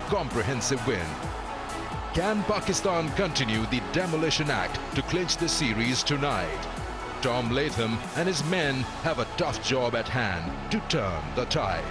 comprehensive win. Can Pakistan continue the demolition act to clinch the series tonight? Tom Latham and his men have a tough job at hand to turn the tide.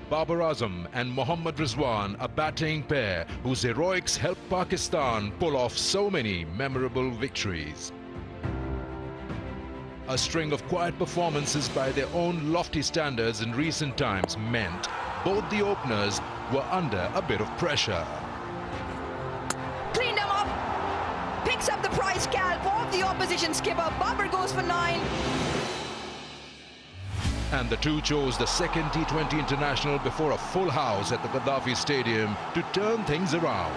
Babar Azam and Mohammad Rizwan, a batting pair whose heroics helped Pakistan pull off so many memorable victories. A string of quiet performances by their own lofty standards in recent times meant both the openers were under a bit of pressure. Cleaned him up, picks up the prize scalp of the opposition skipper. Babar goes for 9. And the two chose the second T20 international before a full house at the Gaddafi Stadium to turn things around.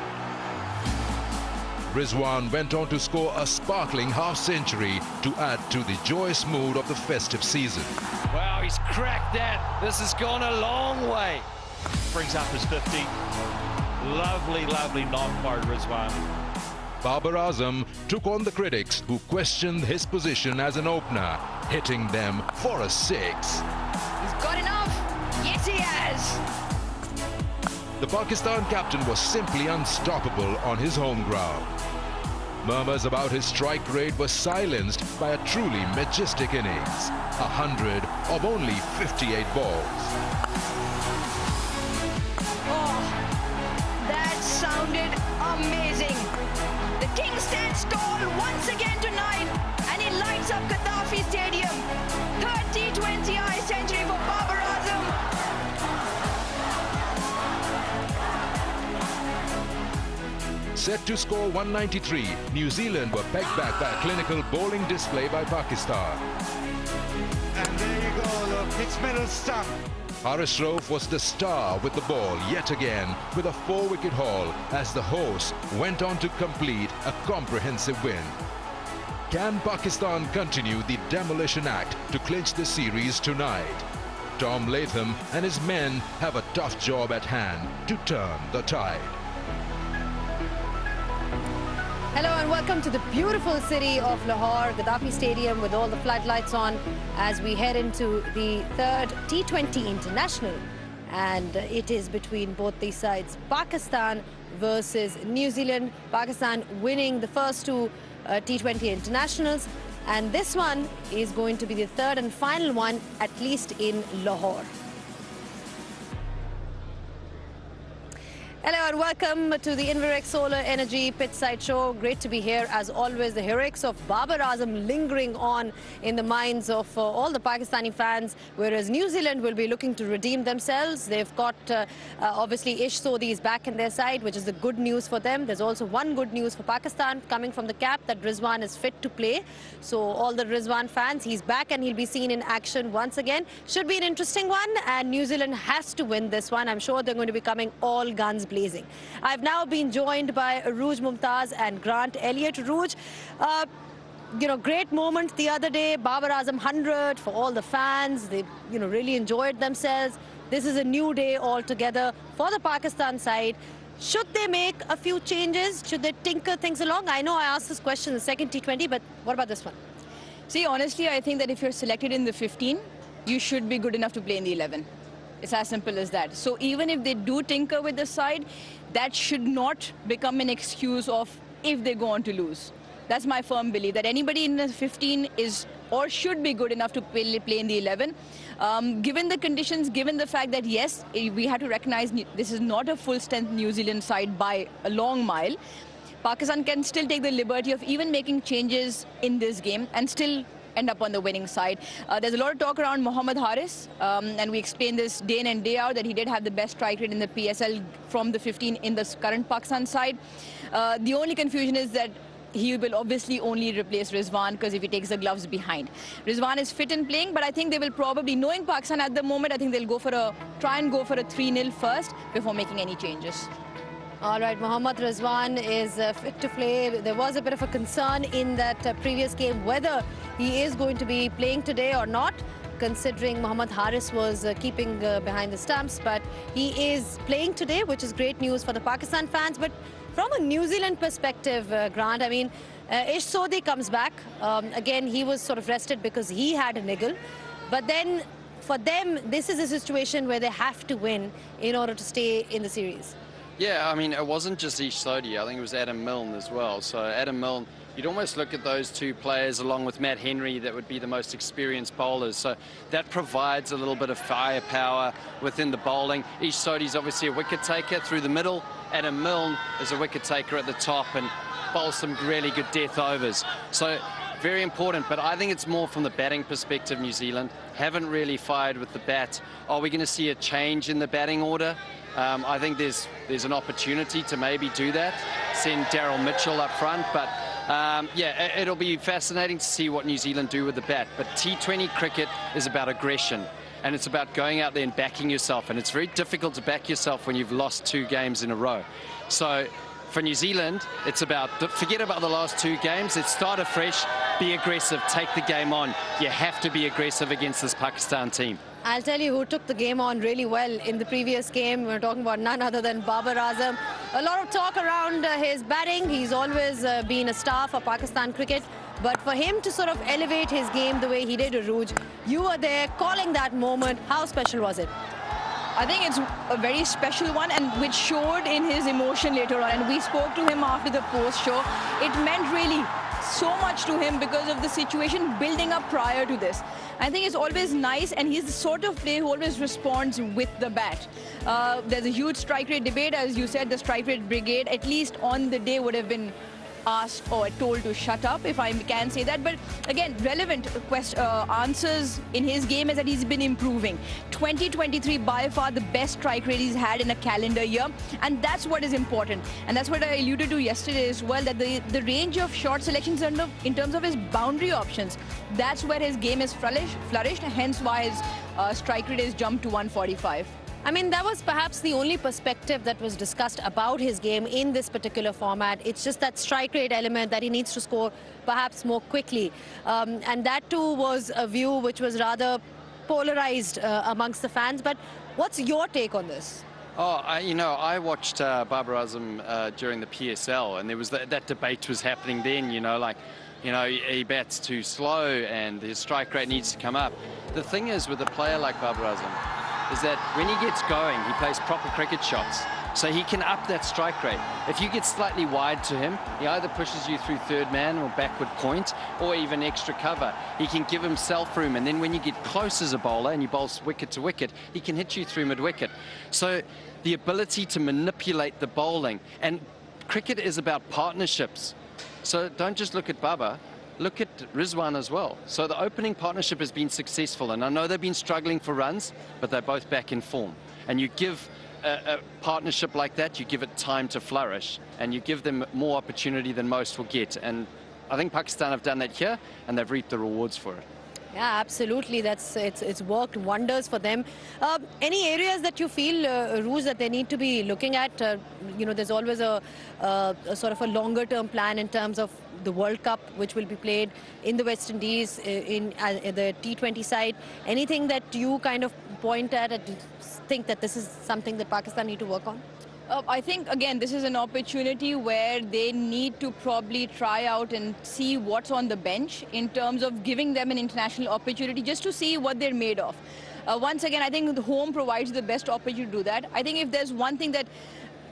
Rizwan went on to score a sparkling half-century to add to the joyous mood of the festive season. Wow, he's cracked that. This has gone a long way. Brings up his 50. Lovely, lovely knock by Rizwan. Babar Azam took on the critics who questioned his position as an opener, hitting them for a 6. He's got enough. Yes, he has. The Pakistan captain was simply unstoppable on his home ground. Murmurs about his strike rate were silenced by a truly majestic innings. 100 of only 58 balls. Oh, that sounded amazing. The king stands tall once again tonight, and he lights up Gaddafi Stadium. Third T20I century for Babar Azam. Set to score 193, New Zealand were pegged back by a clinical bowling display by Pakistan. And there you go, look, it's middle stump. Haris Rauf was the star with the ball yet again with a 4-wicket haul as the hosts went on to complete a comprehensive win. Can Pakistan continue the demolition act to clinch the series tonight? Tom Latham and his men have a tough job at hand to turn the tide. Hello and welcome to the beautiful city of Lahore, Gaddafi Stadium with all the floodlights on as we head into the third T20 International. And it is between both these sides, Pakistan versus New Zealand. Pakistan winning the first two T20 Internationals. And this one is going to be the third and final one, at least in Lahore. Hello and welcome to the Inverex Solar Energy Pitside Show. Great to be here. As always, the heroics of Babar Azam lingering on in the minds of all the Pakistani fans, whereas New Zealand will be looking to redeem themselves. They've got, obviously, Ish Sodhi is back in their side, which is the good news for them. There's also one good news for Pakistan coming from the cap, that Rizwan is fit to play. So all the Rizwan fans, he's back and he'll be seen in action once again. Should be an interesting one, and New Zealand has to win this one. I'm sure they're going to be coming all guns blazing. I've now been joined by Arooj Mumtaz and Grant Elliott. Arooj, great moment the other day, Babar Azam 100 for all the fans. They, really enjoyed themselves. This is a new day altogether for the Pakistan side. Should they make a few changes? Should they tinker things along? I know I asked this question in the second T20, but what about this one? See, honestly, I think that if you're selected in the 15, you should be good enough to play in the 11. It's as simple as that. So even if they do tinker with the side, that should not become an excuse of if they go on to lose. That's my firm belief, that anybody in the 15 is or should be good enough to play in the 11. Given the conditions, given the fact that, yes, we have to recognize this is not a full-strength New Zealand side by a long mile, Pakistan can still take the liberty of even making changes in this game and still end up on the winning side. There's a lot of talk around Mohammad Haris, and we explained this day in and day out that he did have the best strike rate in the PSL from the 15 in the current Pakistan side. The only confusion is that he will obviously only replace Rizwan because if he takes the gloves behind. Rizwan is fit and playing, but I think they will probably, knowing Pakistan at the moment, I think they'll try and go for a 3-0 first before making any changes. All right, Mohammad Rizwan is fit to play. There was a bit of a concern in that previous game whether he is going to be playing today or not, considering Mohammad Haris was keeping behind the stumps. But he is playing today, which is great news for the Pakistan fans. But from a New Zealand perspective, Grant, I mean, Ish Sodhi comes back. Again, he was sort of rested because he had a niggle. But then for them, this is a situation where they have to win in order to stay in the series. Yeah, I mean, it wasn't just Ish Sodhi. I think it was Adam Milne as well. So Adam Milne you'd almost look at those two players along with Matt Henry that would be the most experienced bowlers. So that provides a little bit of firepower within the bowling. Ish Sodhi's obviously a wicket taker through the middle. Adam Milne is a wicket taker at the top and bowls some really good death overs. So very important, but I think it's more from the batting perspective. New Zealand haven't really fired with the bat. Are we going to see a change in the batting order? I think there's an opportunity to maybe do that, send Daryl Mitchell up front, but yeah, it'll be fascinating to see what New Zealand do with the bat. But T20 cricket is about aggression, and it's about going out there and backing yourself, and it's very difficult to back yourself when you've lost 2 games in a row. So for New Zealand, it's about, forget about the last 2 games. Let's start afresh, be aggressive, take the game on. You have to be aggressive against this Pakistan team. I'll tell you who took the game on really well in the previous game. We're talking about none other than Babar Azam. A lot of talk around his batting. He's always been a star for Pakistan cricket. But for him to sort of elevate his game the way he did, Arooj, you were there calling that moment. How special was it? I think it's a very special one, and which showed in his emotion later on. And we spoke to him after the post-show. It meant really so much to him because of the situation building up prior to this. I think it's always nice, and he's the sort of player who always responds with the bat. There's a huge strike rate debate. As you said, the strike rate brigade, at least on the day, would have been asked or told to shut up, if I can say that. But again, relevant answers in his game is that he's been improving. 2023 by far the best strike rate he's had in a calendar year, and that's what is important. And that's what I alluded to yesterday as well, that the range of short selections in terms of his boundary options, that's where his game is flourished, hence why his strike rate has jumped to 145. I mean, that was perhaps the only perspective that was discussed about his game in this particular format. It's just that strike rate element that he needs to score perhaps more quickly. And that too was a view which was rather polarized amongst the fans. But what's your take on this? Oh, I watched Babar Azam during the PSL, and there was that debate was happening then, he bats too slow and his strike rate needs to come up. The thing is with a player like Babar Azam, is that when he gets going, he plays proper cricket shots. So he can up that strike rate. If you get slightly wide to him, he either pushes you through third man or backward point, or even extra cover. He can give himself room, and then when you get close as a bowler and you bowl wicket to wicket, he can hit you through mid-wicket. So the ability to manipulate the bowling, and cricket is about partnerships. So don't just look at Babar. Look at Rizwan as well. So the opening partnership has been successful, and I know they've been struggling for runs, but they're both back in form. And you give a partnership like that, you give it time to flourish, and you give them more opportunity than most will get. And I think Pakistan have done that here, and they've reaped the rewards for it. Yeah, absolutely. It's worked wonders for them. Any areas that you feel, Roos, that they need to be looking at? There's always a sort of a longer-term plan in terms of the World Cup, which will be played in the West Indies in the T20 side. Anything that you kind of point at and think that this is something that Pakistan need to work on? I think, again, this is an opportunity where they need to probably try out and see what's on the bench in terms of giving them an international opportunity just to see what they're made of. Once again, I think the home provides the best opportunity to do that. I think if there's one thing that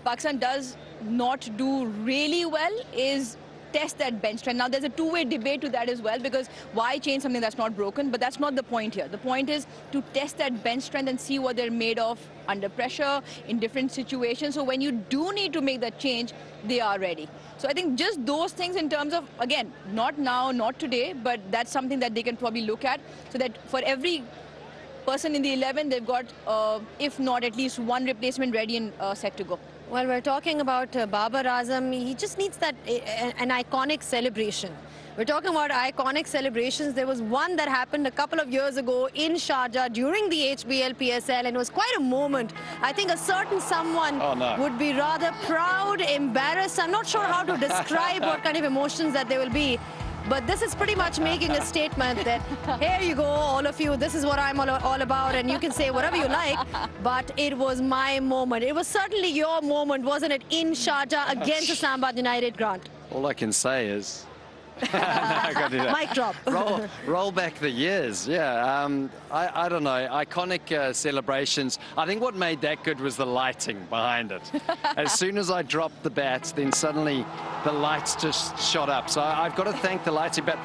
Pakistan does not do really well is test that bench strength. Now, there's a two-way debate to that as well, because why change something that's not broken? But that's not the point here. The point is to test that bench strength and see what they're made of under pressure in different situations. So when you do need to make that change, they are ready. So I think just those things in terms of, again, not now, not today, but that's something that they can probably look at, so that for every person in the 11, they've got, if not at least one replacement ready and set to go. Well, we're talking about Babar Azam. He just needs that an iconic celebration. We're talking about iconic celebrations. There was one that happened a couple of years ago in Sharjah during the HBL PSL, and it was quite a moment. I think a certain someone would be rather proud, embarrassed. I'm not sure how to describe what kind of emotions that there will be. But this is pretty much making a statement that, here you go, all of you, this is what I'm all about, and you can say whatever you like, but it was my moment. It was certainly your moment, wasn't it, in Sharjah against Islamabad United, Grant? All I can say is, No, I can't do that. Mic drop. roll back the years, yeah. I don't know, iconic celebrations. I think what made that good was the lighting behind it. As soon as I dropped the bat, then suddenly the lights just shot up. So I've got to thank the lighting. But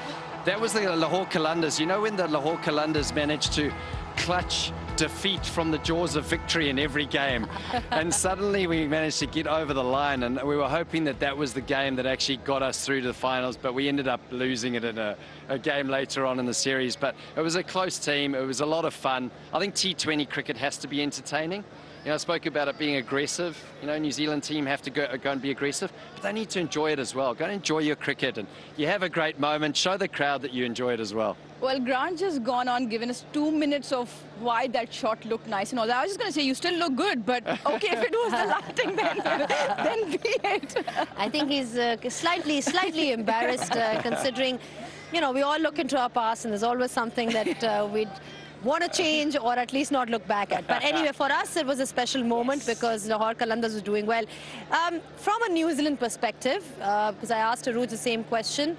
that was the Lahore Qalandars. You know when the Lahore Qalandars managed to clutch defeat from the jaws of victory in every game, and suddenly we managed to get over the line, and we were hoping that that was the game that actually got us through to the finals, but we ended up losing it in a game later on in the series. But it was a close team. It was a lot of fun. I think T20 cricket has to be entertaining. You know, I spoke about it being aggressive. You know, New Zealand team have to go and be aggressive, but they need to enjoy it as well. Go and enjoy your cricket, and you have a great moment. Show the crowd that you enjoy it as well. Well, Grant just gone on, given us 2 minutes of why that shot looked nice and all that. I was just going to say, you still look good, but okay, if it was the lighting, then be it. I think he's slightly embarrassed, considering, you know, we all look into our past, and there's always something that we'd want to change or at least not look back at. But anyway, for us, it was a special moment because Lahore Qalandars was doing well. From a New Zealand perspective, because I asked Aruj the same question,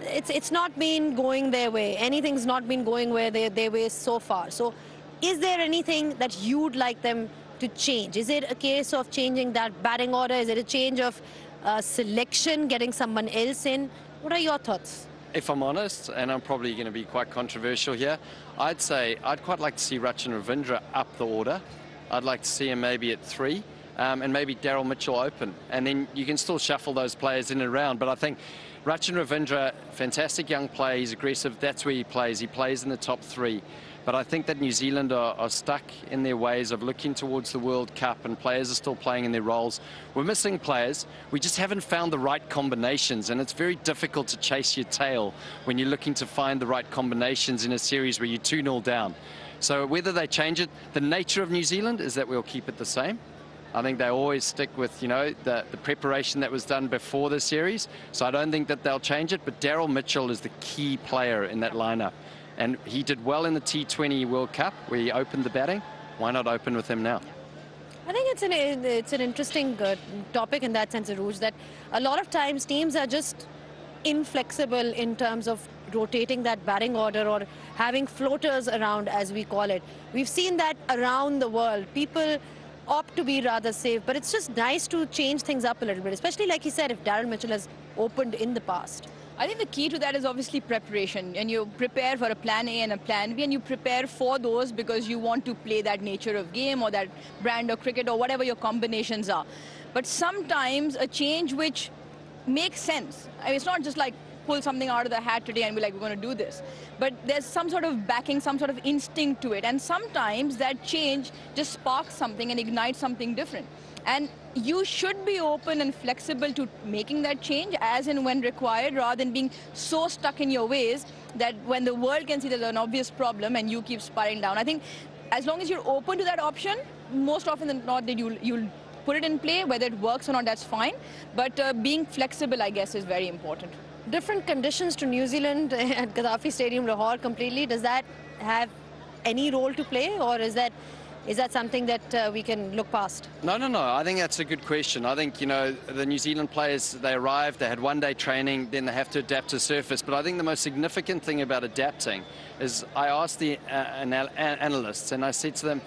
it's not been going their way. Anything's not been going their way so far. So is there anything that you'd like them to change? Is it a case of changing that batting order? Is it a change of selection, getting someone else in? What are your thoughts? If I'm honest, and I'm probably going to be quite controversial here, I'd say I'd quite like to see Rachin Ravindra up the order. I'd like to see him maybe at 3, and maybe Daryl Mitchell open. And then you can still shuffle those players in and around. But I think Rachin Ravindra, fantastic young player, he's aggressive, that's where he plays. He plays in the top 3. But I think that New Zealand are stuck in their ways of looking towards the World Cup, and players are still playing in their roles. We're missing players. We just haven't found the right combinations, and it's very difficult to chase your tail when you're looking to find the right combinations in a series where you're 2-0 down. So whether they change it, the nature of New Zealand is that we'll keep it the same. I think they always stick with, you know, the preparation that was done before the series. So I don't think that they'll change it, but Daryl Mitchell is the key player in that lineup. And he did well in the T20 World Cup where he opened the batting. Why not open with him now? I think it's an interesting topic in that sense, Aruj, that a lot of times teams are just inflexible in terms of rotating that batting order or having floaters around, as we call it. We've seen that around the world. People opt to be rather safe, but it's just nice to change things up a little bit, especially like he said, if Daryl Mitchell has opened in the past. I think the key to that is obviously preparation, and you prepare for a plan A and a plan B, and you prepare for those because you want to play that nature of game or that brand of cricket or whatever your combinations are. But sometimes a change which makes sense. I mean, it's not just like pull something out of the hat today and be like, we're going to do this. But there's some sort of backing, some sort of instinct to it. And sometimes that change just sparks something and ignites something different. And you should be open and flexible to making that change as and when required, rather than being so stuck in your ways that when the world can see there's an obvious problem and you keep spiraling down. I think as long as you're open to that option, most often than not, that you'll put it in play. Whether it works or not, that's fine. But being flexible, I guess, is very important. Different conditions to New Zealand at Gaddafi Stadium, Lahore completely. Does that have any role to play, or is that something that we can look past? No. I think that's a good question. I think, you know, the New Zealand players, they arrived, they had one-day training, then they have to adapt to surface. But I think the most significant thing about adapting is I asked the analysts, and I said to them,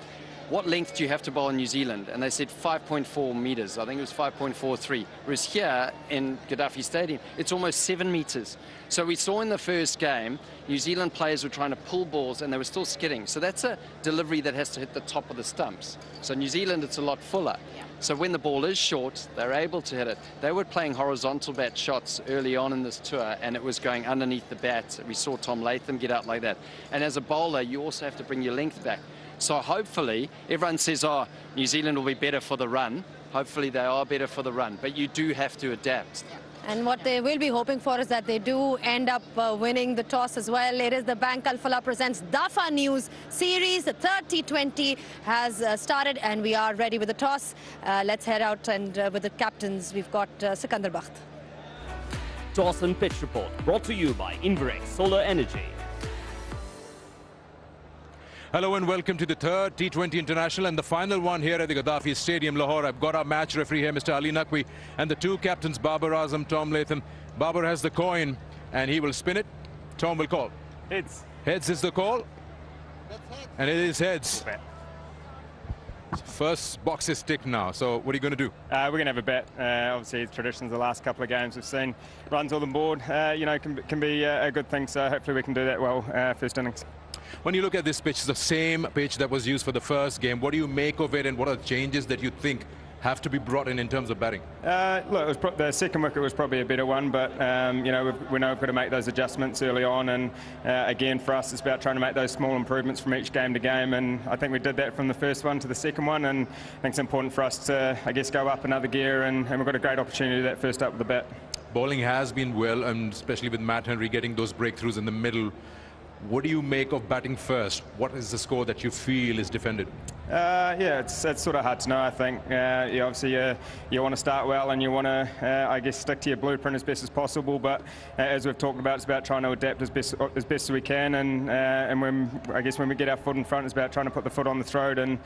what length do you have to bowl in New Zealand? And they said 5.4 meters. I think it was 5.43. Whereas here in Gaddafi Stadium, it's almost 7 meters. So we saw in the first game, New Zealand players were trying to pull balls and they were still skidding. So that's a delivery that has to hit the top of the stumps. So New Zealand, it's a lot fuller. Yeah. So when the ball is short, they're able to hit it. They were playing horizontal bat shots early on in this tour, and it was going underneath the bat. We saw Tom Latham get out like that. And as a bowler, you also have to bring your length back. So hopefully, everyone says, oh, New Zealand will be better for the run. Hopefully they are better for the run, but you do have to adapt. And what they will be hoping for is that they do end up winning the toss as well. It is the Bank Al-Falah presents Dafa News series. The third T20 has started, and we are ready with the toss. Let's head out, and with the captains, we've got Sikandar Bakht. Toss and pitch report brought to you by Inverex Solar Energy. Hello and welcome to the third T20 International and the final one here at the Gaddafi Stadium, Lahore. I've got our match referee here, Mr. Ali Naqvi, and the two captains, Babar Azam, Tom Latham. Babar has the coin. and he will spin it. Tom will call. Heads. Heads is the call. And it is heads. First box is ticked now. So what are you going to do? We're going to have a bet. Obviously, it's traditions. The last couple of games we've seen runs all on board. Can be a good thing. So hopefully we can do that well first innings. When you look at this pitch, the same pitch that was used for the first game, what do you make of it, and what are the changes that you think have to be brought in terms of batting? Look, the second wicket was probably a better one, but we know we've got to make those adjustments early on, and again for us it's about trying to make those small improvements from each game to game, and I think we did that from the first one to the second one, and I think it's important for us to, I guess, go up another gear, and we've got a great opportunity to do that first up with the bat. Bowling has been well, and especially with Matt Henry getting those breakthroughs in the middle. What do you make of batting first? What is the score that you feel is defended? Yeah, it's sort of hard to know, I think. Obviously, you want to start well and you want to, I guess, stick to your blueprint as best as possible. But as we've talked about, it's about trying to adapt as best as we can. And when we get our foot in front, it's about trying to put the foot on the throat and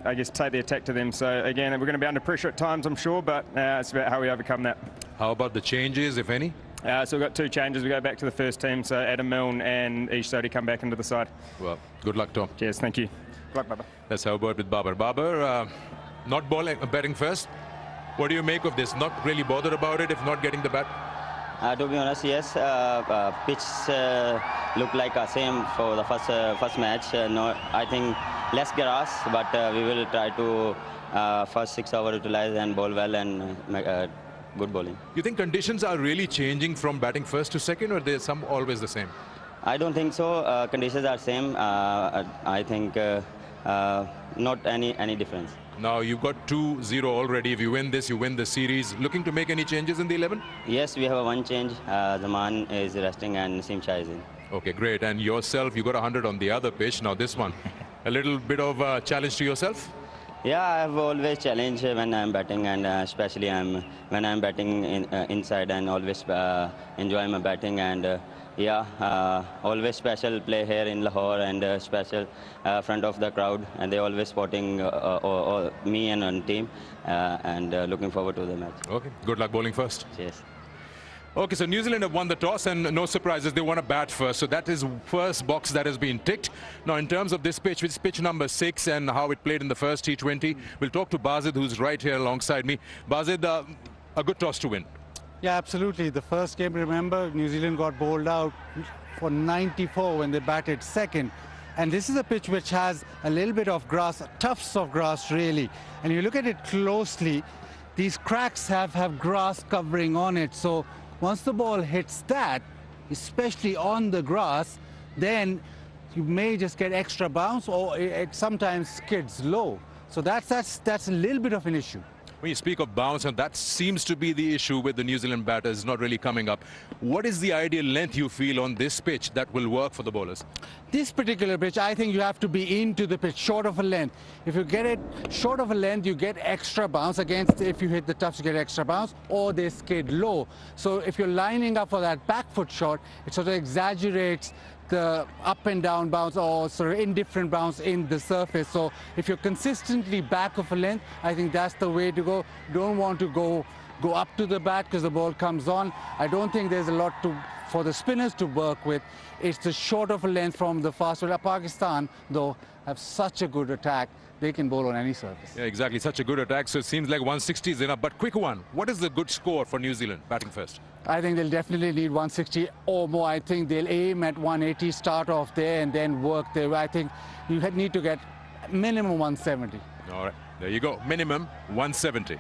I guess take the attack to them. So again, we're going to be under pressure at times, I'm sure, but it's about how we overcome that. How about the changes, if any? So we've got two changes. We go back to the first team, so Adam Milne and Ish Sodhi come back into the side. Well, good luck, Tom. Cheers, thank you. Good luck, Babar. Let's have a word with Babar. Babar, not batting first. What do you make of this? Not really bothered about it if not getting the bat? To be honest, yes. Pitch looked like same for the first match. No, I think less grass, but we will try to first 6 hours utilize and bowl well and make good bowling. You think conditions are really changing from batting first to second, or they're always the same? I don't think so. Conditions are same. I think not any difference. Now you've got 2-0 already. If you win this, you win the series. Looking to make any changes in the 11? Yes, we have one change. Zaman is resting and Simcha is in. Okay, great. And yourself, you got 100 on the other pitch. Now this one, a little bit of a challenge to yourself? Yeah, I have always challenged when I'm batting, and especially when I'm batting inside, and always enjoy my batting. And always special play here in Lahore, and special front of the crowd, and they always supporting me and on team, and looking forward to the match. Okay, good luck bowling first. Cheers. Okay, so New Zealand have won the toss, and no surprises, they want to bat first. So that is first box that has been ticked. Now, in terms of this pitch, which is pitch number 6 and how it played in the first T20, we'll talk to Bazid, who's right here alongside me. Bazid, a good toss to win. Yeah, absolutely. The first game, remember, New Zealand got bowled out for 94 when they batted second. And this is a pitch which has a little bit of grass, tufts of grass, really. And you look at it closely, these cracks have grass covering on it. So once the ball hits that, especially on the grass, then you may just get extra bounce, or it sometimes skids low. So that's a little bit of an issue. When you speak of bounce, and that seems to be the issue with the New Zealand batters, not really coming up. What is the ideal length you feel on this pitch that will work for the bowlers? This particular pitch, I think you have to be into the pitch, short of a length. If you get it short of a length, you get extra bounce. Against, if you hit the tufts, you get extra bounce, or they skid low. So if you're lining up for that back foot shot, it sort of exaggerates the up and down bounce, or sort of indifferent bounce in the surface. So if you're consistently back of a length, I think that's the way to go. Don't want to go up to the bat because the ball comes on. I don't think there's a lot for the spinners to work with. It's the short of a length from the fast bowler. Pakistan, though, have such a good attack. They can bowl on any surface. Yeah, exactly. Such a good attack. So it seems like 160 is enough. But quick one. What is the good score for New Zealand batting first? I think they'll definitely need 160 or more. I think they'll aim at 180, start off there, and then work there. I think you need to get minimum 170. All right. There you go. Minimum 170.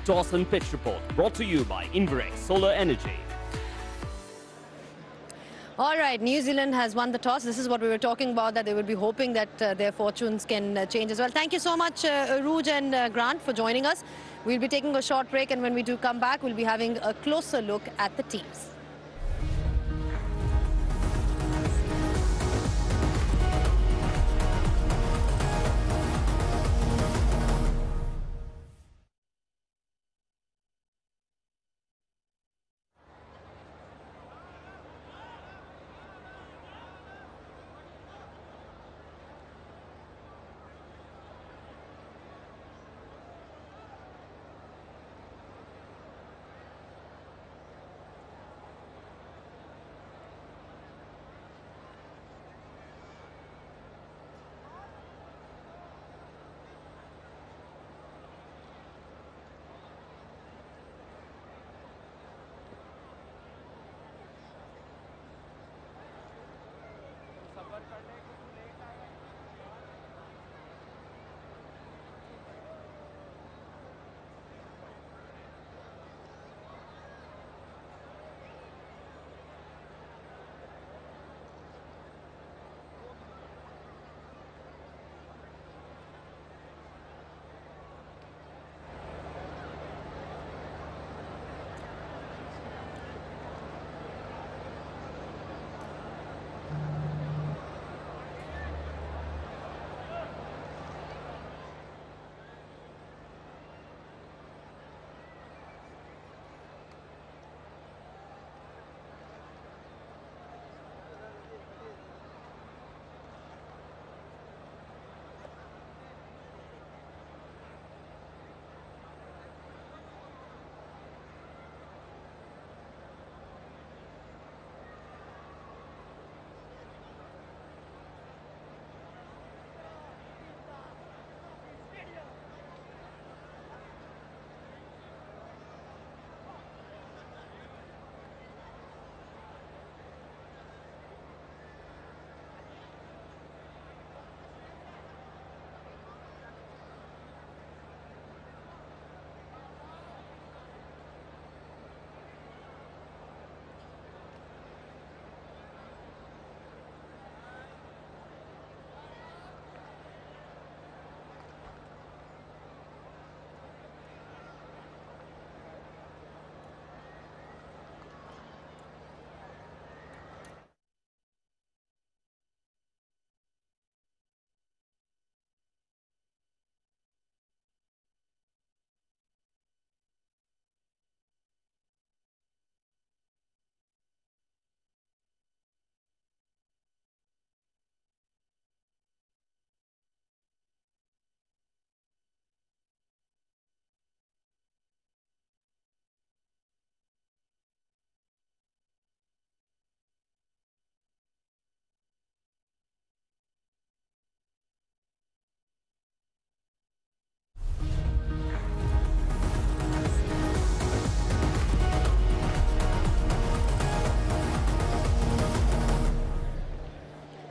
Toss and pitch report brought to you by Inverex Solar Energy. All right, New Zealand has won the toss. This is what we were talking about, that they would be hoping that their fortunes can change as well. Thank you so much, Arooj and Grant, for joining us. We'll be taking a short break, and when we do come back, we'll be having a closer look at the teams.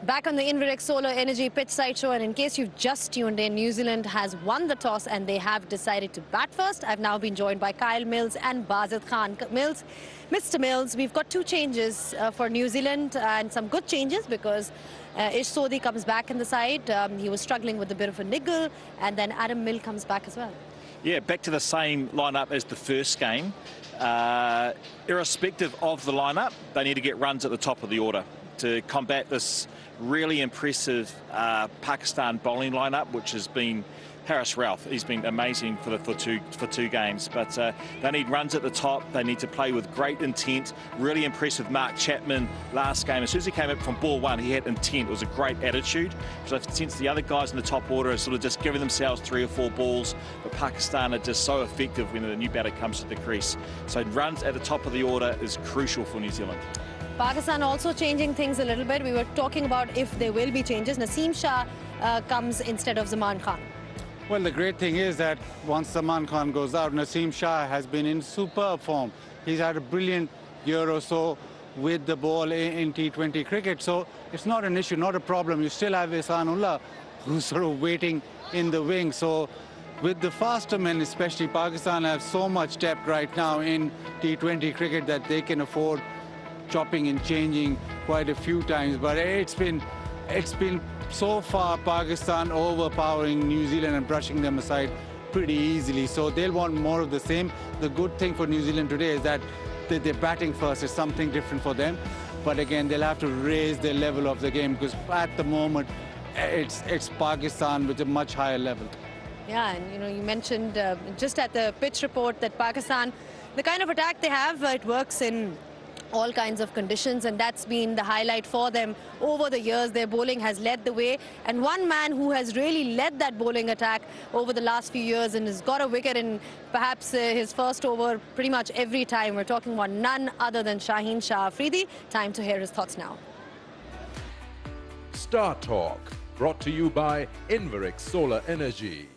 Back on the Inverex Solar Energy pitch side show, and in case you've just tuned in, New Zealand has won the toss and they have decided to bat first. I've now been joined by Kyle Mills and Bazid Khan. Mills, Mr. Mills, we've got two changes for New Zealand and some good changes because Ish Sodhi comes back in the side. He was struggling with a bit of a niggle, and then Adam Mill comes back as well. Yeah, back to the same lineup as the first game. Irrespective of the lineup, they need to get runs at the top of the order to combat this really impressive Pakistan bowling lineup, which has been Harris Ralph. He's been amazing for two games, but they need runs at the top. They need to play with great intent. Really impressive Mark Chapman last game. As soon as he came up from ball one, he had intent. It was a great attitude. So since the other guys in the top order are sort of just giving themselves 3 or 4 balls, but Pakistan are just so effective when the new batter comes to the crease. So runs at the top of the order is crucial for New Zealand. Pakistan also changing things a little bit. We were talking about if there will be changes. Naseem Shah comes instead of Zaman Khan. Well, the great thing is that once Zaman Khan goes out, Naseem Shah has been in superb form. He's had a brilliant year or so with the ball in T20 cricket. So it's not an issue, not a problem. You still have Ihsanullah, who's sort of waiting in the wing. So with the faster men, especially, Pakistan have so much depth right now in T20 cricket that they can afford chopping and changing quite a few times. But it's been so far Pakistan overpowering New Zealand and brushing them aside pretty easily. So they'll want more of the same. The good thing for New Zealand today is that they're batting first. Is something different for them. But again, they'll have to raise their level of the game because at the moment it's Pakistan with a much higher level. Yeah, and you mentioned just at the pitch report that Pakistan, the kind of attack they have, it works in all kinds of conditions, and that's been the highlight for them over the years. Their bowling has led the way, and one man who has really led that bowling attack over the last few years and has got a wicket in perhaps his first over pretty much every time. We're talking about none other than Shaheen Shah Afridi. Time to hear his thoughts now. Star Talk, brought to you by Inverex Solar Energy.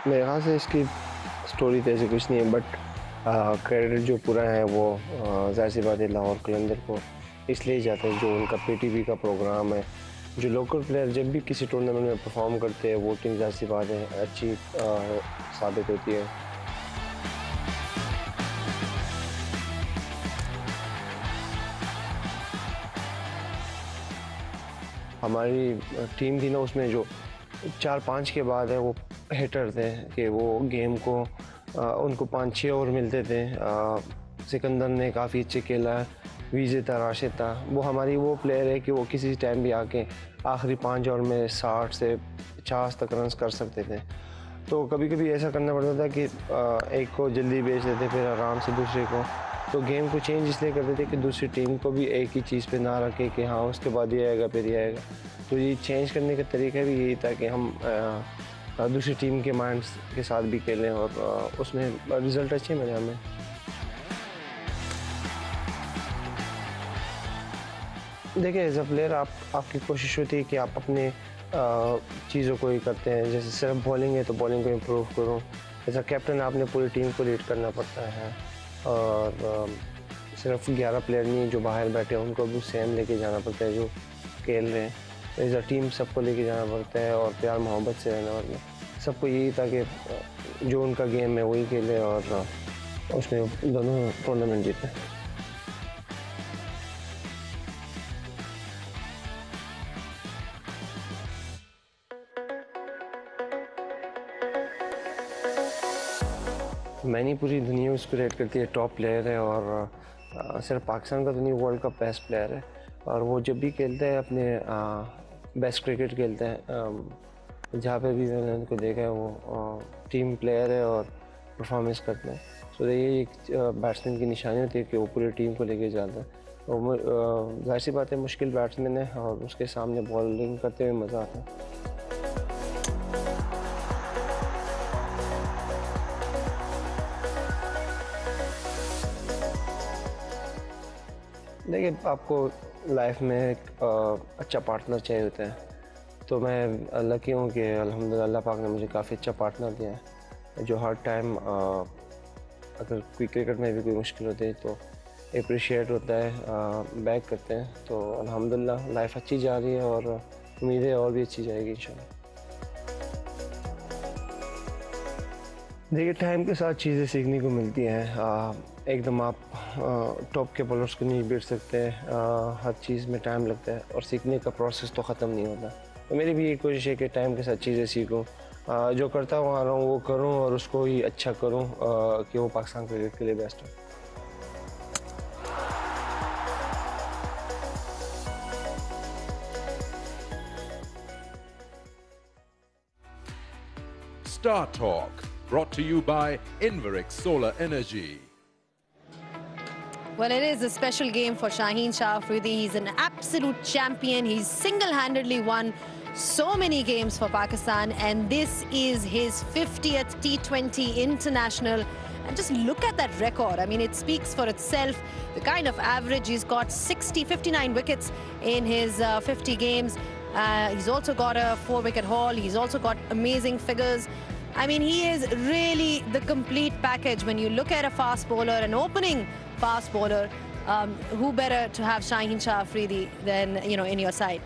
मेरे ख्याल से इसकी story तो ऐसे कुछ नहीं है, but credit जो पूरा है वो ज़ाहिर सी बात है लाहौर कलंदर को इसलिए जाता है जो उनका पीटीवी का प्रोग्राम है। जो लोकल प्लेयर जब भी किसी टूर्नामेंट में परफॉर्म करते हैं, वोटिंग ज़ाहिर सी बात है अच्छी साबित होती है। हमारी टीम थी ना, उसमें जो 4-5 के बाद है वो हिटर थे कि वो गेम को उनको 5-6 ओवर मिलते थे। सिकंदर ने काफ़ी अच्छे खेला, विजय था, राशिद था। वो हमारी वो प्लेयर है कि वो किसी टाइम भी आके आखिरी 5 ओवर में 60 से 50 तक रन्स कर सकते थे। तो कभी कभी ऐसा करना पड़ता था कि एक को जल्दी भेज देते, फिर आराम से दूसरे को। तो गेम को चेंज इसलिए करते थे कि दूसरी टीम को भी एक ही चीज़ पे ना रखे कि हाँ उसके बाद ये आएगा फिर ये आएगा। तो ये चेंज करने का तरीका भी यही था कि हम दूसरी टीम के माइंड के साथ भी खेलें, और उसमें रिज़ल्ट अच्छे मिले हमें। देखिए, एज अ प्लेयर आपकी कोशिश होती है कि आप अपने चीज़ों को ही करते हैं। जैसे सिर्फ बॉलिंग है तो बॉलिंग को इम्प्रूव करो। एज अ कैप्टन आपने पूरी टीम को लीड करना पड़ता है, और सिर्फ 11 प्लेयर नहीं जो बाहर बैठे हैं उनको भी सेम लेके जाना पड़ता है जो खेल रहे हैं। एज अ टीम सबको लेके जाना पड़ता है और प्यार मोहब्बत से रहना पड़ता है। सबको यही था कि जो उनका गेम है वही खेले और उसमें दोनों टूर्नामेंट जीते। मैंने पूरी दुनिया उसको रेट करती है, टॉप प्लेयर है, और सिर्फ पाकिस्तान का तो नहीं, वर्ल्ड का बेस्ट प्लेयर है। और वो जब भी खेलते हैं अपने बेस्ट क्रिकेट खेलते हैं। जहाँ पे भी मैंने उनको देखा है वो टीम प्लेयर है और परफॉर्मेंस करते हैं। सो ये एक बैट्समैन की निशानी होती है कि वो पूरी टीम को लेके जाता है। और जाहिर सी बात है मुश्किल बैट्समैन है और उसके सामने बॉलिंग करते हुए मज़ा आता है। देखिए, आपको लाइफ में एक अच्छा पार्टनर चाहिए होता है। तो मैं लकी हूँ कि अल्हम्दुलिल्लाह अल्लाह पाक ने मुझे काफ़ी अच्छा पार्टनर दिया है जो हर टाइम अगर कोई क्रिकेट में भी कोई मुश्किल होती है तो अप्रिशिएट होता है, बैक करते हैं। तो अल्हम्दुलिल्लाह लाइफ अच्छी जा रही है और उम्मीद है और भी अच्छी जाएगी इंशाल्लाह। देखिए, टाइम के साथ चीज़ें सीखने को मिलती हैं। एकदम आप टॉप के बॉलर्स को नहीं बीट सकते। हर चीज़ में टाइम लगता है और सीखने का प्रोसेस तो ख़त्म नहीं होता। तो मेरी भी ये कोशिश है कि टाइम के साथ चीज़ें सीखूं, जो करता हुआ आ रहा हूँ वो करूँ और उसको ही अच्छा करूँ कि वो पाकिस्तान क्रिकेट के लिए बेस्ट हो। Star Talk, brought to you by Inverex Solar Energy. Well, it is a special game for Shaheen Shah Afridi. He's an absolute champion. He's single-handedly won so many games for Pakistan, and this is his 50th T20 international. And just look at that record. I mean, it speaks for itself. The kind of average he's got, 59 wickets in his 50 games. He's also got a 4-wicket haul. He's also got amazing figures. I mean, he is really the complete package. When you look at a fast bowler, an opening fast bowler, who better to have Shaheen Shah Afridi than, you know, in your side?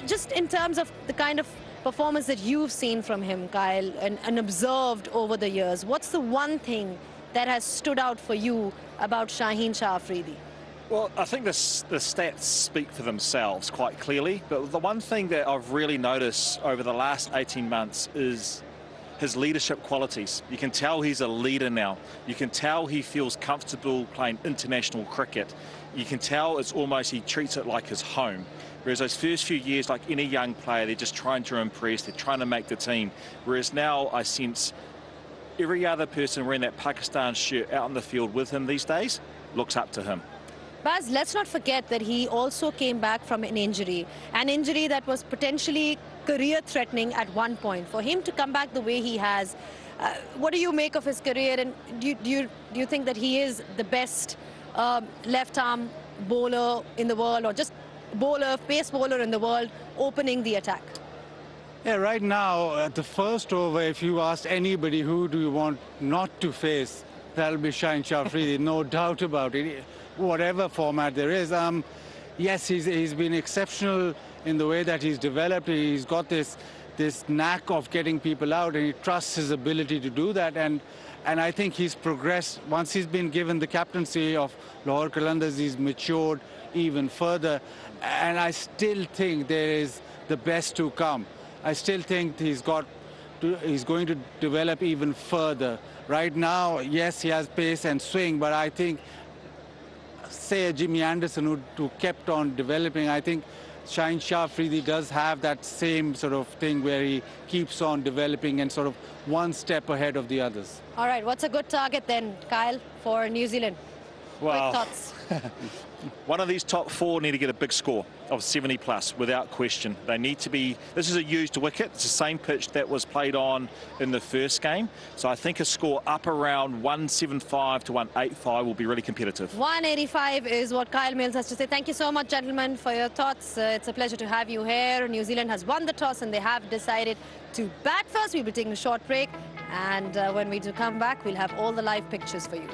Just in terms of the kind of performance that you've seen from him, Kyle, and observed over the years, what's the one thing that has stood out for you about Shaheen Shah Afridi? Well, I think the stats speak for themselves quite clearly, but the one thing that I've really noticed over the last 18 months is his leadership qualities. You can tell he's a leader now. You can tell he feels comfortable playing international cricket. You can tell it's almost he treats it like his home. Whereas those first few years, like any young player, they're just trying to impress, they're trying to make the team. Whereas now I sense every other person wearing that Pakistan shirt out on the field with him these days looks up to him. Baz, let's not forget that he also came back from an injury that was potentially career-threatening at one point. For him to come back the way he has, what do you make of his career, and do you think that he is the best left-arm bowler in the world, or just pace bowler in the world, opening the attack? Yeah, right now, at the first over, if you asked anybody who do you want not to face, that'll be Shaheen Shah Afridi, no doubt about it. Whatever format there is. Yes, he's been exceptional in the way that he's developed. He's got this knack of getting people out, and he trusts his ability to do that. And I think he's progressed. Once he's been given the captaincy of Lahore Qalandars, he's matured even further. And I still think there is the best to come. I still think he's going to develop even further. Right now, yes, he has pace and swing, but I think, say, Jimmy Anderson, who kept on developing, I think Shaheen Shah Afridi does have that same sort of thing where he keeps on developing and sort of one step ahead of the others. All right, what's a good target then, Kyle, for New Zealand? Well, quick thoughts. One of these top four need to get a big score of 70 plus, without question. They need to be, this is a used wicket. It's the same pitch that was played on in the first game. So I think a score up around 175 to 185 will be really competitive. 185 is what Kyle Mills has to say. Thank you so much, gentlemen, for your thoughts. It's a pleasure to have you here. New Zealand has won the toss and they have decided to bat first. We'll be taking a short break. And when we do come back, we'll have all the live pictures for you.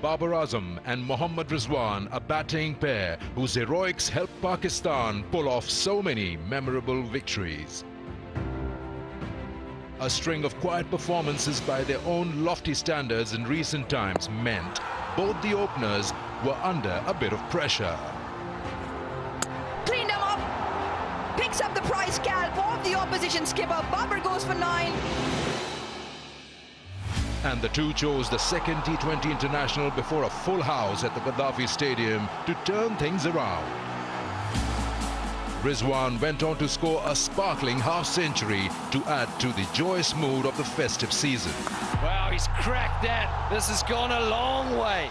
Babar Azam and Mohammad Rizwan, a batting pair whose heroics helped Pakistan pull off so many memorable victories. A string of quiet performances by their own lofty standards in recent times meant both the openers were under a bit of pressure. Cleaned him up. Picks up the prize scalp of the opposition skipper. Babar goes for 9. And the two chose the second T20 international before a full house at the Gaddafi Stadium to turn things around. Rizwan went on to score a sparkling half-century to add to the joyous mood of the festive season. Wow, he's cracked that. This has gone a long way.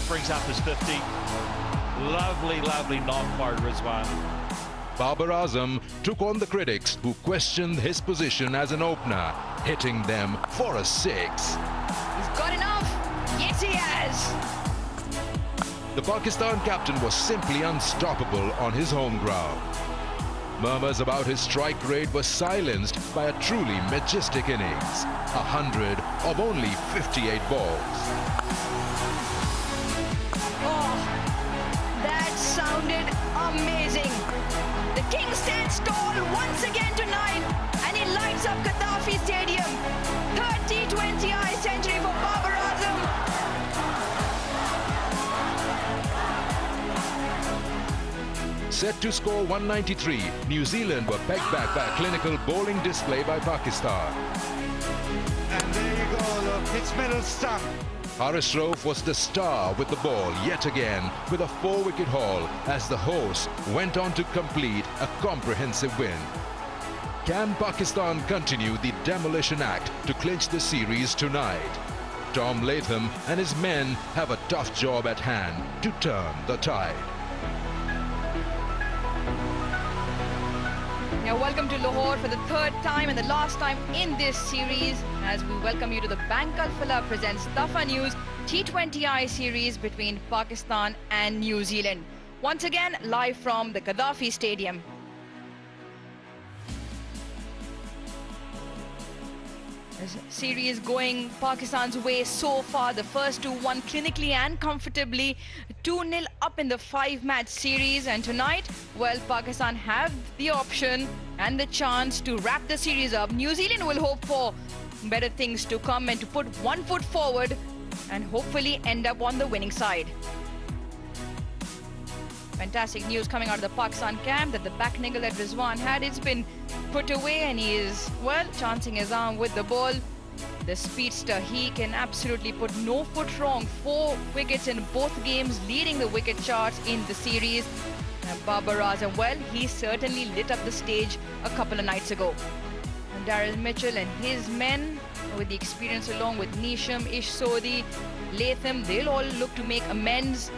Brings up his 50. Lovely, lovely knock by Rizwan. Babar Azam took on the critics who questioned his position as an opener, hitting them for a 6. He's got enough. Yes, he has. The Pakistan captain was simply unstoppable on his home ground. Murmurs about his strike rate were silenced by a truly majestic innings. 100 of only 58 balls. Oh, that sounded amazing. The king stands tall once again tonight, and he lights up Gaddafi Stadium. Third T20I century for Babar Azam. Set to score 193, New Zealand were pegged back by a clinical bowling display by Pakistan. And there you go, look, it's middle stump. Haris Rauf was the star with the ball yet again with a 4-wicket haul as the hosts went on to complete a comprehensive win. Can Pakistan continue the demolition act to clinch the series tonight? Tom Latham and his men have a tough job at hand to turn the tide. Now, welcome to Lahore for the third time and the last time in this series, as we welcome you to the Bank Al-Falah presents Tafa News T20I series between Pakistan and New Zealand. Once again, live from the Gaddafi Stadium. This series going Pakistan's way so far. The first two won clinically and comfortably, 2-0 up in the 5-match series. And tonight, well, Pakistan have the option and the chance to wrap the series up. New Zealand will hope for better things to come and to put one foot forward and hopefully end up on the winning side. Fantastic news coming out of the Pakistan camp that the back niggle that Rizwan had, it's been put away, and he is, well, chancing his arm with the ball. The speedster, he can absolutely put no foot wrong. 4 wickets in both games, leading the wicket charts in the series. And Babar Azam, well, he certainly lit up the stage a couple of nights ago. And Daryl Mitchell and his men, with the experience along with Nisham, Ish Sodhi, Latham, they'll all look to make amends.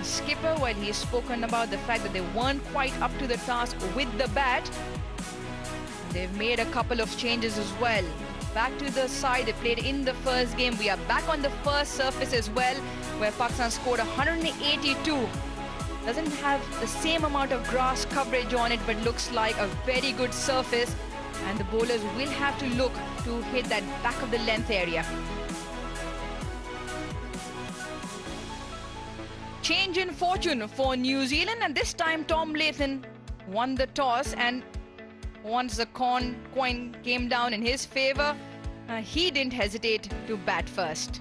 Skipper, well, he's spoken about the fact that they weren't quite up to the task with the bat. They've made a couple of changes as well. Back to the side they played in the first game. We are back on the first surface as well, where Pakistan scored 182. Doesn't have the same amount of grass coverage on it, but looks like a very good surface. And the bowlers will have to look to hit that back of the length area. Change in fortune for New Zealand, and this time Tom Latham won the toss, and once the coin came down in his favor, he didn't hesitate to bat first.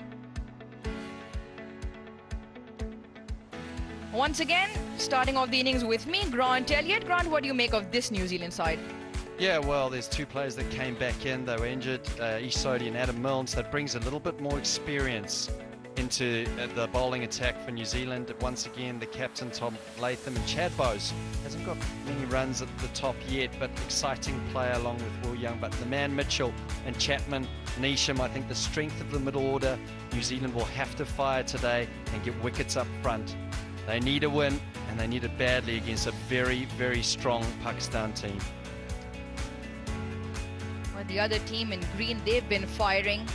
Once again, starting off the innings with me, Grant Elliott. Grant, what do you make of this New Zealand side? Yeah, well, there's 2 players that came back in. They were injured, Ish Sodhi and Adam Milne. That brings a little bit more experience into the bowling attack for New Zealand. Once again, the captain, Tom Latham, and Chad Bowes hasn't got many runs at the top yet, but exciting player along with Will Young. But the man Mitchell and Chapman, Nisham, I think the strength of the middle order, New Zealand will have to fire today and get wickets up front. They need a win, and they need it badly against a very, very strong Pakistan team. Well, the other team in green, they've been firing.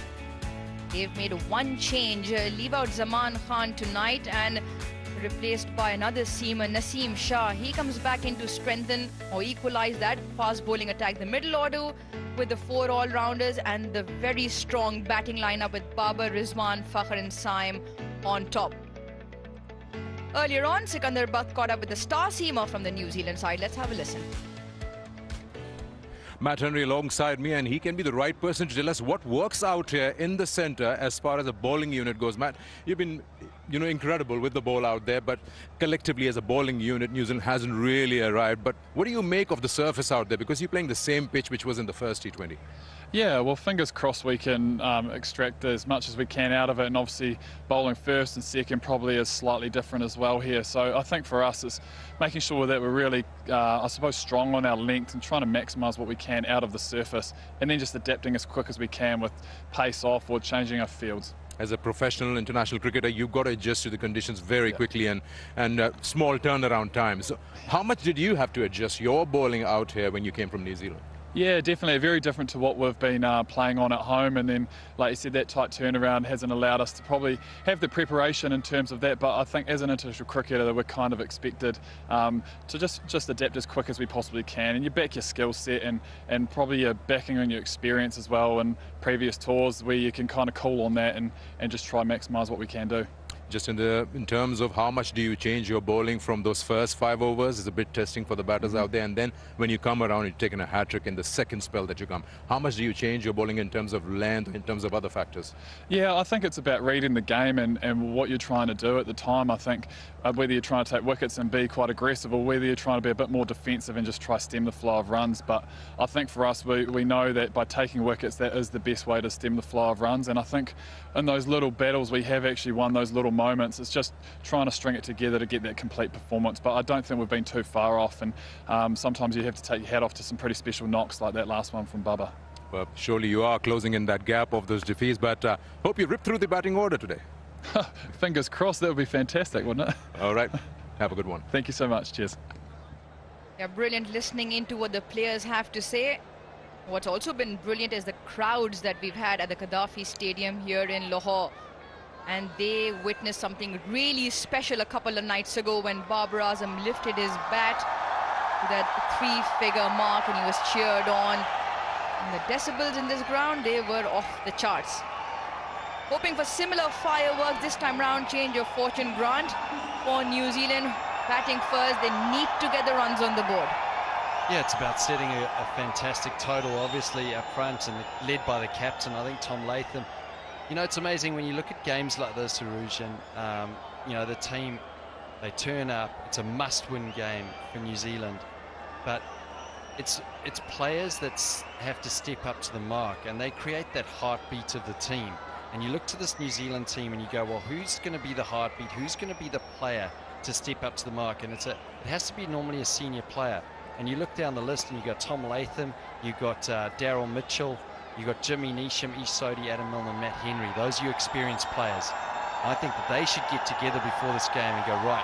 They've made one change, leave out Zaman Khan tonight, and replaced by another seamer, Naseem Shah. He comes back in to strengthen or equalize that fast bowling attack. The middle order with the 4 all-rounders and the very strong batting lineup with Babar, Rizwan, Fakhr and Saim on top. Earlier on, Sikandar Butt caught up with the star seamer from the New Zealand side. Let's have a listen. Matt Henry alongside me, and he can be the right person to tell us what works out here in the centre as far as the bowling unit goes. Matt, you've been, incredible with the ball out there, but collectively as a bowling unit, New Zealand hasn't really arrived. But what do you make of the surface out there? Because you're playing the same pitch which was in the first T20. Yeah, well, fingers crossed we can extract as much as we can out of it, and obviously bowling first and second probably is slightly different as well here. So I think for us it's making sure that we're really, I suppose, strong on our length and trying to maximise what we can out of the surface, and then just adapting as quick as we can with pace off or changing our fields. As a professional international cricketer, you've got to adjust to the conditions very quickly and small turnaround time. So how much did you have to adjust your bowling out here when you came from New Zealand? Yeah, definitely. Very different to what we've been playing on at home. And then, like you said, that tight turnaround hasn't allowed us to probably have the preparation in terms of that. But I think as an international cricketer, we're kind of expected to just adapt as quick as we possibly can. And you back your skill set and probably you're backing on your experience as well in previous tours where you can kind of call on that and just try and maximise what we can do. Just in terms of how much do you change your bowling from those first 5 overs? It's a bit testing for the batters out there, and then when you come around, you're taking a hat-trick in the second spell that you come. How much do you change your bowling in terms of length, in terms of other factors? Yeah, I think it's about reading the game and what you're trying to do at the time. I think whether you're trying to take wickets and be quite aggressive, or whether you're trying to be a bit more defensive and just try to stem the flow of runs. But I think for us, we know that by taking wickets, that is the best way to stem the flow of runs. And I think in those little battles, we have actually won those little moments. It's just trying to string it together to get that complete performance. But I don't think we've been too far off, and sometimes you have to take your hat off to some pretty special knocks like that last one from Bubba. Well, surely you are closing in that gap of those defeats, but hope you rip through the batting order today. Fingers crossed. That would be fantastic, wouldn't it? All right. Have a good one. Thank you so much. Cheers. Yeah, brilliant listening into what the players have to say. What's also been brilliant is the crowds that we've had at the Gaddafi Stadium here in Lahore. And they witnessed something really special a couple of nights ago when Babar Azam lifted his bat to that 3-figure mark and he was cheered on. And the decibels in this ground, they were off the charts. Hoping for similar fireworks this time round. Change of fortune grant for New Zealand. Batting first, they need to get the runs on the board. Yeah, it's about setting a fantastic total, obviously, up front, and led by the captain, I think, Tom Latham. You know, it's amazing when you look at games like this, Aruj, and, the team, they turn up. It's a must-win game for New Zealand. But it's players that have to step up to the mark, and they create that heartbeat of the team. And you look to this New Zealand team and you go, well, who's going to be the heartbeat? Who's going to be the player to step up to the mark? And it has to be normally a senior player. And you look down the list and you've got Tom Latham, you've got Daryl Mitchell, you've got Jimmy Neesham, Ish Sodhi, Adam Milne and Matt Henry. Those are your experienced players. I think that they should get together before this game and go, right,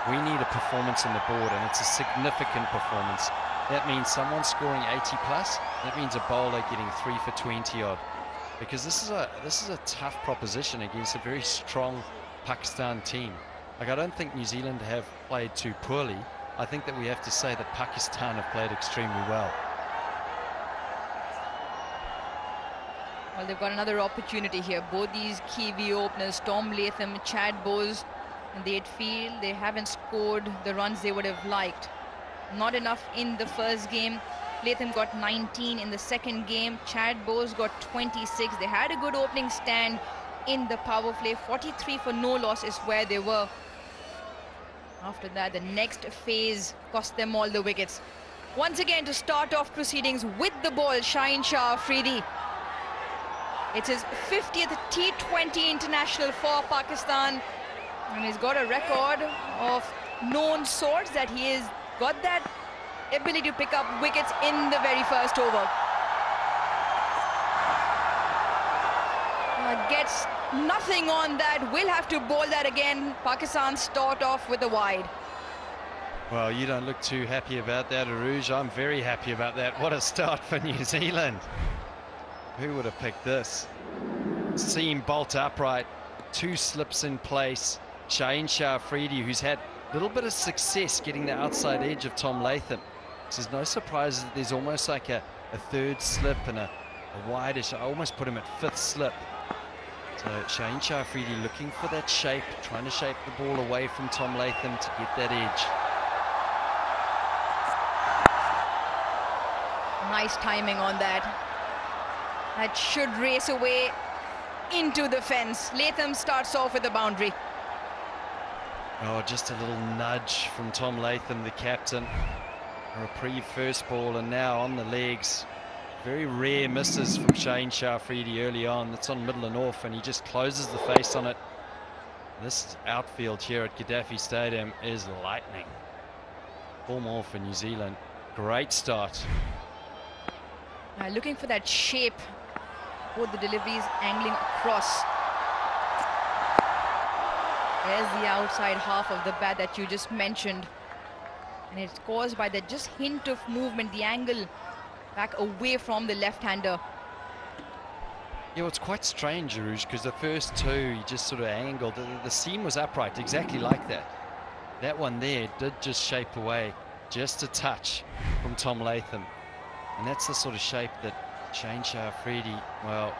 we need a performance on the board, and it's a significant performance. That means someone scoring 80 plus. That means a bowler getting 3 for 20 odd. Because this is a tough proposition against a very strong Pakistan team. Like, I don't think New Zealand have played too poorly. I think that we have to say that Pakistan have played extremely well. Well, they've got another opportunity here. Both these Kiwi openers, Tom Latham, Chad Bowes, and they'd feel they haven't scored the runs they would have liked. Not enough in the first game. Latham got 19 in the second game. Chad Bowes got 26. They had a good opening stand in the power play. 43 for no loss is where they were. After that, the next phase cost them all the wickets. Once again, to start off proceedings with the ball, Shaheen Shah Afridi. It's his 50th T20 international for Pakistan. And he's got a record of known sorts that he has got that ability to pick up wickets in the very first over. Gets nothing on that. Will have to bowl that again. Pakistan start off with a wide. Well, you don't look too happy about that, Aruj. I'm very happy about that. What a start for New Zealand. Who would have picked this? Seam bolt upright, 2 slips in place, Shaheen Shah Afridi, who's had a little bit of success getting the outside edge of Tom Latham. So there's no surprise that there's almost like a third slip and a wideish. I almost put him at fifth slip. So Shaheen Shah Afridi looking for that shape, trying to shape the ball away from Tom Latham to get that edge. Nice timing on that. That should race away into the fence. Latham starts off with the boundary. Oh, just a little nudge from Tom Latham, the captain. A reprieve first ball, and now on the legs. Very rare misses from Shaheen Shah Afridi early on. It's on middle and off, and he just closes the face on it. This outfield here at Gaddafi Stadium is lightning. Ball more for New Zealand. Great start. Looking for that shape. Both the deliveries angling across. There's the outside half of the bat that you just mentioned. And it's caused by that just hint of movement, the angle back away from the left-hander. Yeah, well, it's quite strange, Aruj, because the first two he just sort of angled. The seam was upright, exactly like that. That one there did just shape away just a touch from Tom Latham. And that's the sort of shape that Shaheen Shah Afridi, well,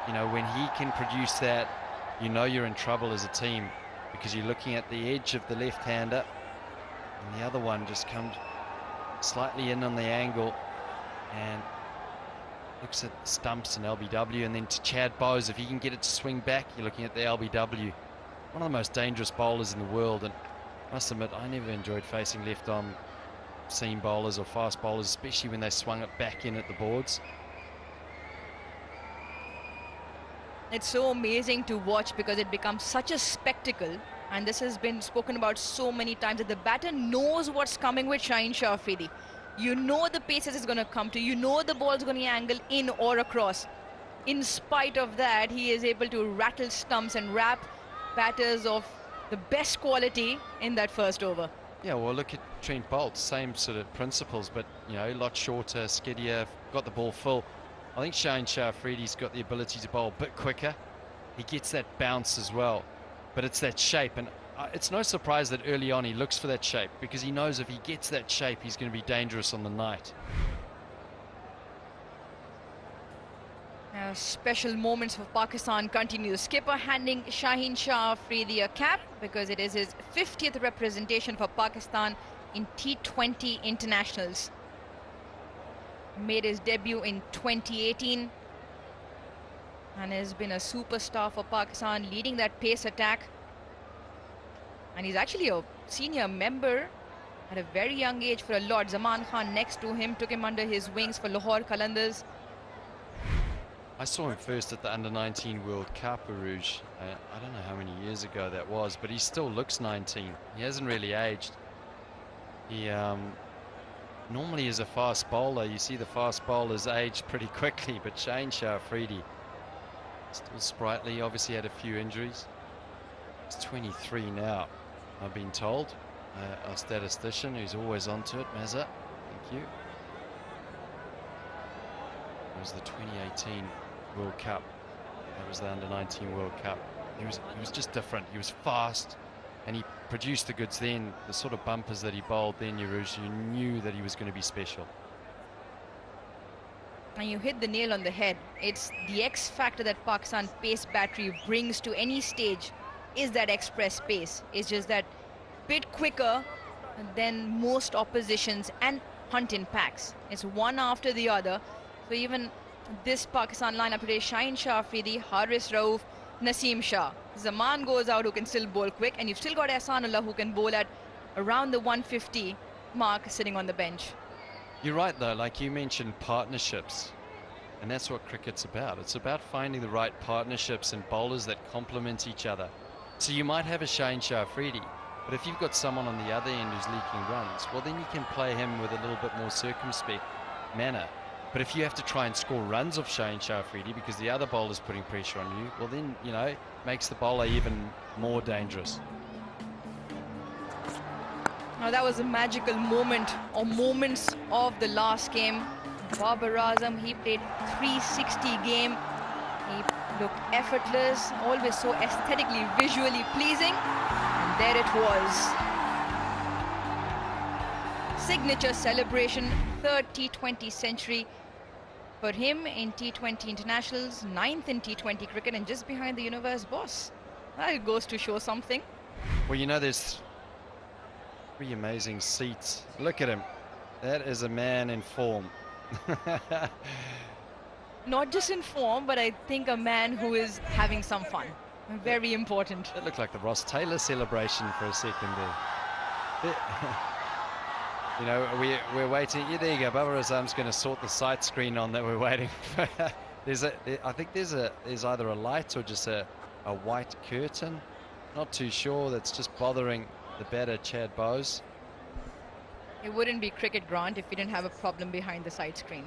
you know, when he can produce that, you know you're in trouble as a team, because you're looking at the edge of the left-hander, and the other one just comes slightly in on the angle and looks at the stumps and LBW, and then to Chad Bowes, if he can get it to swing back, you're looking at the LBW. One of the most dangerous bowlers in the world, and I must admit, I never enjoyed facing left-arm seam bowlers or fast bowlers, especially when they swung it back in at the boards. It's so amazing to watch because it becomes such a spectacle, and this has been spoken about so many times, that the batter knows what's coming with Shaheen Shah Afridi. You know the paces is going to come to, you know the ball's going to angle in or across. In spite of that, he is able to rattle stumps and wrap batters of the best quality in that first over. Yeah, well, look at Trent Boult, same sort of principles, but, you know, a lot shorter, skiddier, got the ball full. I think Shaheen Shah Afridi's got the ability to bowl a bit quicker. He gets that bounce as well, but it's that shape, and it's no surprise that early on he looks for that shape, because he knows if he gets that shape, he's going to be dangerous on the night. Special moments for Pakistan continue. Skipper handing Shaheen Shah Afridi a cap because it is his 50th representation for Pakistan in T20 internationals. Made his debut in 2018 and has been a superstar for Pakistan, leading that pace attack. And he's actually a senior member at a very young age for a lot. Zaman Khan next to him took him under his wings for Lahore Qalandars. I saw him first at the Under-19 World Cup, Aruj. I don't know how many years ago that was, but he still looks 19. He hasn't really aged. He normally is a fast bowler. You see the fast bowlers age pretty quickly, but Shaheen Shah Afridi still sprightly. Obviously had a few injuries. He's 23 now, I've been told. Our statistician, who's always onto it, Mazza. Thank you. It was the 2018 World Cup. That was the Under-19 World Cup. He was just different. He was fast, and he produced the goods then. The sort of bumpers that he bowled then, you knew that he was going to be special. And you hit the nail on the head. It's the X factor that Pakistan pace battery brings to any stage is that express pace. It's just that bit quicker than most oppositions and hunt in packs. It's one after the other. So even this Pakistan lineup today, Shaheen Shah Afridi, Haris Rauf, Naseem Shah. Zaman goes out, who can still bowl quick, and you've still got Ahsanullah, who can bowl at around the 150 mark, sitting on the bench. You're right, though, like you mentioned, partnerships. And that's what cricket's about. It's about finding the right partnerships and bowlers that complement each other. So you might have a Shaheen Shah Afridi, but if you've got someone on the other end who's leaking runs, well, then you can play him with a little bit more circumspect manner. But if you have to try and score runs off Shaheen Shah Afridi because the other bowler's putting pressure on you, well then, you know, makes the bowler even more dangerous. Now that was a magical moment, or moments of the last game. Babar Azam, he played 360 game. He looked effortless, always so aesthetically, visually pleasing. There it was. Signature celebration, third T20 century for him in T20 internationals, 9th in T20 cricket, and just behind the universe boss. That goes to show something. Well, you know, there's 3 amazing seats. Look at him. That is a man in form. Not just in form, but I think a man who is having some fun. Very important. It looked like the Ross Taylor celebration for a second there. You know, we're waiting. Yeah, there you go. Babar Azam's going to sort the sight screen on that we're waiting for. I think there's either a light or just a white curtain. Not too sure. That's just bothering the batter, Chad Bowes. It wouldn't be cricket, Grant, if we didn't have a problem behind the side screen.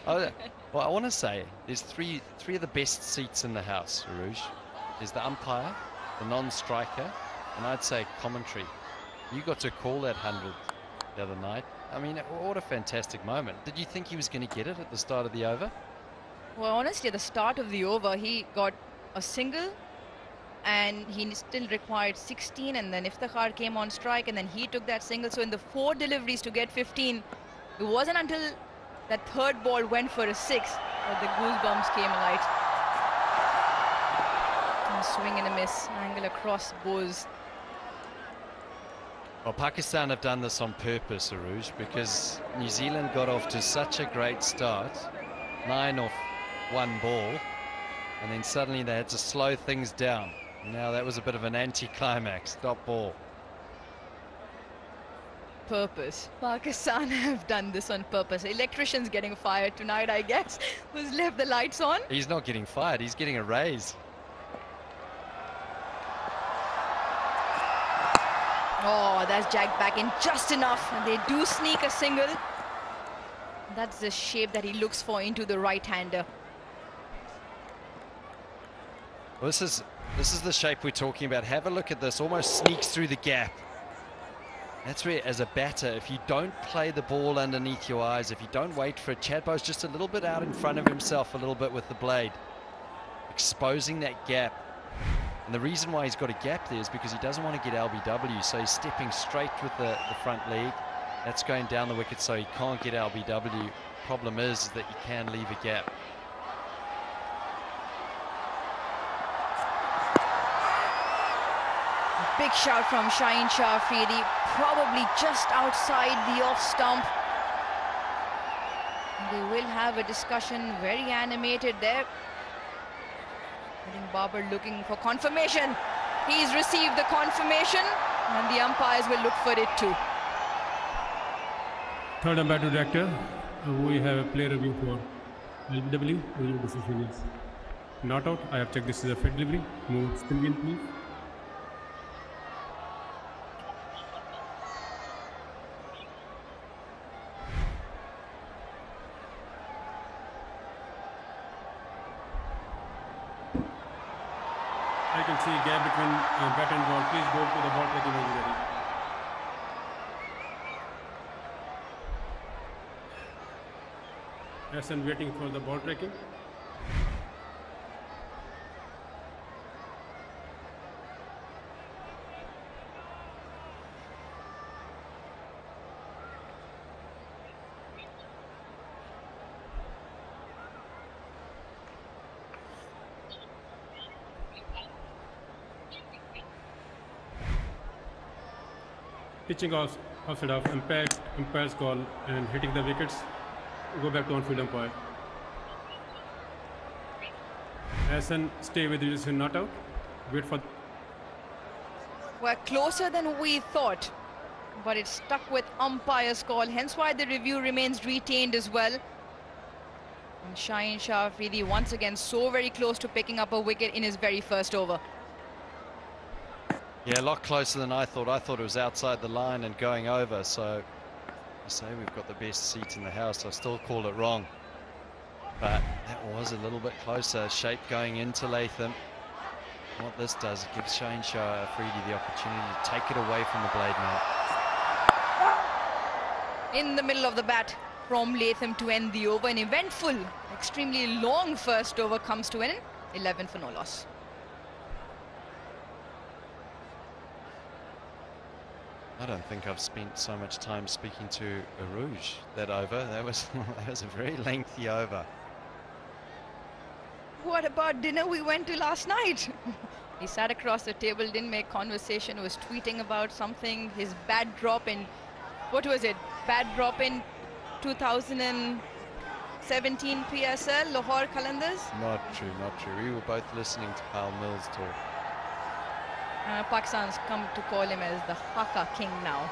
Well, I want to say there's three of the best seats in the house, Rouge. There's the umpire, the non-striker, and I'd say commentary. You got to call that 100 the other night. I mean, what a fantastic moment. Did you think he was going to get it at the start of the over? Well, honestly, at the start of the over, he got a single and he still required 16, and then Iftikhar came on strike and then he took that single. So in the 4 deliveries to get 15, it wasn't until that third ball went for a 6 that the goosebumps came alight. And a swing and a miss, angle across Bowes. Well, Pakistan have done this on purpose, Aruj, because New Zealand got off to such a great start, 9 off 1 ball, and then suddenly they had to slow things down. Now that was a bit of an anti-climax, dot ball. Purpose. Pakistan have done this on purpose. Electrician's getting fired tonight, I guess, who's left the lights on. He's not getting fired, he's getting a raise. Oh, that's jagged back in just enough. And they do sneak a single. That's the shape that he looks for into the right-hander. Well, this is the shape we're talking about. Have a look at this. Almost sneaks through the gap. That's where, as a batter, if you don't play the ball underneath your eyes, if you don't wait for it, Chad Bowes just a little bit out in front of himself a little bit with the blade, exposing that gap. And the reason why he's got a gap there is because he doesn't want to get LBW, so he's stepping straight with the front leg. That's going down the wicket, so he can't get LBW. Problem is that you can leave a gap. Big shout from Shaheen Shah Afridi, probably just outside the off stump. They will have a discussion, very animated there. I think Babar looking for confirmation. He's received the confirmation and the umpires will look for it too. Third umpire to director, we have a player review for LBW. Your decision is not out. I have checked this is a fit delivery. Move still win, please. I can see a gap between bat and ball. Please go to the ball tracking when you're ready. Yes, I'm waiting for the ball tracking. Pitching outside of umpire's call and hitting the wickets. Go back to on-field umpire. Hassan, stay with the decision not out. Wait for. We're closer than we thought, but it's stuck with umpire's call, hence why the review remains retained as well. And Shaheen Shah Afridi once again so very close to picking up a wicket in his very first over. Yeah, a lot closer than I thought. I thought it was outside the line and going over. So I say we've got the best seat in the house. I still call it wrong. But that was a little bit closer. Shape going into Latham. What this does, it gives Shaheen Shah Afridi the opportunity to take it away from the blade now. In the middle of the bat from Latham to end the over. An eventful, extremely long first over comes to an 11 for no loss. I don't think I've spent so much time speaking to Arouge that over. That was a very lengthy over. What about dinner we went to last night? He sat across the table, didn't make conversation, was tweeting about something. His bad drop in, what was it? Bad drop in 2017 PSL, Lahore Qalandars? Not true, not true. We were both listening to Pal Mills talk. Pakistan's come to call him as the Haka King now.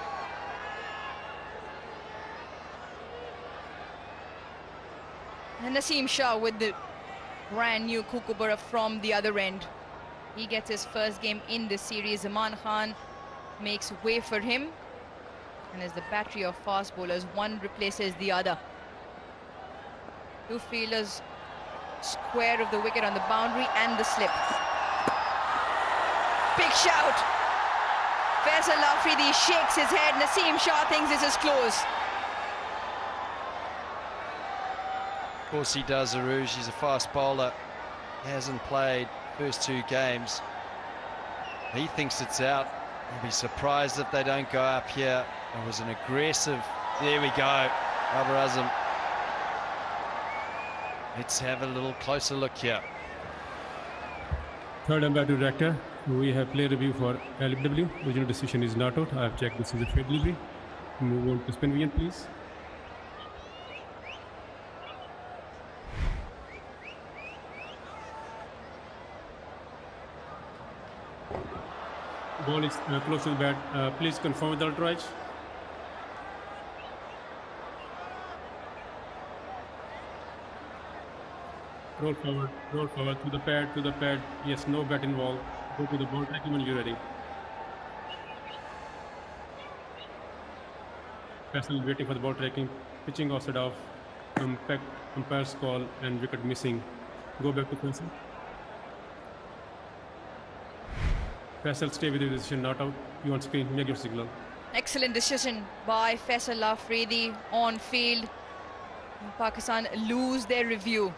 And Naseem Shah with the brand new Kookaburra from the other end. He gets his first game in the series. Zaman Khan makes way for him. And as the battery of fast bowlers, one replaces the other. Two fielders square of the wicket on the boundary and the slip. Big shout. Faisal Afridi shakes his head. Naseem Shah thinks this is close. Of course he does, Arouge. He's a fast bowler. He hasn't played first two games. He thinks it's out. He'll be surprised if they don't go up here. It was an aggressive. There we go. Babar Azam. Let's have a little closer look here. Third umpire to director. We have play review for LBW. Original decision is not out. I have checked this is a fair delivery. Move on to spin variant, please. Ball is close to the bat. Please confirm with the ultra edge. Roll forward to the pad. Yes, no bat involved. Go to the ball tracking when you're ready. Faisal waiting for the ball tracking, pitching offside off, umpire's call and wicket missing. Go back to Faisal. Faisal, stay with your decision, not out. You on screen, make your signal. Excellent decision by Faisal Afridi on field. Pakistan lose their review.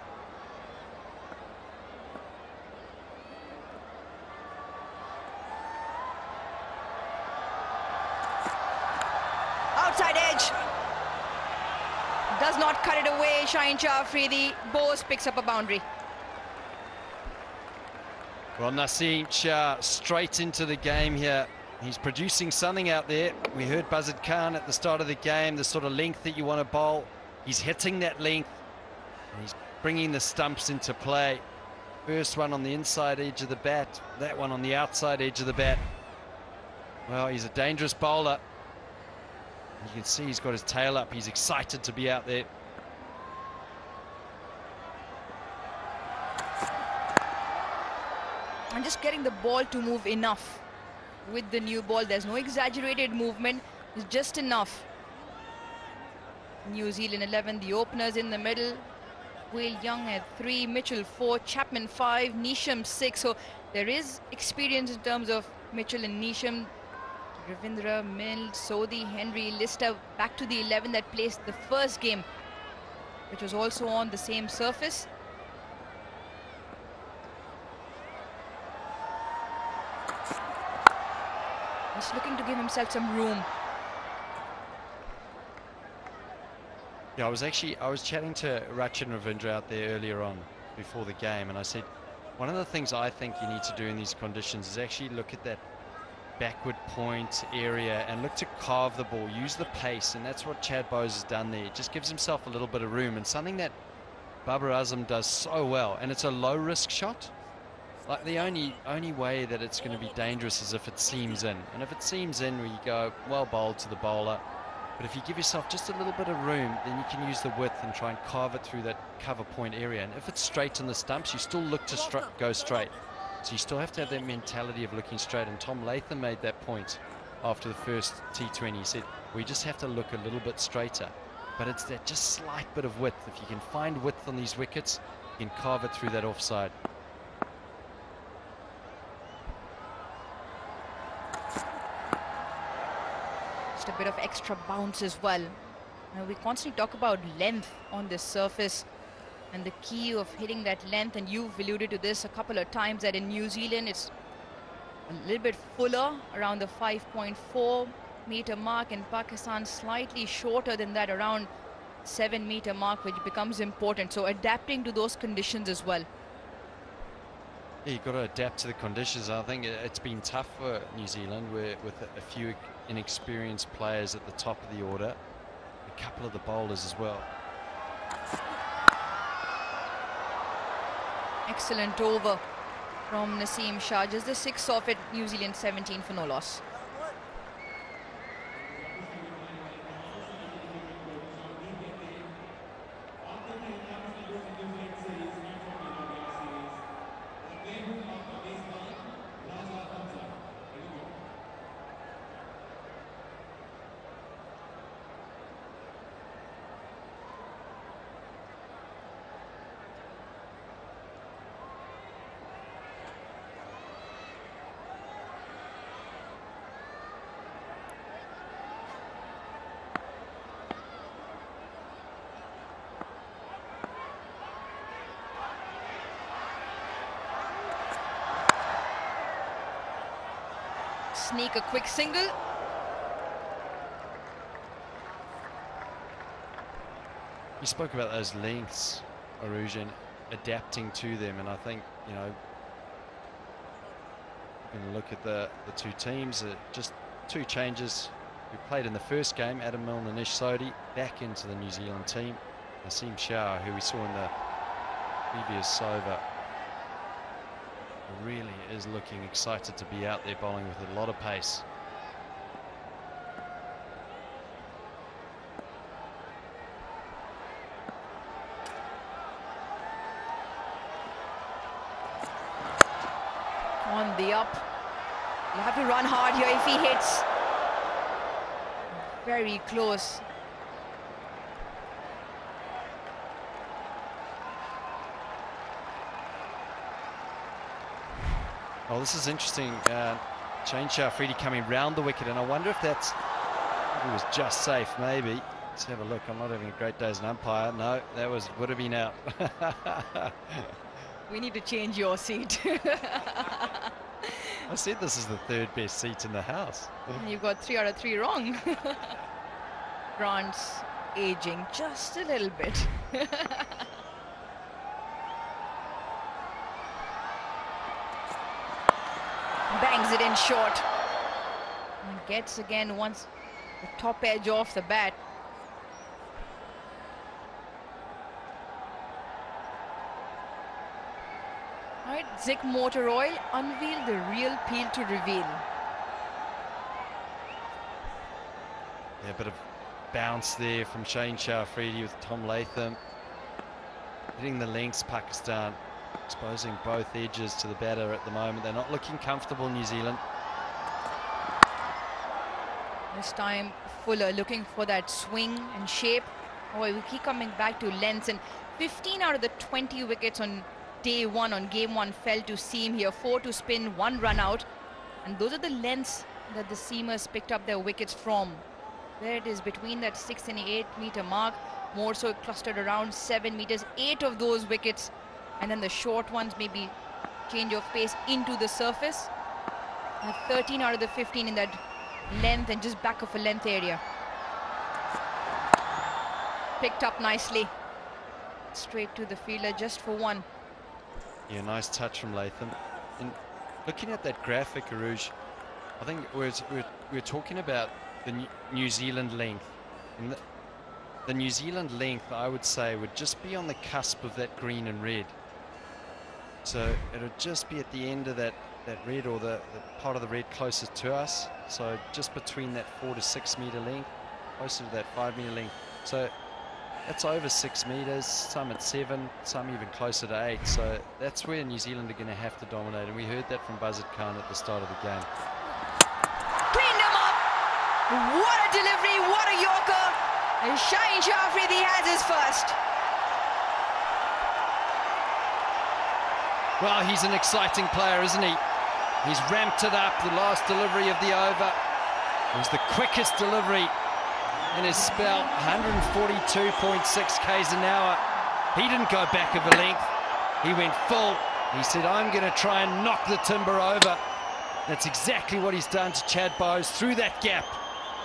Outside edge. Does not cut it away. Shaheen Shah Afridi. Bose picks up a boundary. Well, Naseem Shah straight into the game here. He's producing something out there. We heard Buzzard Khan at the start of the game, the sort of length that you want to bowl. He's hitting that length. And he's bringing the stumps into play. First one on the inside edge of the bat. That one on the outside edge of the bat. Well, he's a dangerous bowler. You can see he's got his tail up. He's excited to be out there. And just getting the ball to move enough with the new ball. There's no exaggerated movement. It's just enough. New Zealand 11, the openers in the middle. Will Young at 3, Mitchell 4, Chapman 5, Neesham 6. So there is experience in terms of Mitchell and Neesham. Ravindra, Mill, Sodhi, Henry, Lister back to the 11 that placed the first game, which was also on the same surface. He's looking to give himself some room. Yeah, I was chatting to Rachin Ravindra out there earlier on before the game, and I said, one of the things I think you need to do in these conditions is actually look at that backward point area and look to carve the ball, use the pace, and that's what Chad Bowes has done there. It just gives himself a little bit of room, and something that Babar Azam does so well, and it's a low risk shot. Like the only way that it's going to be dangerous is if it seams in, and if it seams in, where you go well bowled to the bowler, but if you give yourself just a little bit of room, then you can use the width and try and carve it through that cover point area. And if it's straight on the stumps, you still look to go straight. So you still have to have that mentality of looking straight. And Tom Latham made that point after the first T20. He said, we just have to look a little bit straighter. But it's that just slight bit of width. If you can find width on these wickets, you can carve it through that offside. Just a bit of extra bounce as well. We constantly talk about length on this surface and the key of hitting that length, and you've alluded to this a couple of times that in New Zealand it's a little bit fuller, around the 5.4 meter mark, and Pakistan slightly shorter than that, around 7-meter mark, which becomes important. So adapting to those conditions as well. Yeah, you've got to adapt to the conditions. I think it's been tough for New Zealand with a few inexperienced players at the top of the order, a couple of the bowlers as well. Excellent over from Naseem Shah. Just the 6 off it. New Zealand 17 for no loss. Sneak a quick single. You spoke about those lengths, Aruj, and adapting to them, and I think, you know, you can look at the two teams, just two changes. We played in the first game, Adam Milne and Nish Sodhi back into the New Zealand team. Naseem Shah, who we saw in the previous over, really is looking excited to be out there bowling with a lot of pace. On the up. You have to run hard here if he hits. Very close. Oh, this is interesting. Shane Shafridi coming round the wicket, and I wonder if that's, it was just safe, maybe. Let's have a look. I'm not having a great day as an umpire. No, that would have been out. We need to change your seat. I said this is the third best seat in the house. You've got 3 out of 3 wrong. Grant's aging just a little bit. Bangs it in short. And gets again once the top edge off the bat. Right, Zik Motor Oil, unveil the real peel to reveal. Yeah, a bit of bounce there from Shane Shafridi with Tom Latham. Hitting the lengths, Pakistan. Exposing both edges to the batter at the moment. They're not looking comfortable, New Zealand. This time Fuller looking for that swing and shape. Oh, we keep coming back to lengths, and 15 out of the 20 wickets on day one, on game one, fell to seam here. 4 to spin, 1 run out, and those are the lengths that the seamers picked up their wickets from. There it is, between that 6 and 8 meter mark, more so clustered around 7 meters. 8 of those wickets, and then the short ones maybe change of pace into the surface. 13 out of the 15 in that length and just back of a length area. Picked up nicely. Straight to the fielder just for 1. Yeah, nice touch from Latham. And looking at that graphic, Aruj, I think we're talking about the New Zealand length. And the New Zealand length, I would say, would just be on the cusp of that green and red. So it'll just be at the end of that red, or the part of the red closest to us. So just between that 4 to 6 meter length, closer to that 5 meter length. So that's over 6 meters, some at 7, some even closer to 8. So that's where New Zealand are going to have to dominate. And we heard that from Buzzard Khan at the start of the game. Cleaned him up. What a delivery, what a yorker. And Shaheen Shafridi has his first. Well, he's an exciting player, isn't he? He's ramped it up. The last delivery of the over was the quickest delivery in his spell, 142.6 k's an hour. He didn't go back of a length. He went full. He said, I'm going to try and knock the timber over. That's exactly what he's done to Chad Bowes through that gap.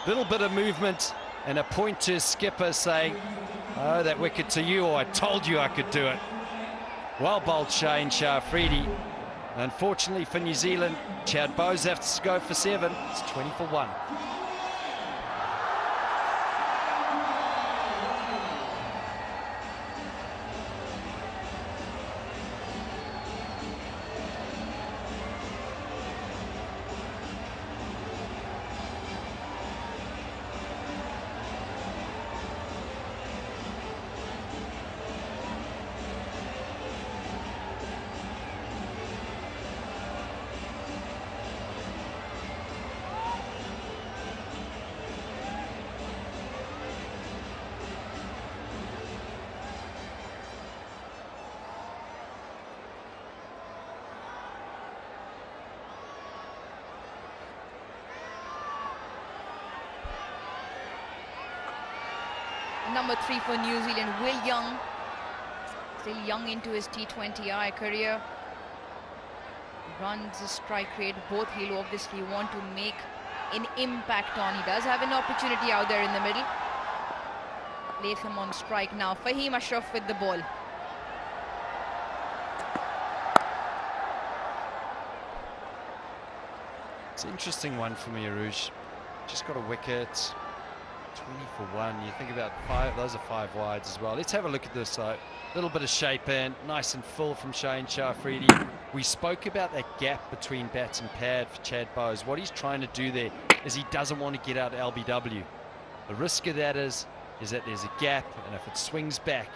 Little bit of movement and a point to his skipper saying, oh, that wicket to you, or I told you I could do it. Well bowled Shane Shah-Afridi. Unfortunately for New Zealand, Chad Bowes has to go for 7. It's 20 for 1. Number 3 for New Zealand, Will Young, still young into his T20I career. Runs, strike rate, both he'll obviously want to make an impact on. He does have an opportunity out there in the middle. Latham on strike now. Fahim Ashraf with the ball. It's an interesting one for me, Aruj. Just got a wicket. 20 for 1. You think about 5, those are 5 wides as well. Let's have a look at this. A little bit of shape in, nice and full from Shane Shah-Afridi. We spoke about that gap between bats and pad for Chad Bowes. What he's trying to do there is he doesn't want to get out LBW. The risk of that is that there's a gap, and if it swings back,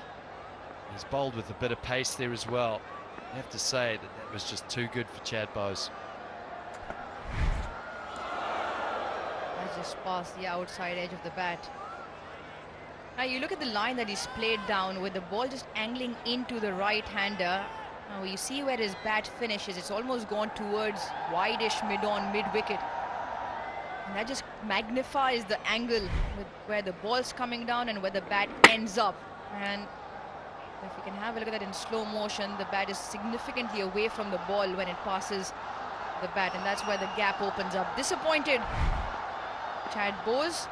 he's bowled with a bit of pace there as well. I have to say that was just too good for Chad Bowes. Just past the outside edge of the bat. Now you look at the line that he's played down with the ball just angling into the right-hander. Now you see where his bat finishes. It's almost gone towards wide-ish mid-on, mid-wicket. And that just magnifies the angle with where the ball's coming down and where the bat ends up. And if you can have a look at that in slow motion, the bat is significantly away from the ball when it passes the bat, and that's where the gap opens up. Disappointed Chad Bowes.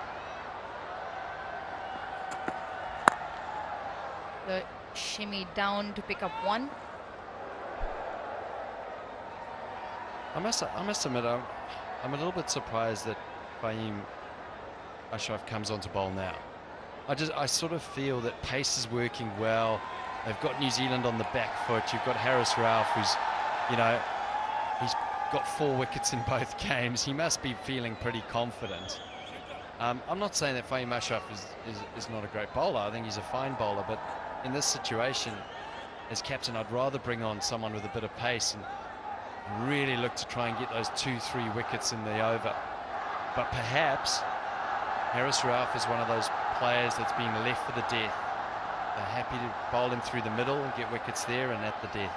The shimmy down to pick up 1. I must admit, I'm a little bit surprised that Fahim Ashraf comes on to bowl now. I sort of feel that pace is working well. They've got New Zealand on the back foot. You've got Harris Ralph, who's, you know, he's got 4 wickets in both games. He must be feeling pretty confident. I'm not saying that Fahim Ashraf is not a great bowler. I think he's a fine bowler, but in this situation, as captain, I'd rather bring on someone with a bit of pace and really look to try and get those 2-3 wickets in the over. But perhaps Harris Ralph is one of those players that's being left for the death. They're happy to bowl him through the middle and get wickets there and at the death.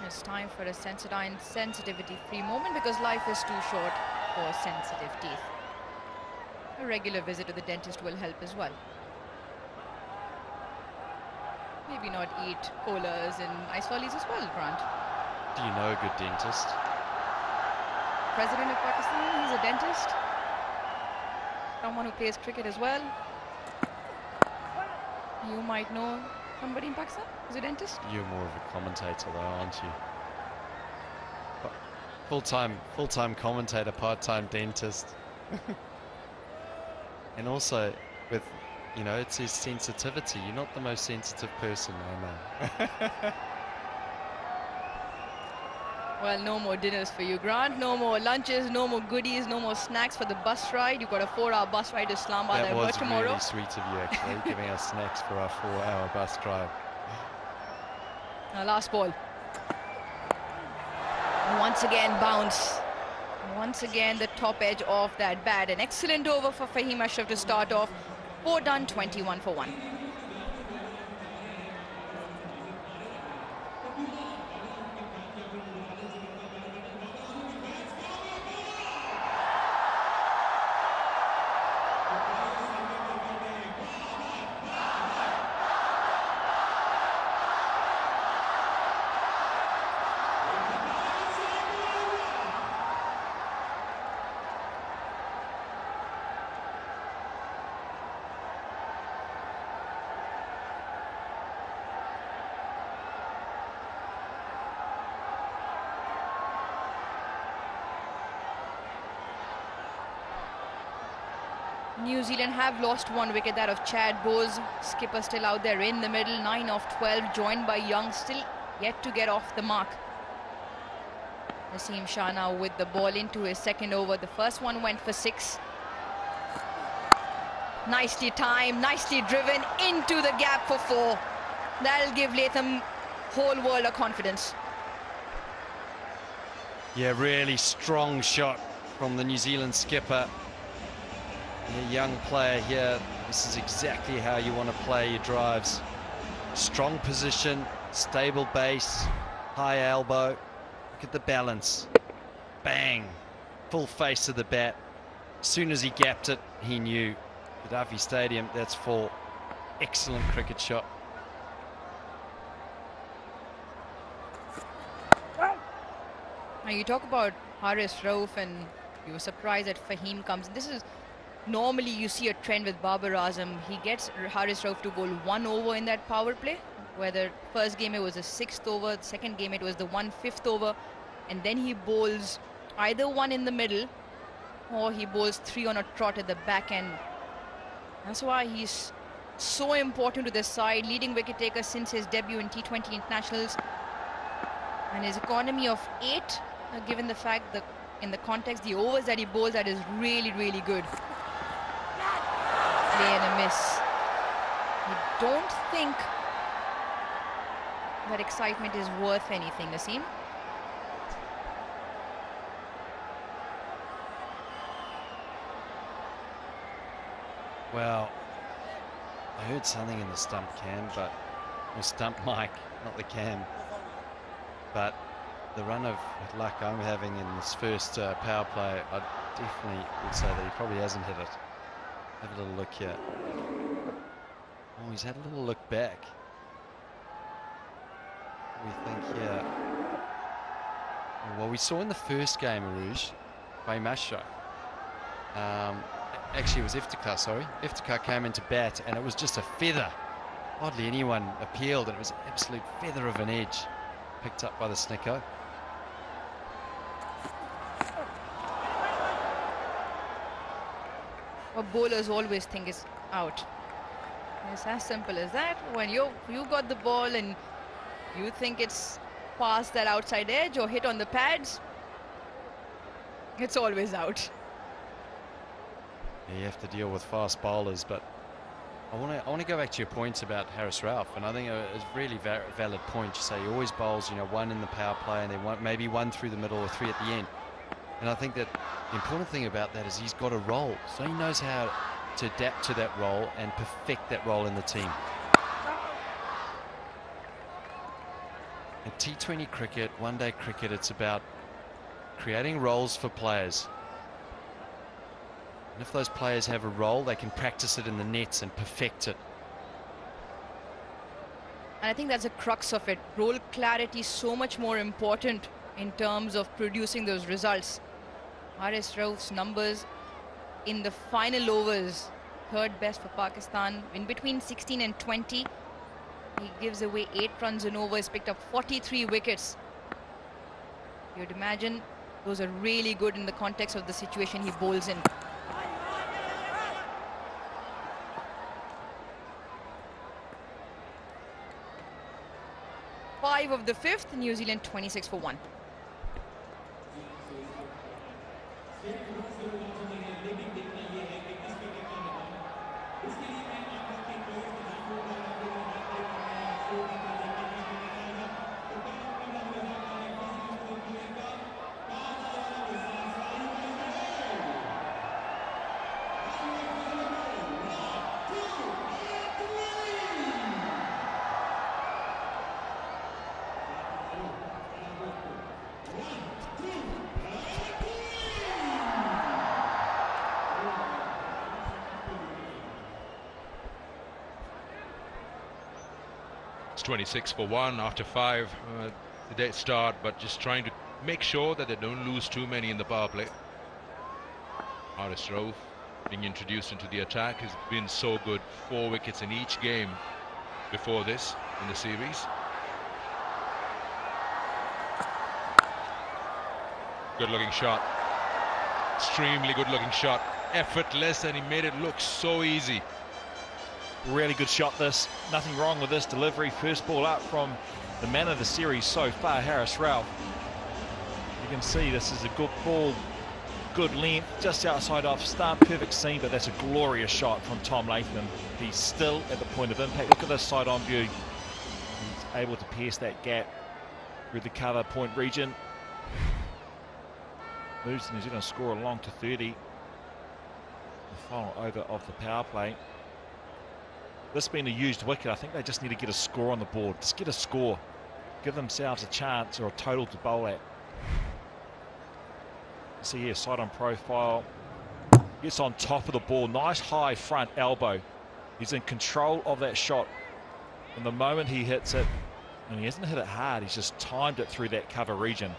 It's time for a sensitivity-free moment because life is too short for sensitive teeth. A regular visit to the dentist will help as well. Maybe not eat colas and ice lollies as well, Grant. Do you know a good dentist? President of Pakistan, he's a dentist. Someone who plays cricket as well. You might know somebody in Pakistan who's a dentist. You're more of a commentator though, aren't you? Full-time commentator, part-time dentist. And also with, you know, it's his sensitivity. You're not the most sensitive person I know. Well, no more dinners for you, Grant. No more lunches, no more goodies, no more snacks for the bus ride. You've got a 4-hour bus ride to Islamabad tomorrow. That was really sweet of you, actually, giving us snacks for our 4-hour bus drive. Last ball. Once again, bounce. Once again, the top edge of that bat. An excellent over for Fahim Ashraf to start off. 4 done, 21 for 1. New Zealand have lost 1 wicket, that of Chad Bowes. Skipper still out there in the middle, 9 of 12, joined by Young, still yet to get off the mark. Naseem Shah now with the ball into his second over. The first one went for 6. Nicely timed, nicely driven into the gap for 4. That'll give Latham whole world of confidence. Yeah, really strong shot from the New Zealand skipper. And a young player here, this is exactly how you want to play your drives. Strong position, stable base, high elbow. Look at the balance. Bang! Full face of the bat. As soon as he gapped it, he knew. Gaddafi Stadium, that's 4. Excellent cricket shot. Now you talk about Haris Rauf and you were surprised that Fahim comes. This is normally you see a trend with Babar Azam. He gets Haris Rauf to bowl 1 over in that power play. Whether first game it was the 6th over, the second game it was the 1/5 over, and then he bowls either 1 in the middle or he bowls 3 on a trot at the back end. That's why he's so important to this side, leading wicket taker since his debut in T20 internationals, and his economy of 8, given the fact that in the context the overs that he bowls at is really good. Play and a miss. You don't think that excitement is worth anything, Naseem? Well, I heard something in the stump cam, or stump mic, not the cam. But the run of luck I'm having in this first power play, I definitely would say that he probably hasn't hit it. Have a little look here. Oh, he's had a little look back. We think here. Well, we saw in the first game, Aruj, by Masho. Actually, it was Iftikhar, sorry. Iftikhar came into bat, and it was just a feather. Hardly anyone appealed, and it was an absolute feather of an edge. Picked up by the Snicko. What bowlers always think is out. It's as simple as that. When you got the ball and you think it's past that outside edge or hit on the pads, it's always out. Yeah, you have to deal with fast bowlers, but I want to go back to your points about Haris Rauf, and I think it's a really valid point. You say he always bowls, 1 in the power play, and then maybe 1 through the middle or 3 at the end. And I think that the important thing about that is he's got a role, so he knows how to adapt to that role and perfect that role in the team. In T20 cricket, one-day cricket, it's about creating roles for players. And if those players have a role, they can practice it in the nets and perfect it. And I think that's the crux of it. Role clarity is so much more important in terms of producing those results. Haris Rauf's numbers in the final overs, 3rd best for Pakistan. In between 16 and 20, he gives away 8 runs an over. He's picked up 43 wickets. You'd imagine those are really good in the context of the situation he bowls in. Five of the 5th, New Zealand 26 for 1. It's 26 for 1 after 5. The day start, but just trying to make sure that they don't lose too many in the power play. Haris Rauf being introduced into the attack has been so good. 4 wickets in each game before this in the series. Good looking shot. Extremely good looking shot. Effortless, and he made it look so easy. Really good shot this. Nothing wrong with this delivery. First ball up from the man of the series so far, Harris Ralph. You can see this is a good ball, good length, just outside off stump, perfect seam, but that's a glorious shot from Tom Latham. He's still at the point of impact. Look at this side-on view. He's able to pierce that gap through the cover point region. Moves New Zealand score along to 30. The final over of the power play. This being a used wicket, I think they just need to get a score on the board. Just get a score. Give themselves a chance or a total to bowl at. See here, side on profile. Gets on top of the ball. Nice high front elbow. He's in control of that shot. And the moment he hits it, and he hasn't hit it hard, he's just timed it through that cover region.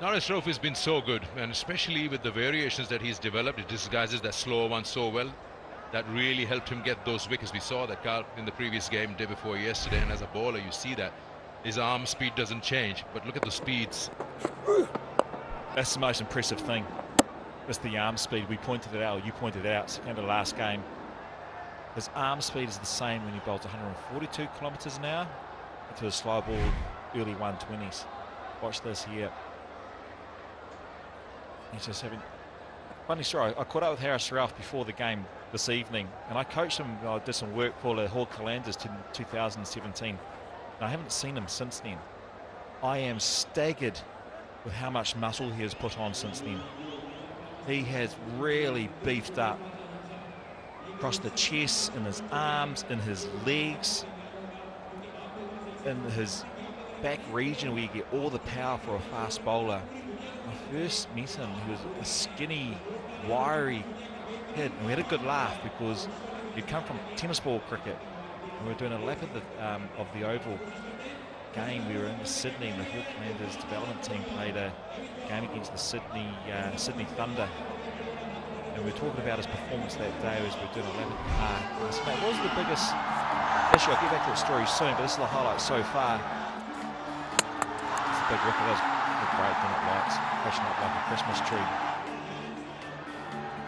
Harris Ralph has been so good, and especially with the variations that he's developed, he disguises that slower one so well. That really helped him get those wickets. We saw that Carl in the previous game, day before yesterday, and as a bowler you see that his arm speed doesn't change, but look at the speeds. That's the most impressive thing. It's the arm speed. We pointed it out, you pointed it out, second to last game. His arm speed is the same when he bowls 142 kilometres an hour to a slow ball, early 120s. Watch this here. He's just having... Funny story, I caught up with Harris Ralph before the game this evening, and I coached him. I did some work for the Hawke Calanders in 2017. And I haven't seen him since then. I am staggered with how much muscle he has put on since then. He has really beefed up across the chest, in his arms, in his legs, in his back region where you get all the power for a fast bowler. When I first met him, he was a skinny, wiry kid, and we had a good laugh because he'd come from tennis ball cricket. We were doing a lap of the Oval game. We were in Sydney, and the Hawke Calanders development team played a game against the Sydney Thunder. And we were talking about his performance that day as we were doing a lap at the park. I said, mate, what was the biggest issue? I'll get back to the story soon, but this is the highlight so far. It's a big wicket. That was great, then it lights, crashing up like a Christmas tree.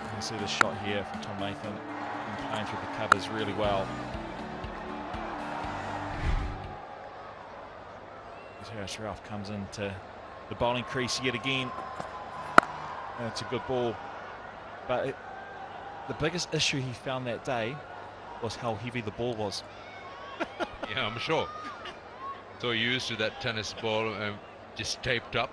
You can see the shot here from Tom Latham, and playing through the covers really well. Harris Ralph comes into the bowling crease yet again. And it's a good ball. But the biggest issue he found that day was how heavy the ball was. Yeah, I'm sure. So used to that tennis ball, just taped up.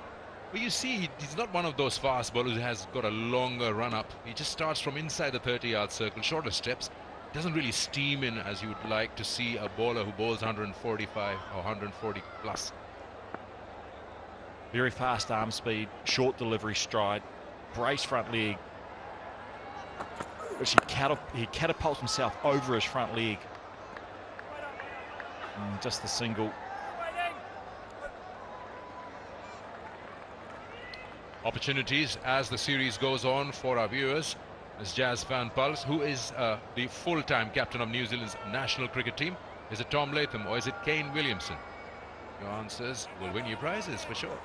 But you see, he's not one of those fast bowlers who has got a longer run up. He just starts from inside the 30-yard circle, shorter steps. Doesn't really steam in as you would like to see a bowler who bowls 145 or 140 plus. Very fast arm speed, short delivery stride, brace front leg, which he catapults himself over his front leg. And just the single. Opportunities as the series goes on for our viewers. As Jazz Van Pulse, who is the full-time captain of New Zealand's national cricket team. Is it Tom Latham or is it Kane Williamson? Your answers will win you prizes for sure.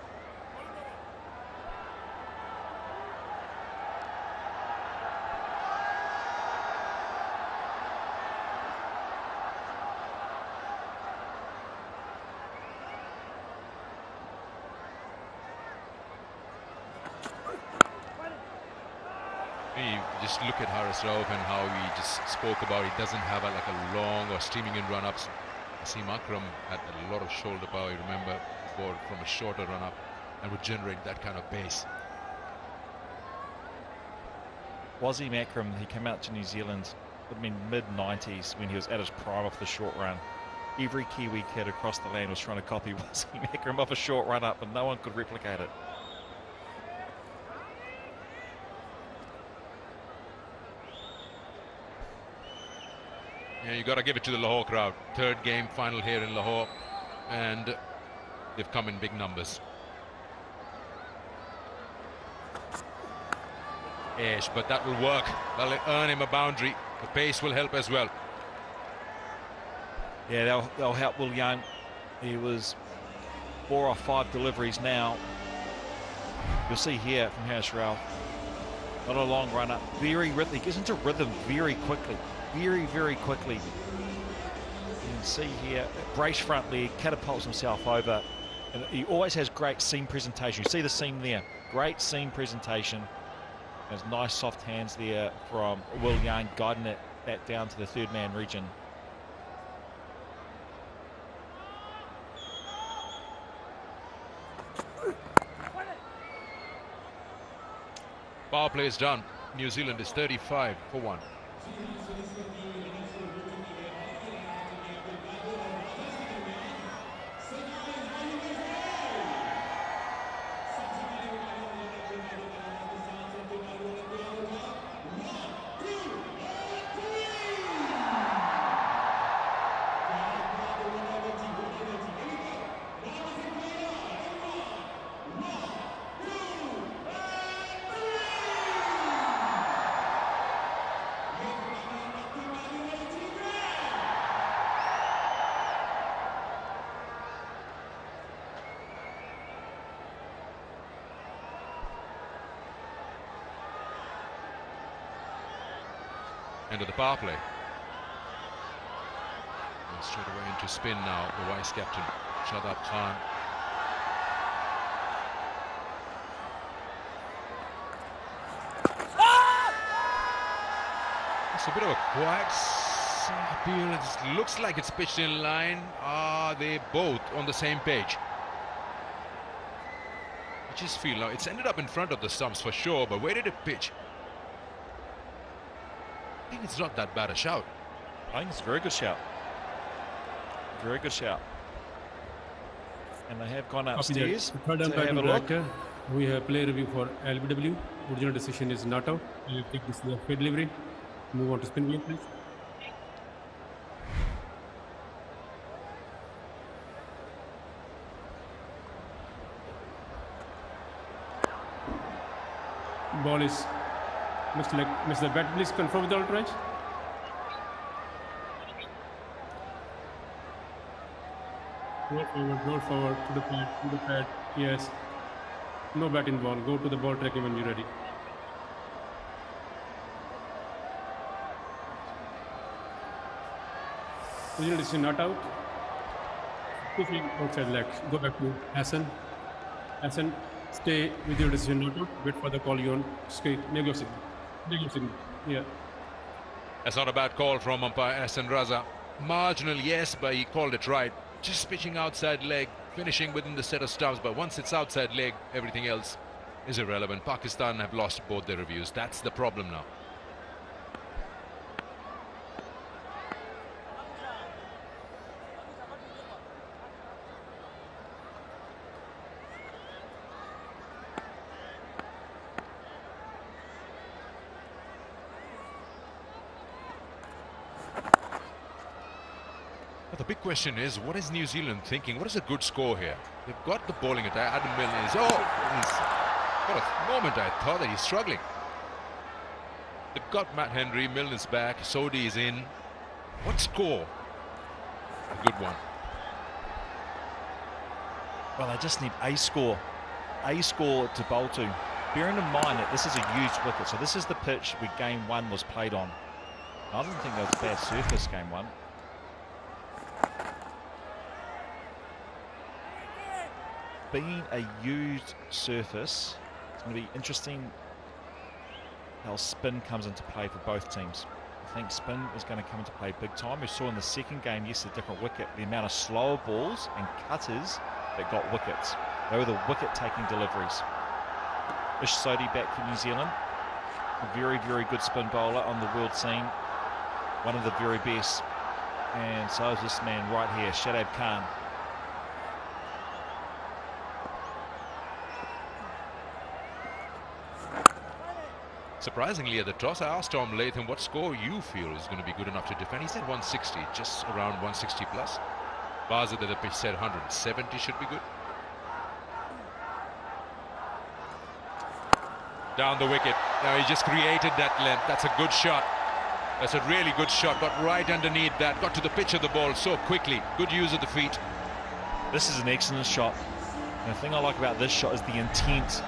Just look at Harris Ralph and how he just spoke about he doesn't have like a long or steaming in run-ups. Asim Akram had a lot of shoulder power, you remember, from a shorter run-up and would generate that kind of pace. Wasim Akram, he came out to New Zealand, I mean, mid-90s when he was at his prime off the short run. Every Kiwi kid across the land was trying to copy Wasim Akram off a short run-up, and no one could replicate it. Yeah, you got to give it to the Lahore crowd. Third game final here in Lahore, and they've come in big numbers. Yes, but that will work. That'll earn him a boundary. The pace will help as well. Yeah, they'll help Will Young. He was 4 or 5 deliveries now. You'll see here from Harris Ralph, not a long run up, very rhythm. He gets into rhythm very quickly, very quickly. You can see here, brace front leg, catapults himself over. And he always has great seam presentation. You see the seam there, great seam presentation. There's nice soft hands there from Will Young, guiding that down to the third man region. Power play is done. New Zealand is 35 for 1. End of the power play. And straight away into spin now, the vice captain, Shadab Khan. It's a bit of a quiet appeal. It looks like it's pitched in line. Are they both on the same page? I just feel now it's ended up in front of the stumps for sure, but where did it pitch? I think it's not that bad a shout. I think it's a very good shout. Very good shout. And they have gone upstairs to have a look. We have play review for LBW. Original decision is not out. We'll take this to the field delivery. Move on to spin wheel, please. Ball is looks like Mr. Bat. Please confirm with the alt right. Roll forward to the pad. Yes. No bat involved. Go to the ball tracking when you're ready. Original decision not out. Quickly outside leg. Go back to Hassan. Hassan, stay with your decision not out. Wait for the call you on straight. Make your signal. Yeah. That's not a bad call from umpire Hassan Raza. Marginal, yes, but he called it right. Just pitching outside leg, finishing within the set of stumps, but once it's outside leg, everything else is irrelevant. Pakistan have lost both their reviews. That's the problem now. The big question is, what is New Zealand thinking? What is a good score here? They've got the bowling attack. Adam Milne is, for a moment I thought that he's struggling. They've got Matt Henry, Milne is back, Sodhi is in. What score? A good one. Well, they just need a score to bowl to. Bearing in mind that this is a huge wicket, so this is the pitch where game 1 was played on. I don't think that was a bad surface, game 1. Being a used surface, it's going to be interesting how spin comes into play for both teams. I think spin is going to come into play big time. We saw in the second game, yes, a different wicket, the amount of slower balls and cutters that got wickets. They were the wicket-taking deliveries. Ish Sodhi back for New Zealand. A very, very good spin bowler on the world scene. One of the very best. And so is this man right here, Shadab Khan. Surprisingly, at the toss, I asked Tom Latham what score you feel is going to be good enough to defend. He said 160, just around 160 plus. Baza that the pitch said 170 should be good. Down the wicket. Now he just created that length. That's a good shot. That's a really good shot. Got right underneath that. Got to the pitch of the ball so quickly. Good use of the feet. This is an excellent shot. And the thing I like about this shot is the intent.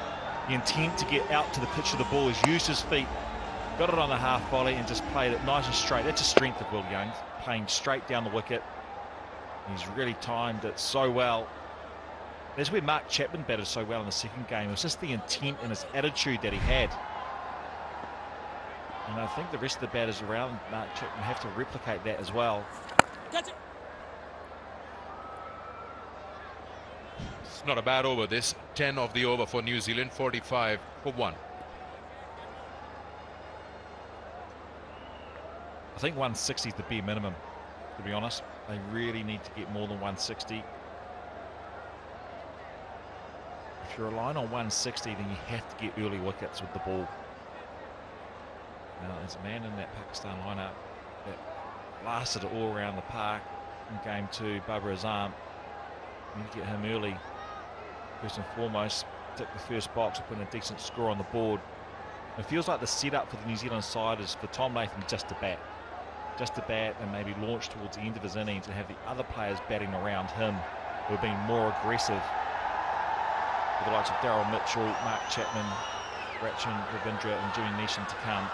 The intent to get out to the pitch of the ball. He's used his feet, got it on the half volley and just played it nice and straight. That's a strength of Will Young, playing straight down the wicket. He's really timed it so well. That's where Mark Chapman batted so well in the second game. It was just the intent and his attitude that he had. And I think the rest of the batters around Mark Chapman have to replicate that as well. It's not a bad over this. 10 of the over for New Zealand, 45 for 1. I think 160 is the bare minimum, to be honest. They really need to get more than 160. If you're relying on 160, then you have to get early wickets with the ball. Now, there's a man in that Pakistan lineup that blasted it all around the park in game 2, Babar Azam. You need to get him early. First and foremost, tick the first box and put in a decent score on the board. It feels like the setup for the New Zealand side is for Tom Latham just to bat. Just to bat and maybe launch towards the end of his innings and have the other players batting around him who have been more aggressive. With the likes of Daryl Mitchell, Mark Chapman, Rachin Ravindra and Jimmy Neesham to come.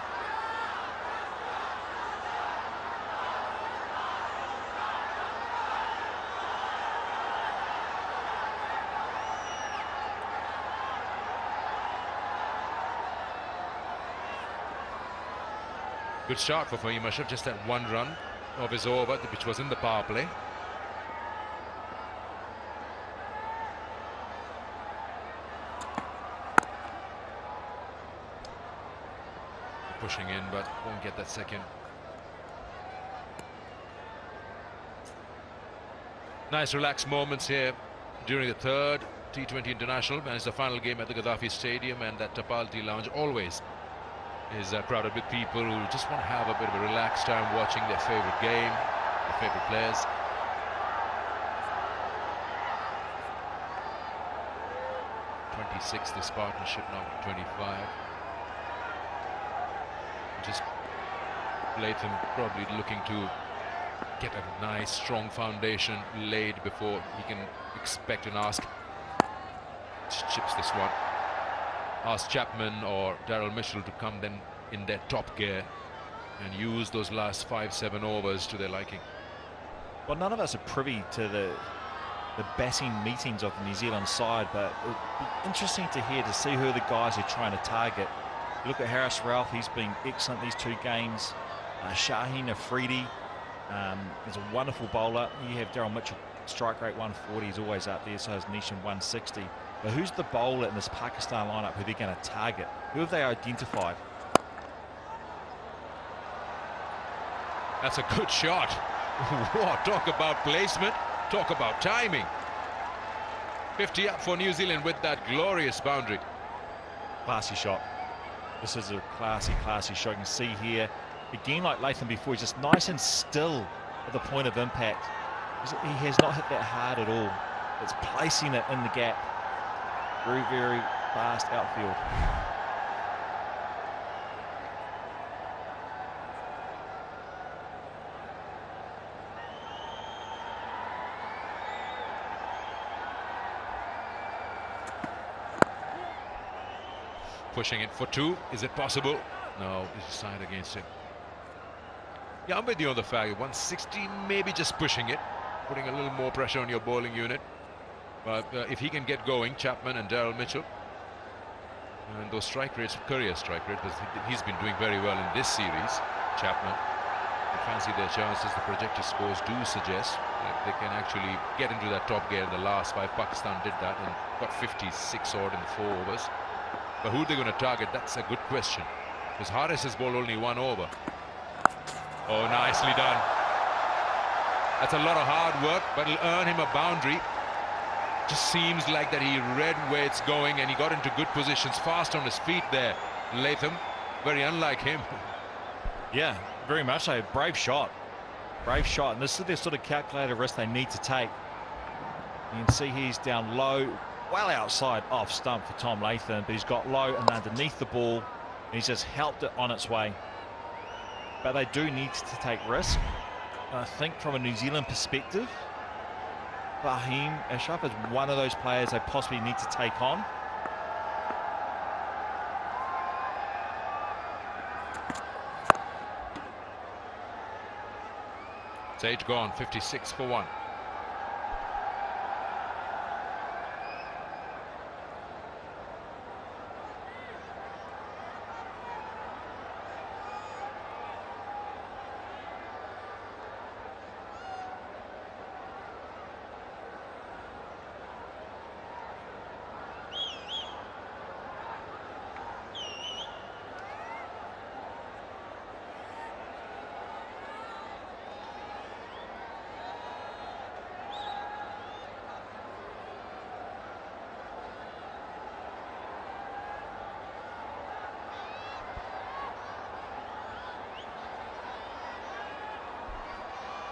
Good start for Fahim Ashraf, just that 1 run of his over, which was in the power play. Pushing in, but won't get that second. Nice relaxed moments here during the third T20 International, and it's the final game at the Gaddafi Stadium, and that Tapalti Lounge always is crowded with people who just want to have a bit of a relaxed time watching their favorite game, their favorite players. '26 this partnership, now 25. Just Latham probably looking to get a nice strong foundation laid before he can expect and ask. Just chips this one. Ask Chapman or Daryl Mitchell to come then in their top gear and use those last 5-7 overs to their liking. Well, none of us are privy to the batting meetings of the New Zealand side, but it would be interesting to hear to see who the guys are trying to target. You look at Harris Ralph, he's been excellent these 2 games. Shaheen Afridi is a wonderful bowler. You have Daryl Mitchell, strike rate 140, he's always up there, so is Neesham 160. But who's the bowler in this Pakistan lineup who they're going to target? Who have they identified? That's a good shot. What, talk about placement, talk about timing. 50 up for New Zealand with that glorious boundary. Classy shot. This is a classy shot. You can see here, again like Latham before, he's just nice and still at the point of impact. He has not hit that hard at all. It's placing it in the gap. Very, very fast outfield. Pushing it for 2. Is it possible? No, it's a side against it. Yeah, I'm with you on the fact 160, maybe just pushing it, putting a little more pressure on your bowling unit. But if he can get going, Chapman and Daryl Mitchell, and those strike rates, career strike rate, because he's been doing very well in this series, Chapman. They fancy their chances. The projected scores do suggest that they can actually get into that top gear in the last 5. Pakistan did that and got 56 odd in the 4 overs. But who are they going to target? That's a good question. Because Harris has bowled only 1 over. Oh, nicely done. That's a lot of hard work, but it'll earn him a boundary. Just seems like that he read where it's going and he got into good positions, fast on his feet there. Latham, very unlike him. Yeah, very much so. Brave shot. Brave shot. And this is the sort of calculated risk they need to take. You can see he's down low, well outside off stump for Tom Latham, but he's got low and underneath the ball. And he's just helped it on its way. But they do need to take risk. I think from a New Zealand perspective, Fahim Ashraf is one of those players they possibly need to take on. It's 8 gone, 56 for 1.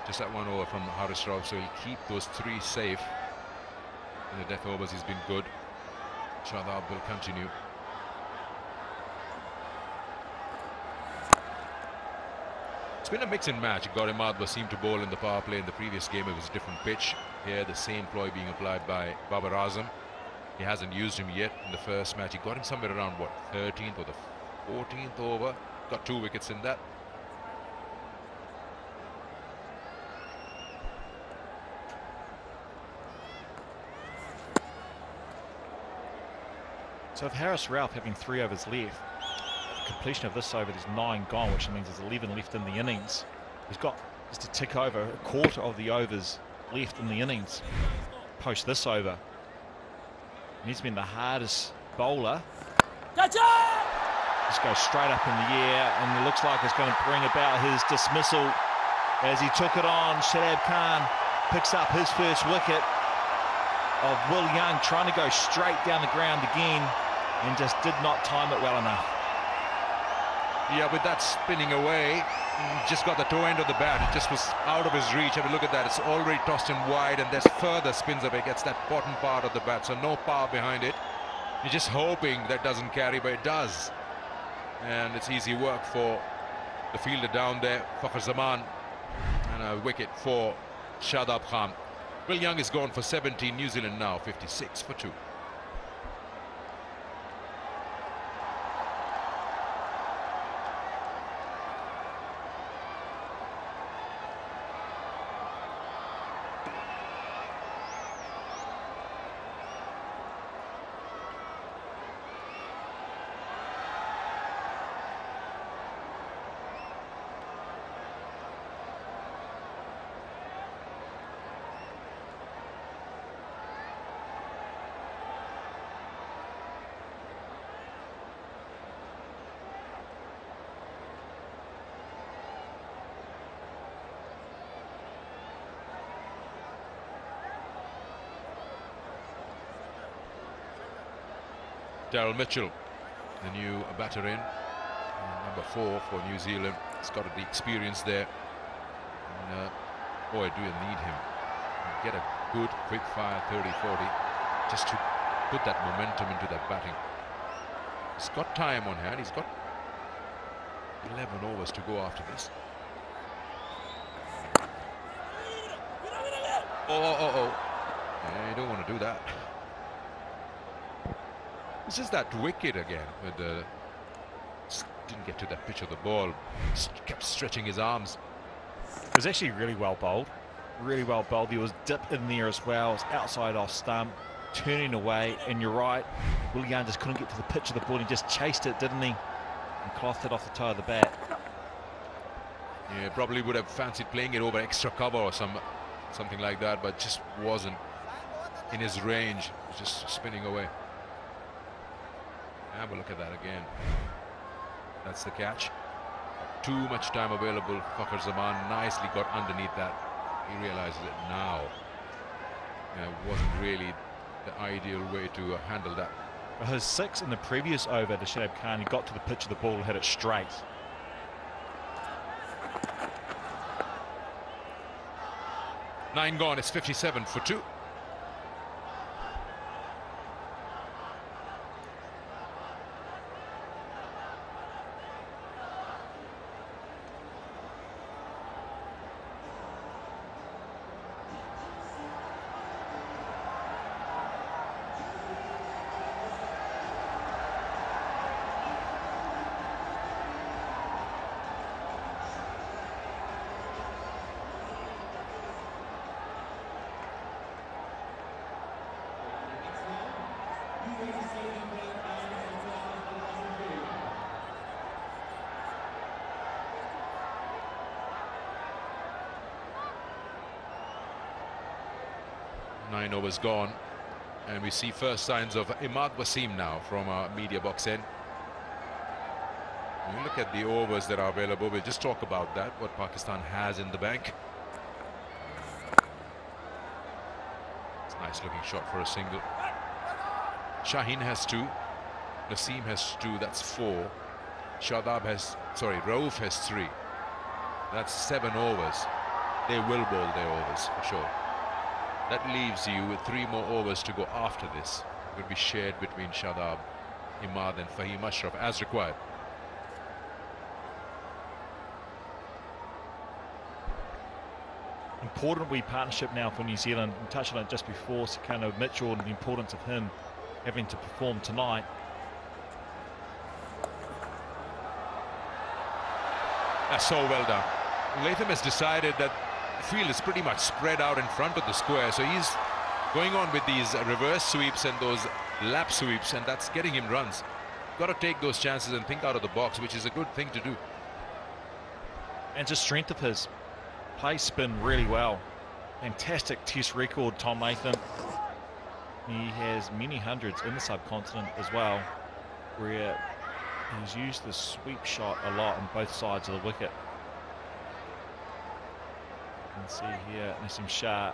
Just that one over from Haris Rauf, so he'll keep those 3 safe. In the death overs, he's been good. Shadab will continue. It's been a mixing match. Gaurimadwa seemed to bowl in the power play in the previous game. It was a different pitch. Here, the same ploy being applied by Babar Azam. He hasn't used him yet in the first match. He got him somewhere around, what, 13th or the 14th over. Got 2 wickets in that. So with Haris Rauf having 3 overs left, completion of this over, there's 9 gone, which means there's 11 left in the innings. He's got just to tick over a quarter of the overs left in the innings post this over. And he's been the hardest bowler. Just goes straight up in the air, and it looks like it's going to bring about his dismissal as he took it on. Shadab Khan picks up his first wicket of Will Young, trying to go straight down the ground again and just did not time it well enough. Yeah, with that spinning away, just got the toe end of the bat. It just was out of his reach. Have a look at that. It's already tossed him wide, and there's further spins away. Gets that bottom part of the bat, so no power behind it. You're just hoping that doesn't carry, but it does. And it's easy work for the fielder down there, Fakhar Zaman, and a wicket for Shadab Khan. Will Young is gone for 17. New Zealand now 56 for 2. Daryl Mitchell, the new batter in, number 4 for New Zealand. He's got the experience there. And, boy, do you need him. Get a good, quick fire 30-40 just to put that momentum into that batting. He's got time on hand. He's got 11 overs to go after this. Oh. Yeah, you don't want to do that. It's just that wicket again. With didn't get to that pitch of the ball. Kept stretching his arms. It was actually really well bowled. Really well bowled. He was dipped in there as well. It was outside off stump, turning away. And you're right, Will Young just couldn't get to the pitch of the ball. He just chased it, didn't he? And clothed it off the toe of the bat. Yeah, probably would have fancied playing it over extra cover or something like that, but just wasn't in his range. Just spinning away. Have a look at that again. That's the catch. Too much time available. Fakhar Zaman nicely got underneath that. He realizes it now. It wasn't really the ideal way to handle that. Well, his 6 in the previous over to Shadab Khan, he got to the pitch of the ball and hit it straight. Nine gone. It's 57 for 2. 9 overs gone, and we see first signs of Imad Wasim now from our media box end. When we look at the overs that are available, we'll just talk about that, what Pakistan has in the bank. It's a nice looking shot for a single. Shaheen has 2, Naseem has 2, that's 4. Rauf has 3. That's 7 overs. They will bowl their overs for sure. That leaves you with 3 more overs to go after this. It will be shared between Shadab, Imad and Fahim Ashraf as required. Important wee partnership now for New Zealand. We touched on it just before, Sakano Mitchell, and the importance of him having to perform tonight. That's so well done. Latham has decided that the field is pretty much spread out in front of the square, so he's going on with these reverse sweeps and those lap sweeps, and that's getting him runs. Got to take those chances and think out of the box, which is a good thing to do. And just strength of his. Play spin really well. Fantastic test record, Tom Latham. He has many hundreds in the subcontinent as well, where he's used the sweep shot a lot on both sides of the wicket. You can see here, Naseem Shah,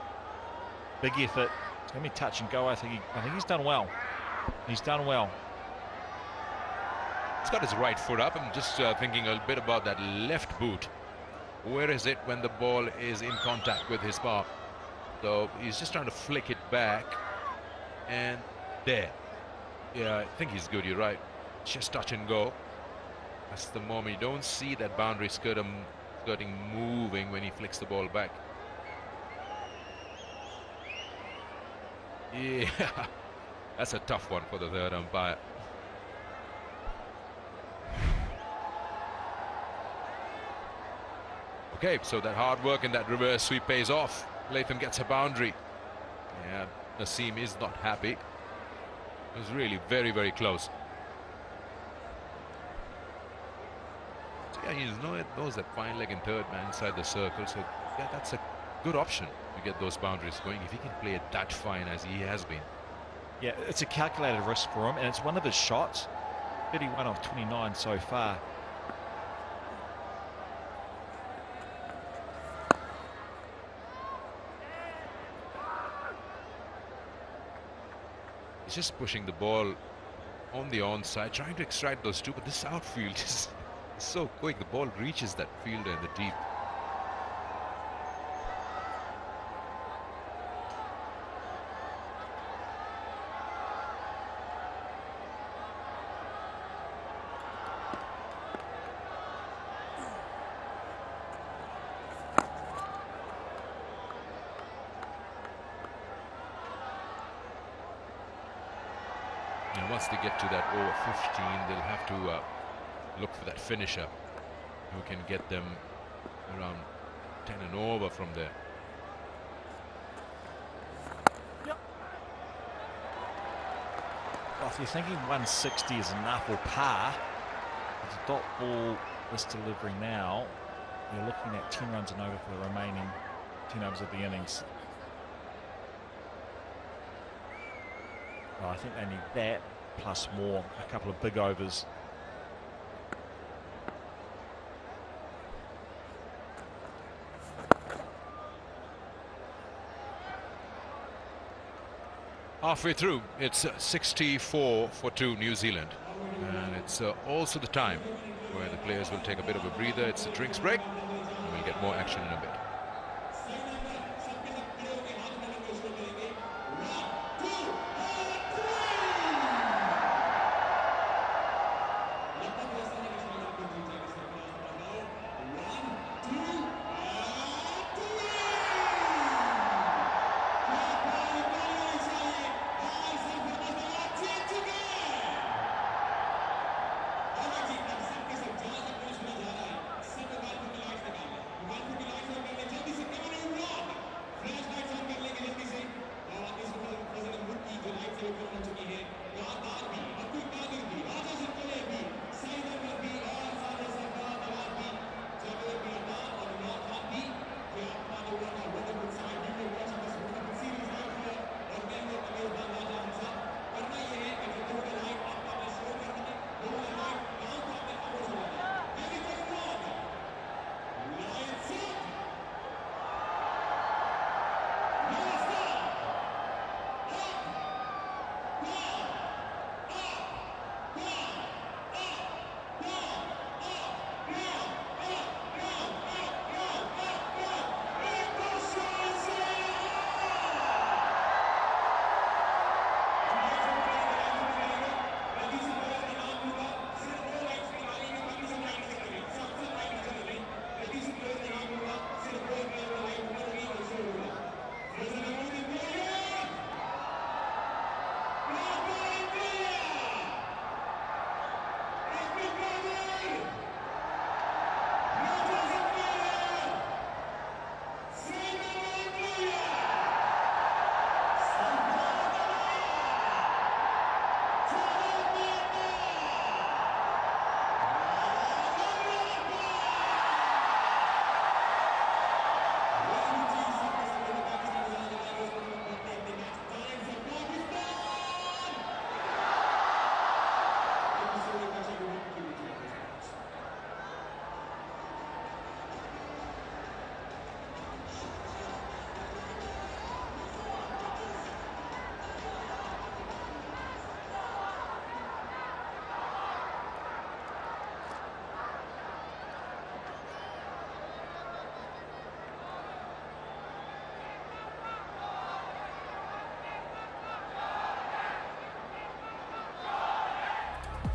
big effort. It's going to be touch and go. I think he's done well. He's done well. He's got his right foot up. I'm just thinking a bit about that left boot. Where is it when the ball is in contact with his palm? So he's just trying to flick it back, and there. Yeah, I think he's good. You're right. Just touch and go. That's the moment. You don't see that boundary skirting moving when he flicks the ball back. Yeah, that's a tough one for the third umpire. Okay, so that hard work and that reverse sweep pays off. Latham gets a boundary. Yeah, Naseem is not happy. It was really very, very close. So yeah, he knows that fine leg and third man inside the circle. So yeah, that's a good option to get those boundaries going if he can play it that fine as he has been. Yeah, it's a calculated risk for him, and it's one of his shots. 31 of 29 so far. He's just pushing the ball on the onside, trying to extract those 2, but this outfield is so quick. The ball reaches that fielder in the deep. And once they get to that over 15, they'll have to look for that finisher who can get them around 10 and over from there. Well, if you're thinking 160 is enough or par, with the dot ball this delivery now, you're looking at 10 runs and over for the remaining 10 overs of the innings. Well, I think they need that plus more, a couple of big overs. Halfway through, it's 64 for 2 New Zealand, and it's also the time where the players will take a bit of a breather. It's a drinks break, and we'll get more action in a bit.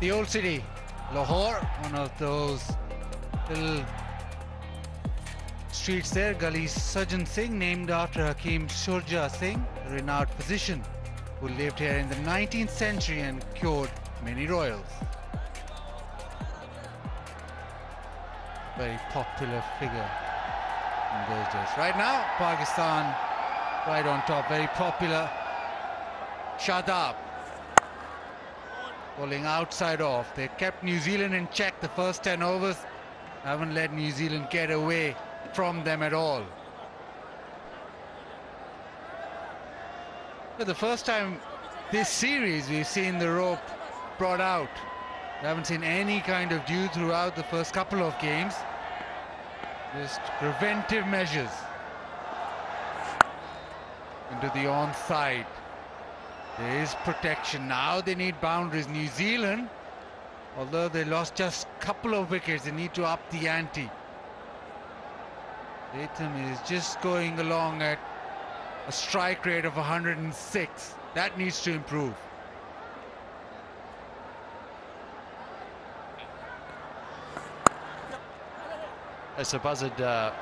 The old city, Lahore, one of those little streets there, Gully Sajjan Singh, named after Hakim Shurja Singh, a renowned physician who lived here in the 19th century and cured many royals. Very popular figure in those days. Right now, Pakistan right on top, very popular. Shadab bowling outside off. They kept New Zealand in check the first 10 overs. Haven't let New Zealand get away from them at all. For the first time this series, we've seen the rope brought out. We haven't seen any kind of dew throughout the first couple of games. Just preventive measures. Into the onside. There is protection. Now they need boundaries. New Zealand, although they lost just a couple of wickets, they need to up the ante. Latham is just going along at a strike rate of 106. That needs to improve. So Buzzard, they're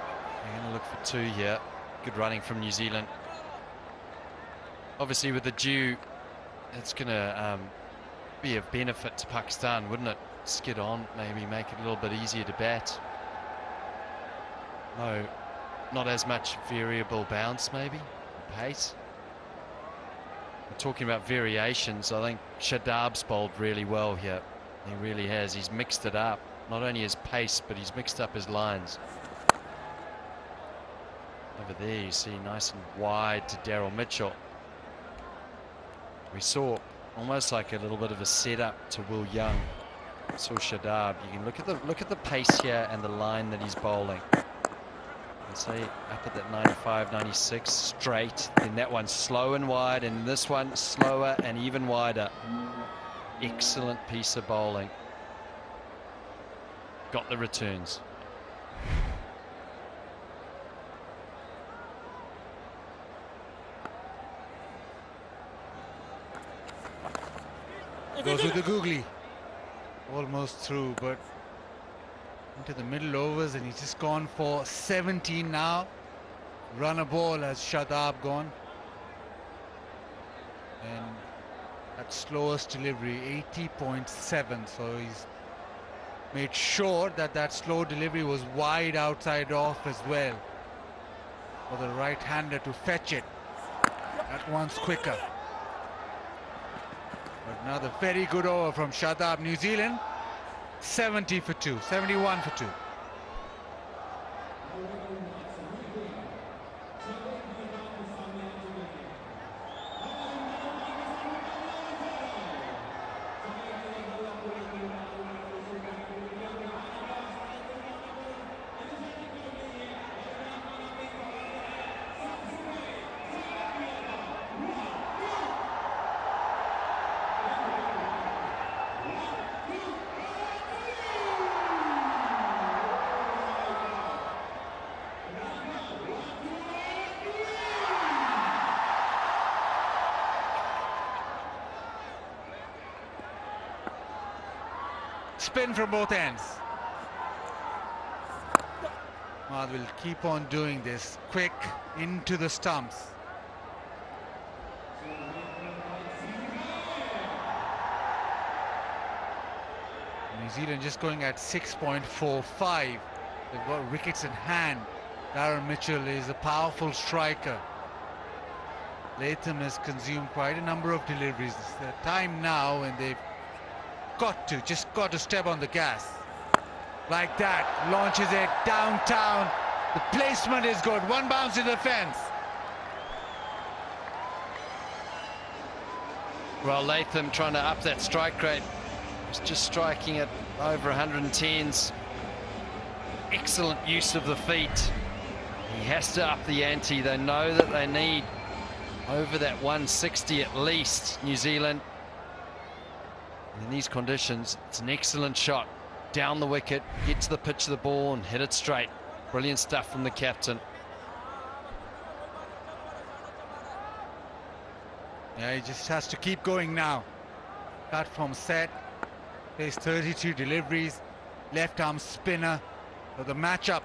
going to look for 2 here. Good running from New Zealand. Obviously with the dew, it's going to be of benefit to Pakistan, wouldn't it? Skid on, maybe make it a little bit easier to bat. No, not as much variable bounce maybe, pace. We're talking about variations. I think Shadab's bowled really well here. He really has. He's mixed it up. Not only his pace, but he's mixed up his lines. Over there you see nice and wide to Daryl Mitchell. We saw almost like a little bit of a setup to Will Young. So Shadab, you can look at the pace here and the line that he's bowling. I'd say up at that 95, 96 straight. Then that one slow and wide, and this one slower and even wider. Excellent piece of bowling. Got the returns. Goes with the googly. Almost through, but into the middle overs, and he's just gone for 17 now. Run a ball has Shadab gone. And at slowest delivery, 80.7. So he's made sure that that slow delivery was wide outside off as well, for the right-hander to fetch it at once quicker. But another very good over from Shadab. New Zealand 70 for 2, 71 for 2. Spin from both ends. Ahmad will keep on doing this. Quick into the stumps. New Zealand just going at 6.45. They've got wickets in hand. Darren Mitchell is a powerful striker. Latham has consumed quite a number of deliveries. It's their time now, and they've just got to step on the gas. Like that, launches it downtown. The placement is good. One bounce to the fence. Well, Latham trying to up that strike rate. He's just striking at over 110s. Excellent use of the feet. He has to up the ante. They know that they need over that 160 at least, New Zealand. And in these conditions, it's an excellent shot. Down the wicket, get to the pitch of the ball and hit it straight. Brilliant stuff from the captain. Yeah, he just has to keep going now. Platform set. There's 32 deliveries, left arm spinner for the matchup.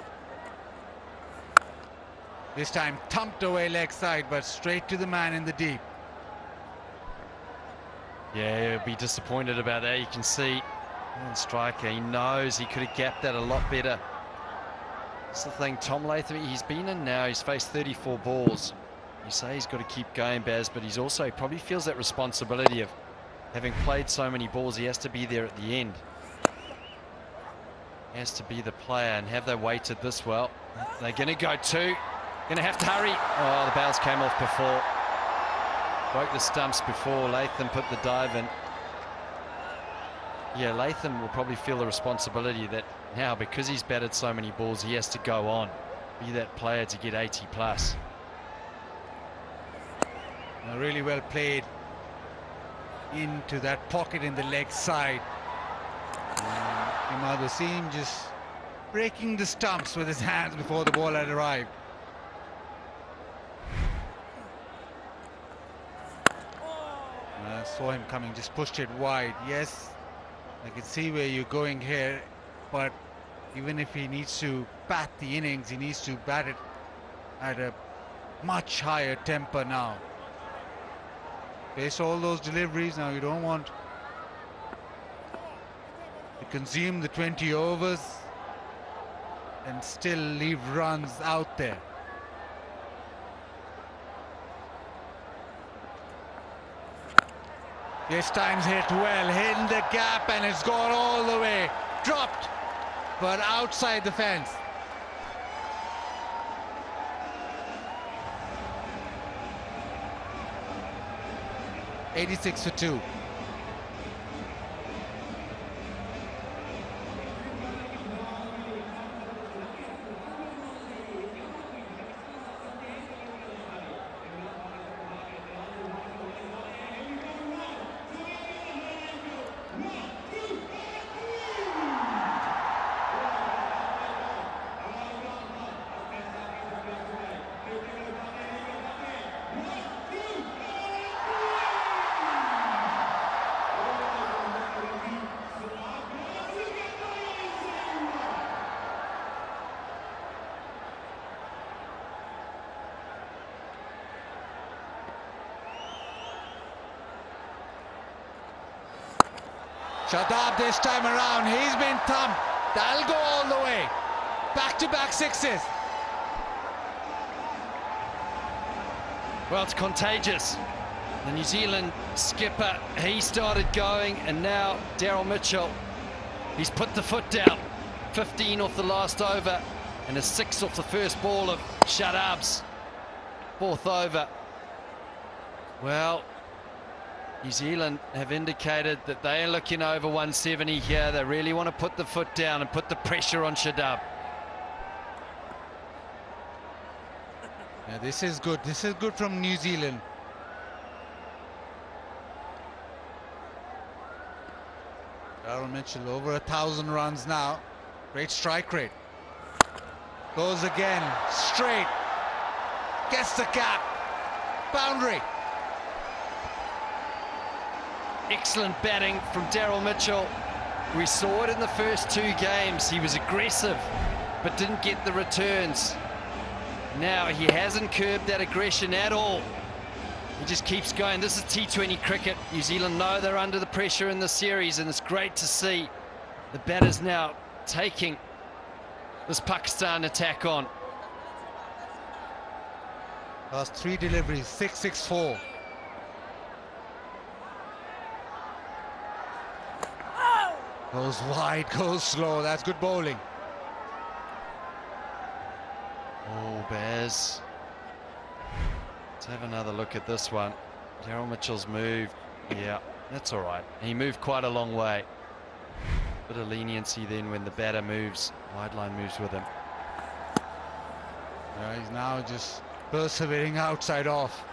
This time thumped away leg side, but straight to the man in the deep. Yeah, he'll be disappointed about that. You can see the striker, he knows he could have gapped that a lot better. That's the thing, Tom Latham, he's been in now, he's faced 34 balls. You say he's got to keep going, Baz, but he's also, he probably feels that responsibility of having played so many balls, he has to be there at the end. He has to be the player, and have they waited this well? They're going to go two. Going to have to hurry. Oh, the bails came off before. Broke the stumps before Latham put the dive in. Yeah, Latham will probably feel the responsibility that now, because he's batted so many balls, he has to go on. Be that player to get 80 plus. Really well played into that pocket in the leg side. Imad Wasim just breaking the stumps with his hands before the ball had arrived. I saw him coming, just pushed it wide. Yes, I can see where you're going here, but even if he needs to bat the innings, he needs to bat it at a much higher tempo now. Face all those deliveries now. You don't want to consume the 20 overs and still leave runs out there. This time's hit well, hitting the gap, and it's gone all the way. Dropped, but outside the fence. .86 for 2. Shadab this time around, he's been thumped. That'll go all the way. Back-to-back sixes. Well, it's contagious. The New Zealand skipper, he started going, and now Daryl Mitchell, he's put the foot down. 15 off the last over, and a 6 off the first ball of Shadab's fourth over. Well, New Zealand have indicated that they are looking over 170 here. They really want to put the foot down and put the pressure on Shadab. Yeah, this is good. This is good from New Zealand. Daryl Mitchell over 1,000 runs now. Great strike rate. Goes again, straight. Gets the gap. Boundary. Excellent batting from Daryl Mitchell. We saw it in the first 2 games. He was aggressive, but didn't get the returns. Now he hasn't curbed that aggression at all. He just keeps going. This is T20 cricket. New Zealand know they're under the pressure in the series, and it's great to see the batters now taking this Pakistan attack on. Last 3 deliveries, 6-6-4. Goes wide, goes slow. That's good bowling. Oh, Baz. Let's have another look at this one. Daryl Mitchell's moved. Yeah, that's all right. He moved quite a long way. Bit of leniency then when the batter moves. Wide line moves with him. He's now just persevering outside off.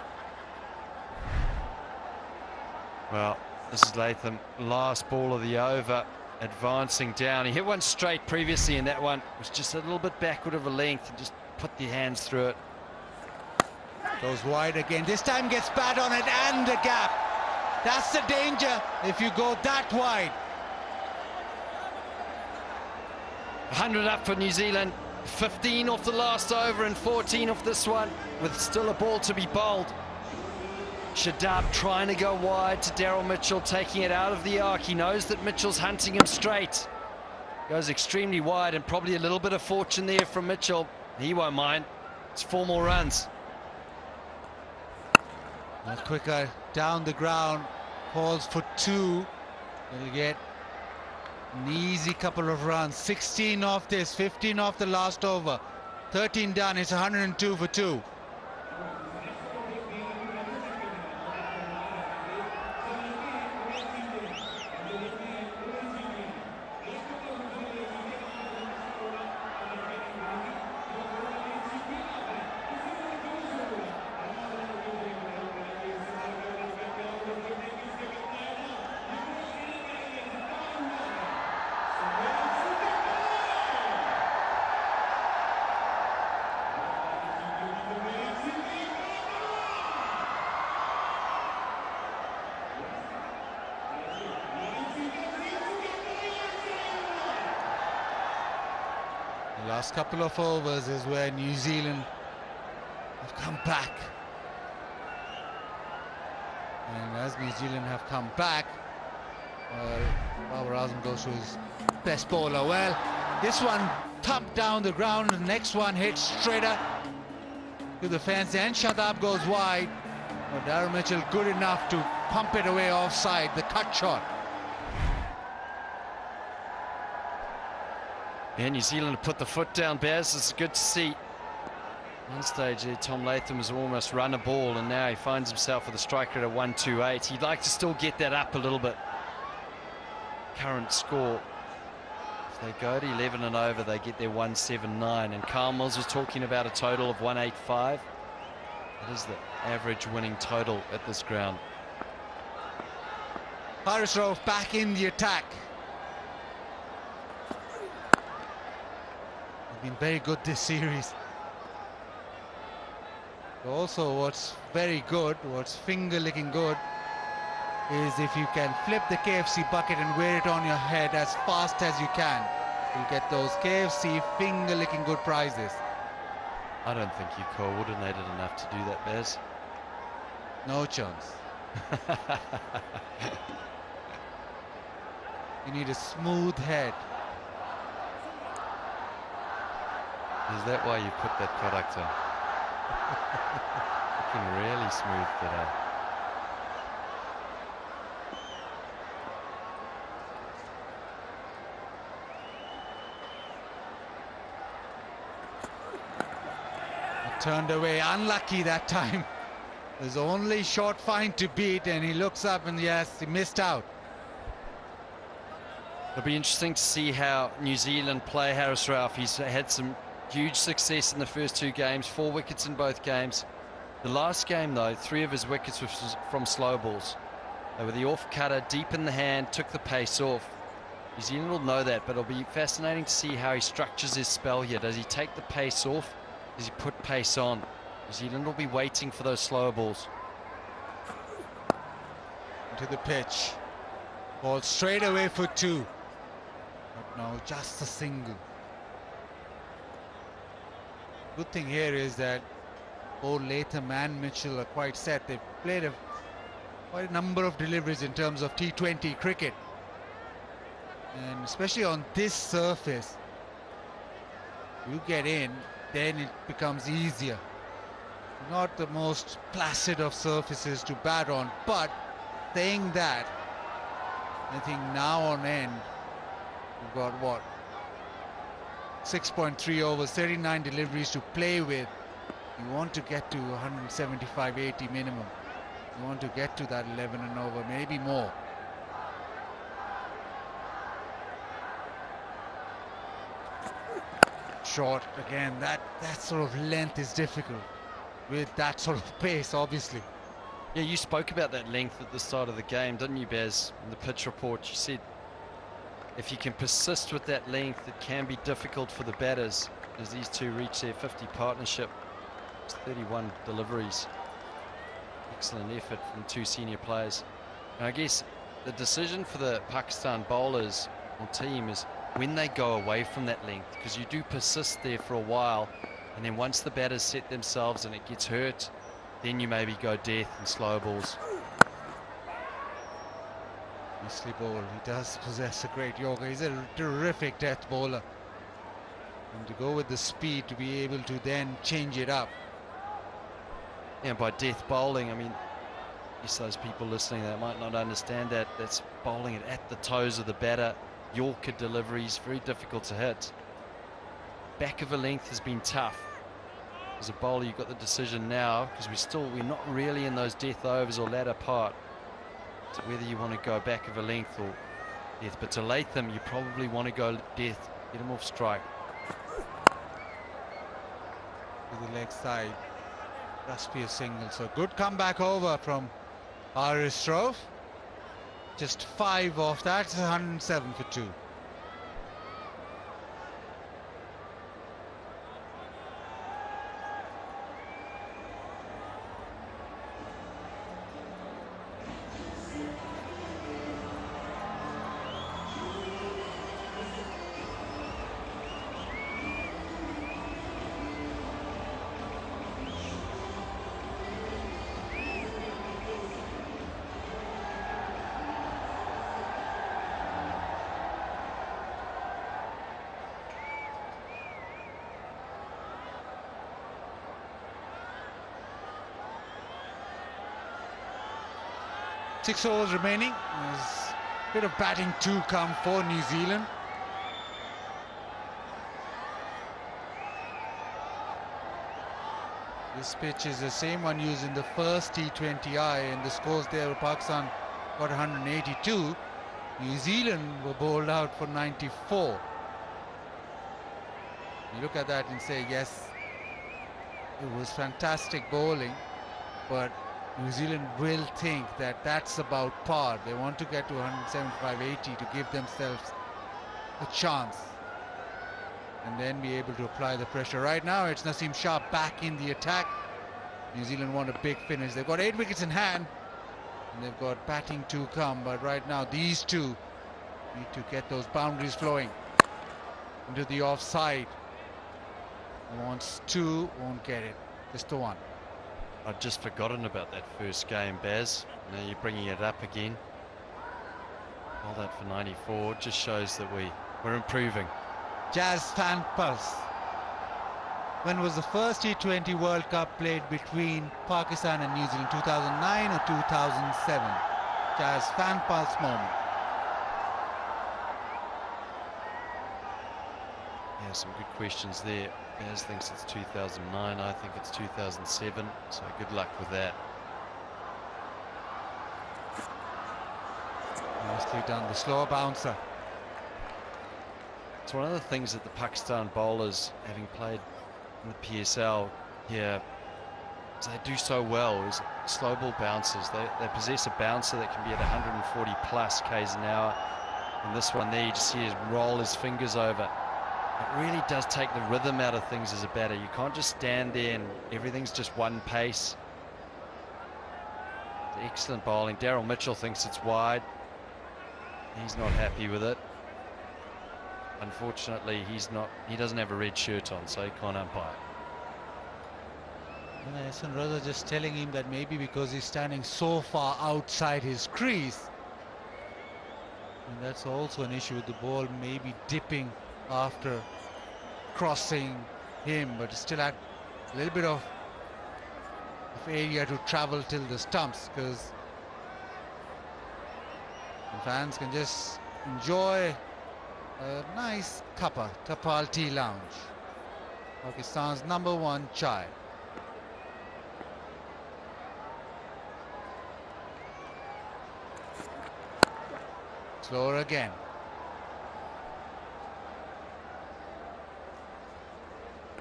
Well, this is Latham. Last ball of the over. Advancing down. He hit one straight previously, and that one was just a little bit backward of a length, and just put the hands through it. Goes wide again. This time gets bat on it and a gap. That's the danger if you go that wide. 100 up for New Zealand. 15 off the last over and 14 off this one, with still a ball to be bowled. Shadab trying to go wide to Daryl Mitchell, taking it out of the arc. He knows that Mitchell's hunting him straight. Goes extremely wide, and probably a little bit of fortune there from Mitchell. He won't mind. It's 4 more runs. Much quicker down the ground. Falls for 2. He'll get an easy couple of runs. 16 off this, 15 off the last over. 13 done. It's 102 for 2. Last couple of overs is where New Zealand have come back. And as New Zealand have come back, Babar Azam goes to his best bowler. Well, this one thumped down the ground, the next one hit straighter to the fence, and Shadab goes wide. But Daryl Mitchell good enough to pump it away offside, the cut shot. Yeah, New Zealand put the foot down, Baz. It's good to see. One stage there, Tom Latham was almost run a ball, and now he finds himself with a strike rate of 128. He'd like to still get that up a little bit. Current score, if they go to 11 and over, they get their 179. And Carl Mills was talking about a total of 185. That is the average winning total at this ground. Haris Rauf back in the attack. Been very good this series. Also, what's very good, what's finger-licking good, is if you can flip the KFC bucket and wear it on your head as fast as you can, you'll get those KFC finger-licking good prizes. I don't think you coordinated enough to do that, Baz. No chance. You need a smooth head. Is that why you put that product on? Looking really smooth today. Turned away, unlucky that time. There's only short fine to beat, and he looks up and yes, he missed out. It'll be interesting to see how New Zealand play Haris Rauf. He's had some huge success in the first 2 games, 4 wickets in both games. The last game, though, 3 of his wickets were from slow balls. They were the off-cutter, deep in the hand, took the pace off. New Zealand will know that, but it'll be fascinating to see how he structures his spell here. Does he take the pace off? Does he put pace on? New Zealand will be waiting for those slower balls. To the pitch. Ball straight away for 2. But no, just a single. Good thing here is that both Latham and Mitchell are quite set. They've played quite a number of deliveries in terms of T20 cricket. And especially on this surface, you get in, then it becomes easier. Not the most placid of surfaces to bat on, but saying that, I think now on end, we've got what? 6.3 overs, 39 deliveries to play with. You want to get to 175, 80 minimum. You want to get to that 11 and over, maybe more. Short again, that sort of length is difficult with that sort of pace, obviously. Yeah, you spoke about that length at the start of the game, didn't you, Baz? In the pitch report, you said if you can persist with that length, it can be difficult for the batters as these two reach their 50 partnership. It's 31 deliveries. Excellent effort from 2 senior players. And I guess the decision for the Pakistan bowlers or team is when they go away from that length, because you do persist there for a while, and then once the batters set themselves and it gets hurt, then you maybe go death and slow balls. Nicely bowled. He does possess a great Yorker. He's a terrific death bowler. And to go with the speed to be able to then change it up. And by death bowling, I mean, yes, those people listening that might not understand that, that's bowling it at the toes of the batter. Yorker deliveries, very difficult to hit. Back of a length has been tough. As a bowler, you've got the decision now, because we're not really in those death overs or latter part, to whether you want to go back of a length or death. But to Latham, you probably want to go death, get him off strike. To the leg side, must be a single. So good comeback over from Iris Strofe. Just 5 off that, 107 for 2. Six overs remaining. There's a bit of batting to come for New Zealand. This pitch is the same one used in the first T20I, and the scores there were Pakistan got 182. New Zealand were bowled out for 94. You look at that and say, yes, it was fantastic bowling, but New Zealand will think that that's about par. They want to get to 175-80 to give themselves a chance and then be able to apply the pressure. Right now it's Naseem Shah back in the attack. New Zealand want a big finish. They've got 8 wickets in hand and they've got batting to come, but right now these two need to get those boundaries flowing into the offside. Wants 2, won't get it. Just the 1. I'd just forgotten about that first game, Baz. Now you're bringing it up again. All that for 94 just shows that we're improving. Jazz fan pulse. When was the first T20 World Cup played between Pakistan and New Zealand? 2009 or 2007? Jazz fan pulse moment. Yeah, some good questions there. Baz thinks it's 2009, I think it's 2007, so good luck with that. Nicely done, the slower bouncer. It's one of the things that the Pakistan bowlers, having played in the PSL here, they do so well is slow ball bouncers. They possess a bouncer that can be at 140 plus k's an hour. And this one there, you just see him roll his fingers over. It really does take the rhythm out of things as a batter. You can't just stand there and everything's just one pace. Excellent bowling. Daryl Mitchell thinks it's wide. He's not happy with it. Unfortunately, he doesn't have a red shirt on, so he can't umpire. And Raza just telling him that maybe because he's standing so far outside his crease, and that's also an issue with the ball maybe dipping after crossing him, but still had a little bit of area to travel till the stumps, because fans can just enjoy a nice cuppa, Tapal Tea Lounge, Pakistan's #1 chai. Slower again.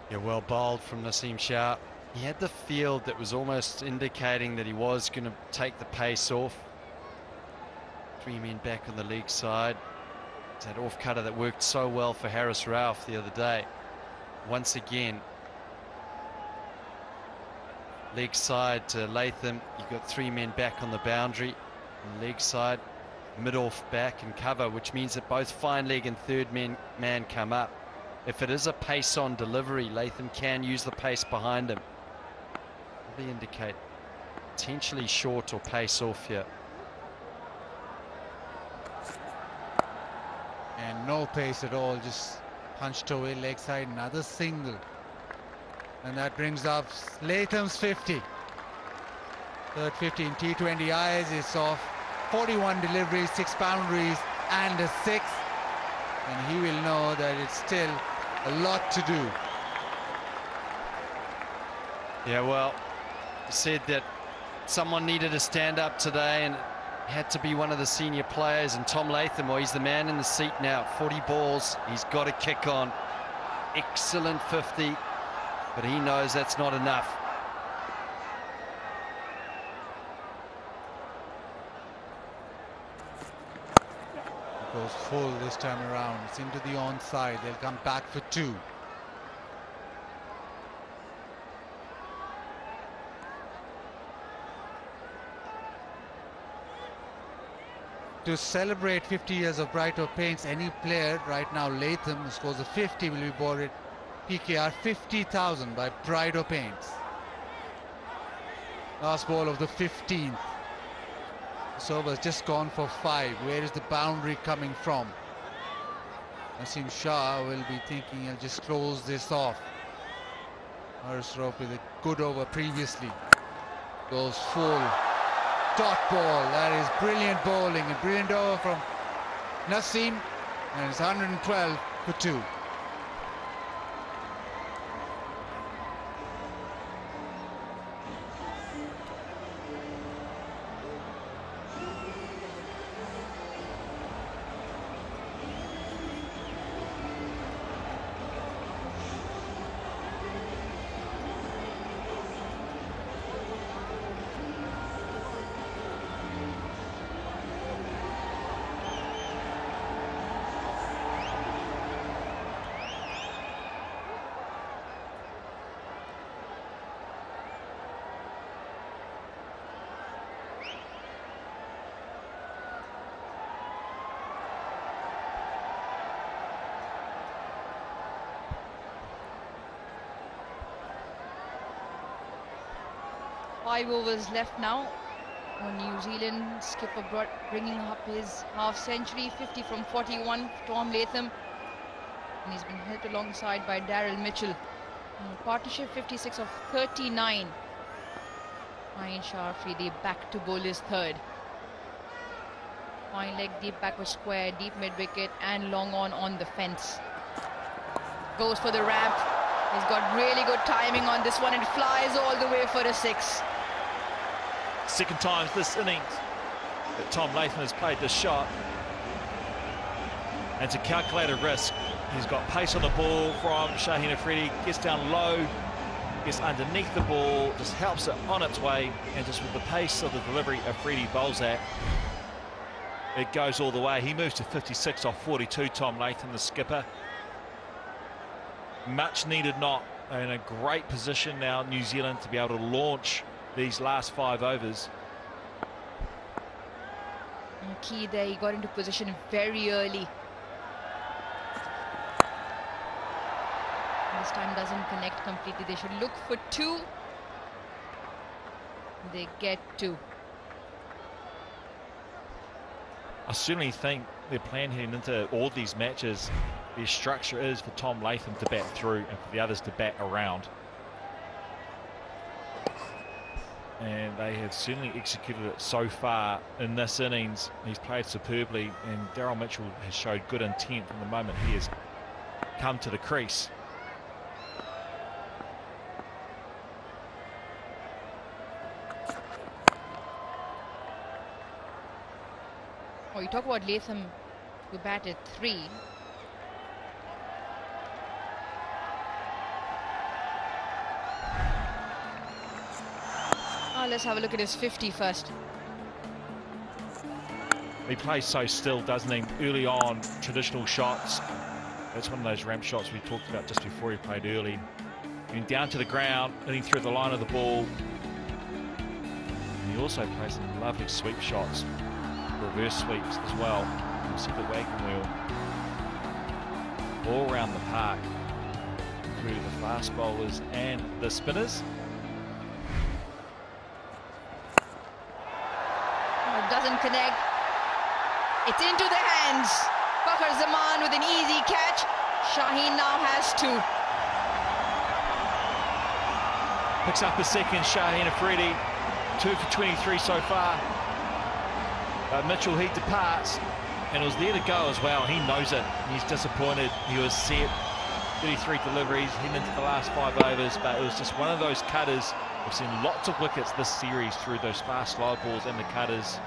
Yeah, well bowled from Naseem Shah. He had the field that was almost indicating that he was going to take the pace off. 3 men back on the leg side. It's that off cutter that worked so well for Harris Rauf the other day. Once again, leg side to Latham. You've got 3 men back on the boundary on the leg side. mid-off back and cover, which means that both fine leg and third man come up. If it is a pace on delivery, Latham can use the pace behind him. Probably indicate potentially short or pace off here. And no pace at all, just punched away leg side, another single. And that brings up Latham's 50. Third 50 in T20Is. It's off 41 deliveries, 6 boundaries and a 6. And he will know that it's still a lot to do. Yeah, well, he said that someone needed to stand up today and it had to be one of the senior players, and Tom Latham, well, he's the man in the seat now. 40 balls, he's got a kick on. Excellent 50, but he knows that's not enough. Goes full this time around. It's into the onside. They'll come back for 2. To celebrate 50 years of Brighter Paints, any player right now, Latham, who scores a 50, will be awarded PKR 50,000 by Brighter Paints. Last ball of the 15th. Server's just gone for 5. Where is the boundary coming from? Naseem Shah will be thinking he'll just close this off. Harris Rope with a good over previously. Goes full. Dot ball. That is brilliant bowling. A brilliant over from Naseem. And it's 112 for 2. Five overs left now on New Zealand. Skipper bringing up his half century, 50 from 41, Tom Latham. And he's been helped alongside by Daryl Mitchell. Partnership 56 of 39. Fine Sharfridi back to bowl his third. Fine leg, deep backward square, deep mid wicket and long on the fence. Goes for the ramp. He's got really good timing on this one and flies all the way for a 6. Second time this innings that Tom Latham has played this shot. And to calculate a risk, he's got pace on the ball from Shaheen Afridi, gets down low, gets underneath the ball, just helps it on its way, and just with the pace of the delivery Afridi bowls at, it goes all the way. He moves to 56 off 42, Tom Latham, the skipper. Much needed knock. They're in a great position now, New Zealand, to be able to launch these last 5 overs. And key there, he got into position very early. This time doesn't connect completely. They should look for 2. They get 2. I certainly think their plan heading into all these matches, their structure is for Tom Latham to bat through and for the others to bat around. And they have certainly executed it so far in this innings. He's played superbly, and Daryl Mitchell has showed good intent from the moment he has come to the crease. Oh, you talk about Latham, who batted 3. Let's have a look at his 50 first. He plays so still, doesn't he? Early on, traditional shots. That's one of those ramp shots we talked about just before he played early. And down to the ground, hitting through the line of the ball. And he also plays some lovely sweep shots. reverse sweeps as well. You can see the wagon wheel all around the park through the fast bowlers and the spinners. Oh, it doesn't connect. It's into the hands. Fakhar Zaman with an easy catch. Shaheen now has two. Picks up a second, Shaheen Afridi. 2 for 23 so far. Mitchell, he departs, and it was there to go as well. He knows it. He's disappointed. He was set. 33 deliveries, heading into the last 5 overs, but it was just one of those cutters. We've seen lots of wickets this series through those fast slow balls and the cutters.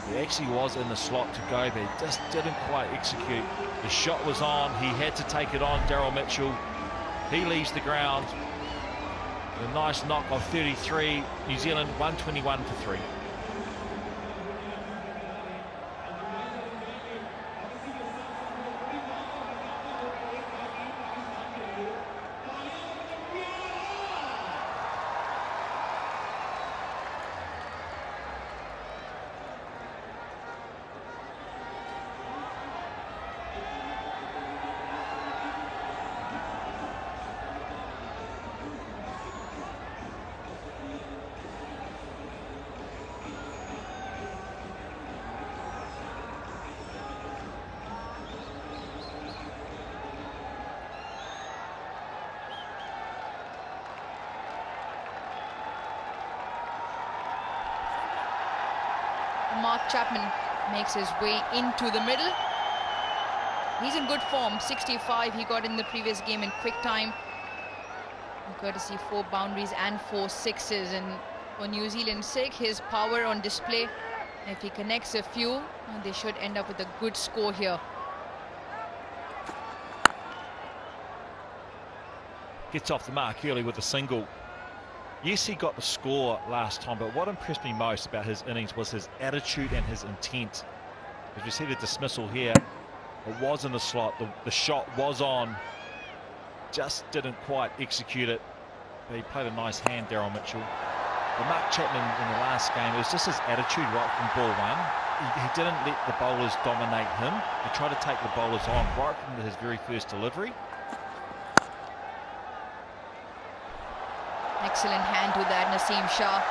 He actually was in the slot to go, but he just didn't quite execute. The shot was on. He had to take it on, Daryl Mitchell. He leaves the ground. A nice knock of 33. New Zealand 121 for 3. Mark Chapman makes his way into the middle. He's in good form. 65 he got in the previous game in quick time. Courtesy 4 boundaries and 4 sixes. And for New Zealand's sake, his power on display. If he connects a few, they should end up with a good score here. Gets off the mark early with a single. Yes, he got the score last time, but what impressed me most about his innings was his attitude and his intent. As we see the dismissal here, it was in the slot, the shot was on, just didn't quite execute it. But he played a nice hand, Daryl Mitchell. But Mark Chapman in the last game, it was just his attitude right from ball one. He didn't let the bowlers dominate him. He tried to take the bowlers on right from his very first delivery. Excellent hand to that, Naseem Shah.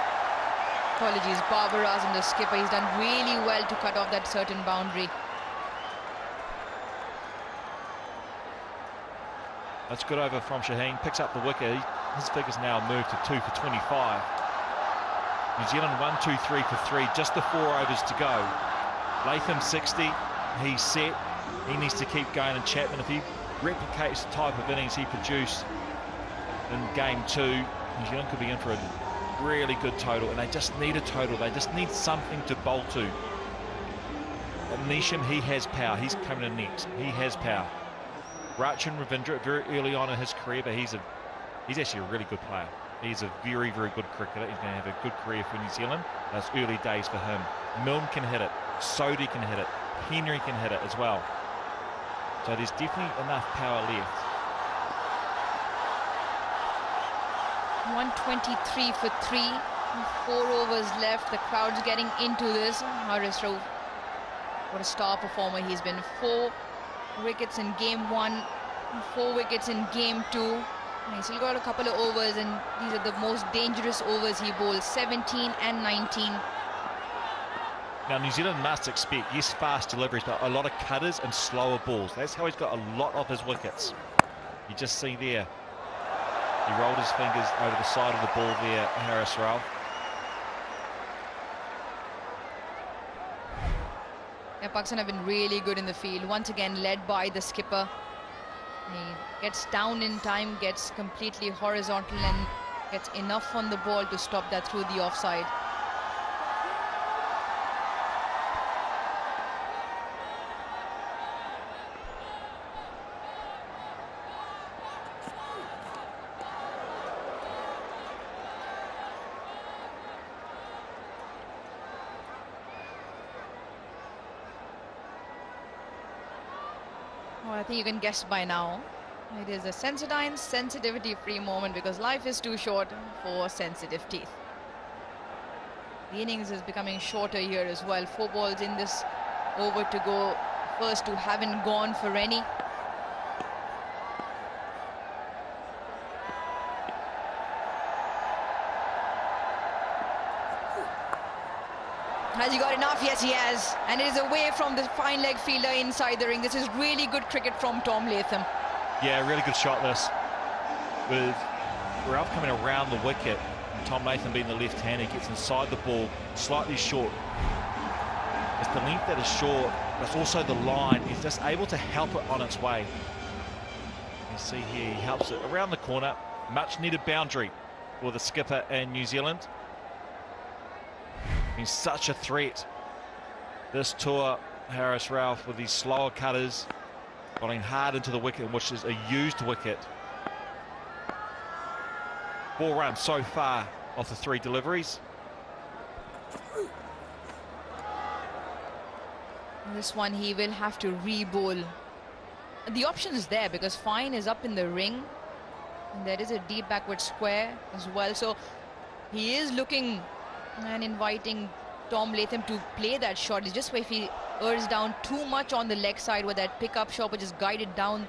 Apologies, Babar Azam, the skipper. He's done really well to cut off that certain boundary. That's good over from Shaheen. Picks up the wicket. His figures now moved to 2 for 25. New Zealand 1, 2, 3 for 3. Just the 4 overs to go. Latham 60. He's set. He needs to keep going. And Chapman, if he replicates the type of innings he produced in game 2, New Zealand could be in for a really good total, and they just need a total. They just need something to bowl to. Nisham, he has power. He's coming in next. He has power. Rachin Ravindra, very early on in his career, but he's actually a really good player. He's a very, very good cricketer. He's going to have a good career for New Zealand. That's early days for him. Milne can hit it. Sodhi can hit it. Henry can hit it as well. So there's definitely enough power left. 123 for 3. 4 overs left. The crowd's getting into this. Haris Rauf, what a star performer he's been. 4 wickets in game 1, 4 wickets in game 2. He's still got a couple of overs, and these are the most dangerous overs he bowls, 17 and 19. Now, New Zealand must expect, yes, fast deliveries, but a lot of cutters and slower balls. That's how he's got a lot of his wickets. You just see there. He rolled his fingers over the side of the ball there, Haris Rauf. Yeah, Pakistan have been really good in the field. Once again, led by the skipper. He gets down in time, gets completely horizontal, and gets enough on the ball to stop that through the offside. Well, I think you can guess by now. It is a Sensodyne sensitivity-free moment because life is too short for sensitive teeth. The innings is becoming shorter here as well. 4 balls in this over to go. First 2 haven't gone for any. Has he got enough? Yes, he has. And it is away from the fine leg fielder inside the ring. This is really good cricket from Tom Latham. Yeah, really good shot this. With Ralph coming around the wicket, and Tom Latham being the left-hander, gets inside the ball, slightly short. It's the length that is short, but it's also the line. He's just able to help it on its way. You see here, he helps it around the corner. Much needed boundary for the skipper in New Zealand. He's such a threat this tour, Haris Rauf, with these slower cutters, bowling hard into the wicket, which is a used wicket. 4 runs so far off the 3 deliveries. This one he will have to re-bowl. The option is there because Fine is up in the ring. And there is a deep backward square as well. So he is looking and inviting Tom Latham to play that shot. It's just if he errs down too much on the leg side with that pickup shot, which is guided down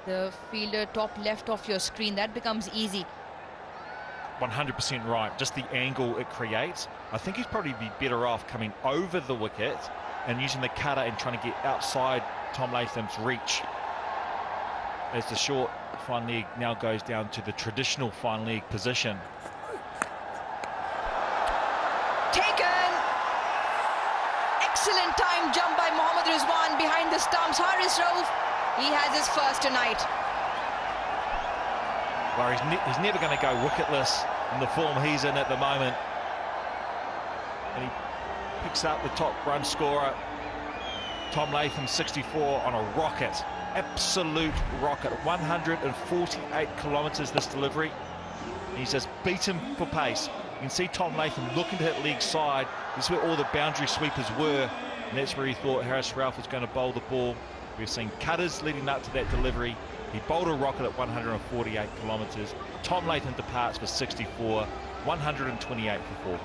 the fielder top left of your screen, that becomes easy. 100% right. Just the angle it creates. I think he'd probably be better off coming over the wicket and using the cutter and trying to get outside Tom Latham's reach. As the short fine leg now goes down to the traditional fine leg position. Taken! Excellent time jump by Mohammad Rizwan behind the stumps. Haris Rauf, he has his first tonight. Well, he's never going to go wicketless in the form he's in at the moment. And he picks up the top run scorer, Tom Latham, 64 on a rocket. Absolute rocket. 148 kilometres this delivery. He's just beaten for pace. You can see Tom Latham looking to hit leg side. This is where all the boundary sweepers were, and that's where he thought Haris Rauf was going to bowl the ball. We've seen cutters leading up to that delivery. He bowled a rocket at 148 kilometres. Tom Latham departs for 64, 128 for 4.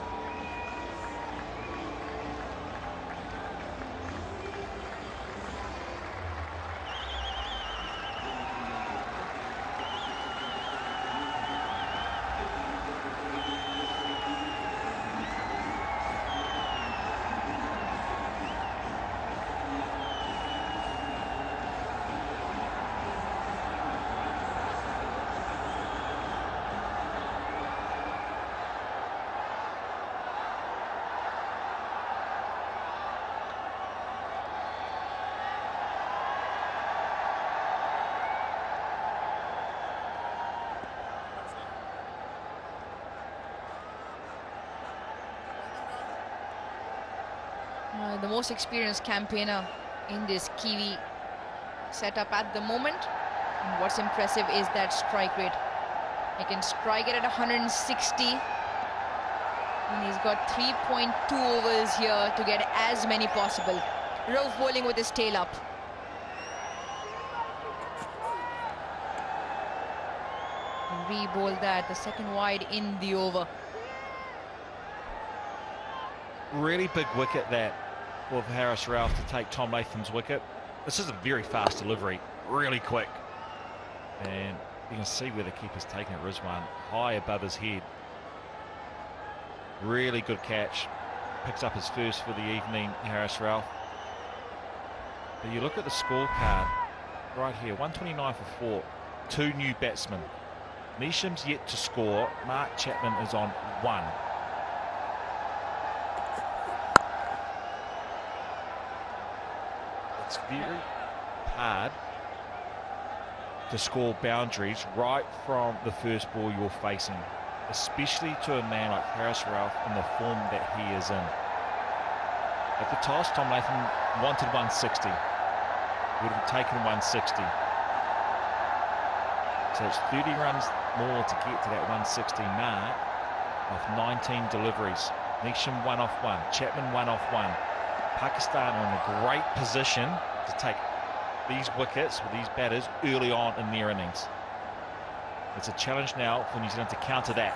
The most experienced campaigner in this Kiwi setup at the moment. And what's impressive is that strike rate. He can strike it at 160. And he's got 3.2 overs here to get as many possible. Rauf bowling with his tail up. Re-bowl that, the second wide in the over. Really big wicket that for Haris Rauf to take Tom Latham's wicket. This is a very fast delivery, really quick. And you can see where the keeper's taking it, Rizwan, high above his head. Really good catch. Picks up his first for the evening, Haris Rauf. But you look at the scorecard right here, 129 for 4, 2 new batsmen. Neesham's yet to score, Mark Chapman is on 1. It's very hard to score boundaries right from the first ball you're facing, especially to a man like Haris Rauf in the form that he is in. At the toss, Tom Latham wanted 160. Would have taken 160. So it's 30 runs more to get to that 160 mark of 19 deliveries. Neesham 1 off 1, Chapman 1 off 1. Pakistan are in a great position to take these wickets with these batters early on in their innings. It's a challenge now for New Zealand to counter that.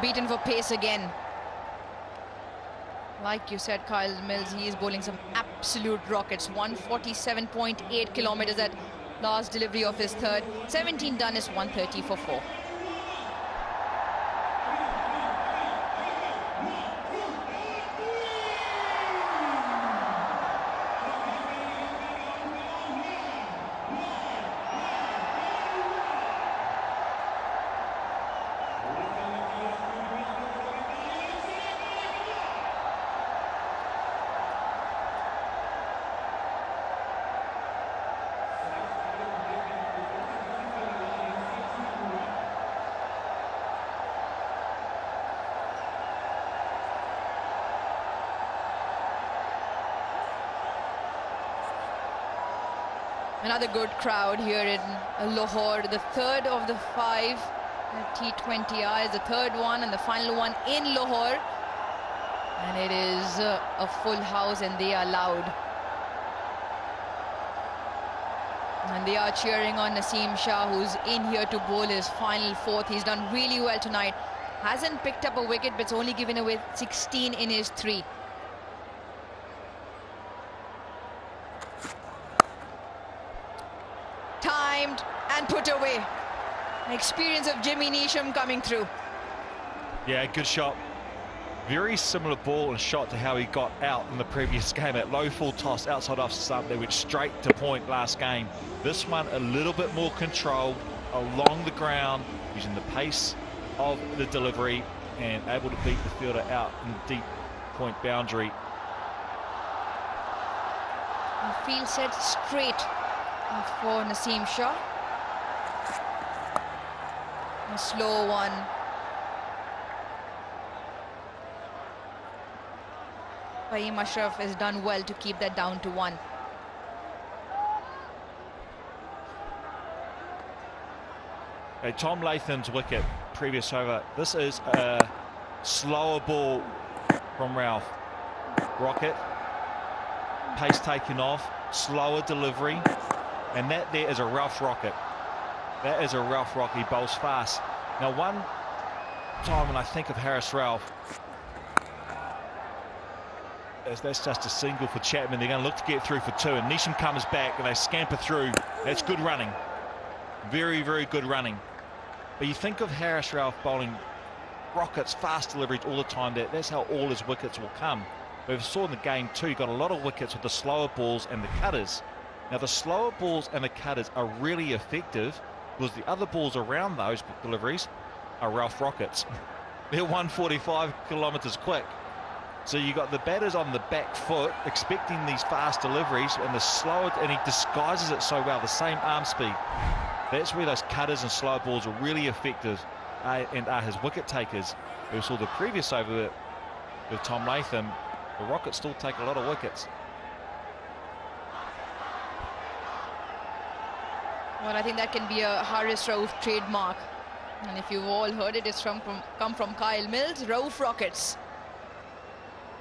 beaten for pace again. Like you said, Kyle Mills, he is bowling some absolute rockets. 147.8 kilometers at last delivery of his third. 17 done is 130 for 4. Another good crowd here in Lahore, the third of the 5 T20I is the third one and the final one in Lahore. And it is a full house and they are loud. And they are cheering on Naseem Shah, who's in here to bowl his final 4th. He's done really well tonight. Hasn't picked up a wicket, but it's only given away 16 in his 3. Timed and put away. Experience of Jimmy Neesham coming through. Yeah, good shot. Very similar ball and shot to how he got out in the previous game. At low full toss outside off stump, they went straight to point last game. This one a little bit more controlled along the ground, using the pace of the delivery and able to beat the fielder out in deep point boundary. The field set straight for Naseem Shah. A slow one. Fahim Ashraf has done well to keep that down to 1. Okay, Tom Latham's wicket, previous over. This is a slower ball from Ralph. Rocket, pace taken off, slower delivery, and that there is a Ralph Rocket. That is a Ralph Rocket. He bowls fast. Now, one time when I think of Harris Ralph, that's just a single for Chapman. They're going to look to get through for 2, and Neesham comes back and they scamper through. That's good running. Very, very good running. But you think of Harris Ralph bowling rockets, fast deliveries all the time. That's how all his wickets will come. We saw in the game too, he got a lot of wickets with the slower balls and the cutters. Now the slower balls and the cutters are really effective because the other balls around those deliveries are Ralph Rockets. They're 145 kilometres quick. So you got the batters on the back foot expecting these fast deliveries, and the slower, and he disguises it so well, the same arm speed. That's where those cutters and slow balls are really effective and are his wicket takers. We saw the previous over with Tom Latham. The Rockets still take a lot of wickets. Well, I think that can be a Haris Rauf trademark. And if you've all heard it, it's come from Kyle Mills, Rauf Rockets.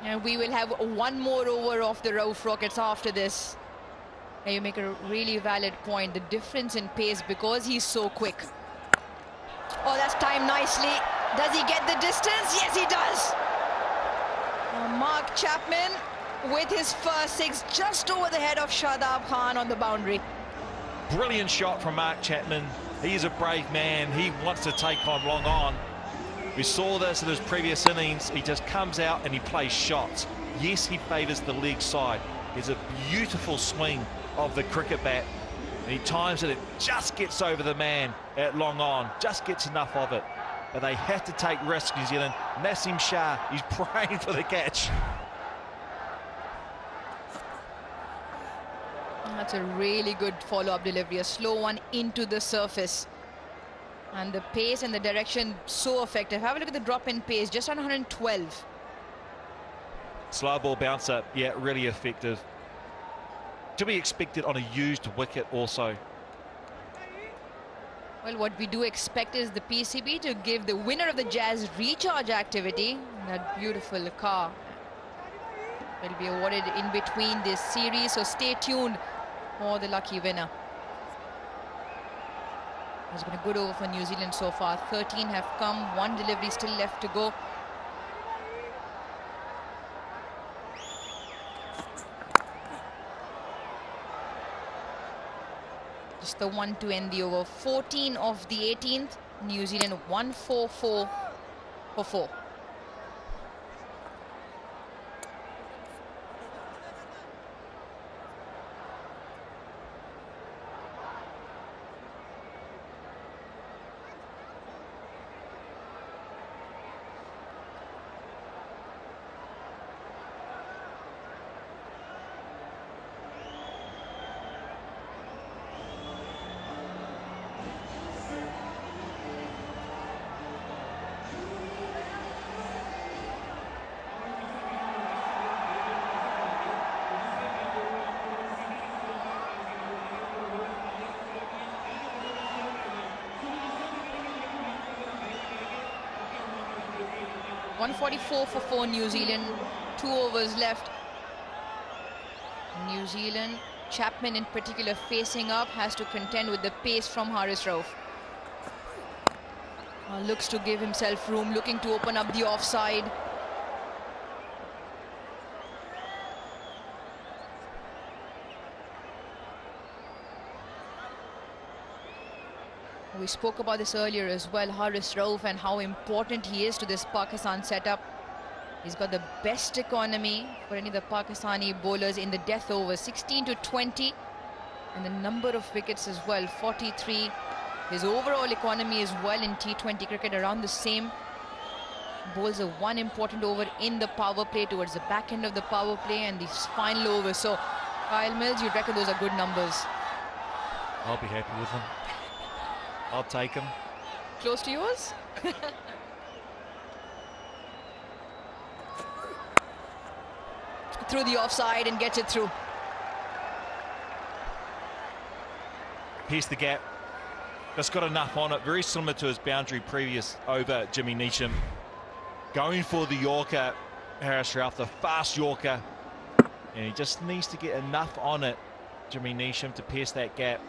And we will have one more over of the Rauf Rockets after this. And you make a really valid point. The difference in pace because he's so quick. Oh, that's timed nicely. Does he get the distance? Yes, he does. Mark Chapman with his first 6 just over the head of Shadab Khan on the boundary. Brilliant shot from Mark Chapman. He's a brave man. He wants to take on long on. We saw this in his previous innings. He just comes out and he plays shots. Yes, he favours the leg side. It's a beautiful swing of the cricket bat. And he times it, it just gets over the man at long on. Just gets enough of it. But they have to take risks, New Zealand. Naseem Shah, he's praying for the catch. That's a really good follow-up delivery. A slow one into the surface. And the pace and the direction so effective. Have a look at the drop in pace, just on 112. Slow ball bouncer, yeah, really effective. To be expected on a used wicket also. Well, what we do expect is the PCB to give the winner of the Jazz recharge activity that beautiful car. Will be awarded in between this series, so stay tuned for the lucky winner. It's been a good over for New Zealand so far. 13 have come, 1 delivery still left to go. Just the one to end the over. 14 of the 18th. New Zealand 1-4-4 for 4. .144 for 4 New Zealand, 2 overs left. New Zealand, Chapman in particular facing up, has to contend with the pace from Haris Rauf. Looks to give himself room, looking to open up the offside. We spoke about this earlier as well, Haris Rauf, and how important he is to this Pakistan setup. He's got the best economy for any of the Pakistani bowlers in the death overs, 16 to 20, and the number of wickets as well, 43. His overall economy as well in T20 cricket around the same. Bowls a 1 important over in the power play towards the back end of the power play and these final overs. So, Kyle Mills, you'd reckon those are good numbers? I'll be happy with them. I'll take him. Close to yours? Through the offside and gets it through. Here's the gap. That's got enough on it. Very similar to his boundary previous over, Jimmy Neesham. Going for the Yorker, Haris Rauf, the fast Yorker. And he just needs to get enough on it, Jimmy Neesham, to pierce that gap.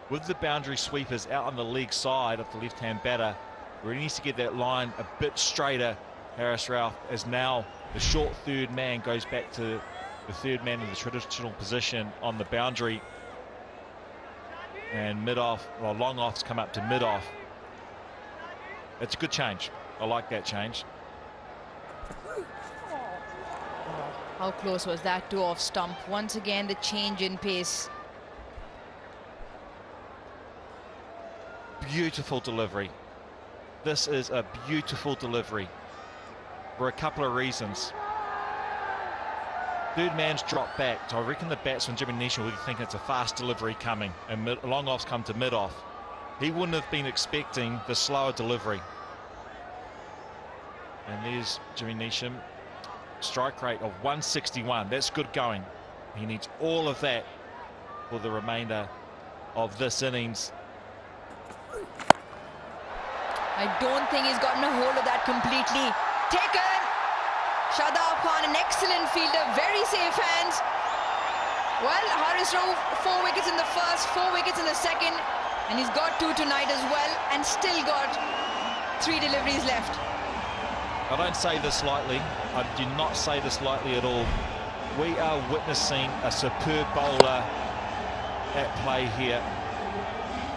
With the boundary sweepers out on the leg side of the left-hand batter, where he needs to get that line a bit straighter, Haris Rauf, as now the short third man goes back to the third man in the traditional position on the boundary. And mid-off, well, long offs come up to mid-off. It's a good change. I like that change. How close was that to off stump? Once again, the change in pace. Beautiful delivery. This is a beautiful delivery for a couple of reasons. Third man's dropped back, so I reckon the batsman Jimmy Neesham would think it's a fast delivery coming, and long offs come to mid off. He wouldn't have been expecting the slower delivery. And there's Jimmy Neesham, strike rate of 161. That's good going. He needs all of that for the remainder of this innings. I don't think he's gotten a hold of that completely. Taken. Shadab Khan, an excellent fielder, very safe hands. Well, Haris Rauf, 4 wickets in the first, 4 wickets in the second, and he's got 2 tonight as well, and still got 3 deliveries left. I don't say this lightly. I do not say this lightly at all. We are witnessing a superb bowler at play here.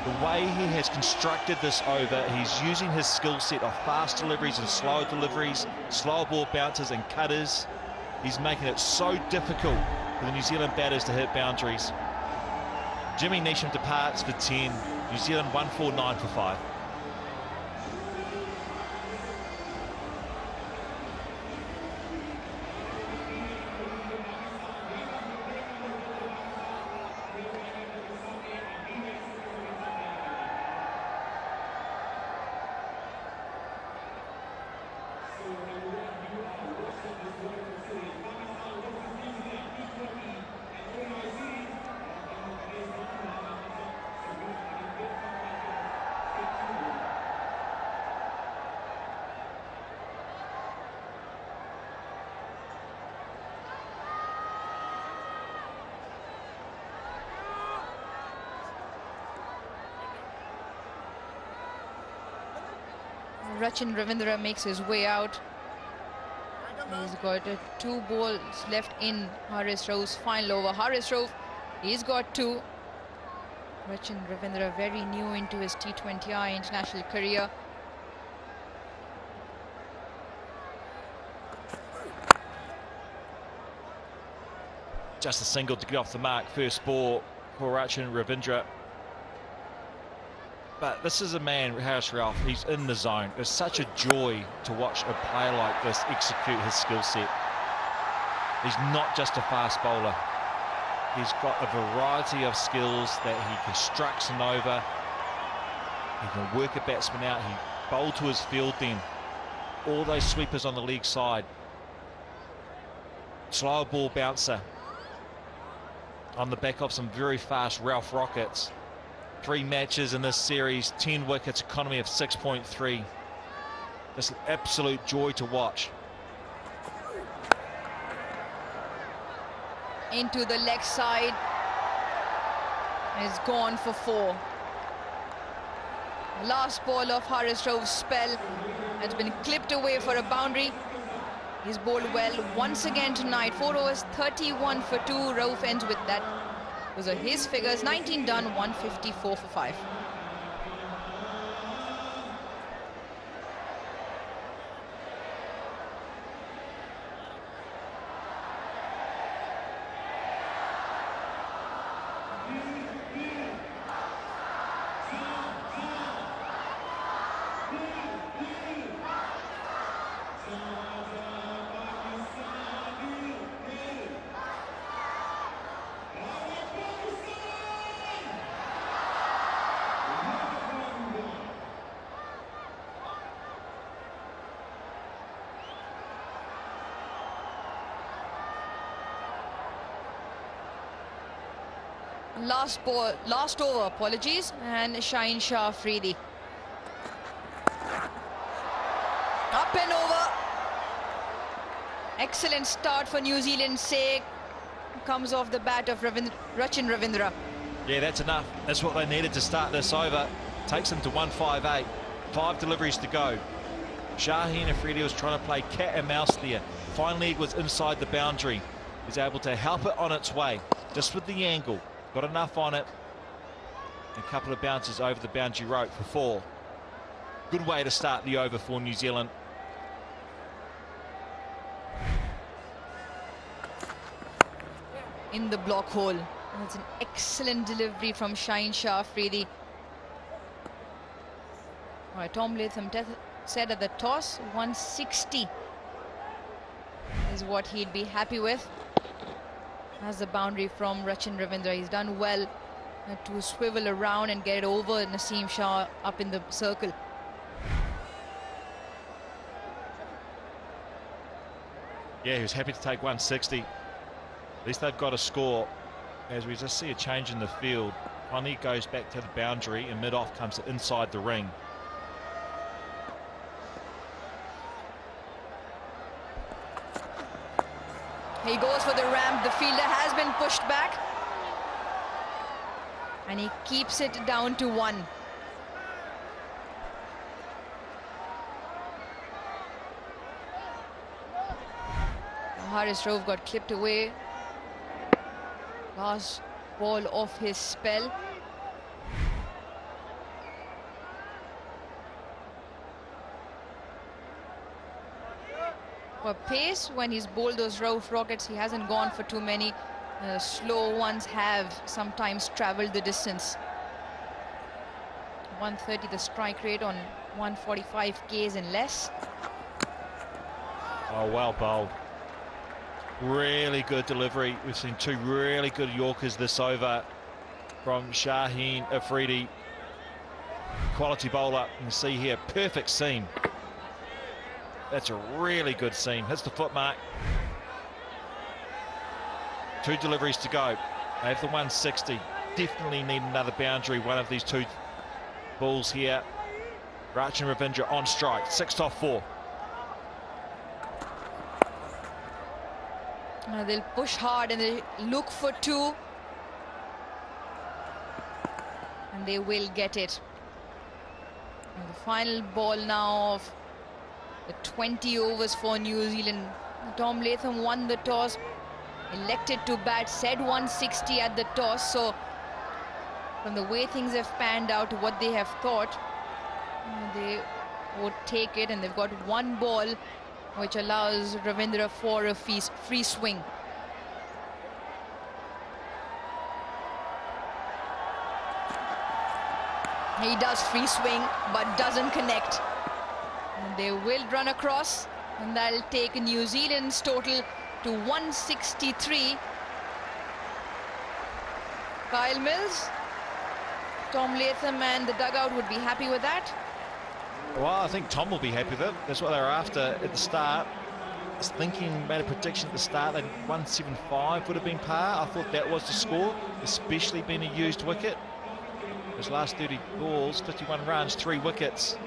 The way he has constructed this over, he's using his skill set of fast deliveries and slow deliveries, slow ball bounces and cutters. He's making it so difficult for the New Zealand batters to hit boundaries. Jimmy Neesham departs for 10. New Zealand 149 for 5. Rachin Ravindra makes his way out. He's got 2 balls left in Haris Rauf's final over. Haris Rauf, he's got 2. Rachin Ravindra, very new into his T20I international career. Just a single to get off the mark. First ball for Rachin Ravindra. But this is a man, Haris Rauf, he's in the zone. It's such a joy to watch a player like this execute his skill set. He's not just a fast bowler. He's got a variety of skills that he constructs and over. He can work a batsman out. He bowled to his field then. All those sweepers on the leg side. Slower ball bouncer. On the back of some very fast Ralph rockets. 3 matches in this series, 10 wickets, economy of 6.3. Just an absolute joy to watch. Into the leg side. Is gone for 4. Last ball of Haris Rauf's spell has been clipped away for a boundary. He's bowled well once again tonight. 4 overs, 31 for 2. Rauf ends with that. Those are his figures. 19 done, 154 for 5. Last over, apologies, and Shaheen Shah Afridi. Up and over. Excellent start for New Zealand's sake. Comes off the bat of Rachin Ravindra. Yeah, that's enough. That's what they needed to start this over. Takes them to 158. 5 deliveries to go. Shaheen Afridi was trying to play cat and mouse there. Fine leg was inside the boundary. He's able to help it on its way, just with the angle. Got enough on it. A couple of bounces over the boundary rope for 4. Good way to start the over for New Zealand. In the block hole. That's an excellent delivery from Shaheen Shah Afridi. All right, Tom Latham said at the toss, 160 is what he'd be happy with. Has the boundary from Rachin Ravindra. He's done well to swivel around and get it over Naseem Shah up in the circle. Yeah, he was happy to take 160. At least they've got a score. As we just see a change in the field. Finally it goes back to the boundary and mid-off comes to inside the ring. He goes for the ramp. The fielder has been pushed back. And he keeps it down to 1. Haris Rauf got clipped away. Last ball of his spell. For pace, when he's bowled those Rauf rockets, he hasn't gone for too many. Slow ones have sometimes travelled the distance. 130 the strike rate on 145 Ks and less. Oh, well bowled. Really good delivery. We've seen 2 really good Yorkers this over from Shaheen Afridi. Quality bowler. You can see here, perfect seam. That's a really good seam. Hits the foot mark. 2 deliveries to go. They have the 160. Definitely need another boundary. One of these 2 balls here. Rachin Ravindra on strike. 6 off 4. They'll push hard and they look for 2. And they will get it. The final ball now of the 20 overs for New Zealand. Tom Latham won the toss, elected to bat, said 160 at the toss. So from the way things have panned out, what they have thought, they would take it, and they've got one ball which allows Ravindra for a free swing. He does free swing but doesn't connect. And they will run across, and that'll take New Zealand's total to 163. Kyle Mills, Tom Latham and the dugout would be happy with that. Well, I think Tom will be happy with it. That's what they were after at the start. I was thinking, made a prediction at the start that 175 would have been par. I thought that was the score, especially being a used wicket. His last 30 balls, 51 runs, 3 wickets.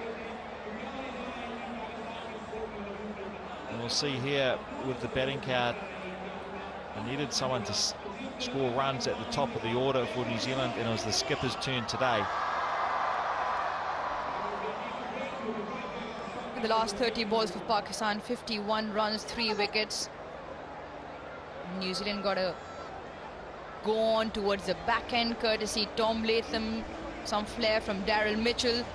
And we'll see here with the batting card, I needed someone to score runs at the top of the order for New Zealand, and it was the skipper's turn today. The last 30 balls for Pakistan, 51 runs, 3 wickets. New Zealand got to go on towards the back end, courtesy Tom Latham, some flair from Daryl Mitchell.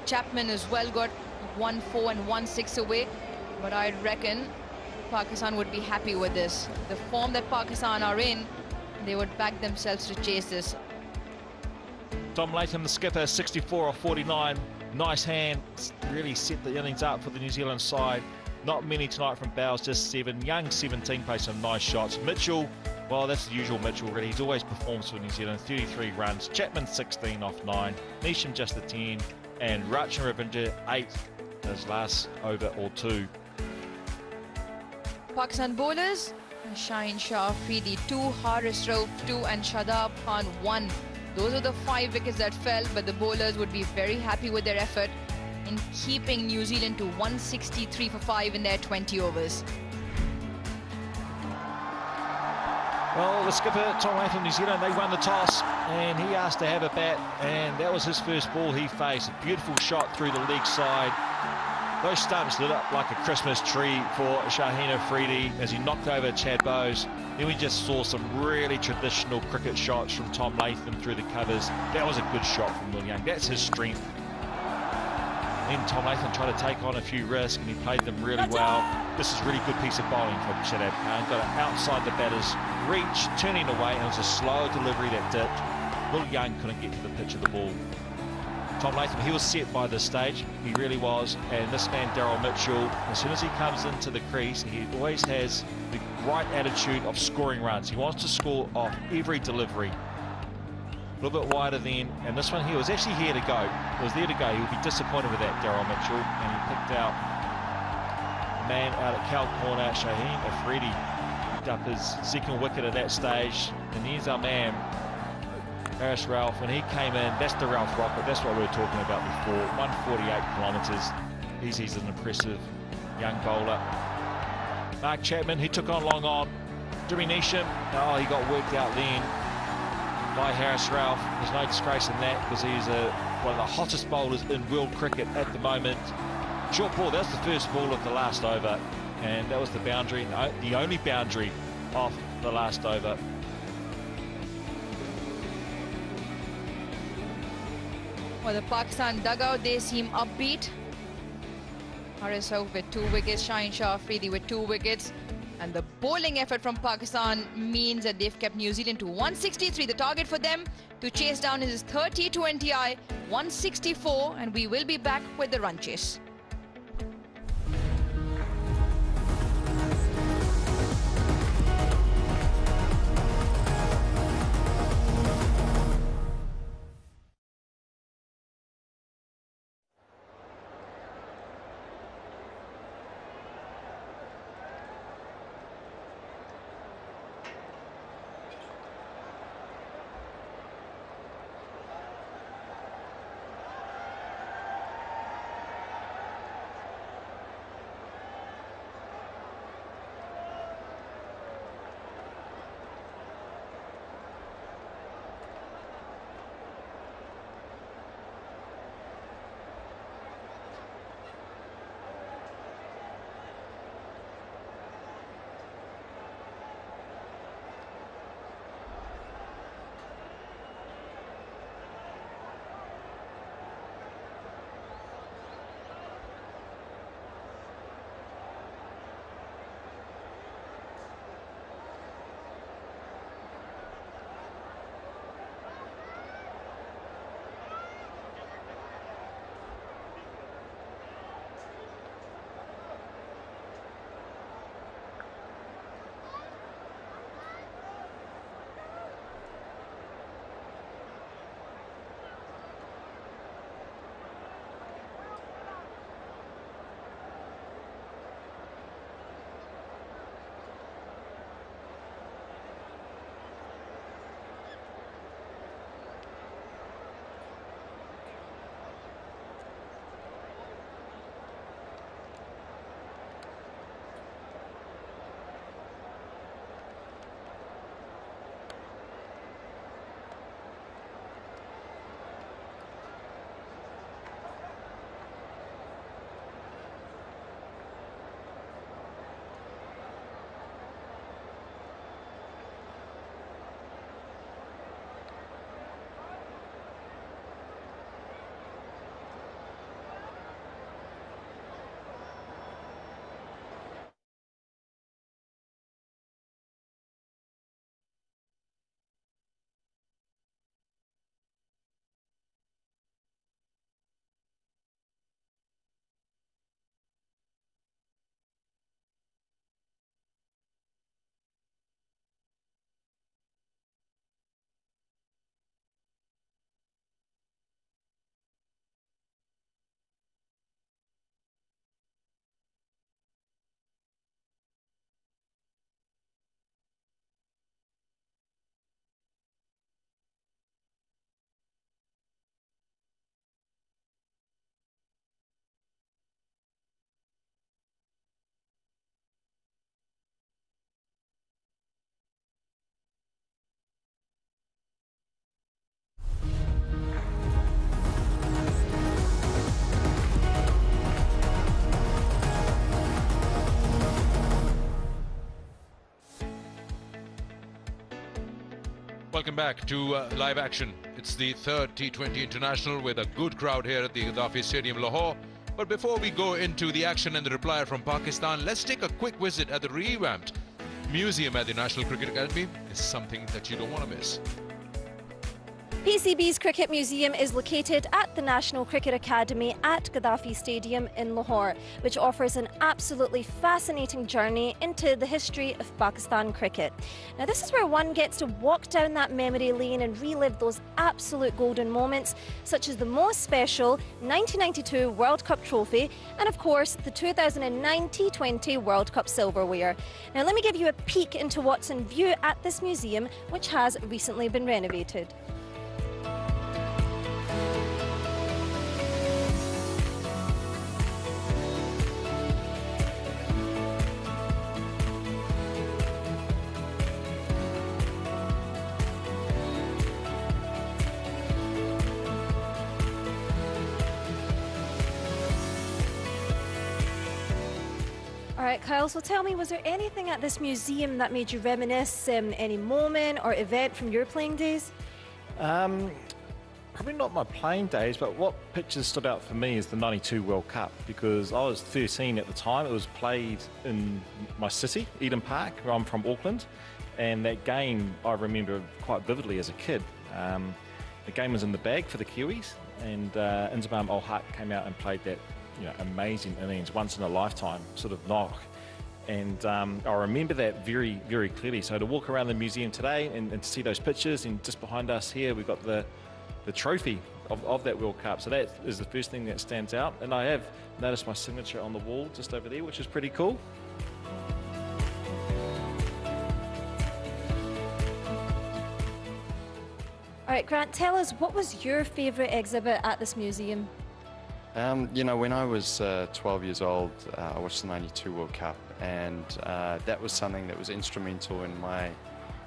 Chapman as well got 1-4 and 1-6 away, but I reckon Pakistan would be happy with this. The form that Pakistan are in, they would back themselves to chase this. Tom Latham, the skipper, 64 off 49. Nice hand, really set the innings up for the New Zealand side. Not many tonight from Bowles, just 7. Young 17 plays some nice shots. Mitchell, well, that's the usual Mitchell really. He's always performs for New Zealand, 33 runs. Chapman 16 off 9. Neesham just a 10. And Rachin Ravindra 8, his last over or 2. Pakistan bowlers, Shaheen Shah Afridi 2, Haris Rauf 2 and Shadab Khan 1. Those are the 5 wickets that fell, but the bowlers would be very happy with their effort in keeping New Zealand to 163 for 5 in their 20 overs. Well, the skipper, Tom Latham, New Zealand, they won the toss, and he asked to have a bat, and that was his first ball he faced. A beautiful shot through the leg side. Those stumps lit up like a Christmas tree for Shaheen Afridi as he knocked over Chad Bowes. Then we just saw some really traditional cricket shots from Tom Latham through the covers. That was a good shot from Will Young. That's his strength. Then Tom Latham tried to take on a few risks, and he played them really well. This is a really good piece of bowling from Shadab Khan. Got it outside the batter's reach, turning away, and it was a slow delivery that dipped. Will Young couldn't get to the pitch of the ball. Tom Latham, he was set by this stage, he really was, and this man Daryl Mitchell, as soon as he comes into the crease, he always has the right attitude of scoring runs. He wants to score off every delivery. A little bit wider then, and this one here was actually here to go. It was there to go. He would be disappointed with that, Daryl Mitchell, and he picked out the man out at Cal corner, Shaheen Afridi. Picked up his second wicket at that stage, and here's our man, Haris Rauf. When he came in, that's the Ralph rocket. That's what we were talking about before. 148 kilometres. He's an impressive young bowler. Mark Chapman, he took on long on. Jimmy Neesham, oh, he got worked out then by Haris Rauf. There's no disgrace in that because he's one of the hottest bowlers in world cricket at the moment. Short ball, that was the first ball of the last over, and that was the boundary, the only boundary of the last over. For the Pakistan dugout, they seem upbeat. Haris Rauf with 2 wickets, Shaheen Shah Afridi with 2 wickets. And the bowling effort from Pakistan means that they've kept New Zealand to 163. The target for them to chase down is 3rd T20I, 164. And we will be back with the run chase. welcome back to live action. It's the third T20 International with a good crowd here at the Gaddafi Stadium, Lahore. But before we go into the action and the reply from Pakistan, let's take a quick visit at the revamped museum at the National Cricket Academy. It's something that you don't want to miss. PCB's Cricket Museum is located at the National Cricket Academy at Gaddafi Stadium in Lahore, which offers an absolutely fascinating journey into the history of Pakistan cricket. Now, this is where one gets to walk down that memory lane and relive those absolute golden moments, such as the most special 1992 World Cup trophy and, of course, the 2009 T20 World Cup silverware. Now, let me give you a peek into what's in view at this museum, which has recently been renovated. All right, Kyle, so tell me, was there anything at this museum that made you reminisce any moment or event from your playing days? Probably not my playing days, but what pictures stood out for me is the 92 World Cup, because I was 13 at the time. It was played in my city, Eden Park, where I'm from, Auckland, and that game I remember quite vividly as a kid. The game was in the bag for the Kiwis, and Inzamam Ul Haq came out and played that amazing innings, once in a lifetime sort of knock. And I remember that very, very clearly. So to walk around the museum today and to see those pictures, and just behind us here, we've got the trophy of that World Cup. So that is the first thing that stands out. And I have noticed my signature on the wall just over there, which is pretty cool. All right, Grant, tell us, what was your favourite exhibit at this museum? When I was 12 years old, I watched the 92 World Cup, and that was something that was instrumental in my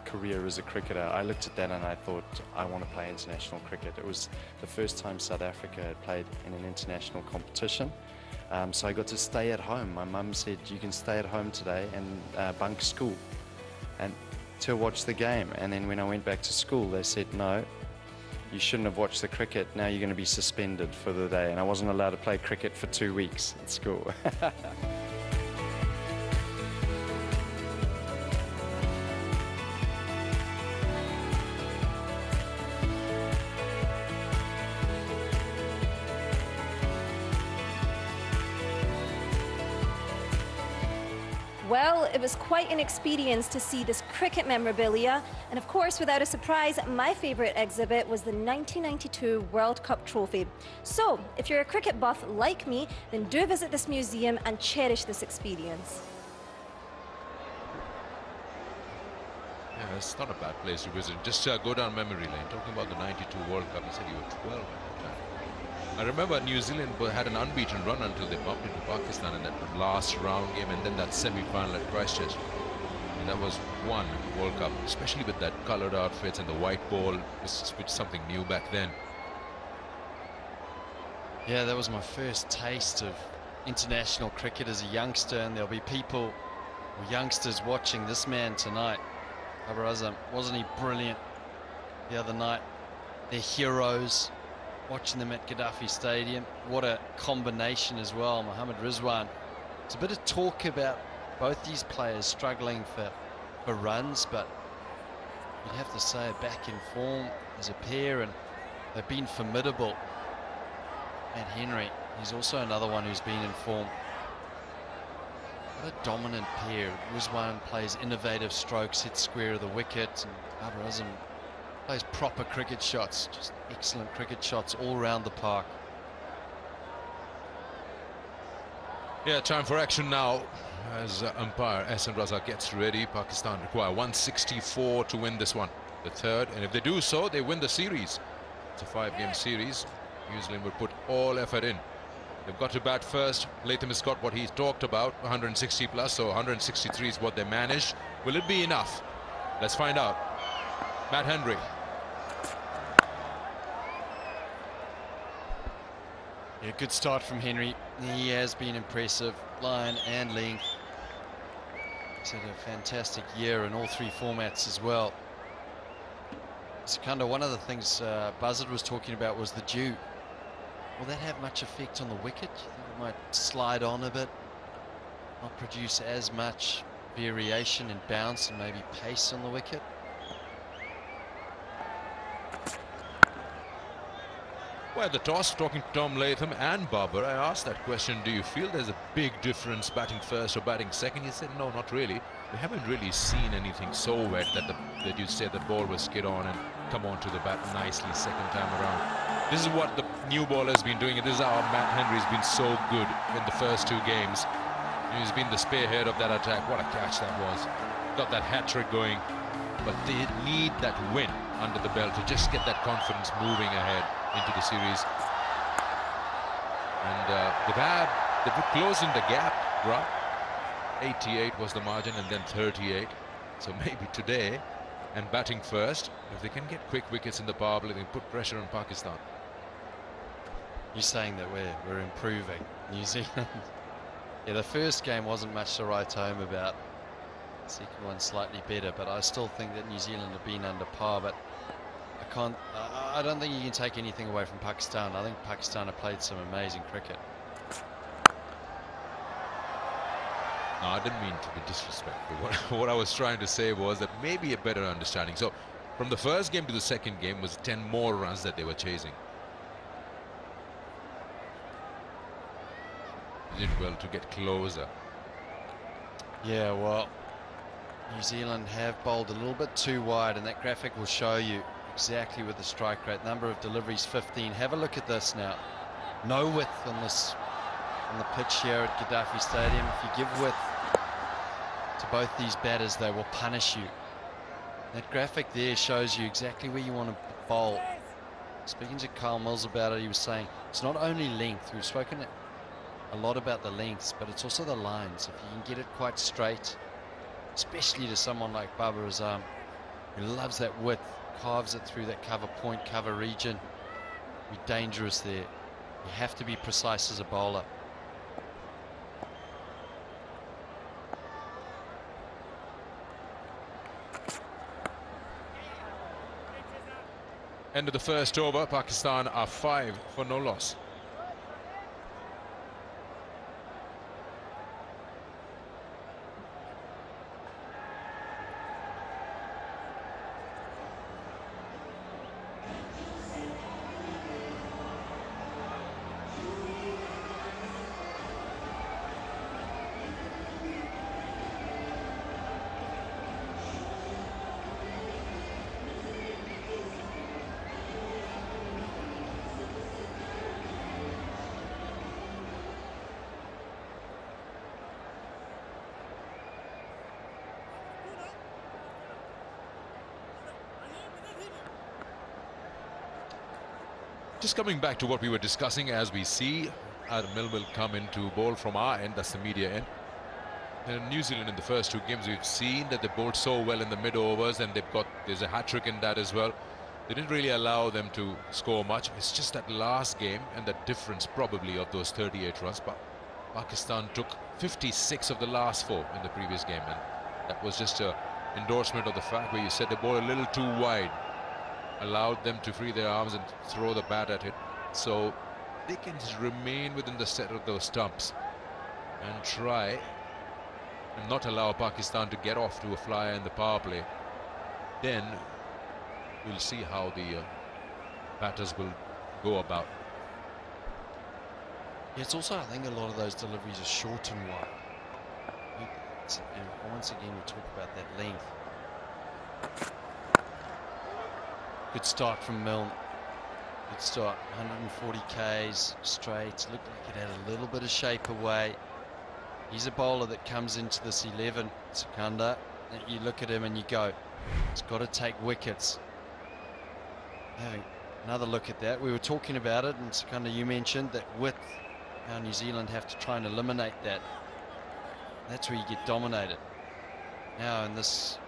career as a cricketer. I looked at that and I thought, I want to play international cricket. It was the first time South Africa had played in an international competition. So I got to stay at home. My mum said, you can stay at home today and bunk school and to watch the game. And then when I went back to school, they said, no, you shouldn't have watched the cricket. Now you're going to be suspended for the day. And I wasn't allowed to play cricket for 2 weeks at school. Well, it was quite an experience to see this cricket memorabilia, and of course, without a surprise, my favourite exhibit was the 1992 World Cup trophy. So, if you're a cricket buff like me, then do visit this museum and cherish this experience. Yeah, it's not a bad place to visit. Just go down memory lane. Talking about the 92 World Cup, you said you were 12 at that time. I remember New Zealand had an unbeaten run until they bumped into Pakistan in that last round game, and then that semi-final at Christchurch. And that was one World Cup, especially with that coloured outfits and the white ball. It's something new back then. Yeah, that was my first taste of international cricket as a youngster, and there'll be people or youngsters watching this man tonight. Babar Azam, wasn't he brilliant the other night? They're heroes. Watching them at Gaddafi Stadium, what a combination as well. Mohammad Rizwan. It's a bit of talk about both these players struggling for runs, but you'd have to say back in form as a pair, and they've been formidable. And Henry, he's also another one who's been in form. What a dominant pair. Rizwan plays innovative strokes, hits square of the wicket, and Babar Azam plays proper cricket shots, just excellent cricket shots all around the park. Yeah, time for action now as umpire Ahsan Raza gets ready. Pakistan require 164 to win this one, the third, and if they do so, they win the series. It's a 5-game series. New Zealand will put all effort in. They've got to bat first. Latham has got what he's talked about, 160 plus, so 163 is what they managed. Will it be enough? Let's find out. Matt Henry. Yeah, good start from Henry. He has been impressive, line and length. He's had a fantastic year in all three formats as well. Secunda, one of the things Buzzard was talking about was the dew. Will that have much effect on the wicket? Do you think it might slide on a bit, not produce as much variation in bounce and maybe pace on the wicket? Well, the toss, talking to Tom Latham and Babar, I asked that question, do you feel there's a big difference batting first or batting second? He said, no, not really. We haven't really seen anything so wet that you'd say the ball will skid on and come onto the bat nicely second time around. This is what the new ball has been doing, and this is how Matt Henry's been so good in the first 2 games. He's been the spearhead of that attack. What a catch that was. Got that hat-trick going, but they need that win under the belt to just get that confidence moving ahead into the series. And they've closed in the gap, Rob. 88 was the margin, and then 38. So maybe today, and batting first, if they can get quick wickets in the power play, they can put pressure on Pakistan. You're saying that we're improving, New Zealand. Yeah, the first game wasn't much to write home about. The second one slightly better, but I still think that New Zealand have been under par. But I don't think you can take anything away from Pakistan. I think Pakistan have played some amazing cricket. No, I didn't mean to be disrespectful. What I was trying to say was that maybe a better understanding. So from the first game to the second game was 10 more runs that they were chasing. They did well to get closer. Yeah, well, New Zealand have bowled a little bit too wide, and that graphic will show you exactly with the strike rate. Number of deliveries, 15. Have a look at this now. No width on the pitch here at Gaddafi Stadium. If you give width to both these batters, they will punish you. That graphic there shows you exactly where you want to bowl. Speaking to Kyle Mills about it, he was saying it's not only length. We've spoken a lot about the lengths, but it's also the lines. If you can get it quite straight, especially to someone like Babar Azam, who loves that width, carves it through that cover point, cover region, be dangerous there. You have to be precise as a bowler. End of the first over, Pakistan are 5 for no loss. Just coming back to what we were discussing, as we see Adam Mill will come into bowl from our end, that's the media end. And New Zealand in the first 2 games, we've seen that they bowled so well in the mid overs, and there's a hat-trick in that as well. They didn't really allow them to score much. It's just that last game and the difference probably of those 38 runs. But Pakistan took 56 of the last 4 in the previous game, and that was just an endorsement of the fact where you said they bowled a little too wide, allowed them to free their arms and throw the bat at it. So they can just remain within the set of those stumps and try and not allow Pakistan to get off to a flyer in the power play. Then we'll see how the batters will go about. Yeah, it's also, I think, a lot of those deliveries are short and wide. And once again, we talk about that length. Good start from Milne. Good start. 140 Ks straight. Looked like it had a little bit of shape away. He's a bowler that comes into this 11, Secunda. You look at him and you go, he's got to take wickets. Having another look at that. We were talking about it, and Secunda, you mentioned that width, how New Zealand have to try and eliminate that. That's where you get dominated. Now in this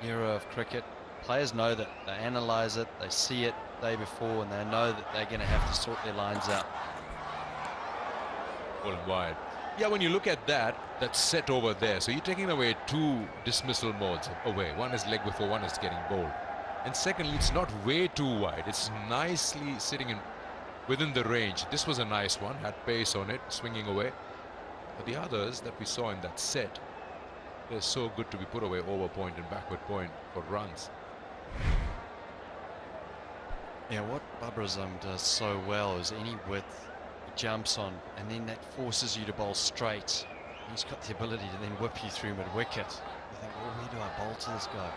era of cricket, players know that. They analyse it, they see it the day before, and they know that they're going to have to sort their lines out. Full and wide. Yeah, when you look at that, that's set over there. So you're taking away 2 dismissal modes away. One is leg before, one is getting bowled. And secondly, it's not way too wide. It's nicely sitting in within the range. This was a nice one, had pace on it, swinging away. But the others that we saw in that set, they're so good to be put away over point and backward point for runs. Yeah, what Babar Azam does so well is any width he jumps on, and then that forces you to bowl straight. He's got the ability to then whip you through mid-wicket. You think, oh, where do I bowl to this guy?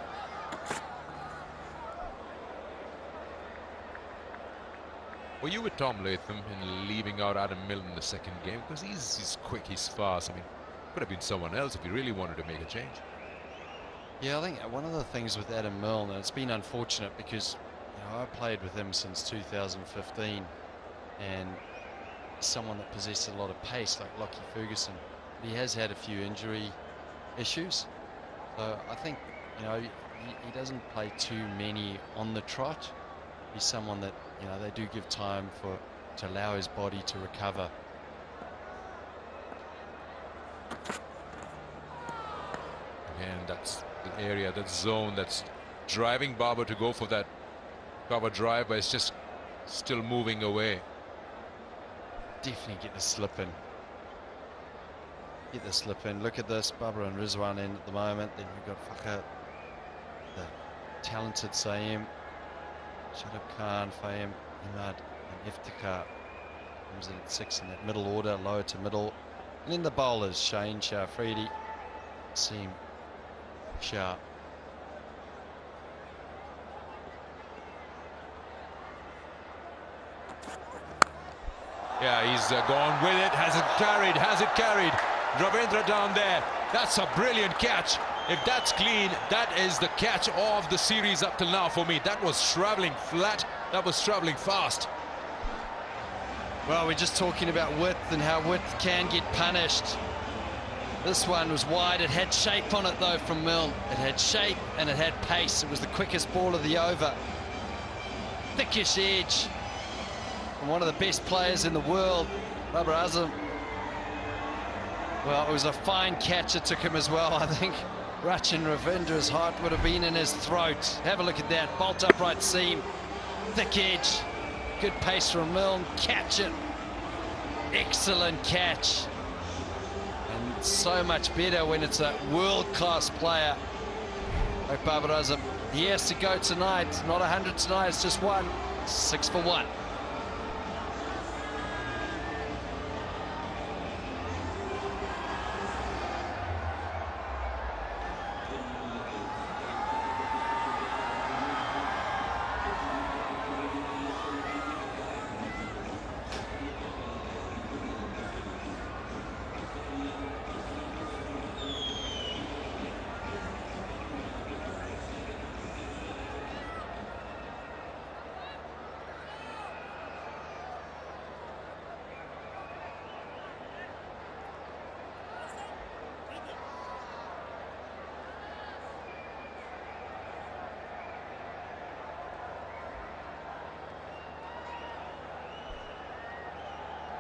Were you with Tom Latham in leaving out Adam Milne in the second game? Because he's quick, he's fast. I mean, could have been someone else if he really wanted to make a change. Yeah, I think one of the things with Adam Milne, and it's been unfortunate because I played with him since 2015, and someone that possessed a lot of pace like Lockie Ferguson. But he has had a few injury issues, so I think he doesn't play too many on the trot. He's someone that they do give time to allow his body to recover. Again, that's the area, that zone that's driving Babar to go for that cover drive, but it's just still moving away. Definitely get the slip in. Get the slip in. Look at this, Babar and Rizwan in at the moment. Then we've got Fakar, the talented Saeem, Shadab Khan, Fahim, Imad, and Iftikhar comes in at 6 in that middle order, lower to middle. And then the bowlers, Shaheen Shah Afridi, Seem Shah. Yeah, he's gone with it. Has it carried? Has it carried? Ravindra down there. That's a brilliant catch. If that's clean, that is the catch of the series up till now for me. That was traveling flat. That was traveling fast. Well, we're just talking about width and how width can get punished. This one was wide. It had shape on it, though, from Milne. It had shape and it had pace. It was the quickest ball of the over. Thickish edge. And one of the best players in the world, Babar Azam. Well, it was a fine catch. It took him as well. I think Rachin Ravindra's heart would have been in his throat. Have a look at that. Bolt upright seam. Thick edge. Good pace from Milne. Catch it. Excellent catch. And so much better when it's a world-class player like Babar Azam. He has to go tonight. Not 100 tonight. It's just one. 6 for 1.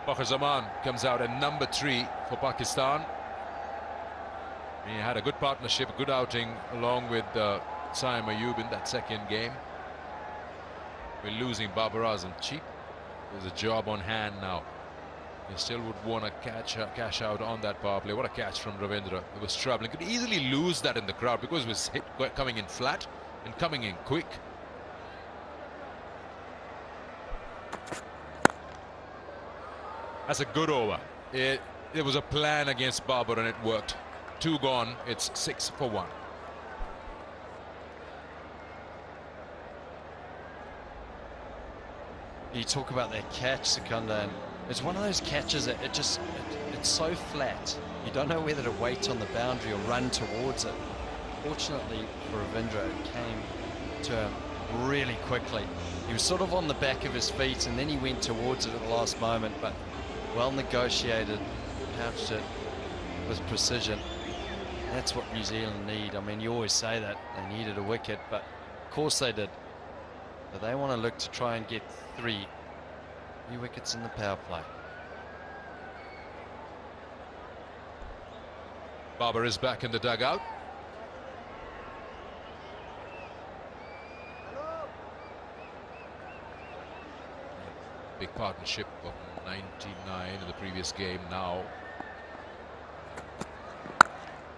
Fakhar Zaman comes out at number 3 for Pakistan. He had a good partnership, a good outing along with Saim Ayub in that second game. We're losing Babar Azam cheap. There's a job on hand now. He still would want to cash out on that power play. What a catch from Ravindra. It was traveling. Could easily lose that in the crowd because it was hit coming in flat and coming in quick. That's a good over. It was a plan against Babar and it worked. 2 gone. It's 6 for 1. You talk about that catch, Secunda, and it's one of those catches that it's so flat. You don't know whether to wait on the boundary or run towards it. Fortunately for Ravindra, it came to him really quickly. He was sort of on the back of his feet and then he went towards it at the last moment, but well negotiated, pouched it with precision. That's what New Zealand need. I mean, you always say that they needed a wicket, but of course they did. But they want to look to try and get 3 wickets in the power play. Babar is back in the dugout. Big partnership of 99 in the previous game. Now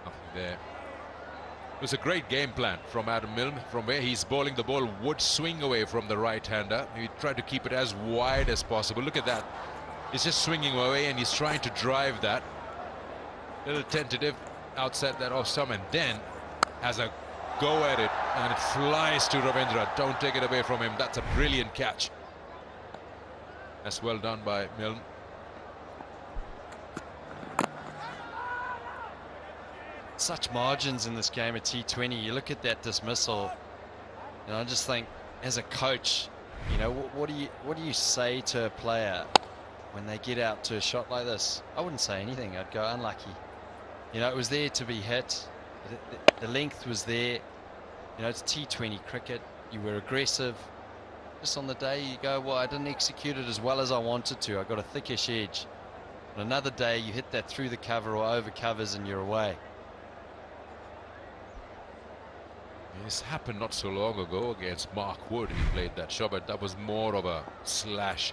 nothing there. It was a great game plan from Adam Milne. From where he's bowling, the ball would swing away from the right-hander. He tried to keep it as wide as possible. Look at that. It's just swinging away and he's trying to drive that. Little tentative outside that off some, and then has a go at it, and it flies to Ravindra. Don't take it away from him. That's a brilliant catch. That's well done by Milne. Such margins in this game at T20. You look at that dismissal, and I just think, as a coach, you know, what do you say to a player when they get out to a shot like this? I wouldn't say anything. I'd go unlucky. You know, it was there to be hit. The length was there. You know, it's T20 cricket. You were aggressive. Just on the day you go, well, I didn't execute it as well as I wanted to. I got a thickish edge. On another day, you hit that through the cover or over covers and you're away. This happened not so long ago against Mark Wood. He played that shot, but that was more of a slash.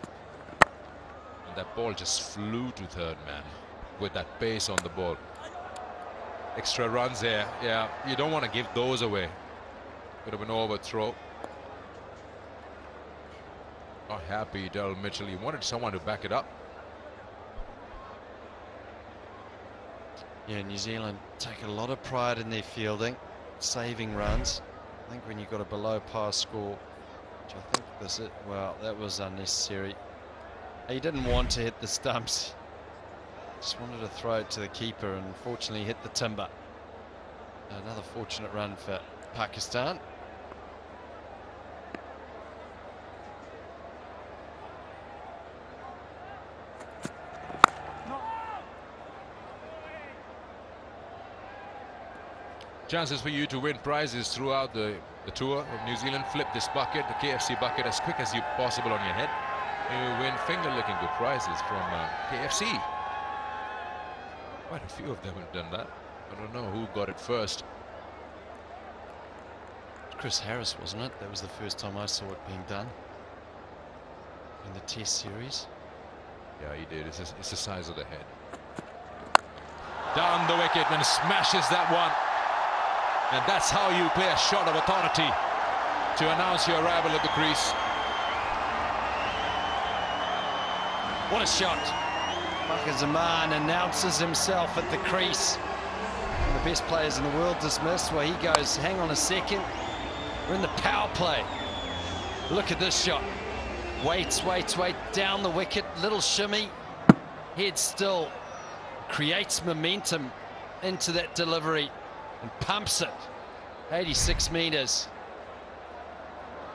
And that ball just flew to third man with that pace on the ball. Extra runs there. Yeah, you don't want to give those away. Bit of an overthrow. Not happy, Daryl Mitchell. He wanted someone to back it up. Yeah, New Zealand take a lot of pride in their fielding, saving runs. I think when you got a below par score, which I think this is, well, that was unnecessary. He didn't want to hit the stumps. Just wanted to throw it to the keeper, and unfortunately hit the timber. Another fortunate run for Pakistan. Chances for you to win prizes throughout the tour of New Zealand. Flip this bucket, the KFC bucket, as quick as you possible on your head. You win finger-licking good prizes from KFC. Quite a few of them have done that. I don't know who got it first. Chris Harris, wasn't it? That was the first time I saw it being done in the Test series. Yeah, he did. It's the size of the head. Down the wicket and smashes that one. And that's how you play a shot of authority to announce your arrival at the crease. What a shot. Bakar Zaman announces himself at the crease. One of the best players in the world dismissed, where he goes, hang on a second. We're in the power play. Look at this shot. Waits, down the wicket, little shimmy. Head still. Creates momentum into that delivery and pumps it. 86 metres.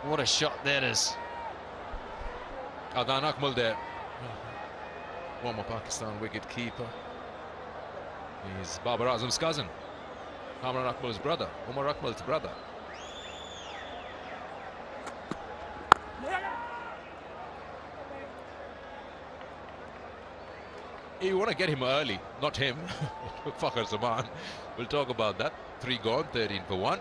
What a shot that is. Adnan Akmal there. Former Pakistan wicket keeper. He's Babar Azam's cousin. Kamran Akmal's brother. Umar Akmal's brother. You want to get him early, not him. Bakar Zaman. We'll talk about that. 3 gone, 13 for 1.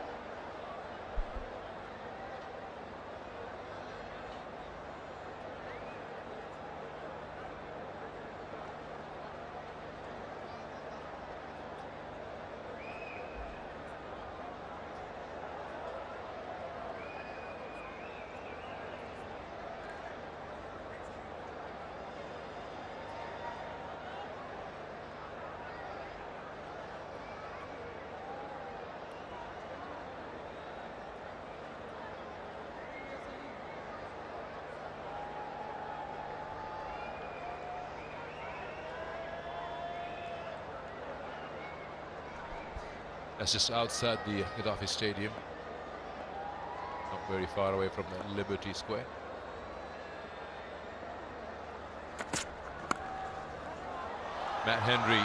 That's just outside the Gaddafi Stadium. Not very far away from the Liberty Square. Matt Henry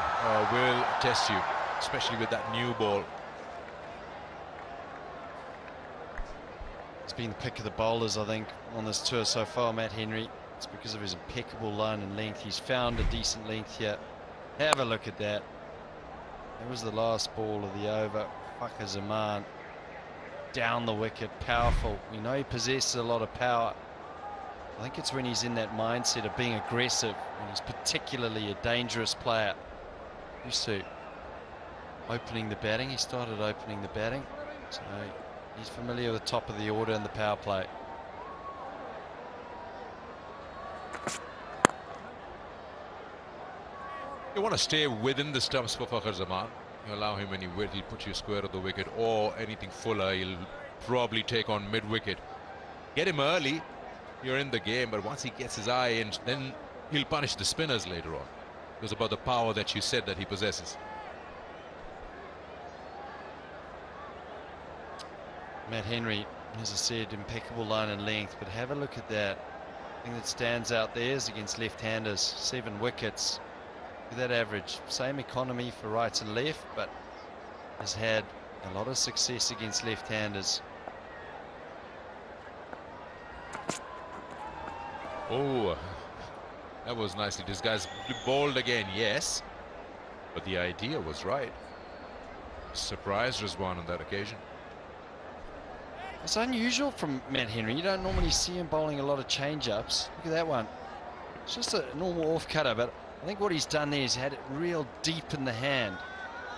will test you, especially with that new ball. He's been the pick of the bowlers, I think, on this tour so far, Matt Henry. It's because of his impeccable line and length. He's found a decent length here. Have a look at that. That was the last ball of the over. Bakar Zaman down the wicket, powerful. We know he possesses a lot of power. I think it's when he's in that mindset of being aggressive, when he's particularly a dangerous player. Used to opening the batting. He started opening the batting. So he's familiar with the top of the order and the power play. You want to stay within the stumps for Fakhar Zaman. You allow him any width, he'll put you square of the wicket, or anything fuller, he'll probably take on mid-wicket. Get him early, you're in the game, but once he gets his eye in, then he'll punish the spinners later on. It was about the power that you said that he possesses. Matt Henry, as I said, impeccable line and length, but have a look at that. The thing that stands out there is against left-handers, 7 wickets. With that average, same economy for right and left, but has had a lot of success against left-handers. Oh, that was nicely disguised. Bowled again, yes, but the idea was right. Surprised Rizwan on that occasion. It's unusual from Matt Henry. You don't normally see him bowling a lot of change-ups. Look at that one. It's just a normal off-cutter, but I think what he's done there is had it real deep in the hand.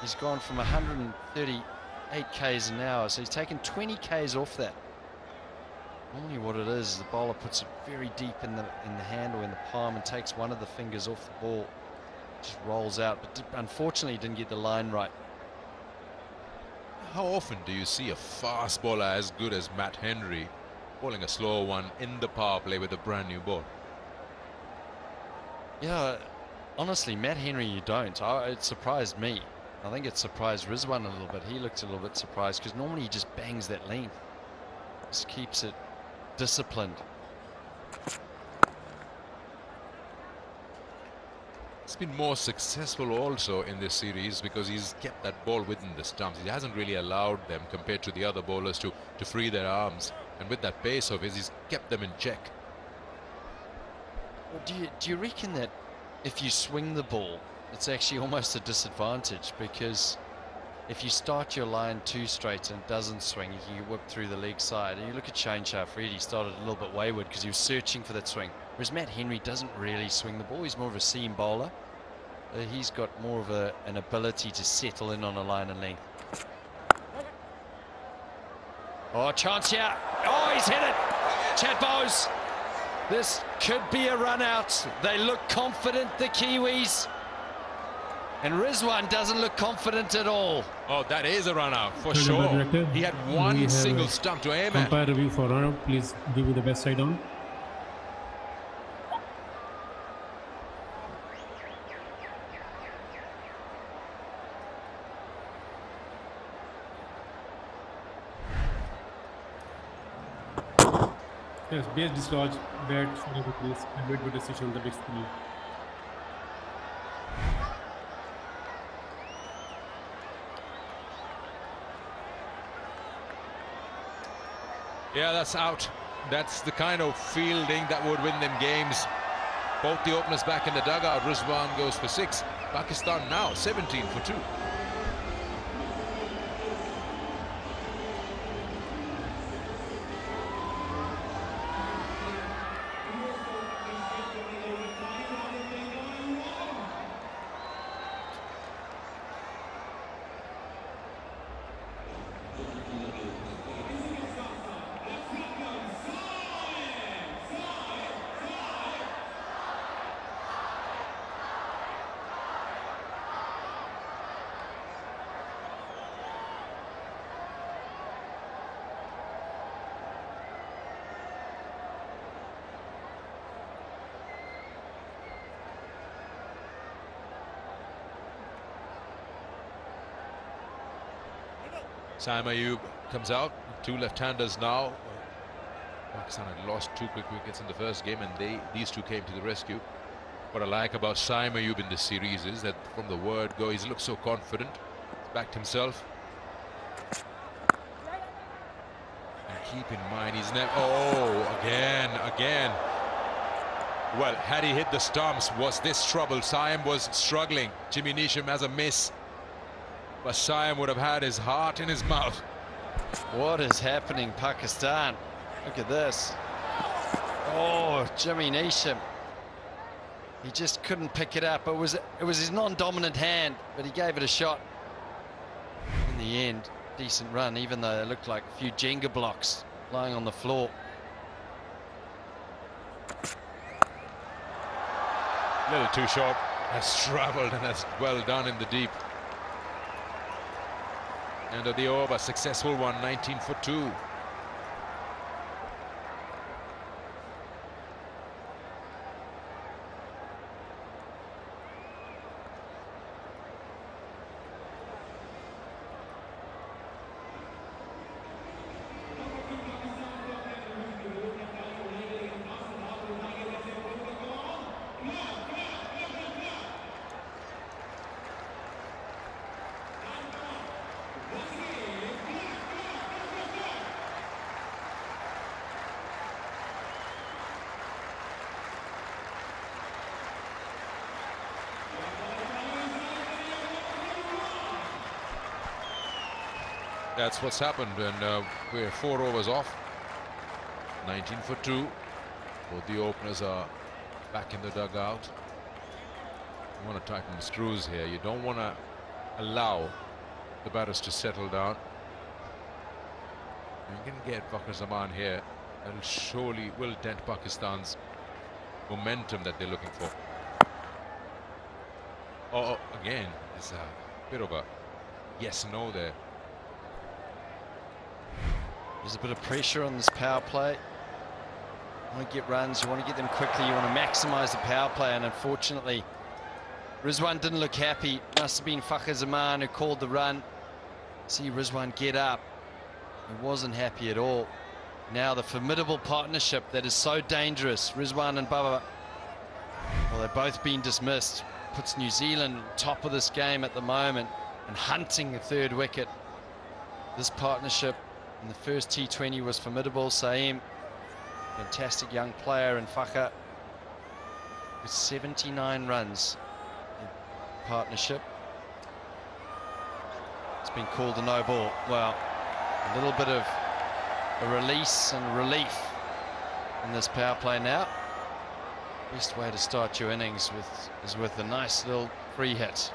He's gone from 138 k's an hour, so he's taken 20 k's off that. Normally what it is the bowler puts it very deep in the hand or in the palm and takes one of the fingers off the ball. Just rolls out, but unfortunately didn't get the line right. How often do you see a fast bowler as good as Matt Henry bowling a slower one in the power play with a brand new ball? Yeah, honestly, Matt Henry, you don't. It surprised me. I think it surprised Rizwan a little bit. He looked a little bit surprised because normally he just bangs that length. Just keeps it disciplined. He's been more successful also in this series because he's kept that ball within the stumps. He hasn't really allowed them, compared to the other bowlers, to free their arms. And with that pace of his, he's kept them in check. Well, do you reckon that if you swing the ball, it's actually almost a disadvantage? Because if you start your line too straight and it doesn't swing, you can whip through the leg side. And you look at Shane Shafri, he started a little bit wayward because he was searching for that swing. Whereas Matt Henry doesn't really swing the ball. He's more of a seam bowler. He's got more of an ability to settle in on a line and length. Oh, chance here. Oh, he's hit it. Chad Bowes. This could be a run out. They look confident, the Kiwis. And Rizwan doesn't look confident at all. Oh, that is a run out for sure. He had one single stump to aim at. Umpire review for run out. Please give me the best side on. Yes, base dislodge, bat, for the crease, and wait for decision on the big screen. Yeah, that's out. That's the kind of fielding that would win them games. Both the openers back in the dugout. Rizwan goes for 6. Pakistan now 17 for 2. Saim Ayub comes out, 2 left-handers now. Pakistan had lost 2 quick wickets in the first game, and these 2 came to the rescue. What I like about Saim Ayub in this series is that from the word go, he's looked so confident. He's backed himself. And keep in mind, he's never... Oh, again. Well, had he hit the stumps, was this trouble? Saim was struggling. Jimmy Neesham has a miss. But Saim would have had his heart in his mouth. What is happening, Pakistan? Look at this. Oh, Jimmy Neesham. He just couldn't pick it up. It was his non-dominant hand, but he gave it a shot. In the end, decent run, even though it looked like a few Jenga blocks lying on the floor. A little too short. Has travelled and has well done in the deep. End of the over, successful one, 19 for 2. That's what's happened, and we're 4 overs off. 19 for 2. Both the openers are back in the dugout. You want to tighten the screws here. You don't want to allow the batters to settle down. You can get Fakhar Zaman here. That'll surely will dent Pakistan's momentum that they're looking for. Oh, again, it's a bit of a yes-no there. There's a bit of pressure on this power play. You want to get runs, you want to get them quickly, you want to maximise the power play, and unfortunately Rizwan didn't look happy. Must have been Fakhar Zaman who called the run. See Rizwan get up. He wasn't happy at all. Now the formidable partnership that is so dangerous, Rizwan and Baba, well, they've both been dismissed. Puts New Zealand top of this game at the moment and hunting the 3rd wicket. This partnership in the first T20 was formidable. Saeem, fantastic young player, and Fakhar with 79 runs in partnership. It's been called a no ball. Well, a little bit of a release and relief in this power play now. Best way to start your innings is with a nice little free hit.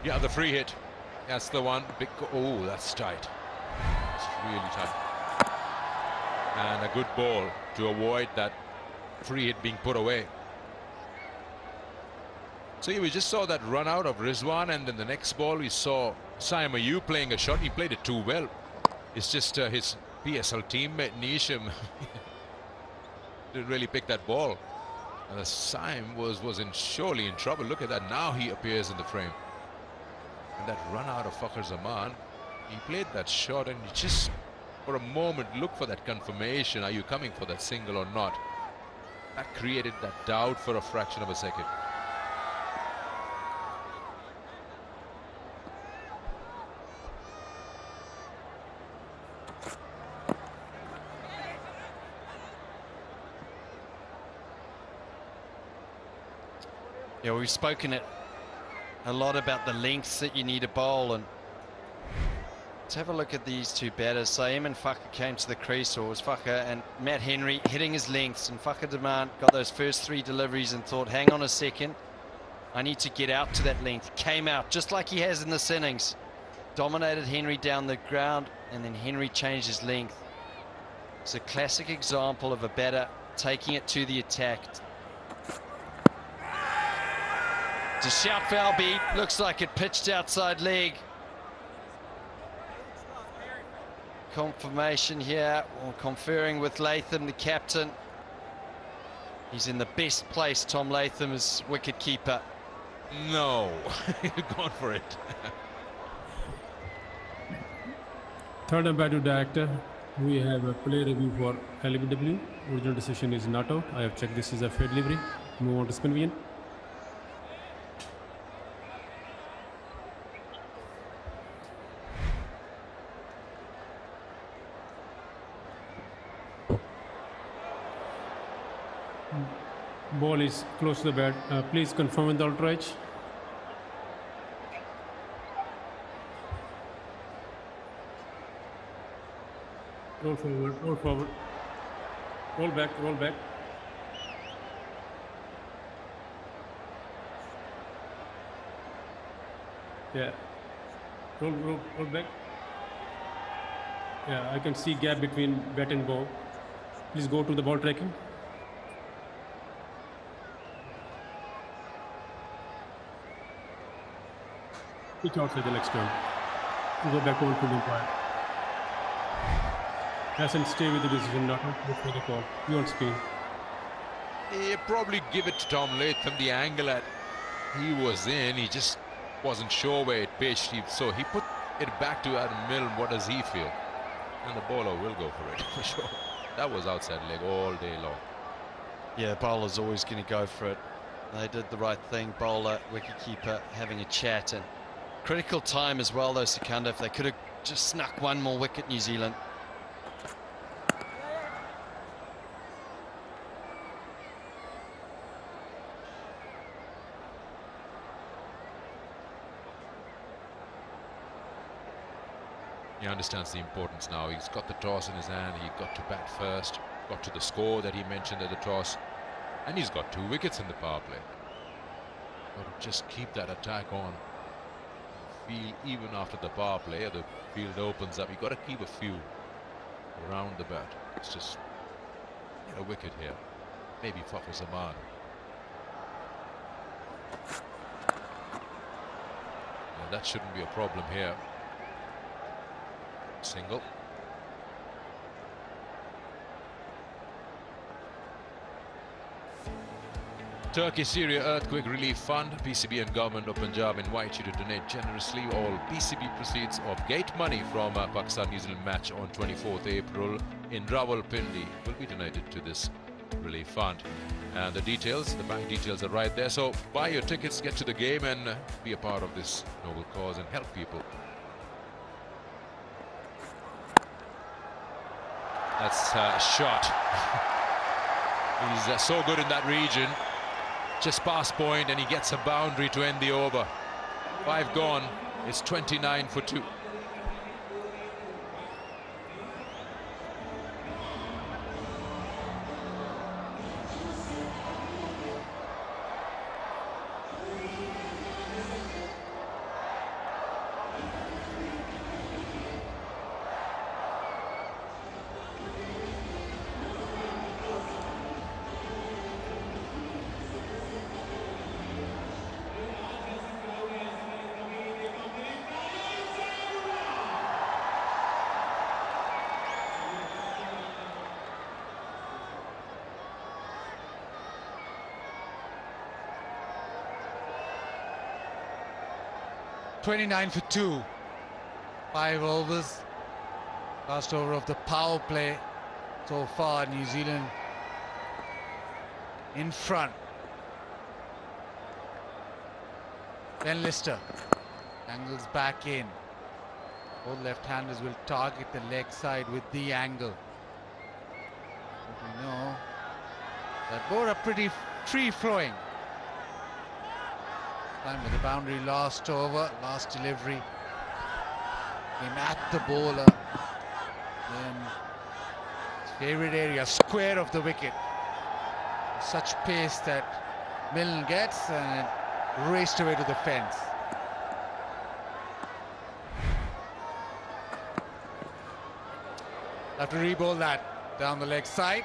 Yeah, the free hit. That's the one. Big. Oh, that's tight. It's really tight. And a good ball to avoid that free hit being put away. So yeah, we just saw that run out of Rizwan, and then the next ball we saw Saeem Ayub playing a shot. He played it too well. It's just his PSL teammate Neesham didn't really pick that ball. And Saeem was surely in trouble. Look at that. Now he appears in the frame. And that run out of Fakhar Zaman, he played that shot, and you just for a moment look for that confirmation. Are you coming for that single or not? That created that doubt for a fraction of a second. Yeah, we've spoken a lot about the lengths that you need to bowl, and let's have a look at these two batters. Saeem and Fakhar came to the crease, or it was Fakhar and Matt Henry hitting his lengths, and Fakhar Zaman got those first 3 deliveries and thought, hang on a second, I need to get out to that length. Came out just like he has in this innings, dominated Henry down the ground, and then Henry changed his length. It's a classic example of a batter taking it to the attack. To shout foul beat, looks like it pitched outside leg. Confirmation here, or conferring with Latham, the captain. He's in the best place, Tom Latham, as wicket keeper. No, gone for it. Third umpire to director. We have a play review for LBW. Original decision is not out. I have checked this is a fair delivery. Move on to spin win. Ball is close to the bat. Please confirm with the outrage. Roll forward, roll forward. Roll back, roll back. Yeah. Roll back. Yeah, I can see gap between bat and ball. Please go to the ball tracking. Pitch outside the leg stump. Go back over to the umpire. Hassan, stay with the decision, not wait for the call. You on screen. He probably give it to Tom Latham. The angle at he was in, he just wasn't sure where it pitched. So he put it back to Adam Milne. What does he feel? And the bowler will go for it for sure. That was outside leg all day long. Yeah, bowler's always going to go for it. They did the right thing. Bowler, wicketkeeper, having a chat, and critical time as well, though, Secunda. If they could have just snuck one more wicket, New Zealand. He understands the importance now. He's got the toss in his hand. He got to bat first, got to the score that he mentioned at the toss, and he's got 2 wickets in the power play. Got to just keep that attack on. Feel even after the power play, the field opens up. You got to keep a few around the bat. It's just get a wicket here, maybe Fakhar Zaman. And that shouldn't be a problem here. Single. Turkey-Syria Earthquake Relief Fund, PCB and Government of Punjab invite you to donate generously. All PCB proceeds of gate money from Pakistan-New Zealand match on 24th April in Rawalpindi will be donated to this relief fund. And the details, the bank details are right there. So buy your tickets, get to the game and be a part of this noble cause and help people. That's a shot. He's so good in that region. Just past point and he gets a boundary to end the over. 5 gone. It's 29 for 2. $29 for 2. 5 overs. Last over of the power play. So far, New Zealand in front. Ben Lister angles back in. Both left-handers will target the leg side with the angle. But we know that both are pretty free-flowing. Time with the boundary last over, last delivery. Came at the bowler. Then his favourite area, square of the wicket. Such pace that Milne gets and it raced away to the fence. Have to re-bowl that down the leg side.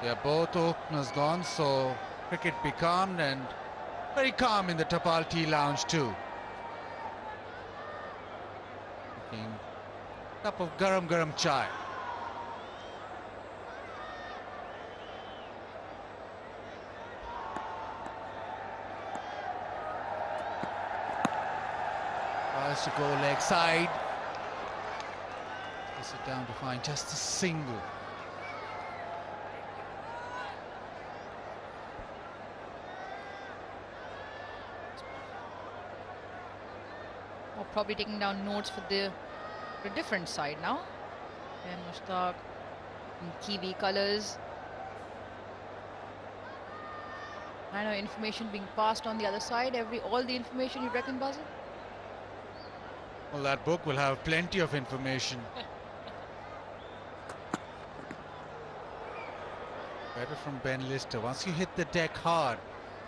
Yeah, both openers gone, so cricket becalmed and very calm in the Tapal Tea Lounge too. Taking a cup of garam chai. Tries to go leg side. Gets it down to find just a single. Probably taking down notes for the different side now. And Mushtaq in Kiwi colours. I know information being passed on the other side. All the information, you reckon, Basil? Well, that book will have plenty of information. Better from Ben Lister. Once you hit the deck hard,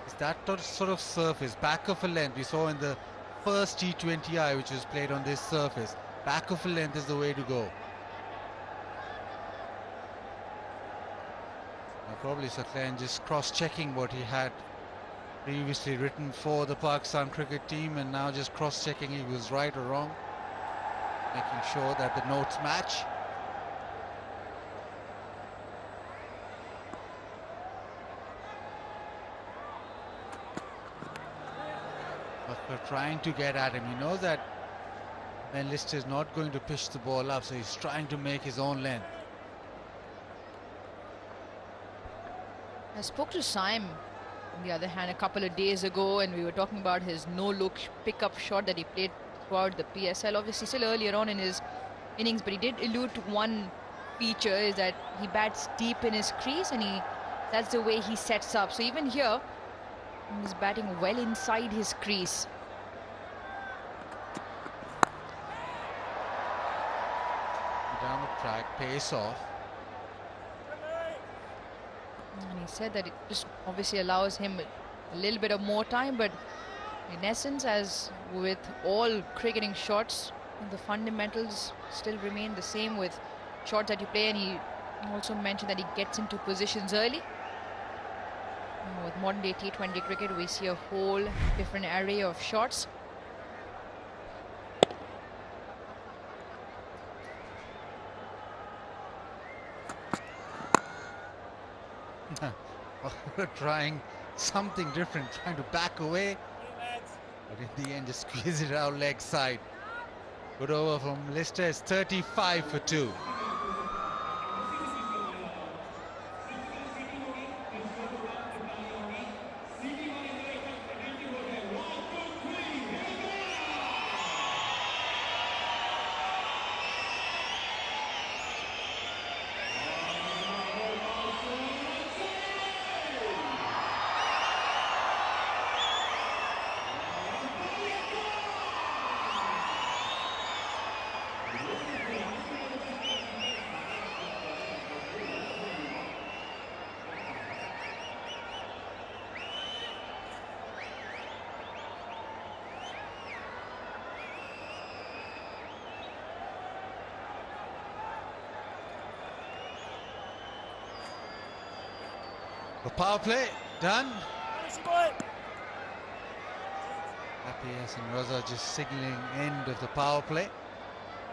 it's that sort of surface, back of a length. We saw in the first T20I, which was played on this surface. Back of a length is the way to go. Now probably Saklan just cross-checking what he had previously written for the Pakistan cricket team, and now just cross-checking he was right or wrong, making sure that the notes match. But we're trying to get at him. He knows that Ben Lister is not going to pitch the ball up, so he's trying to make his own length. I spoke to Saim, on the other hand, a couple of days ago, and we were talking about his no-look pickup shot that he played throughout the PSL. Obviously still earlier on in his innings, but he did allude to one feature, is that he bats deep in his crease, and that's the way he sets up. So even here, he's batting well inside his crease. Down the track, pace off. And he said that it just obviously allows him a little bit of more time, but in essence, as with all cricketing shots, the fundamentals still remain the same with shots that you play. And he also mentioned that he gets into positions early. With modern day T20 cricket, we see a whole different array of shots. We're trying something different, trying to back away, but in the end just squeeze it out leg side. Good over from Lister. It's 35 for 2. The power play done. Happy and Raza just signaling end of the power play.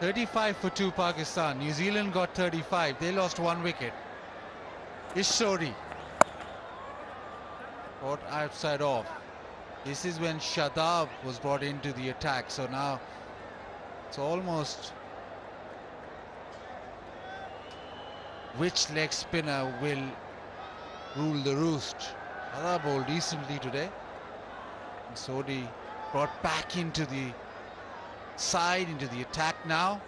35 for 2 Pakistan. New Zealand got 35. They lost 1 wicket. Ishori got outside off. This is when Shadab was brought into the attack. So now it's almost which leg spinner will rule the roost. Shadab bowled decently today. And Sodi brought back into the side, into the attack now.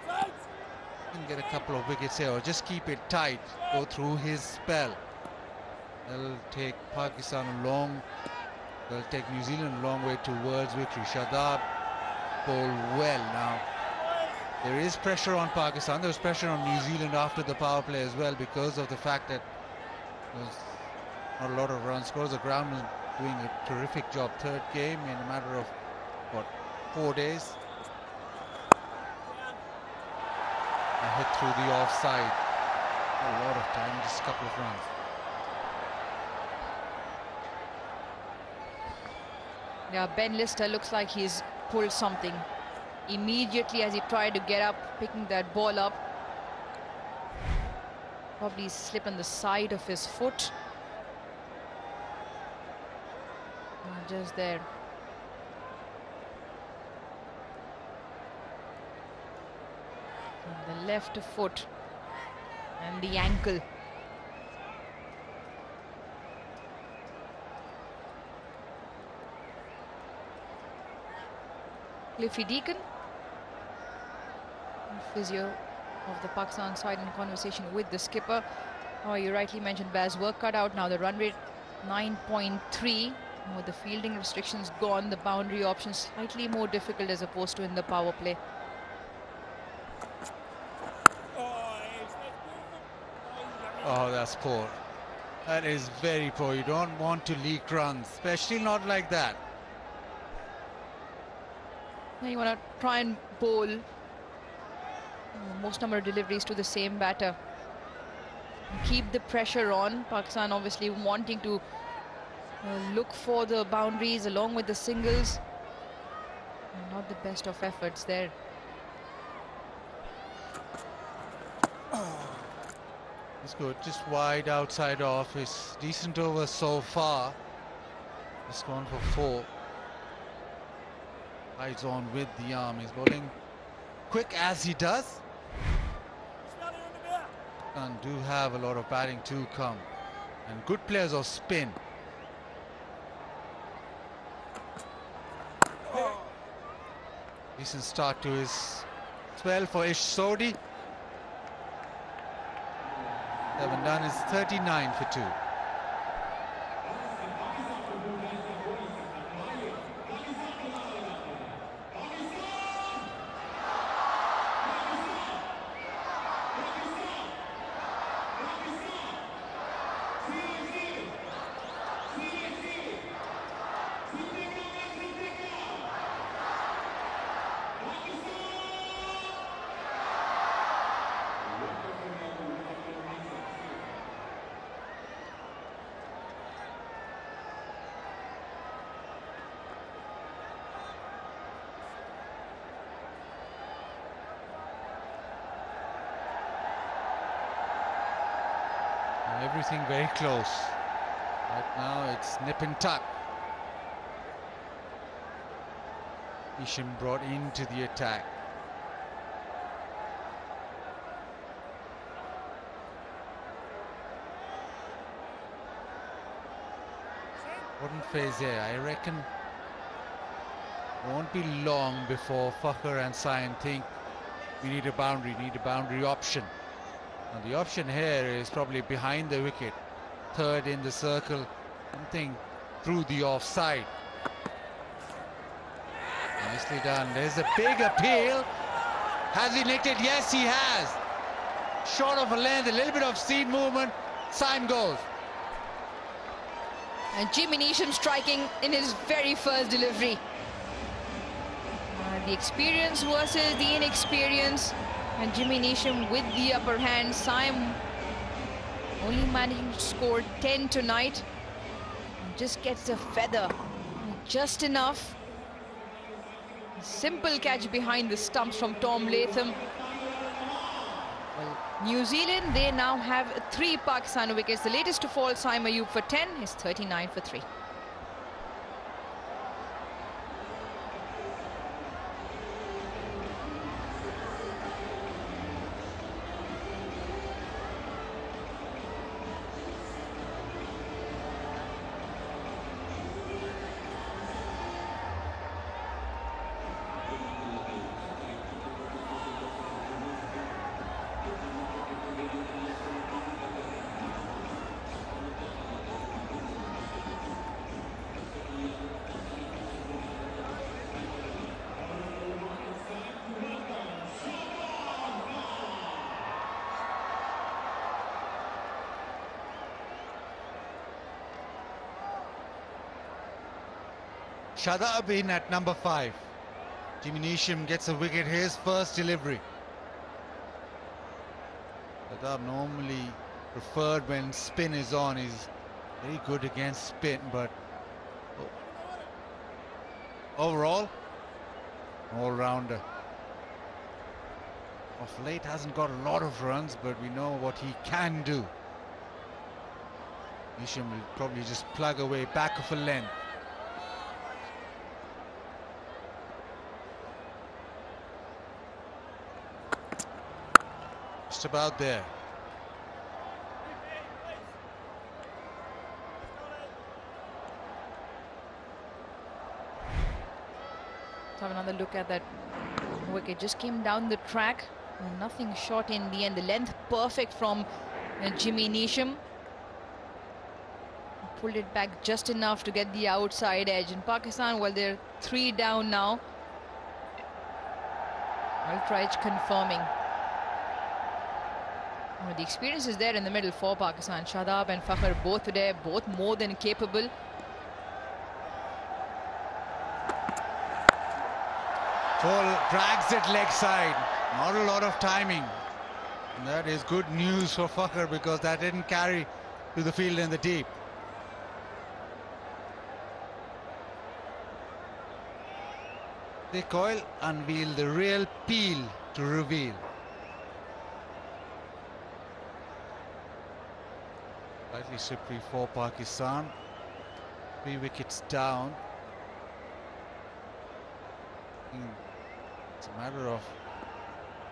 Can get a couple of wickets here, or just keep it tight, go through his spell. That'll take Pakistan a long, they'll take New Zealand a long way towards victory. Shadab bowled well now. There is pressure on Pakistan. There was pressure on New Zealand after the power play as well, because of the fact that there was not a lot of runs scored. The ground doing a terrific job. 3rd game in a matter of, what, 4 days. A hit through the offside. A lot of time, just a couple of runs. Yeah, Ben Lister looks like he's pulled something immediately as he tried to get up, picking that ball up. Probably slip on the side of his foot. Just there. And the left foot and the ankle. Cliffy Deacon, physio of the Pakistan side, in conversation with the skipper. Oh, you rightly mentioned Baz, work cut out now. The run rate 9.3. With the fielding restrictions gone, the boundary option slightly more difficult as opposed to in the power play. Oh, that's poor. That is very poor. You don't want to leak runs, especially not like that. Now you want to try and bowl most number of deliveries to the same batter. Keep the pressure on. Pakistan obviously wanting to look for the boundaries along with the singles. Not the best of efforts there. It's good, just wide outside off. It's decent over so far. It's gone for 4. Hides on with the arm. He's bowling quick as he does. And do have a lot of batting to come. And good players of spin. Decent start to his 12 for Ish Sodhi. 7 done is 39 for 2. Everything very close. Right now it's nip and tuck. Isham brought into the attack. Wouldn't phase here. I reckon it won't be long before Fakhr and Sain think we need a boundary option. And the option here is probably behind the wicket, third in the circle, something through the offside. Nicely done. There's a big appeal. Has he nicked it? Yes, he has. Short of a length, a little bit of seam movement. Sain goes. And Jimmy Neesham striking in his very first delivery. The experience versus the inexperience. And Jimmy Neesham with the upper hand. Sain only managing to score 10 tonight. And just gets a feather. Just enough. Simple catch behind the stumps from Tom Latham. Well, New Zealand, they now have 3 Pakistan wickets. The latest to fall, Saim Ayub for 10, is 39 for 3. Shadab in at number 5. Jimmy Neesham gets a wicket, his first delivery. Shadab normally preferred when spin is on. He's very good against spin, but overall, all-rounder. Of late hasn't got a lot of runs, but we know what he can do. Neesham will probably just plug away back of a length. Just about there. Let's have another look at that wicket. Just came down the track. Nothing short in the end. The length perfect from Jimmy Neesham. pulled it back just enough to get the outside edge. In Pakistan, well, they're 3 down now. Altrich confirming. Oh, the experience is there in the middle for Pakistan. Shadab and Fakhr both there, both more than capable. Full drags it leg side. Not a lot of timing. And that is good news for Fakhr because that didn't carry to the field in the deep. The coil unveil the real peel to reveal. Slightly slippery for Pakistan. 3 wickets down. It's a matter of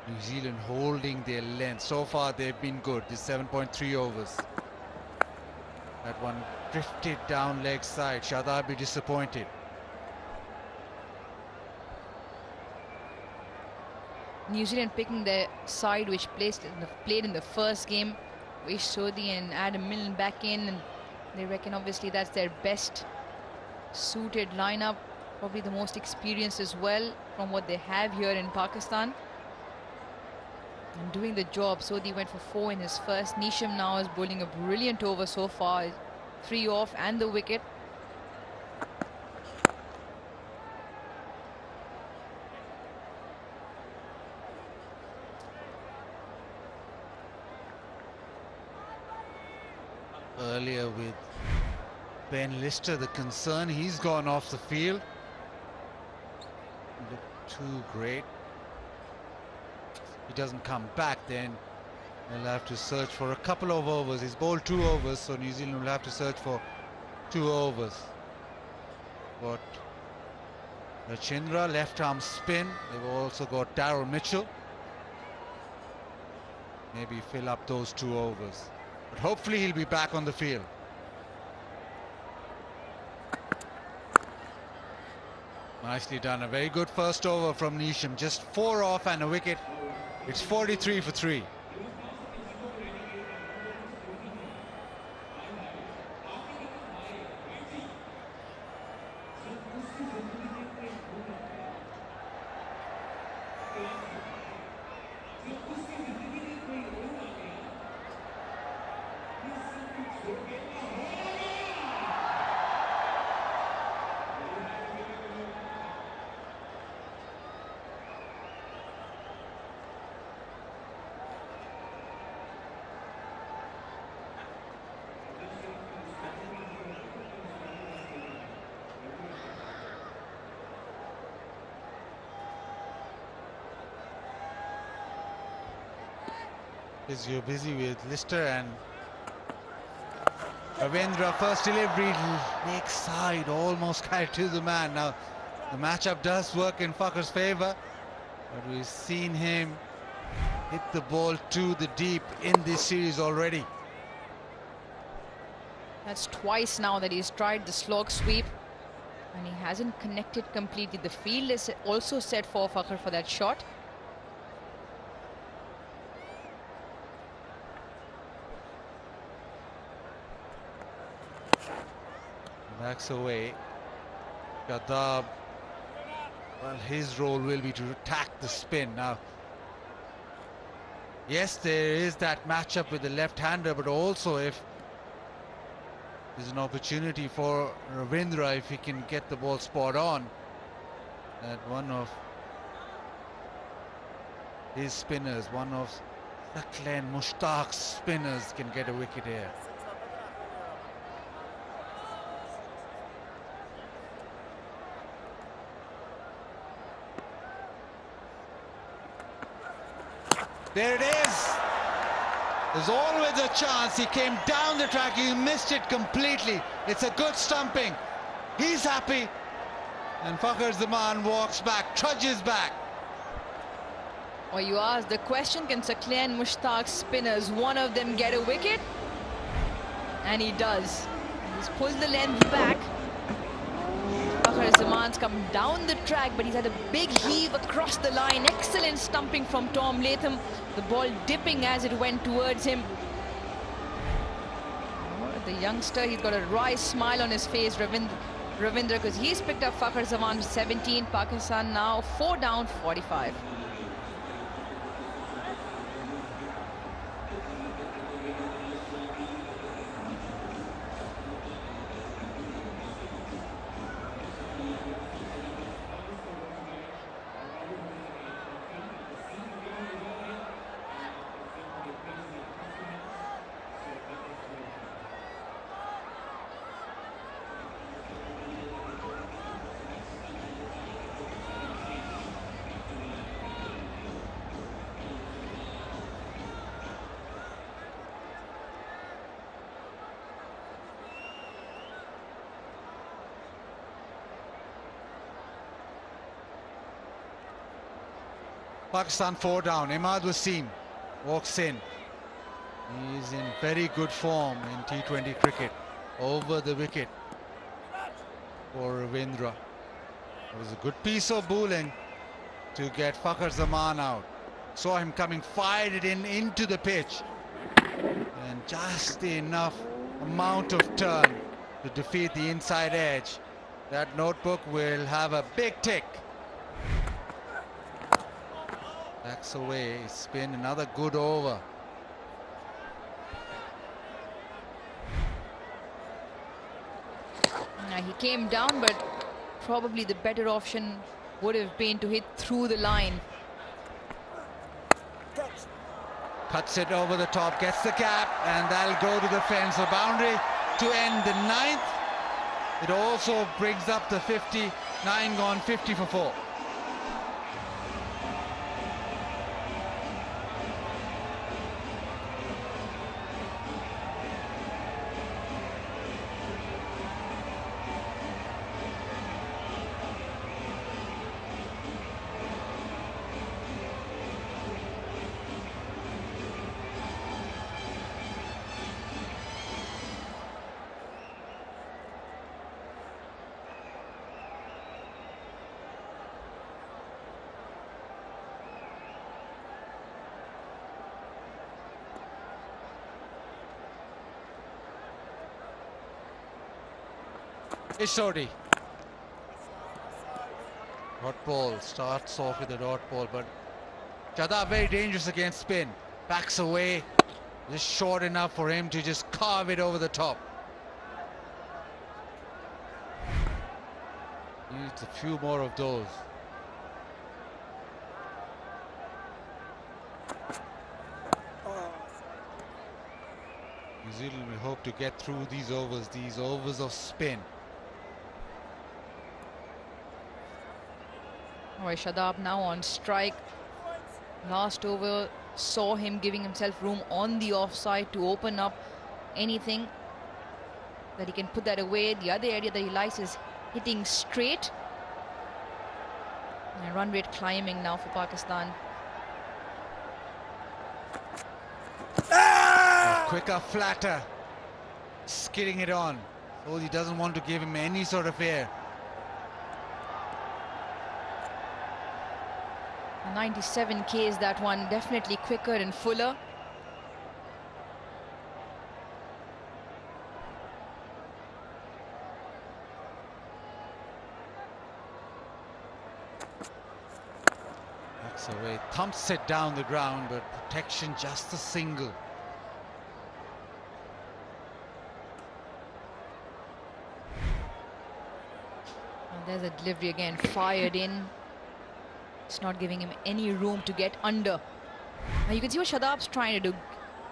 New Zealand holding their length. So far they've been good. This 7.3 overs. That one drifted down leg side. Shadab be disappointed. New Zealand picking their side which played in the first game. Vish Sodhi and Adam Milne back in, and they reckon obviously that's their best suited lineup, probably the most experienced as well from what they have here in Pakistan, and doing the job. Sodhi went for 4 in his first. Nisham now is bowling a brilliant over so far, 3 off and the wicket. Earlier with Ben Lister, the concern, he's gone off the field. Looked too great. If he doesn't come back, then they'll have to search for a couple of overs. He's bowled 2 overs, so New Zealand will have to search for 2 overs. Got Rachindra, left arm spin. They've also got Daryl Mitchell. Maybe fill up those 2 overs. But hopefully he'll be back on the field. Nicely done. A very good first over from Nisham. Just 4 off and a wicket. It's 43 for 3. Because you're busy with Lister and Ravindra. First delivery, leg side, almost carried to the man. Now the matchup does work in Fakhr's favour, but we've seen him hit the ball to the deep in this series already. That's twice now that he's tried the slog sweep and he hasn't connected completely. The field is also set for Fakhr for that shot. Backs away. Shadab, well, his role will be to attack the spin. Now, yes, there is that matchup with the left-hander, but also if there's an opportunity for Ravindra, if he can get the ball spot on, that one of his spinners, one of Thaklan Mushtaq's spinners can get a wicket here. There it is. There's always a chance. He came down the track. He missed it completely. It's a good stumping. He's happy. And Fakhr Zaman walks back, trudges back. Or you ask the question, can Thaklan Mushtaq's spinners, one of them get a wicket? And he does. He's pulled the length back. Fakhr Zaman's come down the track, but he's had a big heave across the line. Excellent stumping from Tom Latham. The ball dipping as it went towards him. the youngster. He's got a wry smile on his face, Ravindra, because he's picked up Fakhar Zaman 17. Pakistan now 4 down, 45. Pakistan 4 down. Imad Wasim walks in. He's in very good form in T20 cricket. Over the wicket for Ravindra. It was a good piece of bowling to get Fakhar Zaman out. Saw him coming, fired it into the pitch. And just enough amount of turn to defeat the inside edge. That notebook will have a big tick. Backs away, spin, another good over. He came down, but probably the better option would have been to hit through the line. Cuts it over the top, gets the gap, and that'll go to the fence. A boundary to end the 9th. It also brings up the 59 gone, 50 for 4. Ishodi. Dot ball, starts off with a dot ball, but Chada very dangerous against spin. Backs away, just short enough for him to just carve it over the top. Needs a few more of those. New Zealand will hope to get through these overs of spin. Shadab now on strike. Last over saw him giving himself room on the offside to open up anything that he can put that away. The other area that he likes is hitting straight. And run rate climbing now for Pakistan. Quicker, flatter, skidding it on. Oh, he doesn't want to give him any sort of air. 97k is that one, definitely quicker and fuller. Backs away, thumps it down the ground, but protection just a single. And there's a delivery again, fired in. It's not giving him any room to get under. Now you can see what Shadab's trying to do.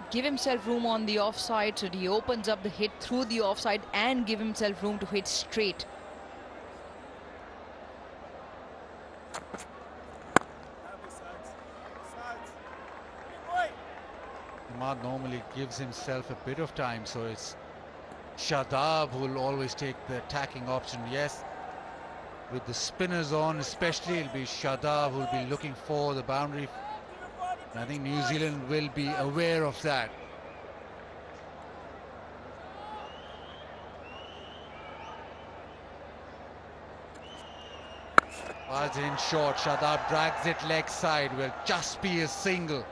Give himself room on the offside so that he opens up the hit through the offside and give himself room to hit straight. Imad normally gives himself a bit of time, so it's Shadab who will always take the attacking option. Yes, with the spinners on especially, it'll be Shadab who will be looking for the boundary. And I think New Zealand will be aware of that. Fires it in short, Shadab drags it leg side, will just be a single.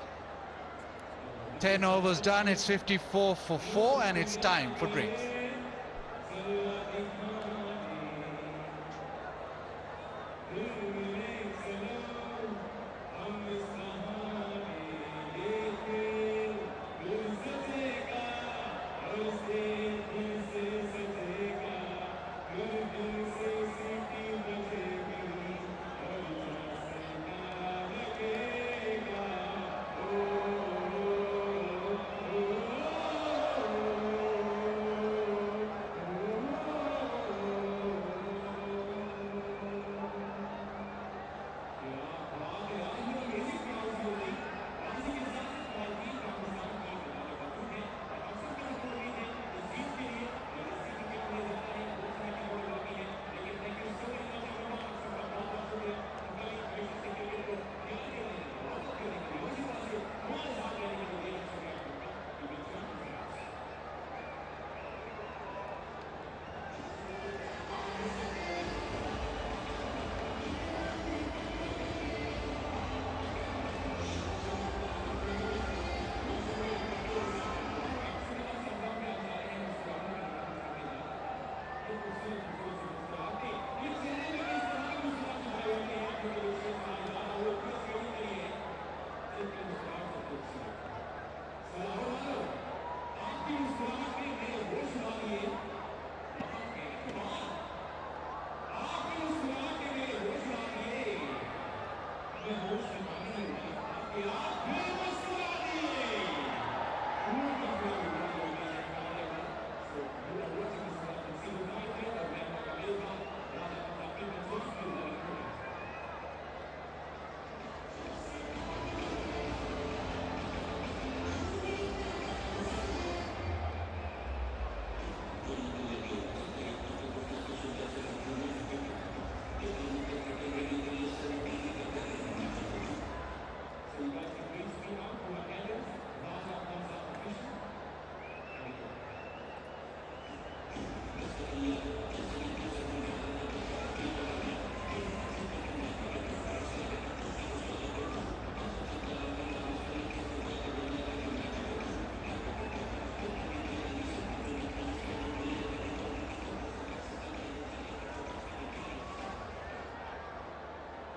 10 overs done, it's 54 for 4 and it's time for drinks.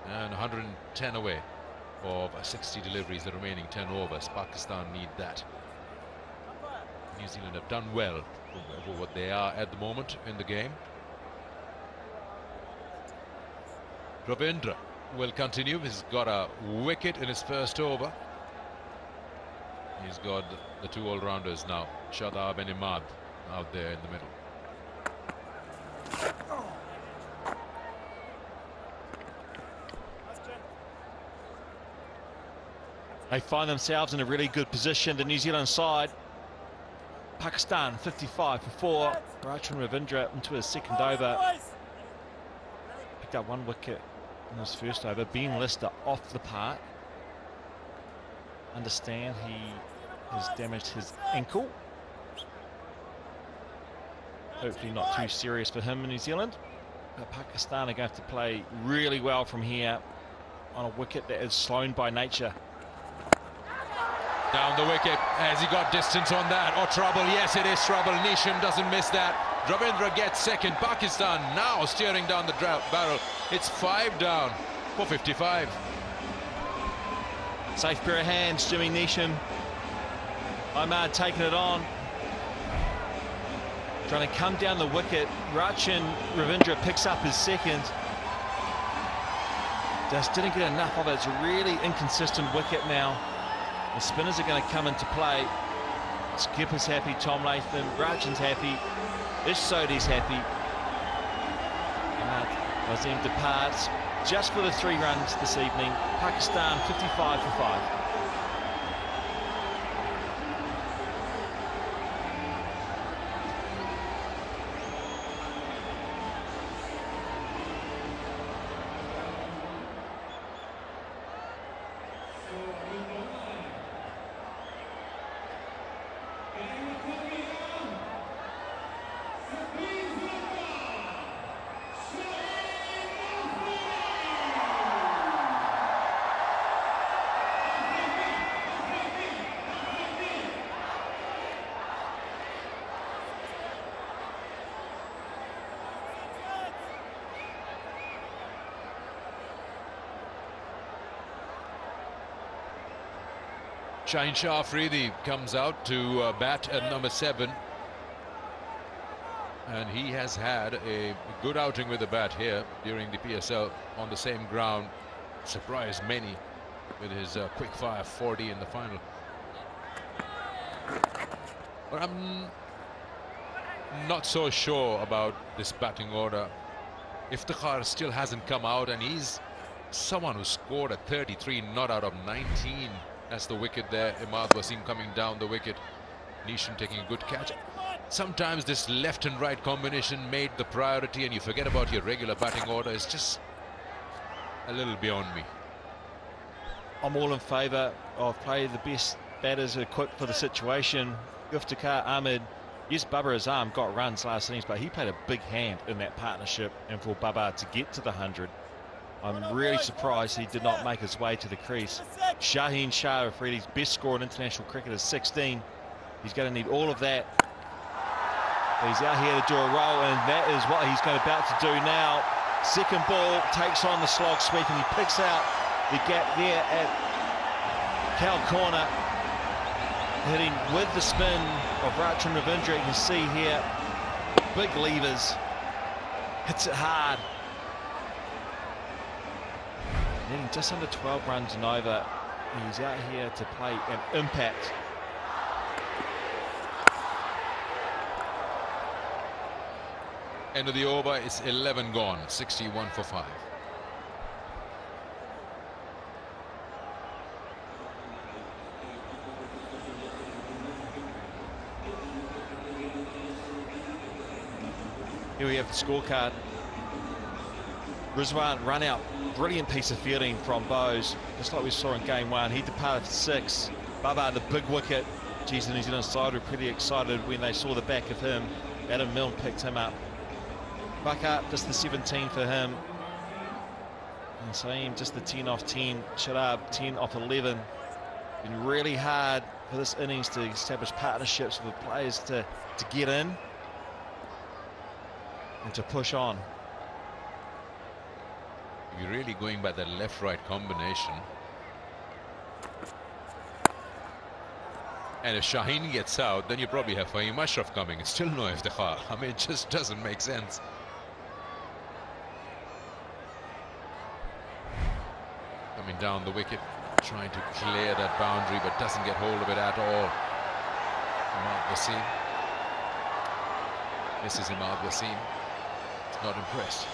And 110 away of 60 deliveries, the remaining 10 overs. Pakistan need that. New Zealand have done well for what they are at the moment in the game. Ravindra will continue. He's got a wicket in his first over. He's got the two all-rounders now, Shadab and Imad, out there in the middle. They find themselves in a really good position, the New Zealand side. Pakistan 55 for 4. Rachin Ravindra into his second over. Picked up 1 wicket in his first over. Ben Lister off the park. Understand he has damaged his ankle. Hopefully not too serious for him in New Zealand. But Pakistan are going to have to play really well from here on a wicket that is slown by nature. Down the wicket. Has he got distance on that? Or trouble? Yes, it is trouble. Nishan doesn't miss that. Ravindra gets second. Pakistan now steering down the barrel. It's 5 down for 55. Safe pair of hands, Jimmy Neesham. Imad taking it on. Trying to come down the wicket. Rachin Ravindra picks up his second. Just didn't get enough of it. It's a really inconsistent wicket now. The spinners are going to come into play. Skipper's happy, Tom Latham. Rachin's happy. Ish Sodhi's happy. Wasim departs just for the 3 runs this evening. Pakistan 55 for 5. Shaheen Shah Afridi comes out to bat at number 7. And he has had a good outing with the bat here during the PSL on the same ground. Surprised many with his quick-fire 40 in the final. But I'm not so sure about this batting order. Iftikhar still hasn't come out, and he's someone who scored a 33 not out of 19. That's the wicket there. Imad Wasim coming down the wicket. Nishan taking a good catch. Sometimes this left and right combination made the priority and you forget about your regular batting order. It's just a little beyond me. I'm all in favour of playing the best batters equipped for the situation. Iftikhar Ahmed, yes, Babar Azam got runs last innings, but he played a big hand in that partnership, and for Babar to get to the 100, I'm really surprised he did not make his way to the crease. Shaheen Shah Afridi's best score in international cricket is 16. He's going to need all of that. But he's out here to do a roll, and that is what he's about to do now. Second ball, takes on the slog sweep, and he picks out the gap there at Cal corner. Hitting with the spin of Rachin Ravindra. You can see here, big levers. Hits it hard. Netting just under 12 runs and over. He's out here to play an impact. End of the over, it's 11 gone, 61 for 5. Here we have the scorecard. Rizwan run out, brilliant piece of fielding from Bose, just like we saw in game 1. He departed for 6. Babar, the big wicket. Geez, the New Zealand side were pretty excited when they saw the back of him. Adam Milne picked him up. Bakar, just the 17 for him. And Saeem, just the 10 off 10. Sharab, 10 off 11. Been really hard for this innings to establish partnerships with players to get in and to push on. If you're really going by the left-right combination, and if Shaheen gets out, then you probably have Fahim Ashraf coming. It's still no Iftikhar. I mean, it just doesn't make sense. Coming down the wicket, trying to clear that boundary, but doesn't get hold of it at all. Imad Wasim. This is Imad Wasim. Not impressed.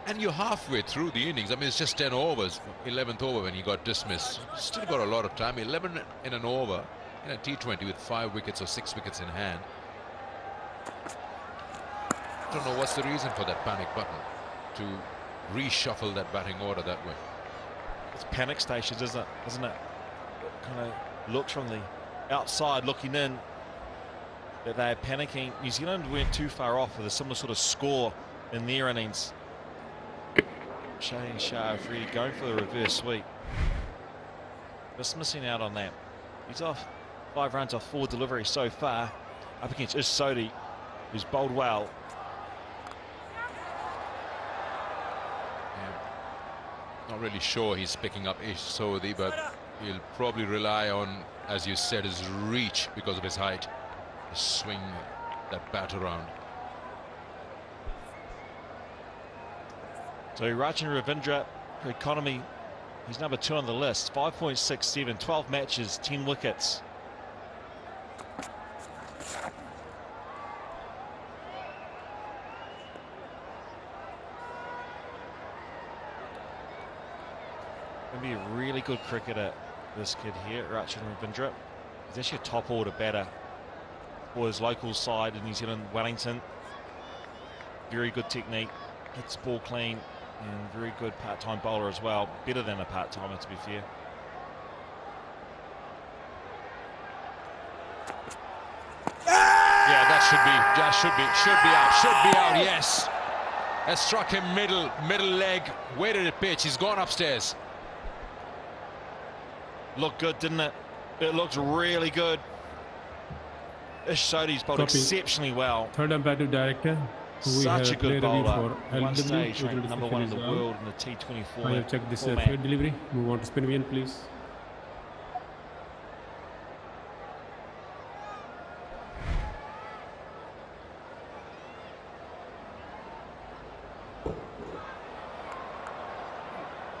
And you're halfway through the innings. I mean, it's just 10 overs. 11th over when he got dismissed. Still got a lot of time. 11 in an over in a T20 with 5 wickets or 6 wickets in hand. I don't know what's the reason for that panic button to reshuffle that batting order that way. It's panic stations, isn't it? It kind of looks from the outside looking in that they're panicking. New Zealand weren't too far off with a similar sort of score in their innings. Shaheen Shah Afridi going for the reverse sweep. Just missing out on that. He's off 5 runs off 4 deliveries so far. Up against Ish Sodhi, who's bowled well. Not really sure he's picking up Ish Sodhi, but he'll probably rely on, as you said, his reach because of his height. To swing that bat around. So Rachin Ravindra, for economy, he's number 2 on the list. 5.67, 12 matches, 10 wickets. Going to be a really good cricketer, this kid here, Rachin Ravindra. He's actually a top order batter for his local side in New Zealand, Wellington. Very good technique, hits the ball clean, and very good part-time bowler as well. Better than a part-timer, to be fair. Yeah, that should be out, yes. That struck him middle leg. Where did it pitch? He's gone upstairs. Looked good, didn't it? It looked really good. Ish Sodhi's bowled exceptionally well. Third umpire to director. Such a good bowler. At one stage ranked #1 in the out. world in the T20 I have checked this format. field delivery. Move on to spin win, please.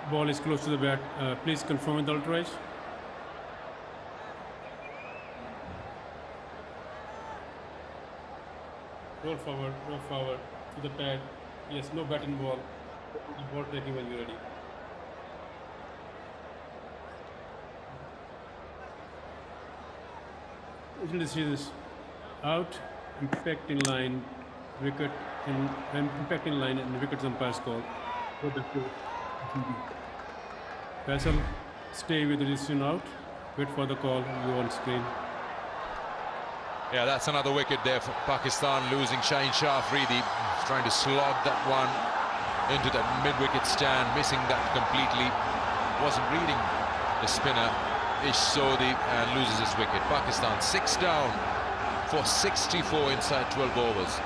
Ball is close to the bat. Please confirm with the ultra. Roll forward to the pad. Yes, no bat in ball. The ball tracking when you're ready. Original decisions out, impact in line, wicket in impact in line, and wickets umpire's call. Go back to Faisal, stay with the decision out. Wait for the call. You on screen. Yeah, that's another wicket there for Pakistan, losing Shaheen Shah Afridi, trying to slog that one into that mid-wicket stand, missing that completely. Wasn't reading the spinner, Ish Sodhi, and loses his wicket. Pakistan 6 down for 64 inside 12 overs.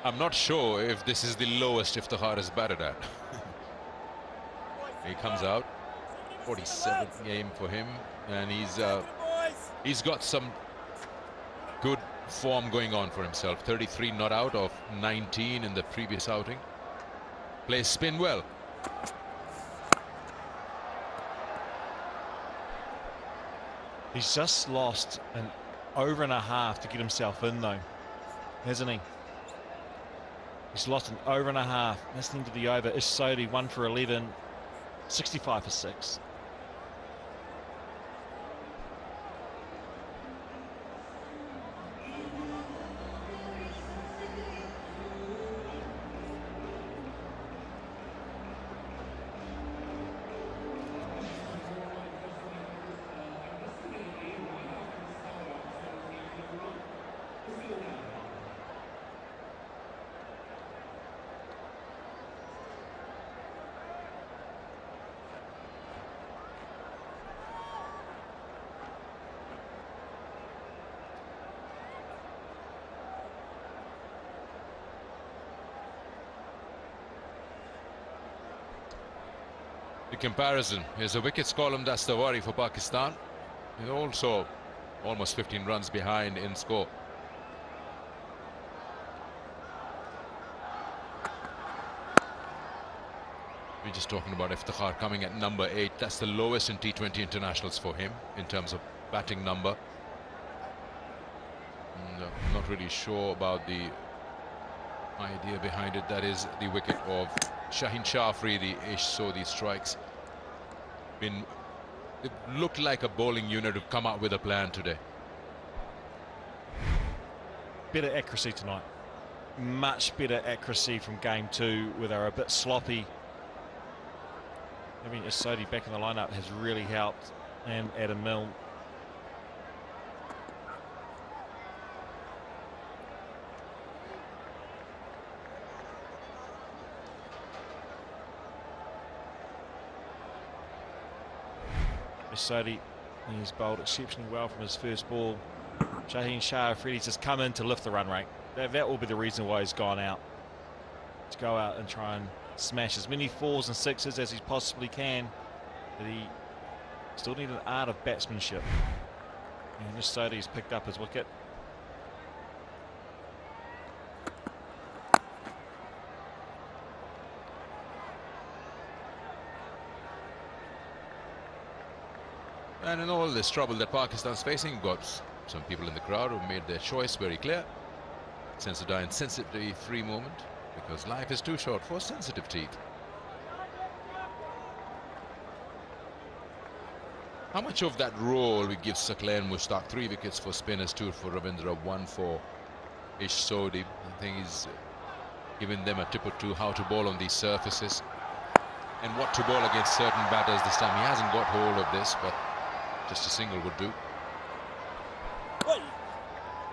I'm not sure if this is the lowest Iftikhar has batted at. He comes out, 47th game for him, and he's got some good form going on for himself. 33 not out of 19 in the previous outing. Plays spin well. He's just lost an over and a half to get himself in though, hasn't he? He's lost an over and a half. Listening to the over, Ish Sodhi 1 for 11, 65 for 6. The comparison is a wickets column, that's the worry for Pakistan. They're also almost 15 runs behind in score. We're just talking about Iftikhar coming at number 8. That's the lowest in T20 internationals for him in terms of batting number. I'm not really sure about the idea behind it. That is the wicket of Shaheen Shah Afridi. Ish Sodhi strikes. It looked like a bowling unit to come out with a plan today. Better accuracy tonight. Much better accuracy from game 2, where they were a bit sloppy. Having Ish Sodhi back in the lineup has really helped, and Adam Milne. Sodhi, he's bowled exceptionally well from his first ball. Shaheen Shah Afridi's just come in to lift the run rate. That will be the reason why he's gone out. To go out and try and smash as many 4s and 6s as he possibly can. But he still needs an art of batsmanship. And Ish Sodhi's picked up his wicket. And in all this trouble that Pakistan's facing, got Some people in the crowd have made their choice very clear. Sensodyne sensitive-free moment, because life is too short for sensitive teeth. How much of that role we give Sakla and Mushtaq? 3 wickets for spinners, 2 for Ravindra, 1 for Ish Sodhi. I think he's given them a tip or two how to bowl on these surfaces and what to bowl against certain batters this time. He hasn't got hold of this, but just a single would do. Well,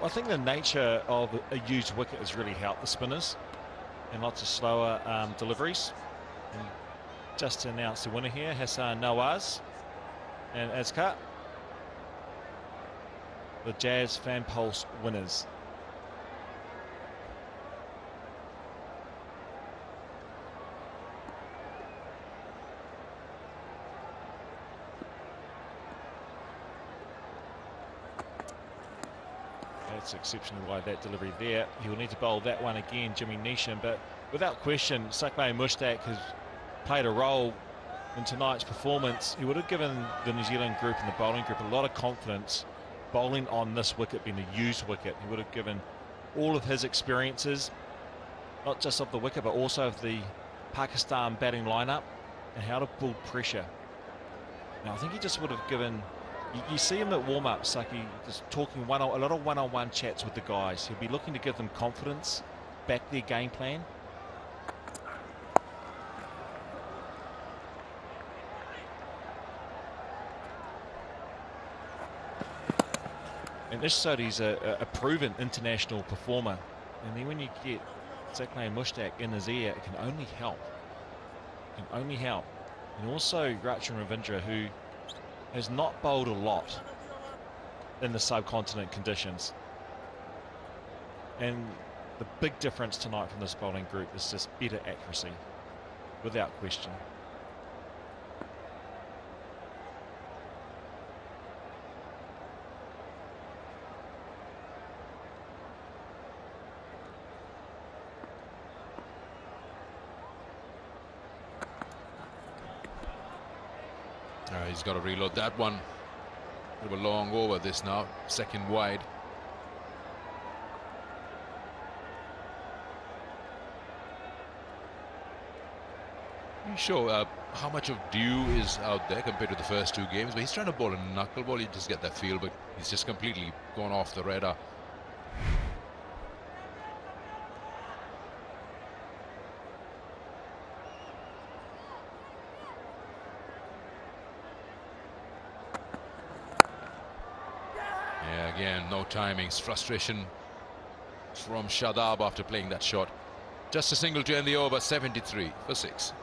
I think the nature of a used wicket has really helped the spinners and lots of slower deliveries. And just to announce the winner here, Hassan Nawaz and Azkar, the Jazz Fan Pulse winners. That's exceptionally wide, that delivery there. He will need to bowl that one again, Jimmy Neesham, but without question, Sakla Mushtaq has played a role in tonight's performance. He would have given the New Zealand group and the bowling group a lot of confidence bowling on this wicket being a used wicket. He would have given all of his experiences, not just of the wicket, but also of the Pakistan batting lineup and how to build pressure. Now, I think he just would have given... You see him at warm-up, Saki, just talking a lot of one-on-one chats with the guys. He'll be looking to give them confidence, back their game plan. And Ish Sodhi's a proven international performer. And then when you get Sakla Mushtaq in his ear, it can only help. It can only help. And also Rachin Ravindra, who has not bowled a lot in the subcontinent conditions. And the big difference tonight from this bowling group is just better accuracy, without question. He's got to reload that one. Bit of a long over this now, second wide. I'm sure how much of dew is out there compared to the first 2 games, but he's trying to bowl a knuckleball. You just get that feel, but he's just completely gone off the radar. Again, no timings, frustration from Shadab after playing that shot. Just a single to end the over, 73 for 6.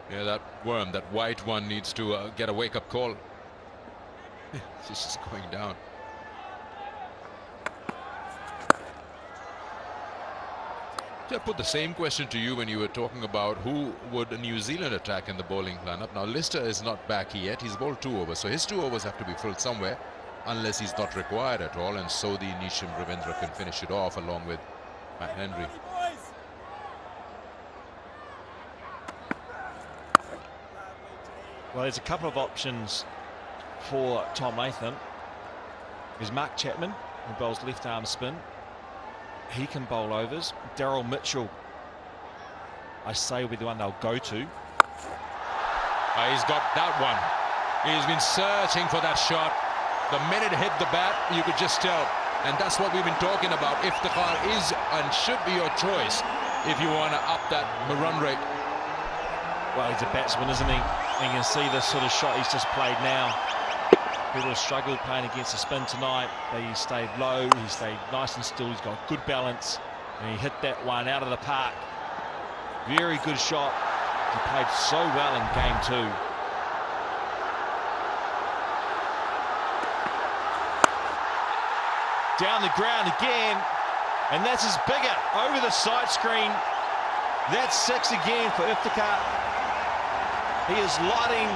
Yeah, that worm, that white one, needs to get a wake-up call. It's just going down. I put the same question to you when you were talking about who would New Zealand attack in the bowling lineup. Now, Lister is not back yet. He's bowled 2 overs, so his 2 overs have to be filled somewhere, unless he's not required at all. And so the Neesham Ravindra can finish it off along with Matt Henry. Well, there's a couple of options for Tom Latham. There's Mark Chapman, who bowls left arm spin. He can bowl overs. Daryl Mitchell, I say, will be the one they'll go to. He's got that one. He's been searching for that shot. The minute it hit the bat, you could just tell. And that's what we've been talking about. Iftikhar is and should be your choice if you want to up that run rate. Well, he's a batsman, isn't he? And you can see the sort of shot he's just played now. People have struggled playing against the spin tonight. He stayed low, he stayed nice and still, he's got good balance. And he hit that one out of the park. Very good shot. He played so well in game 2. Down the ground again, and that's his bigger over the side screen. That's 6 again for Iftikhar. He is lighting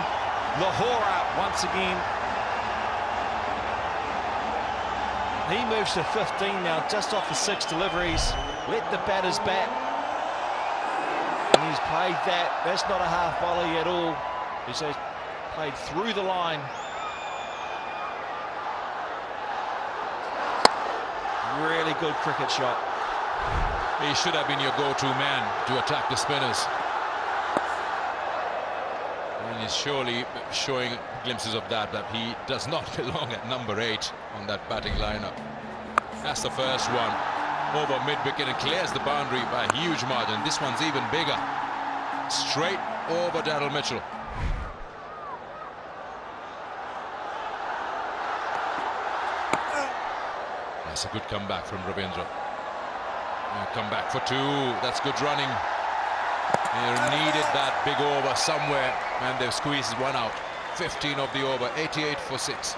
Lahore up once again. He moves to 15 now, just off the 6 deliveries. Let the batters bat. And he's played that. That's not a half volley at all. He's played through the line. Really good cricket shot. He should have been your go-to man to attack the spinners. And he's surely showing glimpses of that he does not belong at number 8 on that batting lineup. That's the first one. Over mid-wicket and clears the boundary by a huge margin. This one's even bigger. Straight over Daryl Mitchell. That's a good comeback from Ravindra. Come back for 2. That's good running. They needed that big over somewhere, and they've squeezed one out. 15 of the over, 88 for 6.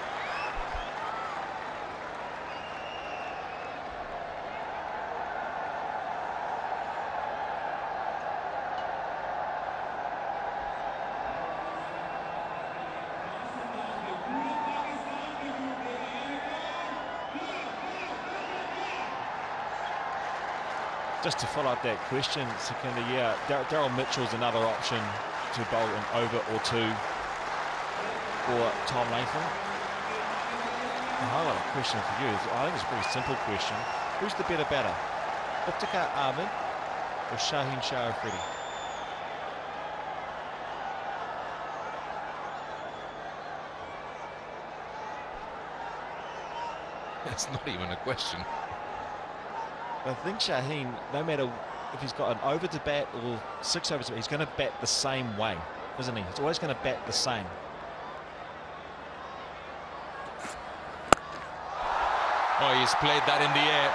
Just to follow up that question, Sikander, yeah, Daryl Mitchell's another option to bowl an over or 2 for Tom Latham. The highlight question for you is, I think it's a pretty simple question. Who's the better batter? Iftikhar Ahmed or Shaheen Shah Afridi? That's not even a question. I think Shaheen, no matter if he's got an over to bat or 6 overs, he's going to bat the same way, isn't he? He's always going to bat the same. Oh, he's played that in the air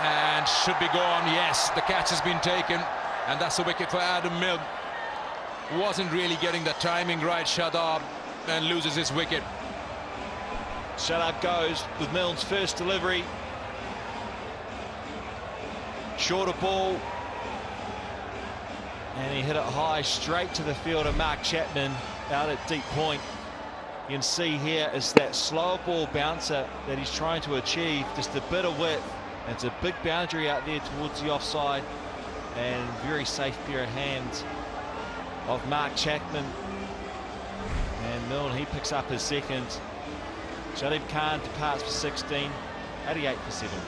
and should be gone. Yes, the catch has been taken, and that's a wicket for Adam Milne. Wasn't really getting the timing right, Shadab, and loses his wicket. Shadab goes with Milne's first delivery. Shorter ball, and he hit it high straight to the fielder Mark Chapman out at deep point. You can see here is that slower ball bouncer that he's trying to achieve, just a bit of width. And it's a big boundary out there towards the offside, and very safe pair of hands of Mark Chapman. And Milne, he picks up his second. Shadab Khan departs for 16, 88 for 7.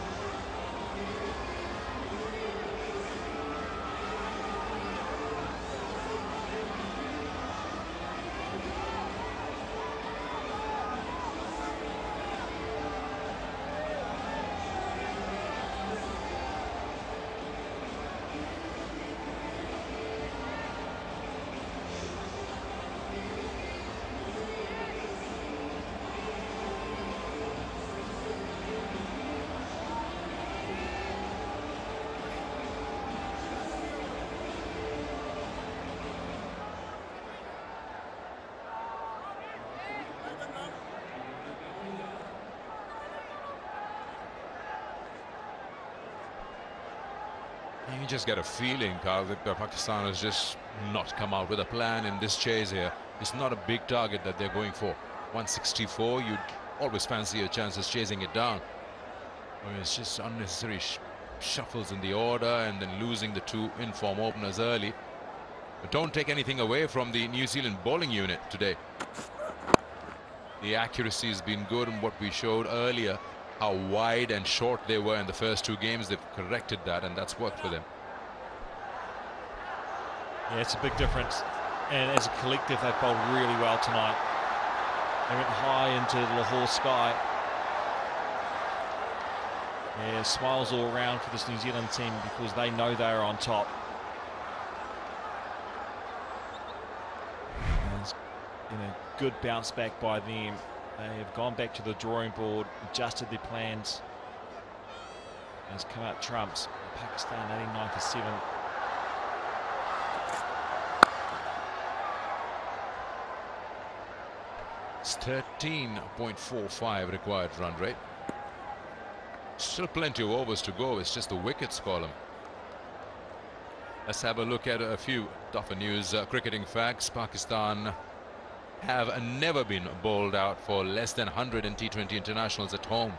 You just get a feeling, Carl, that Pakistan has just not come out with a plan in this chase here. It's not a big target that they're going for. 164, you'd always fancy your chances chasing it down. I mean, it's just unnecessary shuffles in the order and then losing the 2 in-form openers early. But don't take anything away from the New Zealand bowling unit today. The accuracy has been good, and what we showed earlier, how wide and short they were in the first 2 games, they've corrected that, and that's worked for them. Yeah, it's a big difference, and as a collective they've bowled really well tonight. They went high into the Lahore sky. Yeah, smiles all around for this New Zealand team because they know they are on top. And it's, good bounce back by them. They have gone back to the drawing board, adjusted their plans. It's come out trumps. Pakistan adding 97. It's 13.45 required run rate. Still plenty of overs to go. It's just the wickets column. Let's have a look at a few tougher news cricketing facts. Pakistan have never been bowled out for less than 100 in T20 internationals at home.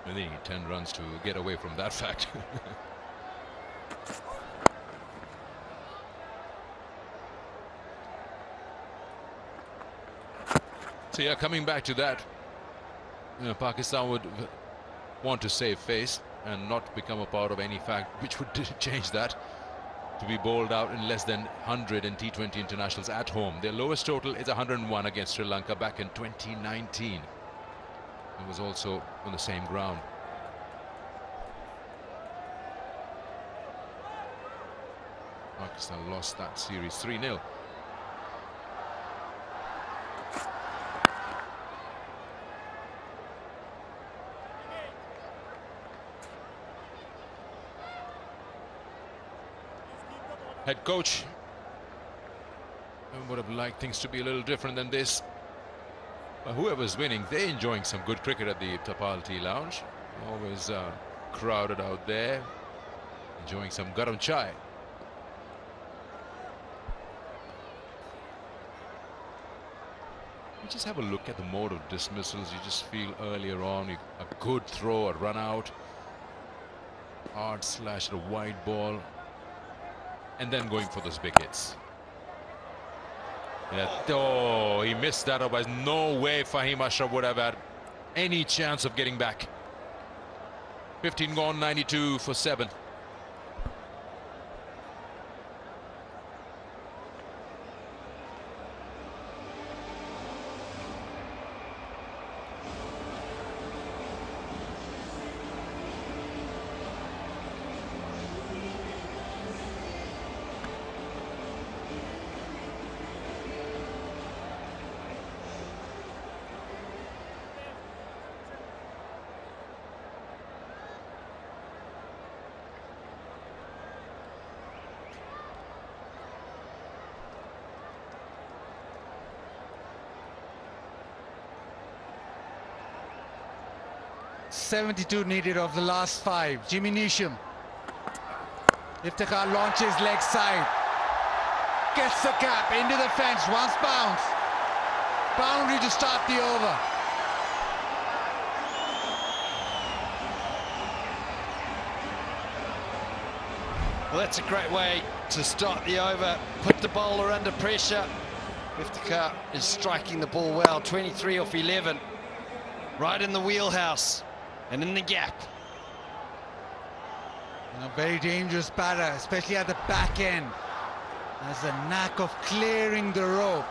They need 10 runs to get away from that fact. So yeah, coming back to that, you know, Pakistan would want to save face and not become a part of any fact which would change that, to be bowled out in less than 100 in T20 internationals at home. Their lowest total is 101 against Sri Lanka back in 2019. It was also on the same ground. Pakistan lost that series 3-0. Head coach would have liked things to be a little different than this. But whoever's winning, they're enjoying some good cricket at the Tapalti Lounge. Always crowded out there, enjoying some garam chai. You just have a look at the mode of dismissals. You just feel earlier on a good throw, a run out, hard slash at a wide ball, and then going for those big hits. Yeah. Oh, he missed that. Otherwise, no way Fahim Ashraf would have had any chance of getting back. 15 gone, 92 for 7. .72 needed of the last 5. Jimmy Neesham. Iftikhar launches leg side. Gets the cap into the fence. Once bounce. Boundary to start the over. Well, that's a great way to start the over. Put the bowler under pressure. Iftikhar is striking the ball well. 23 off 11. Right in the wheelhouse. And in the gap. A very dangerous batter, especially at the back end. Has a knack of clearing the rope.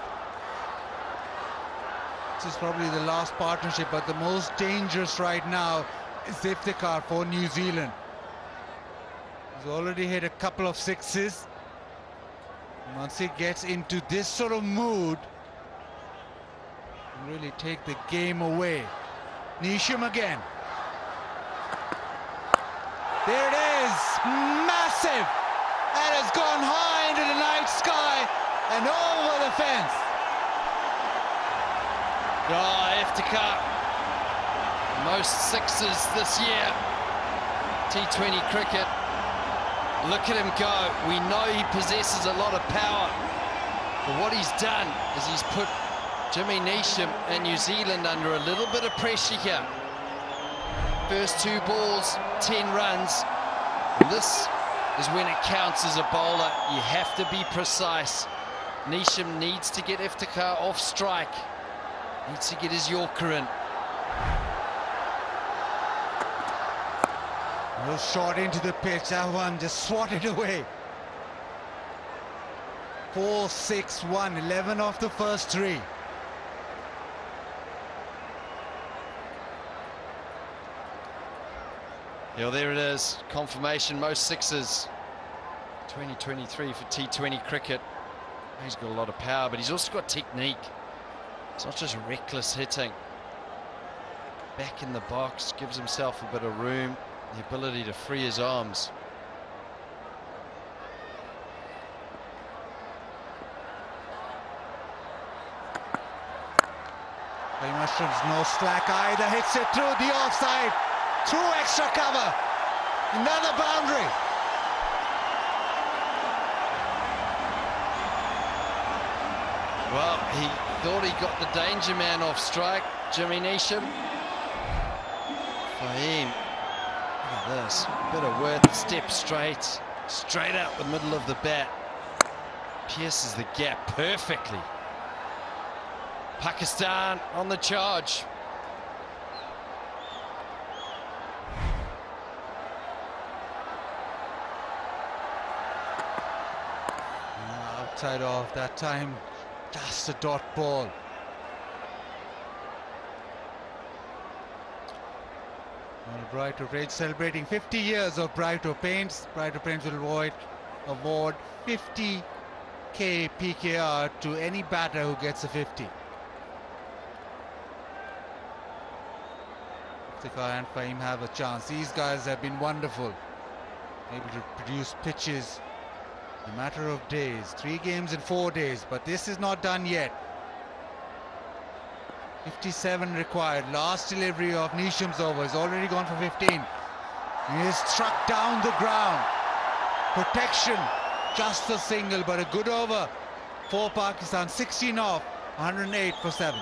This is probably the last partnership, but the most dangerous right now is Iftikhar for New Zealand. He's already hit a couple of sixes. Once he gets into this sort of mood, he can really take the game away. Neesham again. There it is, massive, and it's gone high into the night sky and over the fence. Oh, Iftikhar, most sixes this year, T20 cricket. Look at him go. We know he possesses a lot of power, but what he's done is he's put Jimmy Neesham and New Zealand under a little bit of pressure here. First 2 balls, 10 runs. And this is when it counts as a bowler. You have to be precise. Neesham needs to get Iftikhar off strike. Needs to get his Yorker in. No shot into the pitch. That one just swatted away. 4-6-1, 11 off the first 3. Yeah, there it is. Confirmation, most sixes. 2023 for T20 cricket. He's got a lot of power, but he's also got technique. It's not just reckless hitting. Back in the box, gives himself a bit of room, the ability to free his arms. Mushrooms, no slack either, hits it through the offside, through extra cover, another boundary. Well, he thought he got the danger man off strike, Jimmy Neesham. Fahim, look at this, bit of width, step straight out the middle of the bat. Pierces the gap perfectly. Pakistan on the charge. Outside off that time, just a dot ball. Well, Brighto Paints celebrating 50 years of Brighto Paints. Brighto Paints will award 50k PKR to any batter who gets a 50. Iftikhar and Fahim have a chance. These guys have been wonderful, able to produce pitches in a matter of days. 3 games in 4 days, but this is not done yet. 57 required. Last delivery of Neesham's over is already gone for 15. He is struck down the ground. Protection, just a single, but a good over for Pakistan. 16 off, 108 for 7.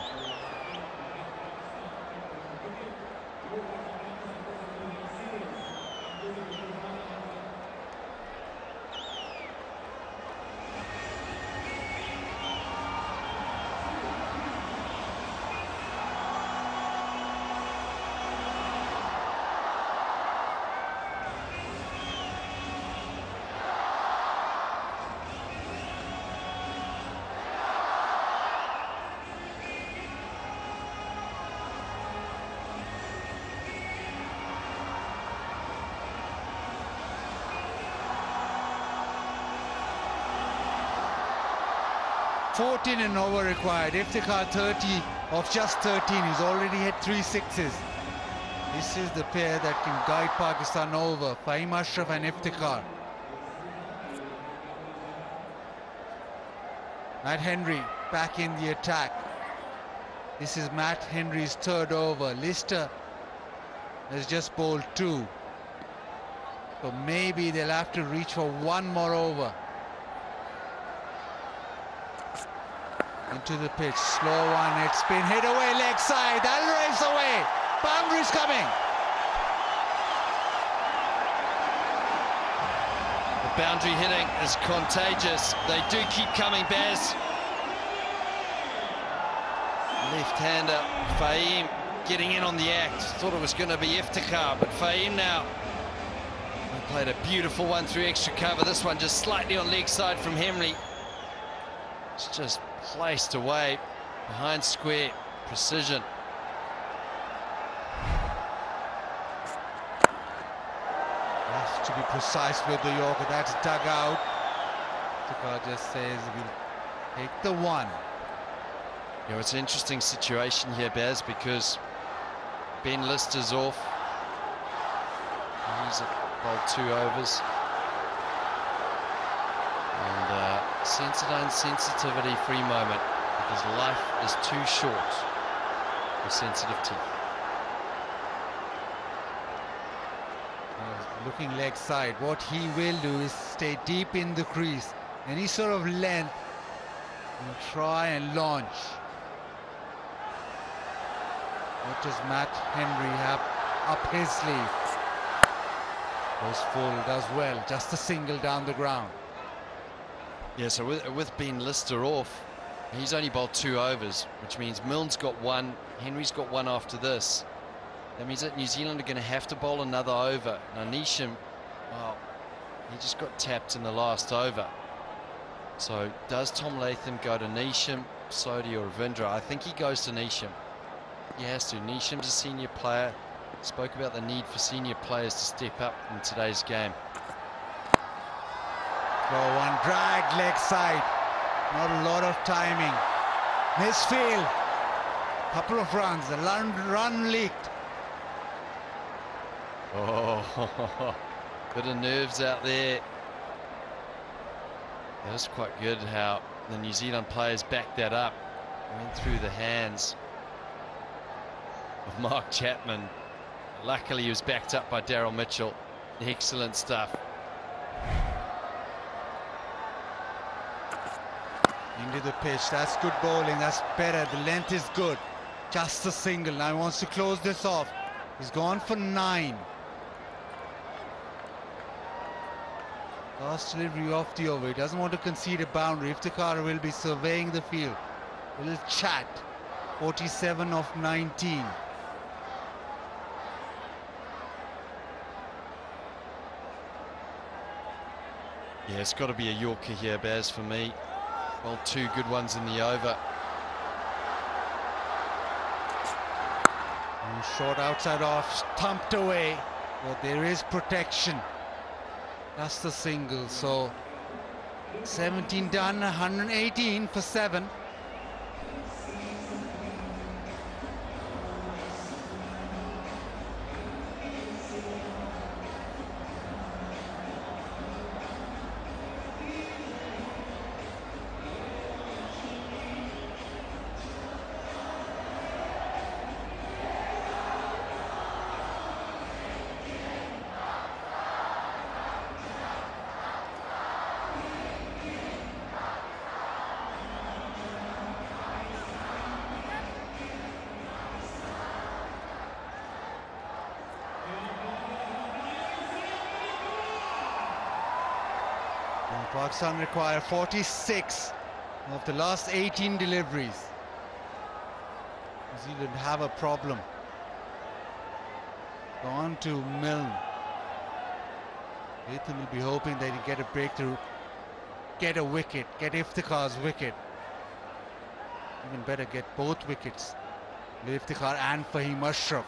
$14 and over required. Iftikhar 30 of just 13. He's already hit 3 sixes. This is the pair that can guide Pakistan over. Fahim Ashraf and Iftikhar. Matt Henry back in the attack. This is Matt Henry's 3rd over. Lister has just bowled 2. So maybe they'll have to reach for 1 more over. Into the pitch, slow one, it's been hit away, leg side, Alvarez away, boundary's coming. The boundary hitting is contagious. They do keep coming, Baz. Left-hander, Fahim getting in on the act. Thought it was going to be Iftikhar, but Fahim now. They played a beautiful one through extra cover. This one just slightly on leg side from Henry. It's just placed away behind square, precision. Has to be precise with the Yorker. That's dug out. Iftikhar just says we'll take the 1. You know, it's an interesting situation here, Baz, because Ben Lister's off. He's bowled 2 overs. And sensitivity free moment, because life is too short for sensitive teeth. Looking leg side, what he will do is stay deep in the crease. Any sort of length, and try and launch. What does Matt Henry have up his sleeve? Goes full, does well, just a single down the ground. Yeah, so with Ben Lister off, he's only bowled 2 overs, which means Milne's got 1, Henry's got 1 after this. That means that New Zealand are going to have to bowl another over. Now Neesham, well, he just got tapped in the last over. So does Tom Latham go to Neesham, Sodhi or Ravindra? I think he goes to Neesham. He has to. Neesham's a senior player. Spoke about the need for senior players to step up in today's game. Throw one, drag leg side. Not a lot of timing. Misfield. Couple of runs. The run leaked. Oh, bit of nerves out there. That was quite good how the New Zealand players backed that up. Went through the hands of Mark Chapman. Luckily he was backed up by Daryl Mitchell. Excellent stuff. Into the pitch. That's good bowling. That's better. The length is good. Just a single. Now he wants to close this off. He's gone for 9. Last delivery off the over. He doesn't want to concede a boundary. Iftikhar will be surveying the field. A little chat. 47 of 19. Yeah, it's got to be a Yorker here, Baz, for me. Well, 2 good ones in the over. And short outside off, thumped away. But there is protection. That's the single. So 17 done, 118 for 7. Pakistan require 46 of the last 18 deliveries. New Zealand have a problem. Gone to Milne. Latham will be hoping that he get a breakthrough, get a wicket, get Iftikhar's wicket. Even better, get both wickets. Iftikhar and Fahim Ashraf.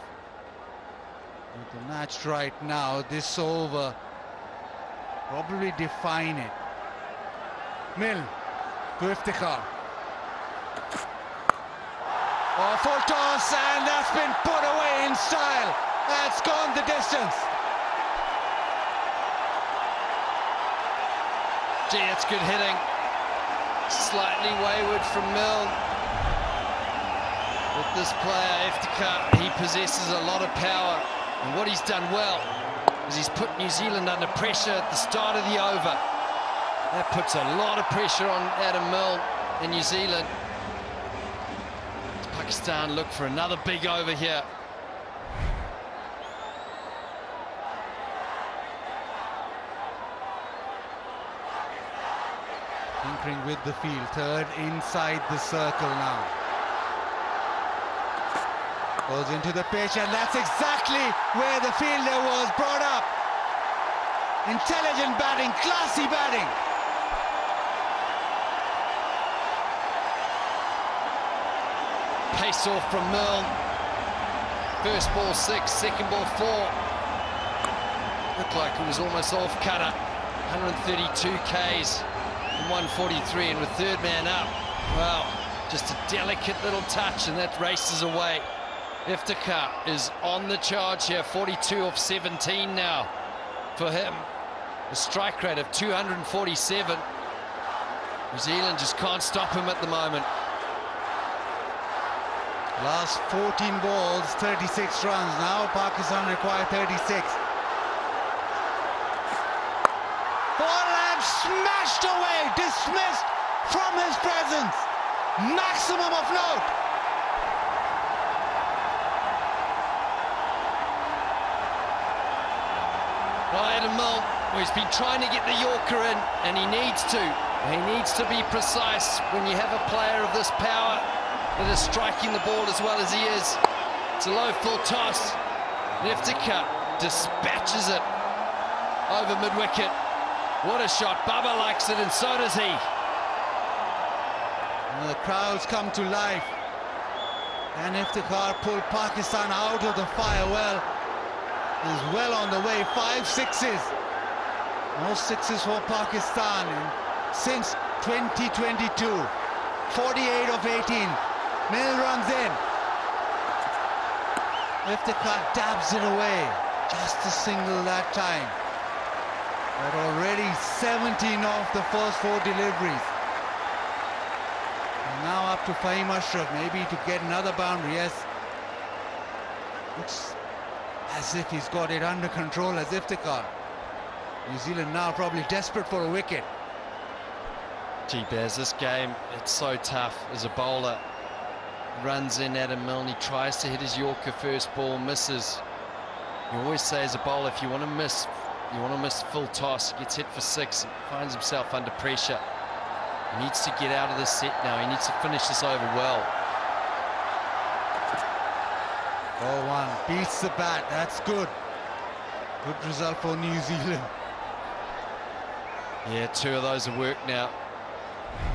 With the match right now, this over probably define it. Milne to Iftikhar. Oh, full toss, and that's been put away in style. That's gone the distance. Gee, it's good hitting. Slightly wayward from Milne. With this player, Iftikhar, he possesses a lot of power. And what he's done well is he's put New Zealand under pressure at the start of the over. That puts a lot of pressure on Adam Milne in New Zealand. Pakistan look for another big over here. Tinkering with the field, third inside the circle now. Goes into the pitch, and that's exactly where the fielder was brought up. Intelligent batting, classy batting. Pace off from Milne. First ball 6, second ball 4. Looked like it was almost off cutter. 132 Ks and 143, and with third man up, well, just a delicate little touch, and that races away. Iftikhar is on the charge here, 42 of 17 now for him. A strike rate of 247. New Zealand just can't stop him at the moment. Last 14 balls, 36 runs. Now Pakistan require 36. Ball and smashed away, dismissed from his presence. Maximum of note. Well, Adam Milne, he's been trying to get the Yorker in, and he needs to. He needs to be precise when you have a player of this power that is striking the ball as well as he is. It's a low full toss. Iftikhar dispatches it over mid-wicket. What a shot. Baba likes it, and so does he. And the crowds come to life. And Iftikhar pulled Pakistan out of the fire. Well, is well on the way. 5 sixes. Most sixes for Pakistan since 2022. 48 of 18. Mill runs in. Iftikhar dabs it away. Just a single that time. But already 17 off the first 4 deliveries. And now up to Fahim Ashraf, maybe to get another boundary. Yes. Looks as if he's got it under control as Iftikhar. New Zealand now probably desperate for a wicket. Baz, this game, it's so tough as a bowler. Runs in Adam Milne, tries to hit his Yorker first ball, misses. You always say as a bowler, if you want to miss full toss, he gets hit for 6, finds himself under pressure. He needs to get out of this set now. He needs to finish this over well. 4-1, beats the bat, that's good. Good result for New Zealand. Yeah, 2 of those have worked now.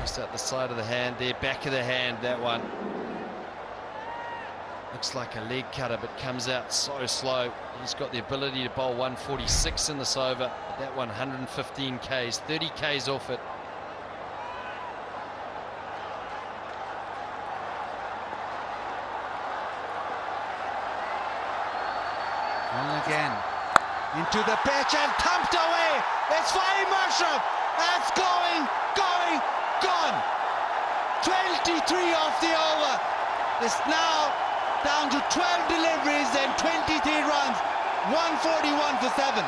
Just at the side of the hand there, back of the hand, that one. Looks like a leg cutter, but comes out so slow. He's got the ability to bowl 146 in this over. But that one, 115 Ks, 30 Ks off it. And again, into the pitch and thumped away. It's Fahim Ashraf. That's going, gone. 23 off the over. It's now down to 12 deliveries and 23 runs. 141 for 7.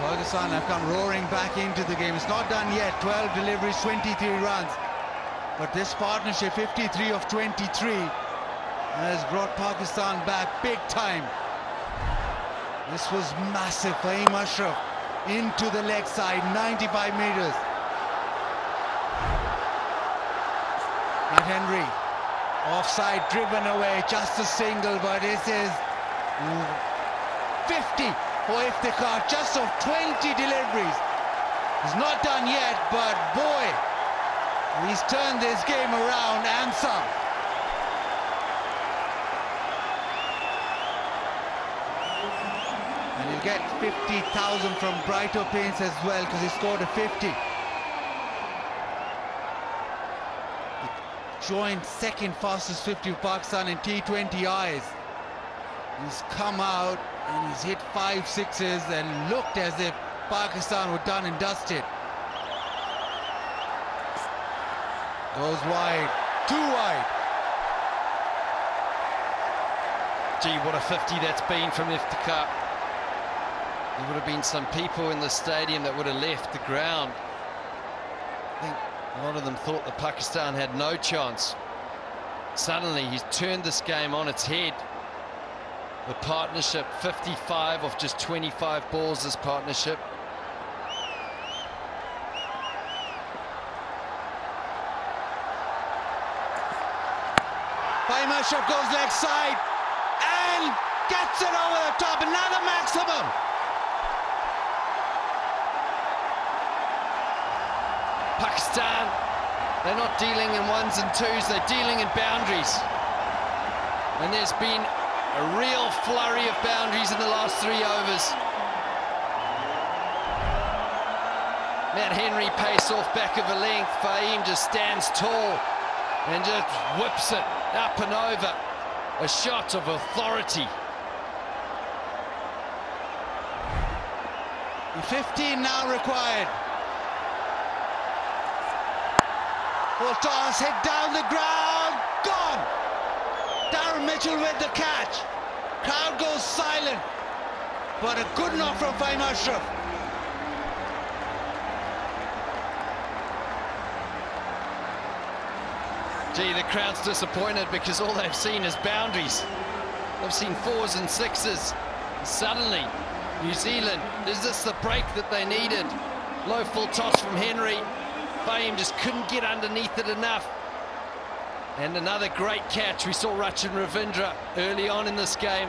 Pakistan have come roaring back into the game. It's not done yet. 12 deliveries, 23 runs. But this partnership, 53 of 23, has brought Pakistan back big time. This was massive. Fahim Ashraf into the leg side, 95 meters. Matt Henry, offside, driven away, just a single, but this is 50 for Iftikhar, just of 20 deliveries. It's not done yet, but boy, he's turned this game around and some. And he'll get 50,000 from Brighter Paints as well, because he scored a 50. He joined second fastest 50 of Pakistan in T20Is. He's come out and he's hit 5 sixes and looked as if Pakistan were done and dusted. Goes wide, too wide. Gee, what a 50 that's been from Iftikhar. There would have been some people in the stadium that would have left the ground. I think a lot of them thought that Pakistan had no chance. Suddenly he's turned this game on its head. The partnership, 55 off just 25 balls, this partnership. Fahim Ashraf goes leg side and gets it over the top. Another maximum. Pakistan, they're not dealing in 1s and 2s, they're dealing in boundaries. And there's been a real flurry of boundaries in the last 3 overs. Matt Henry pace off back of a length. Fahim just stands tall and just whips it up and over. A shot of authority. 15 now required. Full toss, hit down the ground, gone. Darren Mitchell with the catch. Crowd goes silent, but a good knock from Fahim Ashraf. Gee, the crowd's disappointed because all they've seen is boundaries. They've seen 4s and 6s. Suddenly, New Zealand, is this the break that they needed? Low full toss from Henry. Fahim just couldn't get underneath it enough. And another great catch. We saw Rachin Ravindra early on in this game.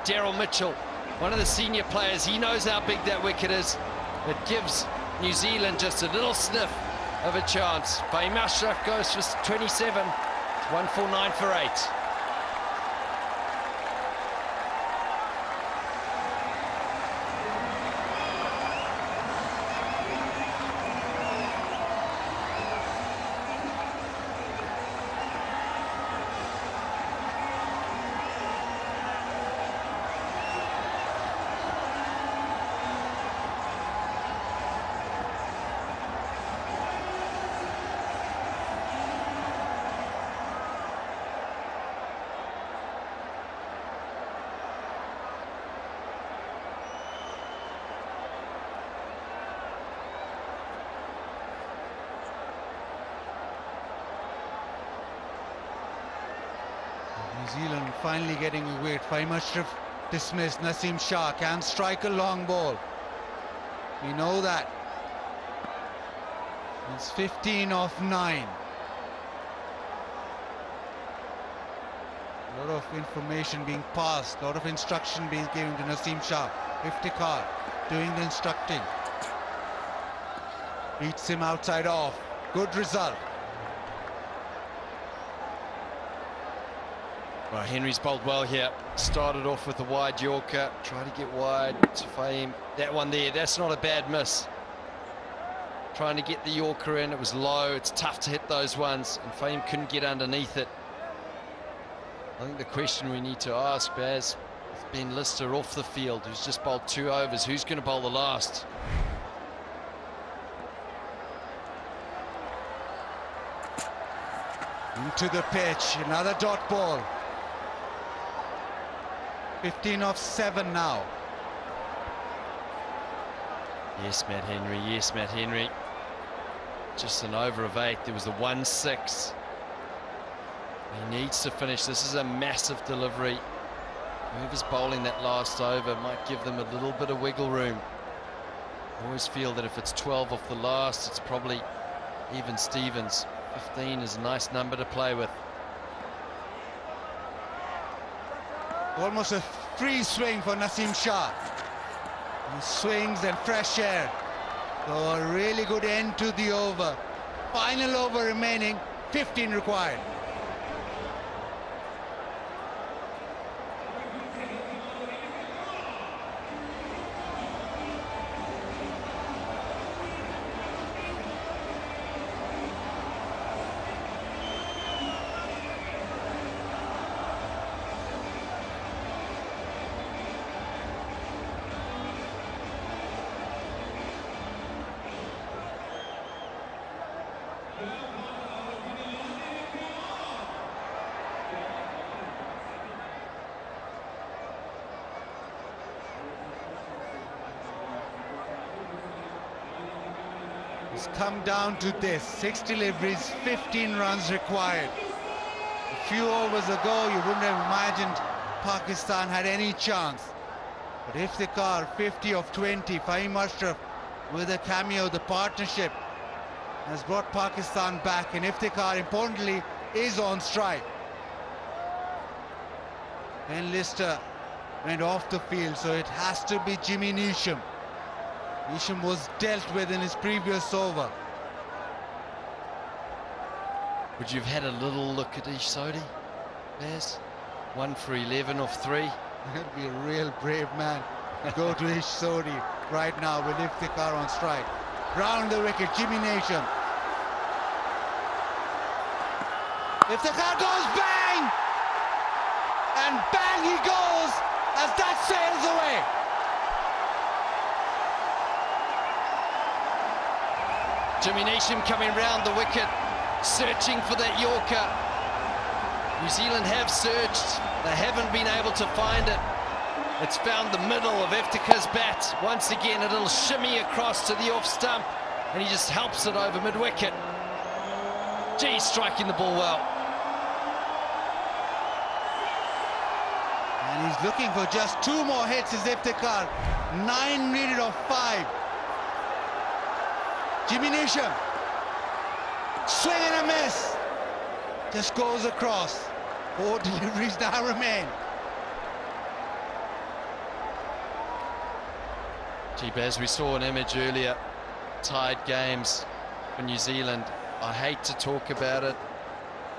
Daryl Mitchell, one of the senior players, he knows how big that wicket is. It gives New Zealand just a little sniff of a chance. Fahim Ashraf goes for 27. It's 149 for 8. New Zealand finally getting away. Fahim Ashraf dismissed. Naseem Shah can strike a long ball. We know that. It's 15 off 9. A lot of information being passed, a lot of instruction being given to Naseem Shah. Iftikhar doing the instructing. Beats him outside off. Good result. Well, Henry's bowled well here. Started off with a wide Yorker. Tried to get wide to Fahim. That one there, that's not a bad miss. Trying to get the Yorker in. It was low. It's tough to hit those ones. And Fahim couldn't get underneath it. I think the question we need to ask, Baz, is Ben Lister off the field, who's just bowled 2 overs. Who's going to bowl the last? Into the pitch. Another dot ball. 15 off 7 now. Yes, Matt Henry. Yes, Matt Henry. Just an over of 8. There was a 1-6. He needs to finish. This is a massive delivery. Whoever's bowling that last over might give them a little bit of wiggle room. I always feel that if it's 12 off the last, it's probably even Stevens. 15 is a nice number to play with. Almost a free swing for Naseem Shah. He swings and fresh air. So a really good end to the over. Final over remaining, 15 required. It's come down to this. 6 deliveries, 15 runs required. A few overs ago, you wouldn't have imagined Pakistan had any chance. But Iftikhar, 50 of 20, Fahim Ashraf with a cameo, the partnership has brought Pakistan back. And Iftikhar, importantly, is on strike. Ben Lister went off the field, so it has to be Jimmy Neesham. Neesham was dealt with in his previous over. Would you have had a little look at Ish Sodhi, Baz? 1 for 11 off 3. That'd be a real brave man to go to Ish Sodhi right now with Iftikhar on strike. Round the wicket, Jimmy Neesham. Iftikhar goes bang! And bang he goes as that sails away. Jimmy Neesham coming round the wicket, searching for that Yorker. New Zealand have searched, they haven't been able to find it. It's found the middle of Iftikhar's bat. Once again, a little shimmy across to the off stump, and he just helps it over mid-wicket. Gee, striking the ball well. looking for just 2 more hits as Iftikhar. 9 needed of 5. Jimmy Neesham. Swing and a miss. Just goes across. 4 deliveries now remain. As we saw an image earlier, tied games for New Zealand. I hate to talk about it.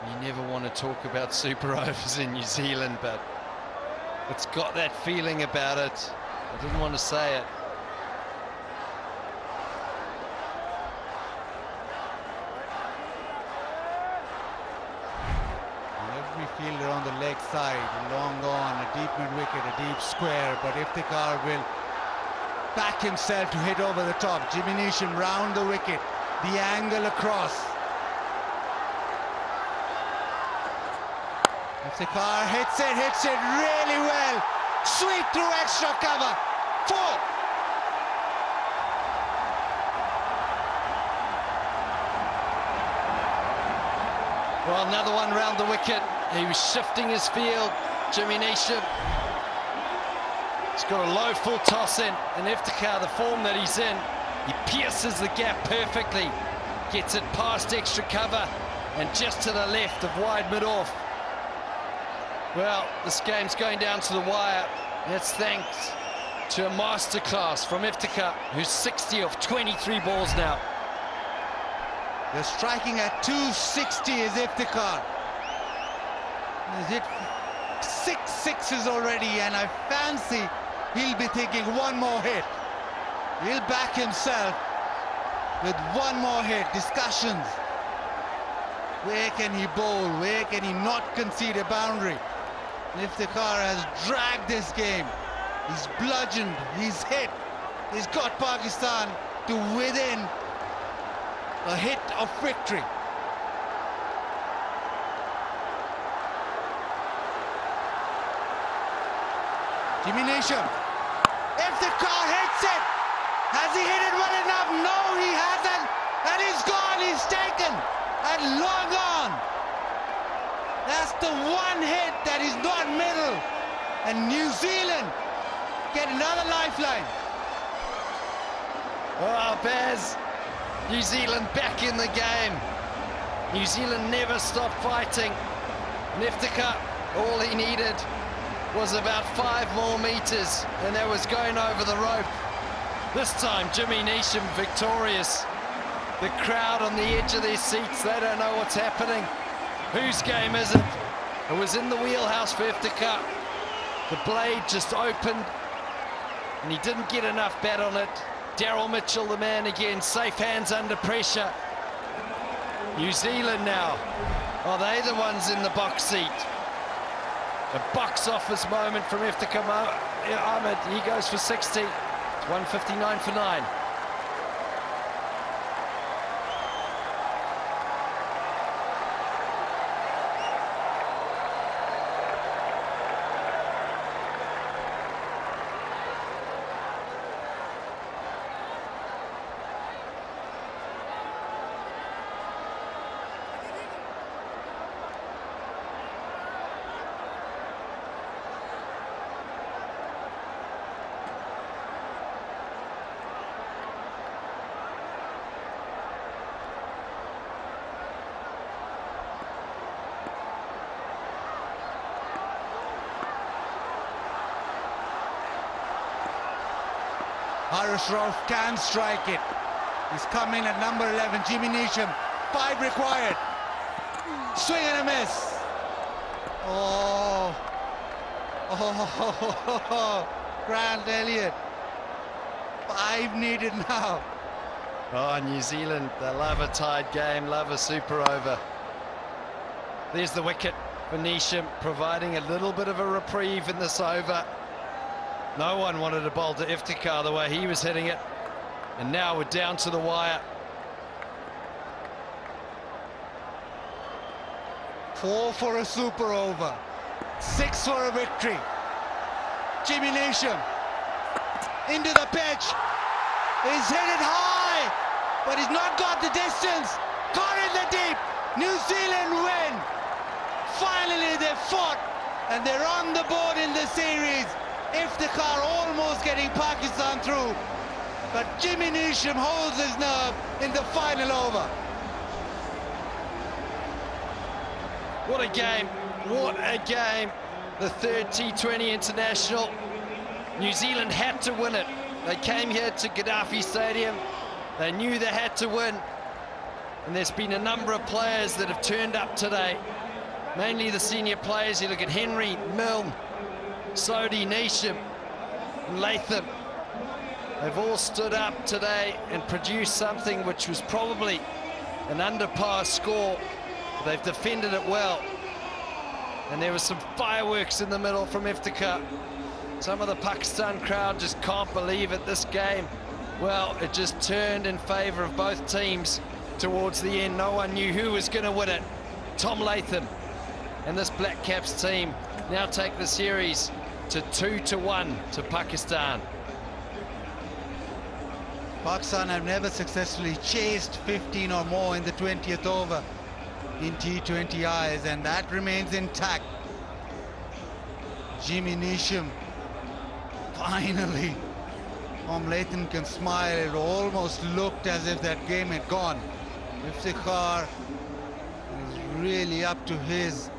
You never want to talk about super overs in New Zealand, but it's got that feeling about it. I didn't want to say it. Every fielder on the leg side, long on, a deep mid-wicket, a deep square, but Iftikhar will back himself to hit over the top. Jimmy Neesham round the wicket, the angle across. Iftikhar hits it really well. Sweep through extra cover. 4. Well, another one round the wicket. He was shifting his field, Jimmy Neesham. He's got a low full toss in, and Iftikhar, the form that he's in, he pierces the gap perfectly, gets it past extra cover, and just to the left of wide mid-off. Well, this game's going down to the wire. That's thanks to a masterclass from Iftikhar, who's 60 off 23 balls now. They're striking at 260 as Iftikhar. He's hit 6 sixes already, and I fancy he'll be thinking 1 more hit. He'll back himself with 1 more hit. Discussions. Where can he bowl? Where can he not concede a boundary? Iftikhar has dragged this game. He's bludgeoned, he's hit. He's got Pakistan to within a hit of victory. Jimmy Neesham. Iftikhar hits it. Has he hit it well enough? No, he hasn't. And he's gone, he's taken. And long on. That's the 1 hit that is not middle. And New Zealand get another lifeline. Oh, Baz. New Zealand back in the game. New Zealand never stopped fighting. And Iftikhar, all he needed was about 5 more meters, and that was going over the rope. This time, Jimmy Neesham victorious. The crowd on the edge of their seats, they don't know what's happening. Whose game is it? It was in the wheelhouse for Iftikhar. The blade just opened, and he didn't get enough bat on it. Daryl Mitchell, the man again, safe hands under pressure. New Zealand now, are they the ones in the box seat? A box office moment from Iftikhar Ahmed. He goes for 60. It's 159 for 9. Haris Rauf can strike it. He's coming at number 11, Jimmy Neesham. 5 required. Swing and a miss. Oh. Grant Elliott. 5 needed now. Oh, New Zealand, they love a tied game, love a super over. There's the wicket for Neesham, providing a little bit of a reprieve in this over. No one wanted to bowl to Iftikhar the way he was hitting it. And now we're down to the wire. 4 for a super over. 6 for a victory. Jimmy Neesham into the pitch. He's hit it high, but he's not got the distance. Caught in the deep. New Zealand win. Finally, they fought and they're on the board in the series. Iftikhar almost getting Pakistan through, but Jimmy Neesham holds his nerve in the final over. What a game, what a game. The third T20 International. New Zealand had to win it. They came here to Gaddafi Stadium. They knew they had to win. And there's been a number of players that have turned up today. Mainly the senior players. You look at Henry, Milne, Sodhi, Neesham, and Latham. They've all stood up today and produced something which was probably an under par score. They've defended it well. And there was some fireworks in the middle from Iftikhar. Some of the Pakistan crowd just can't believe it. This game, well, it just turned in favour of both teams towards the end. No one knew who was going to win it. Tom Latham and this Black Caps team now take the series to 2-1 to Pakistan. Pakistan have never successfully chased 15 or more in the 20th over in T20Is, and that remains intact. Jimmy Neesham, finally, Tom Latham can smile. It almost looked as if that game had gone. Iftikhar is really up to his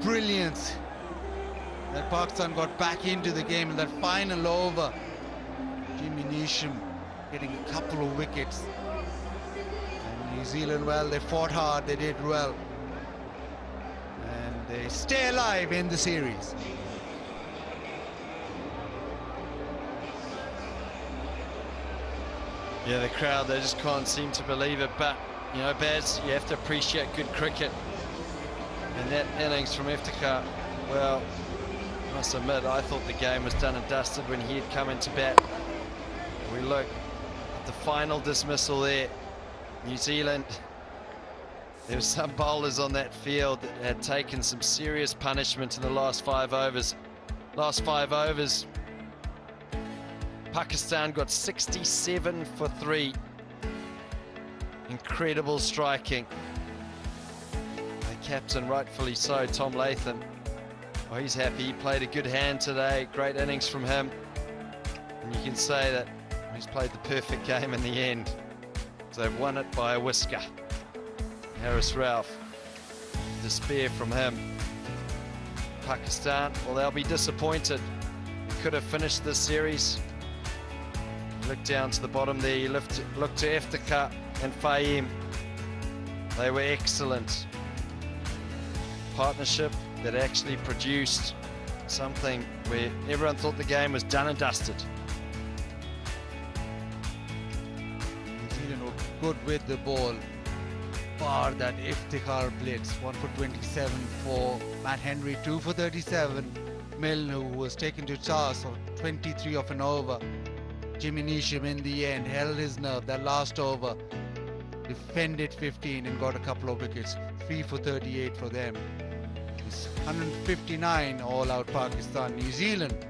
brilliance. That Pakistan got back into the game in that final over. Jimmy Neesham getting a couple of wickets. And New Zealand, well, they fought hard, they did well. And they stay alive in the series. Yeah, the crowd, they just can't seem to believe it. But, you know, Baz, you have to appreciate good cricket. And that innings from Iftikhar, well, I must admit, I thought the game was done and dusted when he had come into bat. We look at the final dismissal there. New Zealand, there were some bowlers on that field that had taken some serious punishment in the last 5 overs. Last 5 overs, Pakistan got 67 for 3. Incredible striking. The captain, rightfully so, Tom Latham. Oh, he's happy. He played a good hand today. Great innings from him. And you can say that he's played the perfect game in the end. So they've won it by a whisker. Haris Ralph, despair from him. Pakistan, well, they'll be disappointed. Could have finished this series. Look down to the bottom there, you look to Iftikhar and Fahim. They were excellent. Partnership that actually produced something where everyone thought the game was done and dusted. New Zealand were good with the ball. Bar that Iftikhar blitz, 1 for 27 for Matt Henry, 2 for 37. Milne, who was taken to task for 23 of an over. Jimmy Neesham in the end held his nerve that last over, defended 15 and got a couple of wickets. 3 for 38 for them. It's 159 all out Pakistan. New Zealand,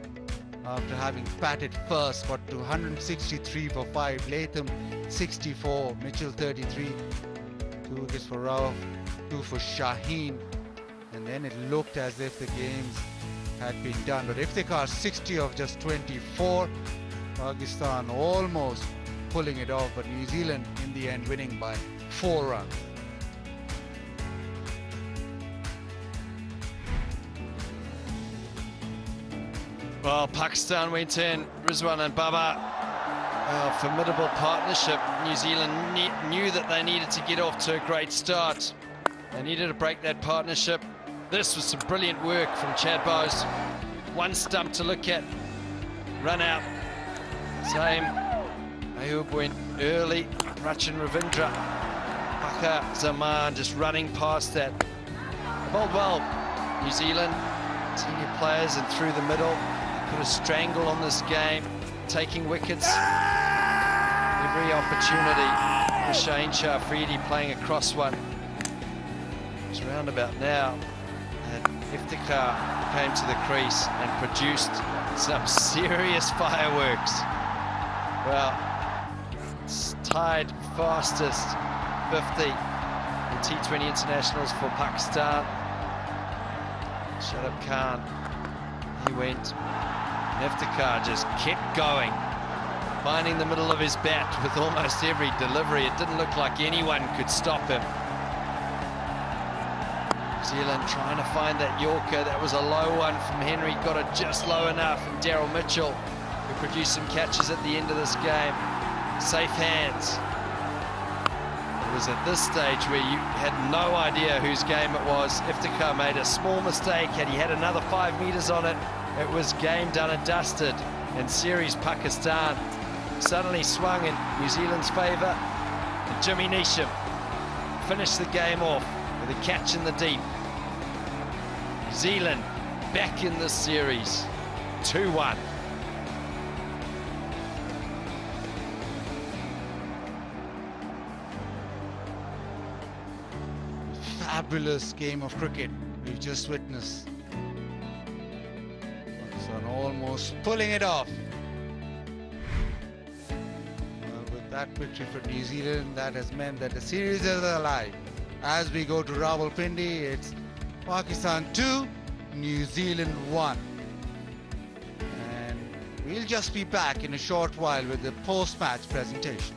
after having batted first, got to 163 for 5. Latham 64, Mitchell 33, 2 wickets for Rauf, 2 for Shaheen, and then it looked as if the games had been done. But Iftikhar 60 of just 24. Pakistan almost pulling it off, but New Zealand in the end winning by 4 runs. Well, Pakistan went in, Rizwan and Baba, formidable partnership. New Zealand knew that they needed to get off to a great start. They needed to break that partnership. This was some brilliant work from Chad Bowes. One stump to look at, run out. Same, Ayub went early, Rachin Ravindra, Pakar Zaman just running past that. Bowled well, New Zealand, senior players and through the middle, put a strangle on this game, taking wickets. Every opportunity for Shaheen Shah Afridi playing across one. It's round about now, and Iftikhar came to the crease and produced some serious fireworks. Well, it's tied fastest 50 in T20 internationals for Pakistan. Shadab Khan, he went. Iftikhar just kept going, finding the middle of his bat with almost every delivery. It didn't look like anyone could stop him. New Zealand trying to find that Yorker. That was a low one from Henry, got it just low enough. And Daryl Mitchell, who produced some catches at the end of this game. Safe hands. It was at this stage where you had no idea whose game it was. Iftikhar made a small mistake. Had he had another 5 meters on it, it was game done and dusted. And series Pakistan suddenly swung in New Zealand's favour. And Jimmy Neesham finished the game off with a catch in the deep. New Zealand back in this series, 2-1. Fabulous game of cricket we've just witnessed. Pakistan almost pulling it off. With that victory for New Zealand, that has meant that the series is alive. As we go to Rawalpindi, it's Pakistan 2, New Zealand 1. And we'll just be back in a short while with the post-match presentation.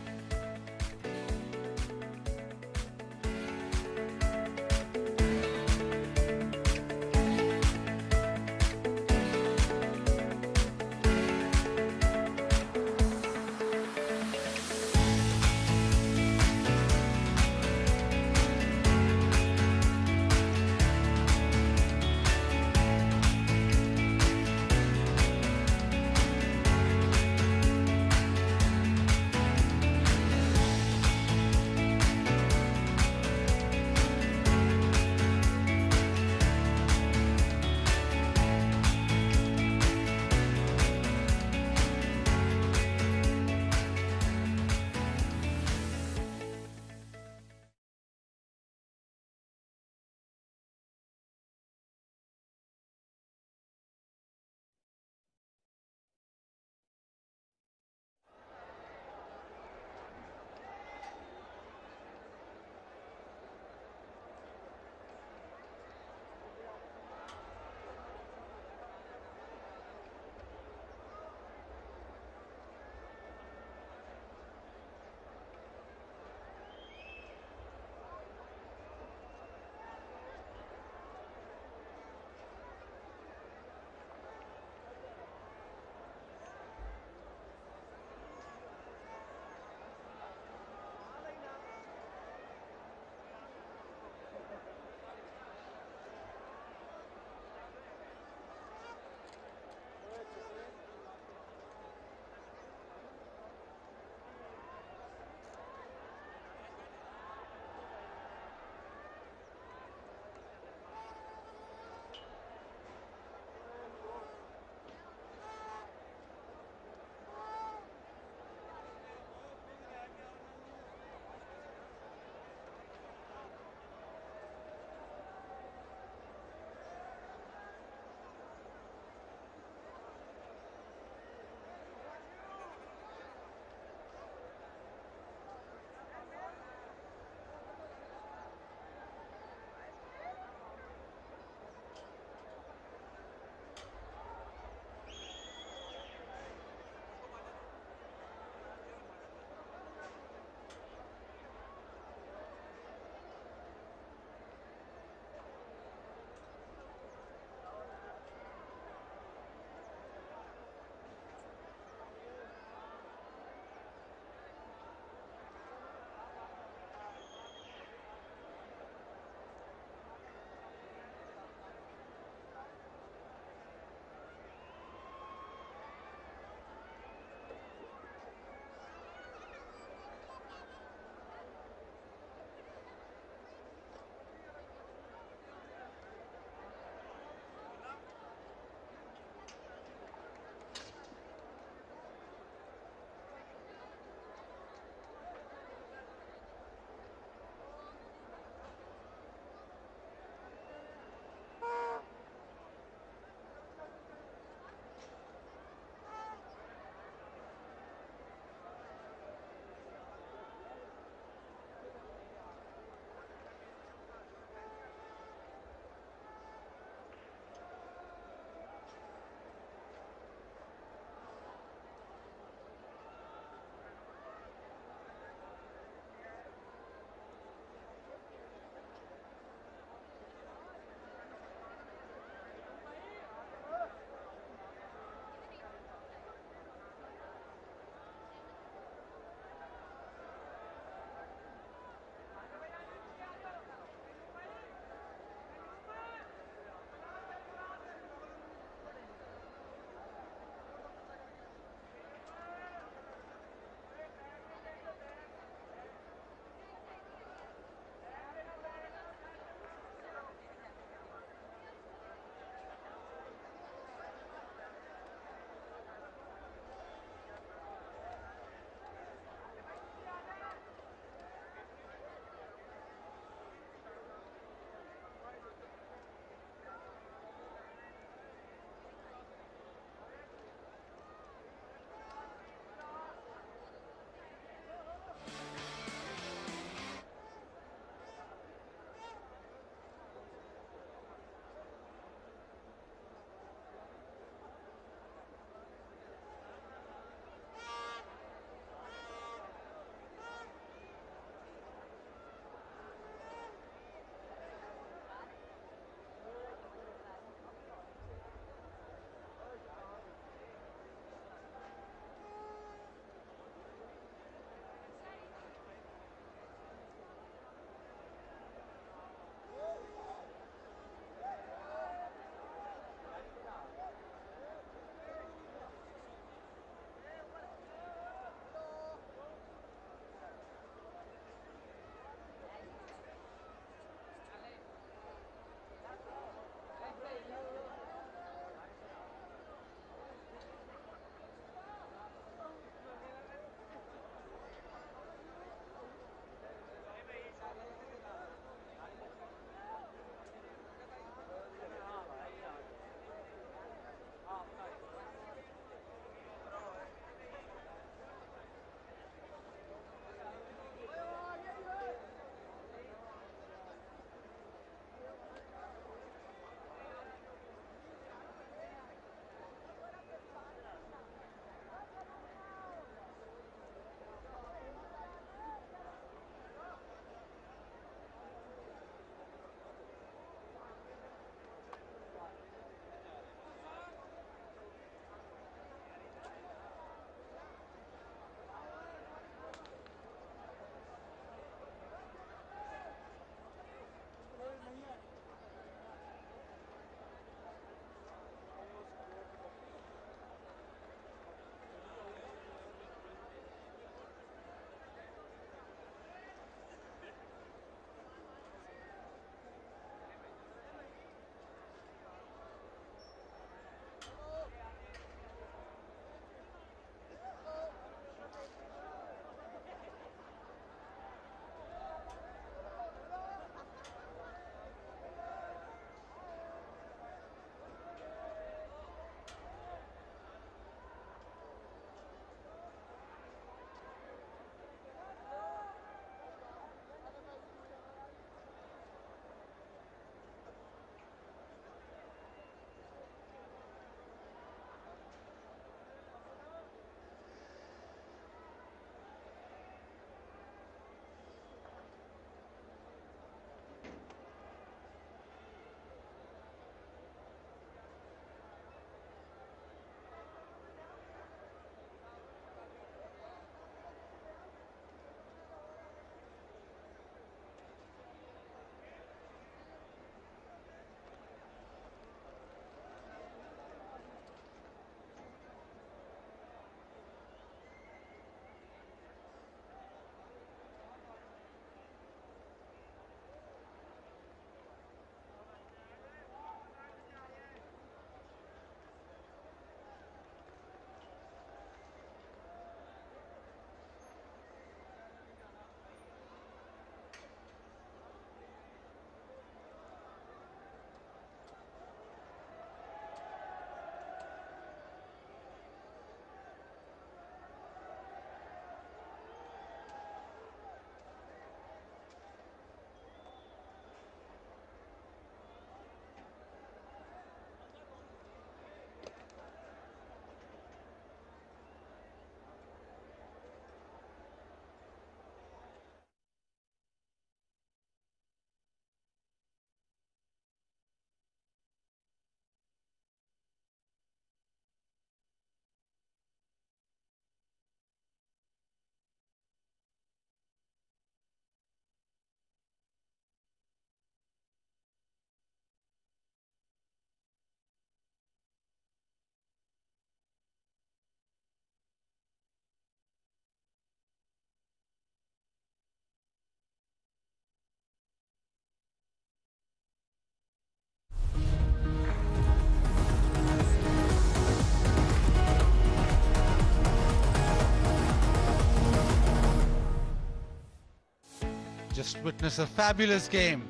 just witnessed a fabulous game.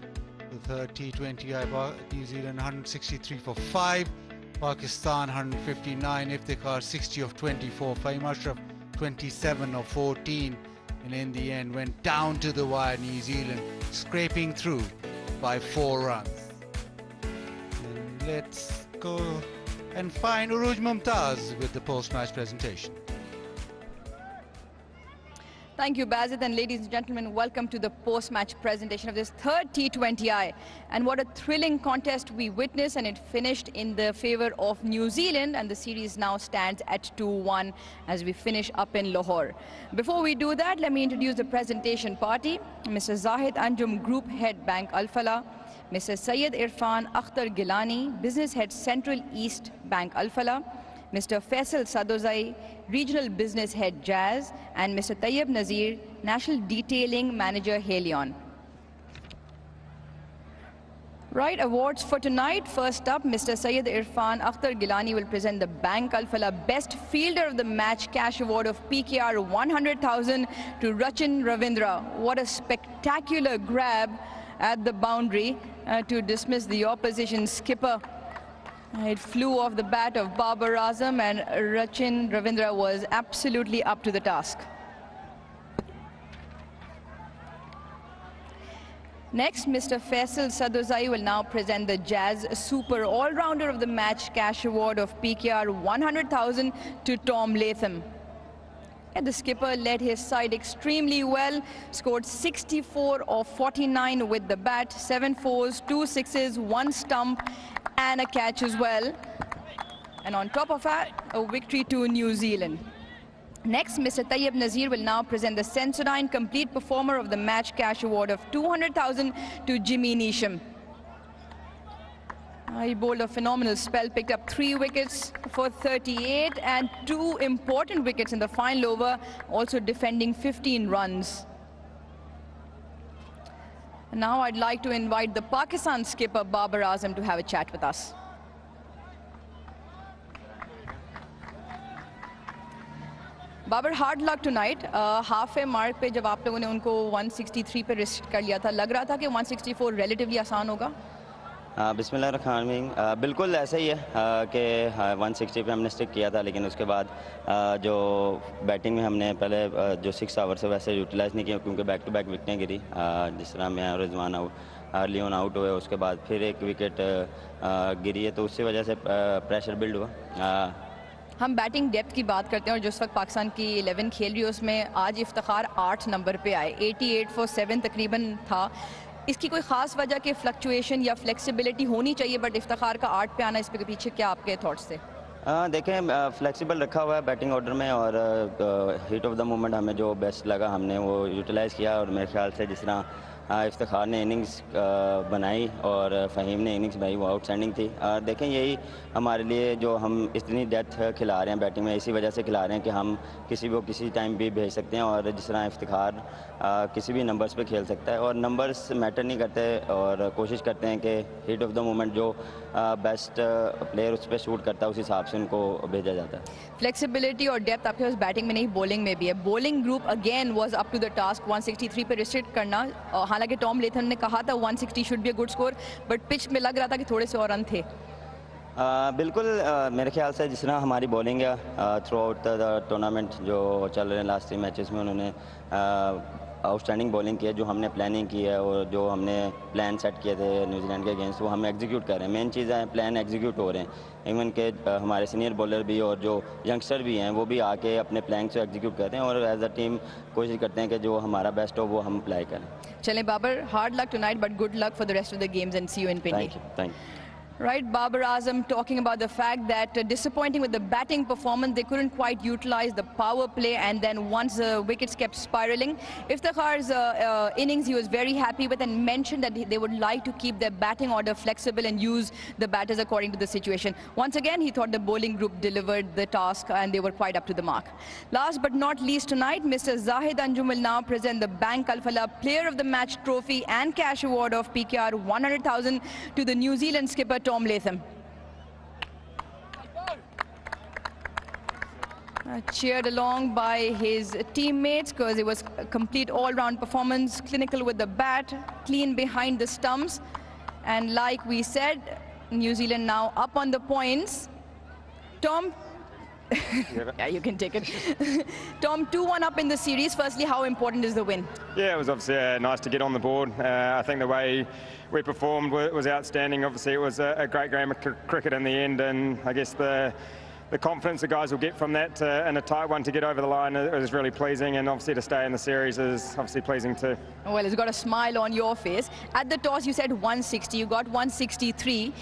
The third T20I, New Zealand 163 for 5, Pakistan 159, Iftikhar 60 of 24, Fahim Ashraf 27 of 14, and in the end went down to the wire, New Zealand scraping through by 4 runs. And let's go and find Uruj Mumtaz with the post-match presentation. Thank you, Bazit, and ladies and gentlemen, welcome to the post-match presentation of this third T20I. And what a thrilling contest we witnessed, and it finished in the favor of New Zealand, and the series now stands at 2-1 as we finish up in Lahore. Before we do that, let me introduce the presentation party. Mr. Zahid Anjum, Group Head, Bank Al Falah. Mr. Syed Irfan Akhtar Gilani, Business Head, Central East, Bank Al Falah. Mr. Faisal Sadozai, Regional Business Head, Jazz, and Mr. Tayyib Nazir, National Detailing Manager, Helion. Right, awards for tonight. First up, Mr. Syed Irfan Akhtar Gilani will present the Bank Al Falah Best Fielder of the Match Cash Award of PKR 100,000 to Rachin Ravindra. What a spectacular grab at the boundary to dismiss the opposition skipper. It flew off the bat of Babar Azam, and Rachin Ravindra was absolutely up to the task. Next, Mr. Faisal Sadozai will now present the Jazz Super All-Rounder of the Match Cash Award of PKR 100,000 to Tom Latham. And the skipper led his side extremely well, scored 64 of 49 with the bat, 7 fours, 2 sixes, 1 stump, and a catch as well. And on top of that, a victory to New Zealand. Next, Mr. Tayyib Nazir will now present the Sensodyne Complete Performer of the Match Cash Award of 200,000 to Jimmy Neesham. He bowled a phenomenal spell, picked up 3 wickets for 38 and 2 important wickets in the final over, also defending 15 runs. And now I'd like to invite the Pakistan skipper Babar Azam to have a chat with us. Babar, hard luck tonight. Halfway mark पे जब आप लोगों ने उनको 163 पे wrist कर लिया था, लग रहा था कि 164 relatively आसान होगा? बिस्मिल्लाहिर्रहमानिर्रहीम, बिल्कुल ऐसा ही है कि 160 पे हमने स्टिक किया था, लेकिन उसके बाद जो बैटिंग में हमने पहले जो 6 आवर्स है वैसे यूटिलाइज़ नहीं किया, क्योंकि बैक टू बैक विकटें गिरी। जिस तरह मैं रिजवान लियोन आउट हुए, उसके बाद फिर एक विकेट गिरी है, तो उसी वजह से प्रेशर बिल्ड हुआ। हम बैटिंग डेप्थ की बात करते हैं, और जिस वक्त पाकिस्तान की 11 खेल रही है उसमें आज इफ्तिखार 8 नंबर पे आए, 88 for 7 तकरीबन था। इसकी कोई ख़ास वजह के फ्लक्चुएशन या फ्लेक्सिबिलिटी होनी चाहिए, बट इफ्तिखार का 8 पे आना, इस पे पीछे क्या आपके थॉट्स थे? देखें, फ्लेक्सिबल रखा हुआ है बैटिंग ऑर्डर में, और हिट ऑफ द मोमेंट हमें जो बेस्ट लगा हमने वो यूटिलाइज़ किया। और मेरे ख्याल से जिस तरह इफ्तिखार ने इनिंग्स बनाई और फ़हीम ने इनिंग्स बनाई वो आउटस्टैंडिंग थी। देखें, यही हमारे लिए जो हम इतनी डेप्थ खिला रहे हैं बैटिंग में, इसी वजह से खिला रहे हैं कि हम किसी को किसी टाइम भी भेज सकते हैं, और जिस तरह इफ्तिखार किसी भी नंबर्स पे खेल सकता है, और नंबर्स मैटर नहीं करते, और कोशिश करते हैं कि हिट ऑफ द मोमेंट जो बेस्ट प्लेयर उस पर शूट करता है उस हिसाब से उनको भेजा जाता है। फ्लेक्सिबिलिटी और डेप्थ आपके पास बैटिंग में नहीं, बॉलिंग में भी है। Bowling group again was up to the task, 163 पे रिस्ट्रिक्ट करना। हालांकि टॉम लेथम ने कहा था 160 should be a good score, but pitch में लग रहा था कि थोड़े से और रन थे। बिल्कुल, मेरे ख्याल से जिस तरह हमारी बॉलिंग है थ्रू आउट द टूर्नामेंट जो चल रहे हैं लास्ट 3 मैचेस में, उन्होंने आउटस्टैंडिंग बॉलिंग की है। जो हमने प्लानिंग की है और जो हमने प्लान सेट किए थे न्यूजीलैंड के अगेंस्ट, वो हम एग्जीक्यूट कर रहे हैं। मेन चीज़ है प्लान एग्जीक्यूट हो रहे हैं। इवन के हमारे सीनियर बॉलर भी और जो यंगस्टर भी हैं वो भी आके अपने प्लान से एग्जीक्यूट करते हैं, और एज अ टीम कोशिश करते हैं कि जो हमारा बेस्ट हो वो हम अप्लाई करें। चलें Babar, hard luck tonight, but good luck for the rest of the games and see you in Pindi. Thank you. Right, Babar Azam talking about the fact that disappointing with the batting performance, they couldn't quite utilize the power play, and then once the wickets kept spiraling. Iftikhar's innings he was very happy with, and mentioned that they would like to keep their batting order flexible and use the batters according to the situation. Once again, he thought the bowling group delivered the task and they were quite up to the mark. Last but not least tonight, Mr. Zahid Anjum will now present the Bank Al Falah Player of the Match trophy and cash award of PKR 100,000 to the New Zealand skipper Tom Latham. cheered along by his teammates because it was a complete all-round performance, clinical with the bat, clean behind the stumps. And like we said, New Zealand now up on the points. Tom, yeah, you can take it. Tom, 2-1 up in the series. Firstly, how important is the win? Yeah, it was obviously nice to get on the board. I think the way we performed was outstanding. Obviously, it was a great game of cricket in the end, and I guess the confidence the guys will get from that and a tight one to get over the line is really pleasing, and obviously to stay in the series is obviously pleasing too. Well, it's got a smile on your face. At the toss, you said 160. You got 163.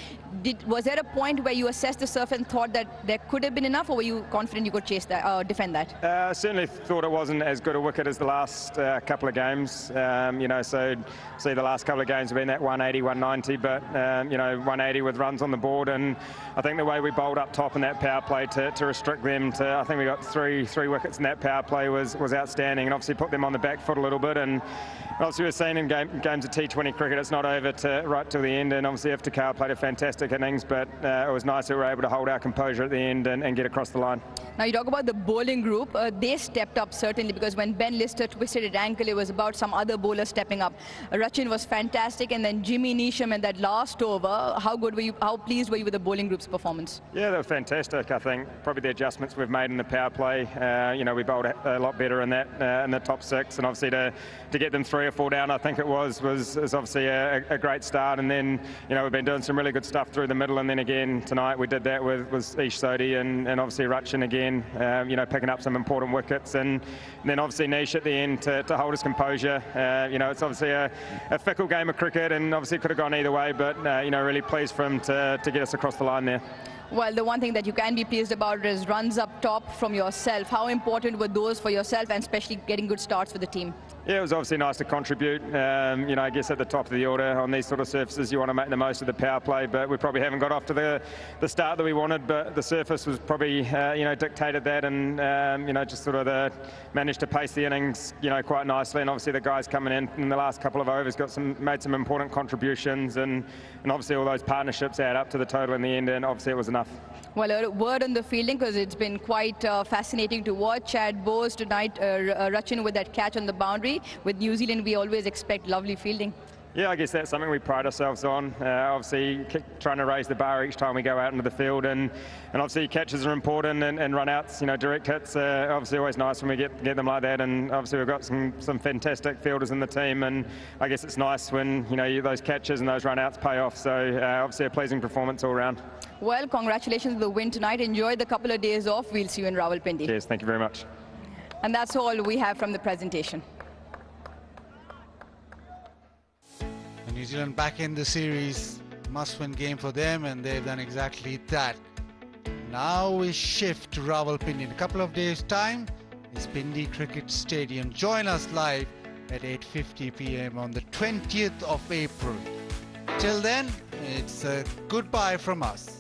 Was there a point where you assessed the surf and thought that there could have been enough, or were you confident you could chase that, defend that? I certainly thought it wasn't as good a wicket as the last couple of games. You know, so see the last couple of games have been that 180, 190, but you know, 180 with runs on the board, and I think the way we bowled up top in that power play to restrict them to, I think we got three wickets in that power play was outstanding, and obviously put them on the back foot a little bit. And obviously we're seeing in games of T20 cricket, it's not over right till the end, and obviously Iftikhar played a fantastic innings, but it was nice that we were able to hold our composure at the end and get across the line. Now you talk about the bowling group, they stepped up certainly, because when Ben Lister twisted his ankle, it was about some other bowler stepping up. Rachin was fantastic, and then Jimmy Neesham in that last over. How pleased were you with the bowling group's performance? Yeah, they were fantastic. I think probably the adjustments we've made in the power play, you know, we bowled a lot better in that in the top six, and obviously to get them 3 or 4 down, I think it was obviously a great start. And then, you know, we've been doing some really good stuff through the middle, and then again tonight we did that with Ish Sodhi and obviously Rachin again, you know, picking up some important wickets, and then obviously Nish at the end to hold his composure. You know, it's obviously a fickle game of cricket, and obviously it could have gone either way, but you know, really pleased for him to get us across the line there. Well, the one thing that you can be pleased about is runs up top from yourself. How important were those for yourself, and especially getting good starts for the team? Yeah, it was obviously nice to contribute. You know, I guess at the top of the order on these sort of surfaces, you want to make the most of the power play, but we probably haven't got off to the start that we wanted. But the surface was probably, you know, dictated that, and you know, just sort of managed to pace the innings, you know, quite nicely. And obviously the guys coming in the last couple of overs made some important contributions, and obviously all those partnerships add up to the total in the end, and obviously it was enough. Well, a word on the fielding, because it's been quite fascinating to watch. Chad Bose tonight, Rachin with that catch on the boundary. With New Zealand, we always expect lovely fielding. Yeah, I guess that's something we pride ourselves on. Obviously, trying to raise the bar each time we go out into the field, and obviously catches are important, and run-outs, you know, direct hits are obviously always nice when we get them like that. And obviously we've got some fantastic fielders in the team, and I guess it's nice when, you know, those catches and those run-outs pay off. So obviously a pleasing performance all round. Well, congratulations on the win tonight. Enjoy the couple of days off. We'll see you in Rawalpindi. Cheers, thank you very much. And that's all we have from the presentation. New Zealand back in the series, must-win game for them, and they've done exactly that. Now we shift to Rawalpindi. In a couple of days' time, is Pindi Cricket Stadium. Join us live at 8:50 p.m. on the 20th of April. Till then, it's a goodbye from us.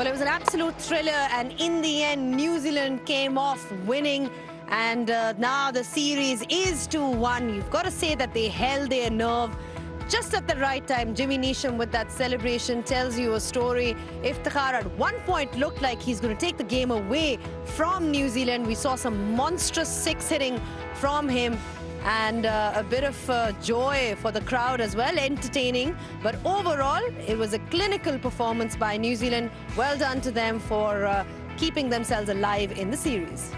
Well, it was an absolute thriller, and in the end, New Zealand came off winning. And now the series is 2-1. You've got to say that they held their nerve just at the right time. Jimmy Neesham with that celebration tells you a story. Iftikhar at one point looked like he's going to take the game away from New Zealand. We saw some monstrous six hitting from him, and a bit of joy for the crowd as well, entertaining. But overall, it was a clinical performance by New Zealand. Well done to them for keeping themselves alive in the series.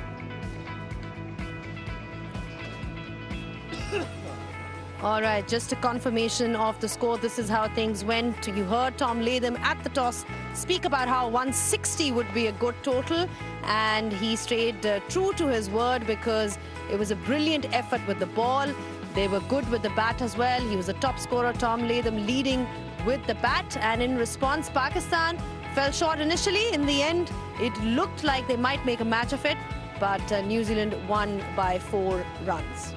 All right, just a confirmation of the score. This is how things went. You heard Tom Latham at the toss speak about how 160 would be a good total, and he stayed true to his word because it was a brilliant effort with the ball. They were good with the bat as well. He was a top scorer, Tom Latham, leading with the bat. And in response, Pakistan fell short initially. In the end, it looked like they might make a match of it, but New Zealand won by 4 runs.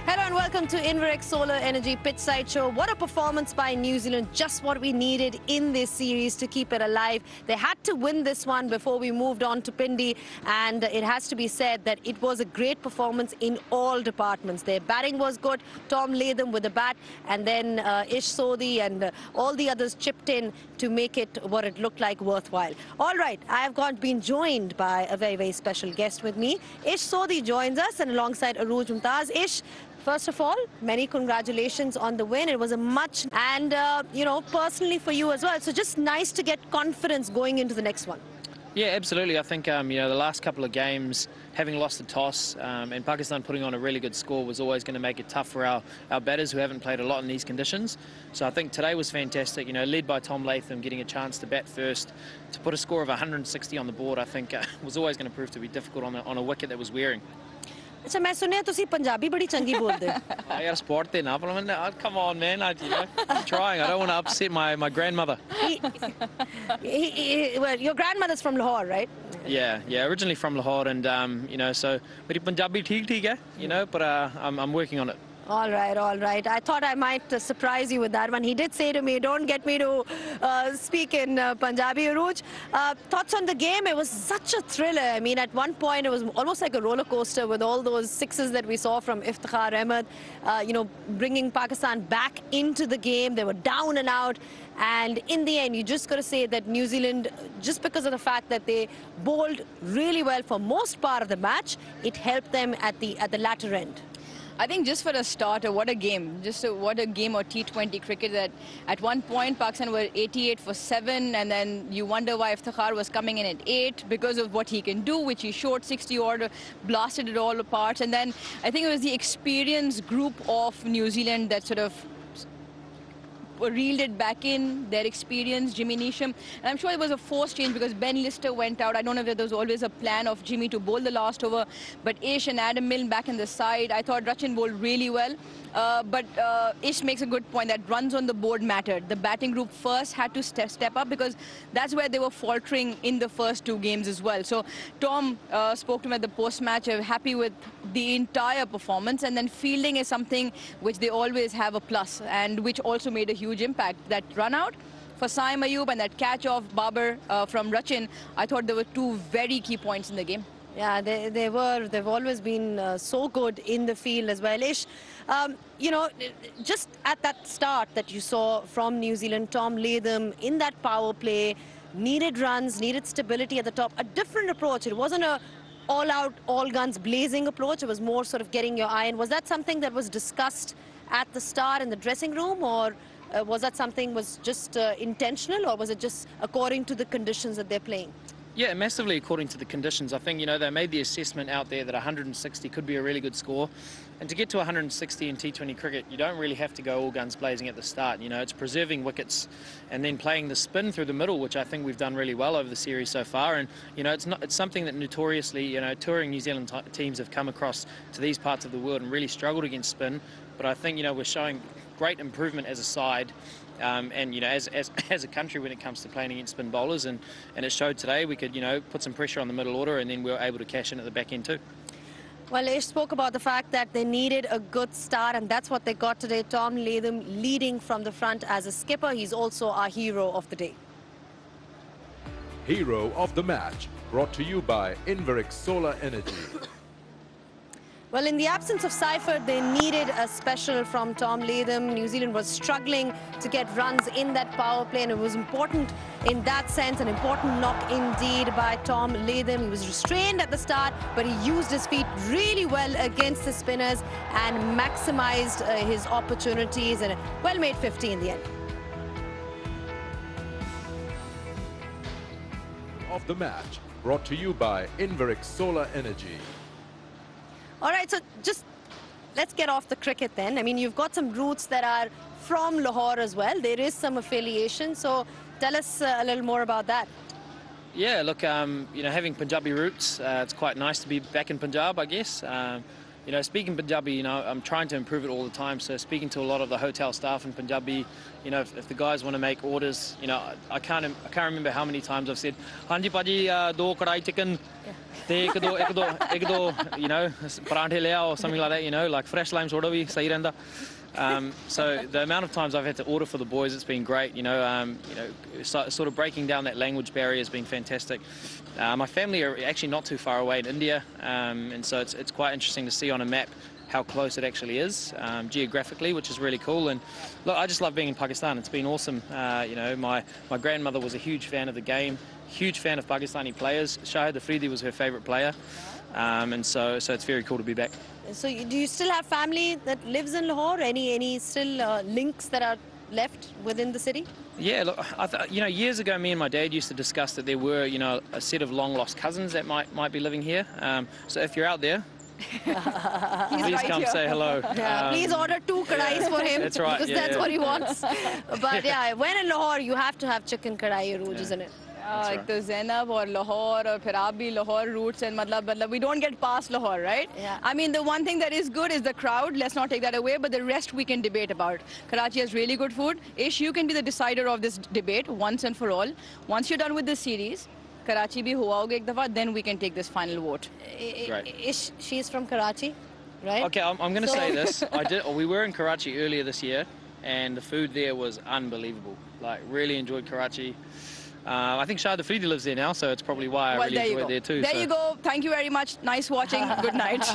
Hello and welcome to Inverex Solar Energy Pitchside Show. What a performance by New Zealand. Just what we needed in this series to keep it alive. They had to win this one before we moved on to Pindi. And it has to be said that it was a great performance in all departments. Their batting was good. Tom Latham with the bat. And then Ish Sodhi and all the others chipped in to make it what it looked like worthwhile. All right, I have been joined by a very, very special guest with me. Ish Sodhi joins us, and alongside Arooj Mumtaz. Ish, first of all, many congratulations on the win. It was a much, and you know, personally for you as well. So just nice to get confidence going into the next one. Yeah, absolutely. I think, you know, the last couple of games, having lost the toss and Pakistan putting on a really good score was always going to make it tough for our batters who haven't played a lot in these conditions. So I think today was fantastic, you know, led by Tom Latham, getting a chance to bat first. To put a score of 160 on the board, I think was always going to prove to be difficult on a wicket that was wearing. अच्छा मैं सुनिया तुसी पंजाबी बड़ी चंगी बोलते हो यार sport ते ना पर come on man, you know, I'm trying. I don't want to upset my grandmother. Well, your grandmother's from Lahore, right? Yeah, originally from Lahore, and you know, so मेरी पंजाबी ठीक है, you know, but I'm working on it. All right. I thought I might surprise you with that one. He did say to me, don't get me to speak in Punjabi. Arooj, thoughts on the game? It was such a thriller. I mean, at one point, it was almost like a roller coaster with all those sixes that we saw from Iftikhar Ahmed, you know, bringing Pakistan back into the game. They were down and out. And in the end, you just got to say that New Zealand, just because of the fact that they bowled really well for most part of the match, it helped them at the latter end. I think just for a starter, what a game. What a game of T20 cricket that at one point Pakistan were 88 for 7, and then you wonder why Iftikhar was coming in at 8 because of what he can do, which he showed 60 odd, blasted it all apart. And then I think it was the experienced group of New Zealand that sort of reeled it back in, their experience, Jimmy Neesham. And I'm sure it was a forced change because Ben Lister went out. I don't know if there was always a plan of Jimmy to bowl the last over, but Ish and Adam Milne back in the side. I thought Rachin bowled really well. But Ish makes a good point that runs on the board mattered. The batting group first had to step up because that's where they were faltering in the first 2 games as well. So Tom spoke to him at the post-match, happy with the entire performance, and then fielding is something which they always have a plus, and which also made a huge impact. That run out for Saim Ayub and that catch of Babar from Rachin, I thought there were 2 very key points in the game. Yeah, they've always been so good in the field as well. Ish, you know, just at that start that you saw from New Zealand, Tom Latham in that power play, needed runs, needed stability at the top, a different approach. It wasn't a all-out, all-guns blazing approach. It was more sort of getting your eye in. Was that something that was discussed at the start in the dressing room, or was that something was just intentional, or was it just according to the conditions that they're playing? Yeah, massively according to the conditions. I think, you know, they made the assessment out there that 160 could be a really good score. And to get to 160 in T20 cricket, you don't really have to go all guns blazing at the start. You know, it's preserving wickets and then playing the spin through the middle, which I think we've done really well over the series so far. And, you know, it's something that notoriously, you know, touring New Zealand teams have come across to these parts of the world and really struggled against spin. But I think, you know, we're showing great improvement as a side. And, you know, as a country when it comes to playing against spin bowlers, and it showed today we could, you know, put some pressure on the middle order, and then we were able to cash in at the back end too. Well, Ish spoke about the fact that they needed a good start, and that's what they got today. Tom Latham leading from the front as a skipper. He's also our hero of the day. Hero of the match, brought to you by Inverex Solar Energy. Well, in the absence of Seifert, they needed a special from Tom Latham. New Zealand was struggling to get runs in that power play, and it was important in that sense, an important knock indeed by Tom Latham. He was restrained at the start, but he used his feet really well against the spinners and maximized his opportunities, and a well-made 50 in the end. Of the match, brought to you by Inverex Solar Energy. All right, so just let's get off the cricket then. I mean, you've got some roots that are from Lahore as well. There is some affiliation, so tell us a little more about that. Yeah, look, you know, having Punjabi roots, it's quite nice to be back in Punjab, I guess. You know, speaking Punjabi, you know, I'm trying to improve it all the time. So speaking to a lot of the hotel staff in Punjabi, you know, if the guys want to make orders, you know, I can't remember how many times I've said, "Hanji Paji, do kadai chicken, ek do, you know, paranthe le aao," or something like that. You know, like fresh lime soda bhi sahi rehanda. So the amount of times I've had to order for the boys, it's been great. You know, sort of breaking down that language barrier has been fantastic. My family are actually not too far away in India, and so it's quite interesting to see on a map how close it actually is geographically, which is really cool. And look, I just love being in Pakistan. It's been awesome. You know, my grandmother was a huge fan of the game, huge fan of Pakistani players. Shahid Afridi was her favourite player, and so it's very cool to be back. So do you still have family that lives in Lahore? Any still links that are left within the city? Yeah, look, you know, years ago, me and my dad used to discuss that there were, you know, a set of long-lost cousins that might be living here. So if you're out there, please come say hello. Yeah, please order 2 kadais for him. That's right. Because that's what he wants. But yeah, when in Lahore, you have to have chicken kadai rooj, isn't it? Like the Zainab or Lahore or फिर आप भी Lahore roots and मतलब we don't get past Lahore, right? Yeah. I mean, the one thing that is good is the crowd. Let's not take that away, but the rest we can debate about. Karachi has really good food. Ish, you can be the decider of this debate once and for all. Once you're done with this series, Karachi bhi hua hoga ek dafa, then we can take this final vote. Right. Ish, she's from Karachi, right? Okay, I'm going to say this. We were in Karachi earlier this year, and the food there was unbelievable. Like, really enjoyed Karachi. I think Shahid Afridi lives there now, so it's probably why I really enjoy it there too. There you go. Thank you very much. Nice watching. Good night.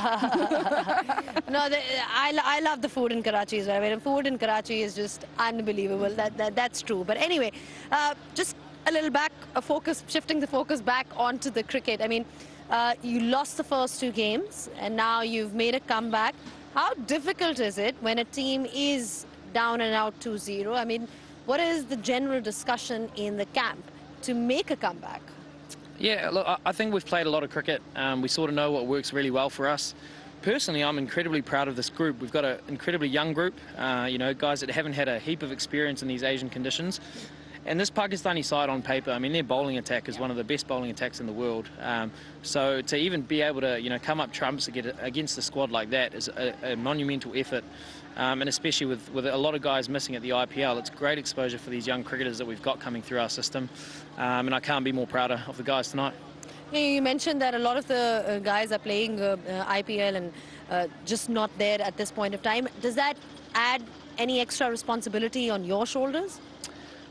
No, I love the food in Karachi as well. I mean, food in Karachi is just unbelievable. That's true. But anyway, just a little back, shifting the focus back onto the cricket. I mean, you lost the first 2 games, and now you've made a comeback. How difficult is it when a team is down and out 2-0? I mean, what is the general discussion in the camp to make a comeback? Yeah, look, I think we've played a lot of cricket. We sort of know what works really well for us. Personally, I'm incredibly proud of this group. We've got an incredibly young group, you know, guys that haven't had a heap of experience in these Asian conditions. And this Pakistani side on paper, I mean, their bowling attack is one of the best bowling attacks in the world. So to even be able to, you know, come up trumps against a squad like that is a monumental effort. And especially with a lot of guys missing at the IPL, it's great exposure for these young cricketers that we've got coming through our system. And I can't be more prouder of the guys tonight. You mentioned that a lot of the guys are playing IPL and just not there at this point of time. Does that add any extra responsibility on your shoulders?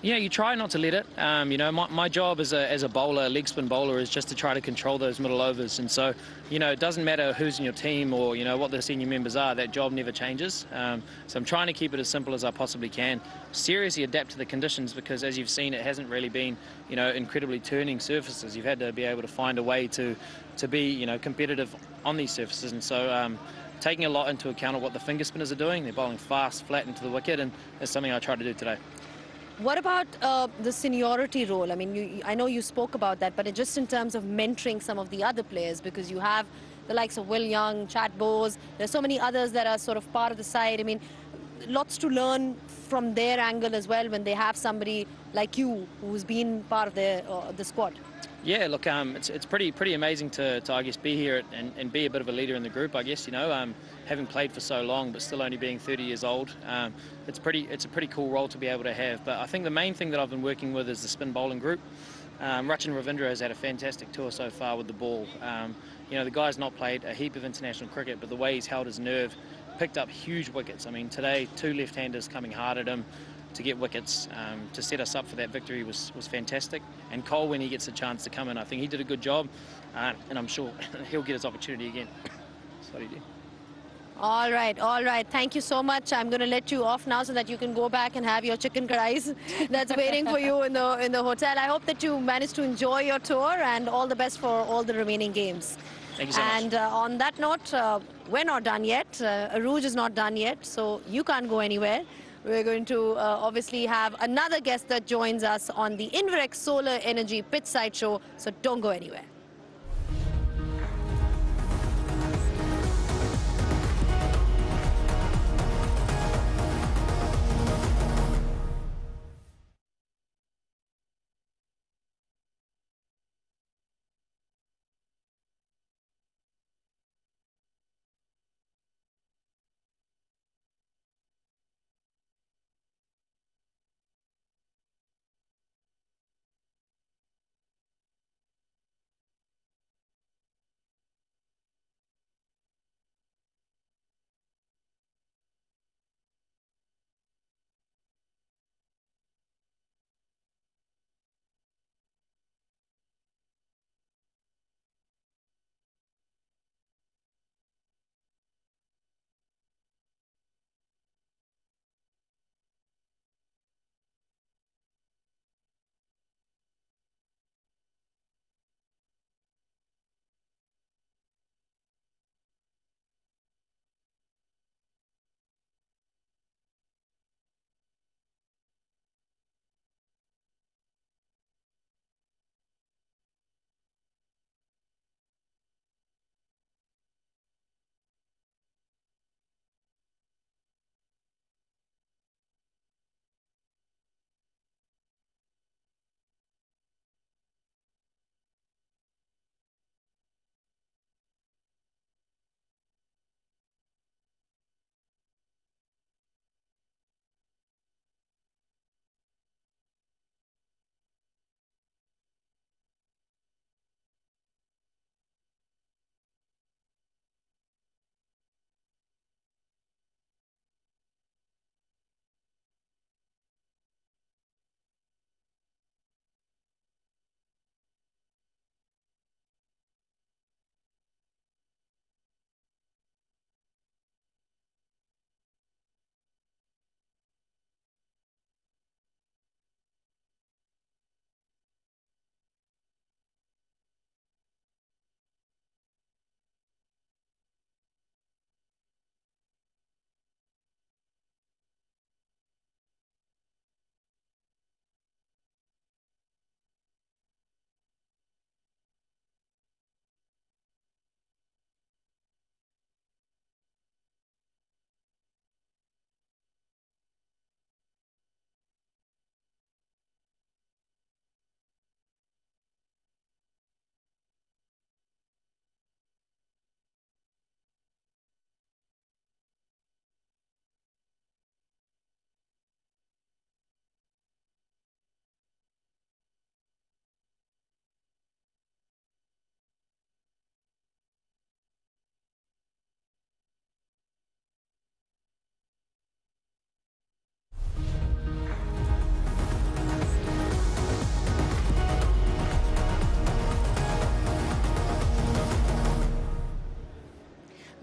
Yeah, you try not to let it. You know, my job as a bowler, a leg spin bowler, is just to try to control those middle overs. And so, you know, it doesn't matter who's in your team or, you know, what the senior members are, that job never changes. So I'm trying to keep it as simple as I possibly can. Seriously adapt to the conditions because, as you've seen, it hasn't really been, you know, incredibly turning surfaces. You've had to be able to find a way to be, you know, competitive on these surfaces. And so taking a lot into account of what the finger spinners are doing. They're bowling fast, flat into the wicket, and that's something I try to do today. What about the seniority role? I mean, I know you spoke about that, but just in terms of mentoring some of the other players, because you have the likes of Will Young, Chad Bowes, there's so many others that are sort of part of the side. I mean, lots to learn from their angle as well when they have somebody like you who's been part of the squad. Yeah, look, it's pretty amazing to I guess be here and be a bit of a leader in the group. I guess, you know, having played for so long but still only being 30 years old, it's a pretty cool role to be able to have. But I think the main thing that I've been working with is the spin bowling group. Rachin Ravindra has had a fantastic tour so far with the ball. You know, the guy's not played a heap of international cricket, but the way he's held his nerve, picked up huge wickets. I mean, today, 2 left-handers coming hard at him to get wickets to set us up for that victory was fantastic. And Cole, when he gets a chance to come in, I think he did a good job, and I'm sure he'll get his opportunity again. Sorry, dear. All right, all right. Thank you so much. I'm going to let you off now so that you can go back and have your chicken kadais that's waiting for you in the hotel. I hope that you managed to enjoy your tour, and all the best for all the remaining games. Thank you so much. And on that note, we're not done yet. Arooj is not done yet, so you can't go anywhere. We're going to obviously have another guest that joins us on the Inverex Solar Energy Pitchside Show, so don't go anywhere.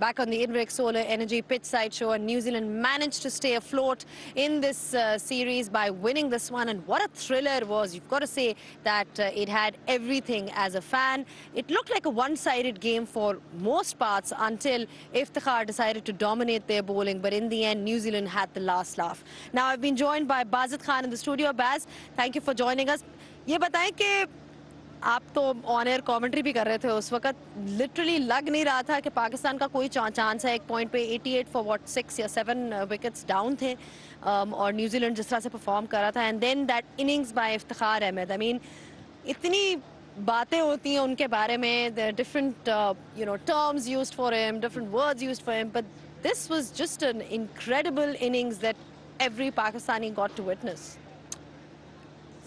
Back on the Inverex Solar Energy Pitchside Show, and New Zealand managed to stay afloat in this series by winning this one. And what a thriller it was. You've got to say that it had everything as a fan. It looked like a one-sided game for most parts until Iftikhar decided to dominate their bowling. But in the end, New Zealand had the last laugh. Now, I've been joined by Bazit Khan in the studio. Baz, thank you for joining us. ये बताएं कि आप तो on air commentary भी कर रहे थे उस वक्त, लिटरली लग नहीं रहा था कि पाकिस्तान का कोई चांस है एक पॉइंट पे 88 फॉर व्हाट 6 या 7 विकेट्स डाउन थे और न्यूजीलैंड जिस तरह से परफॉर्म कर रहा था and then that innings by Iftikhar Ahmed. I mean इतनी बातें होती हैं उनके बारे में, the different you know terms used for him, different words used for him, but this was just an incredible innings that every Pakistani got to witness.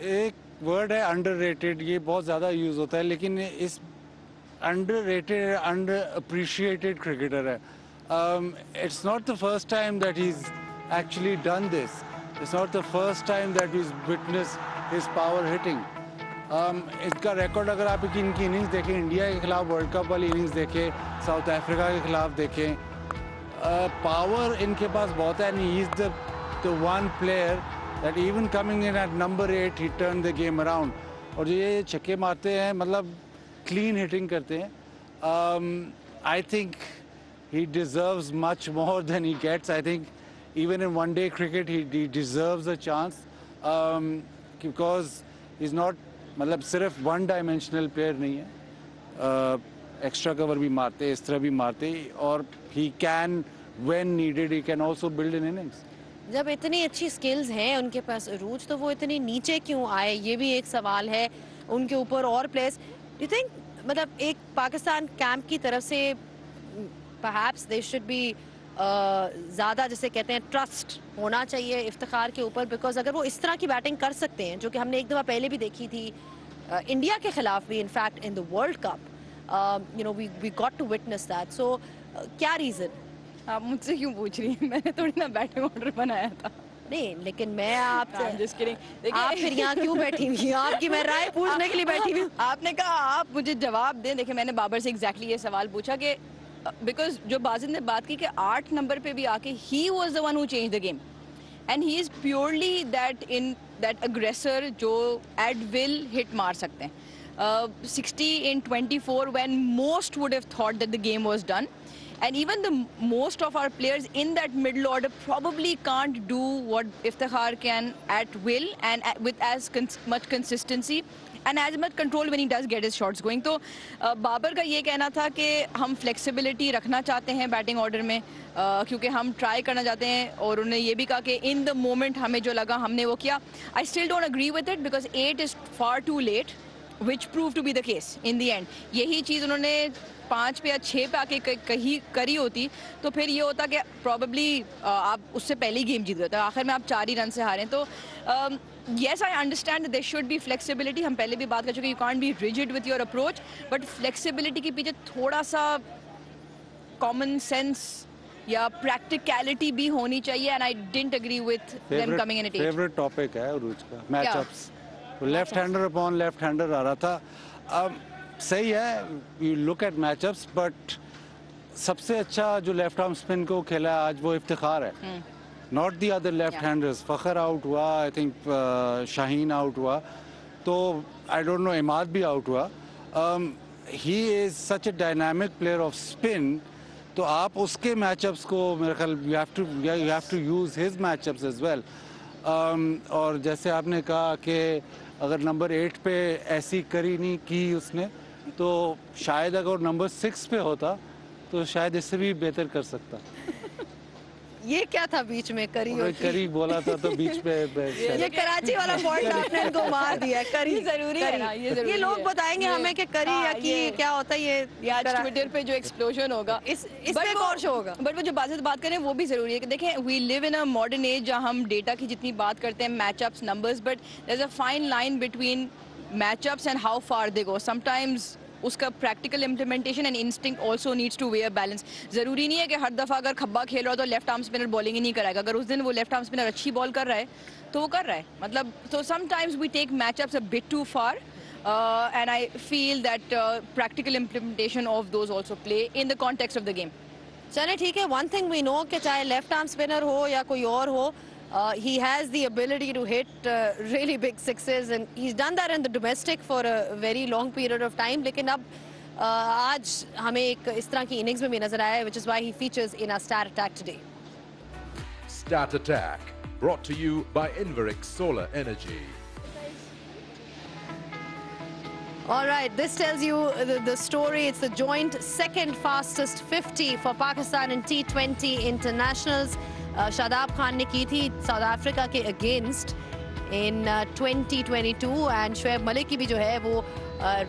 एक word है underrated, ये बहुत ज़्यादा यूज़ होता है, लेकिन इस underrated, underappreciated cricketer है. It's not the first time that he's actually done this. It's not the first time that we've witnessed his power hitting. इसका रिकॉर्ड अगर आप इनकी इनिंग्स देखें, इंडिया के खिलाफ वर्ल्ड कप वाली इनिंग्स देखें, साउथ अफ्रीका के खिलाफ देखें, पावर इनके पास बहुत है. He is the one player that even coming in at number 8 he turn the game around. और ये छक्के मारते हैं, मतलब क्लीन हिटिंग करते हैं. I think he deserves much more than he gets. I think even in one-day cricket he deserves a chance because he's not, मतलब सिर्फ one-dimensional player नहीं है. Extra cover भी मारते, इस तरह भी मारते, और he can, when needed, he can also build an innings. जब इतनी अच्छी स्किल्स हैं उनके पास अरूज, तो वो इतनी नीचे क्यों आए, ये भी एक सवाल है उनके ऊपर. और प्लेयर्स, you think, मतलब एक पाकिस्तान कैंप की तरफ से perhaps they should be ज़्यादा, जैसे कहते हैं, ट्रस्ट होना चाहिए इफ्तिखार के ऊपर, बिकॉज अगर वो इस तरह की बैटिंग कर सकते हैं, जो कि हमने एक दफ़ा पहले भी देखी थी इंडिया के खिलाफ भी, in fact in the world cup, you know, we got to witness that. So क्या रीज़न? आप मुझसे क्यों पूछ रही हैं? मैंने थोड़ी ना बैटिंग ऑर्डर बनाया था. नहीं, लेकिन मैं आपसे आप फिर यहाँ क्यों बैठी हुई? आपकी मैं राय पूछने के लिए बैठी हुई. आपने कहा आप मुझे जवाब दें. देखिए, मैंने बाबर से एग्जैक्टली ये सवाल पूछा कि बिकॉज जो बाजिद ने बात की कि 8 नंबर पे भी आके he was the one who change the game, and he is purely that अग्रेसर जो एट विल हिट मार सकते हैं. 60 in 24 when most would have thought that the game was done, and even the most of our players in that middle order probably can't do what Iftikhar can at will and with as much consistency and as much control when he does get his shots going. तो बाबर का ये कहना था कि हम flexibility रखना चाहते हैं बैटिंग ऑर्डर में, क्योंकि हम ट्राई करना चाहते हैं, और उन्होंने ये भी कहा कि इन द मोमेंट हमें जो लगा हमने वो किया. I still don't agree with it because 8 is far too late, which prove to be the case in the end. यही चीज़ उन्होंने 5 पे या 6 पे आके कहीं करी होती तो फिर ये होता कि प्रॉबेबली आप उससे पहले ही गेम जीत गए. आखिर में आप 4 ही रन से हारे. तो yes, I understand that there should be flexibility. हम पहले भी बात कर चुके, you can't be rigid with your approach, but flexibility के पीछे थोड़ा सा common sense या practicality भी होनी चाहिए, and I didn't agree with them coming in at 8. Favorite topic है अरूज का, matchups. Left hander upon left hander आ रहा था. सही है, you look at matchups, but सबसे अच्छा जो लेफ्ट आर्म स्पिन को खेला है आज वो इफ्तिखार है. Not the other left-handers. Fakhar out हुआ, I think शाहीन आउट हुआ, तो I don't know, इमाद भी आउट हुआ. He is such a dynamic player of spin. तो आप उसके matchups को मेरे ख्याल you have to use his matchups as well. और जैसे आपने कहा कि अगर नंबर 8 पे ऐसी करी नहीं की उसने, तो शायद अगर नंबर 6 पे होता तो शायद इससे भी बेहतर कर सकता. ये क्या था बीच में? करी बोला था तो बीच पे ये कराची वाला पॉइंट आपने इनको मार दिया. करी जरूरी है ना, ये लोग बताएंगे हमें कि करी या की क्या होता है. ये आज ट्विटर पे जो एक्सप्लोजन होगा इस पे और शो होगा. बट वो जो बात करें वो भी जरूरी है कि देखें, we live in a modern age जहाँ हम डेटा की जितनी बात करते हैं, matchups, numbers, but there is a fine line between matchups and how far they go. Sometimes उसका practical implementation and instinct also needs to weigh a balance. ज़रूरी नहीं है कि हर दफ़ा अगर खब्बा खेल रहा हो तो लेफ्ट आर्म स्पिनर बॉलिंग ही नहीं कराएगा. अगर उस दिन वो लेफ्ट आर्म स्पिनर अच्छी बॉल कर रहा है तो वो कर रहा है. मतलब तो sometimes we take matchups a bit too far, and I feel that practical implementation of those also play in the context of the game. चले ठीक है, वन थिंग वी नो कि चाहे लेफ्ट आर्म स्पिनर हो या कोई और हो, he has the ability to hit really big sixes, and he's done that in the domestic for a very long period of time. लेकिन अब आज हमें एक इस तरह की इनिंग्स में भी नजर आया, which is why he features in our Stat Attack today. Stat Attack, brought to you by Inverix Solar Energy. All right, this tells you the story. It's the joint second fastest 50 for Pakistan in T20 internationals. Shadab Khan ने की थी south Africa के against in 2022, and Shoaib Malik की भी जो है वो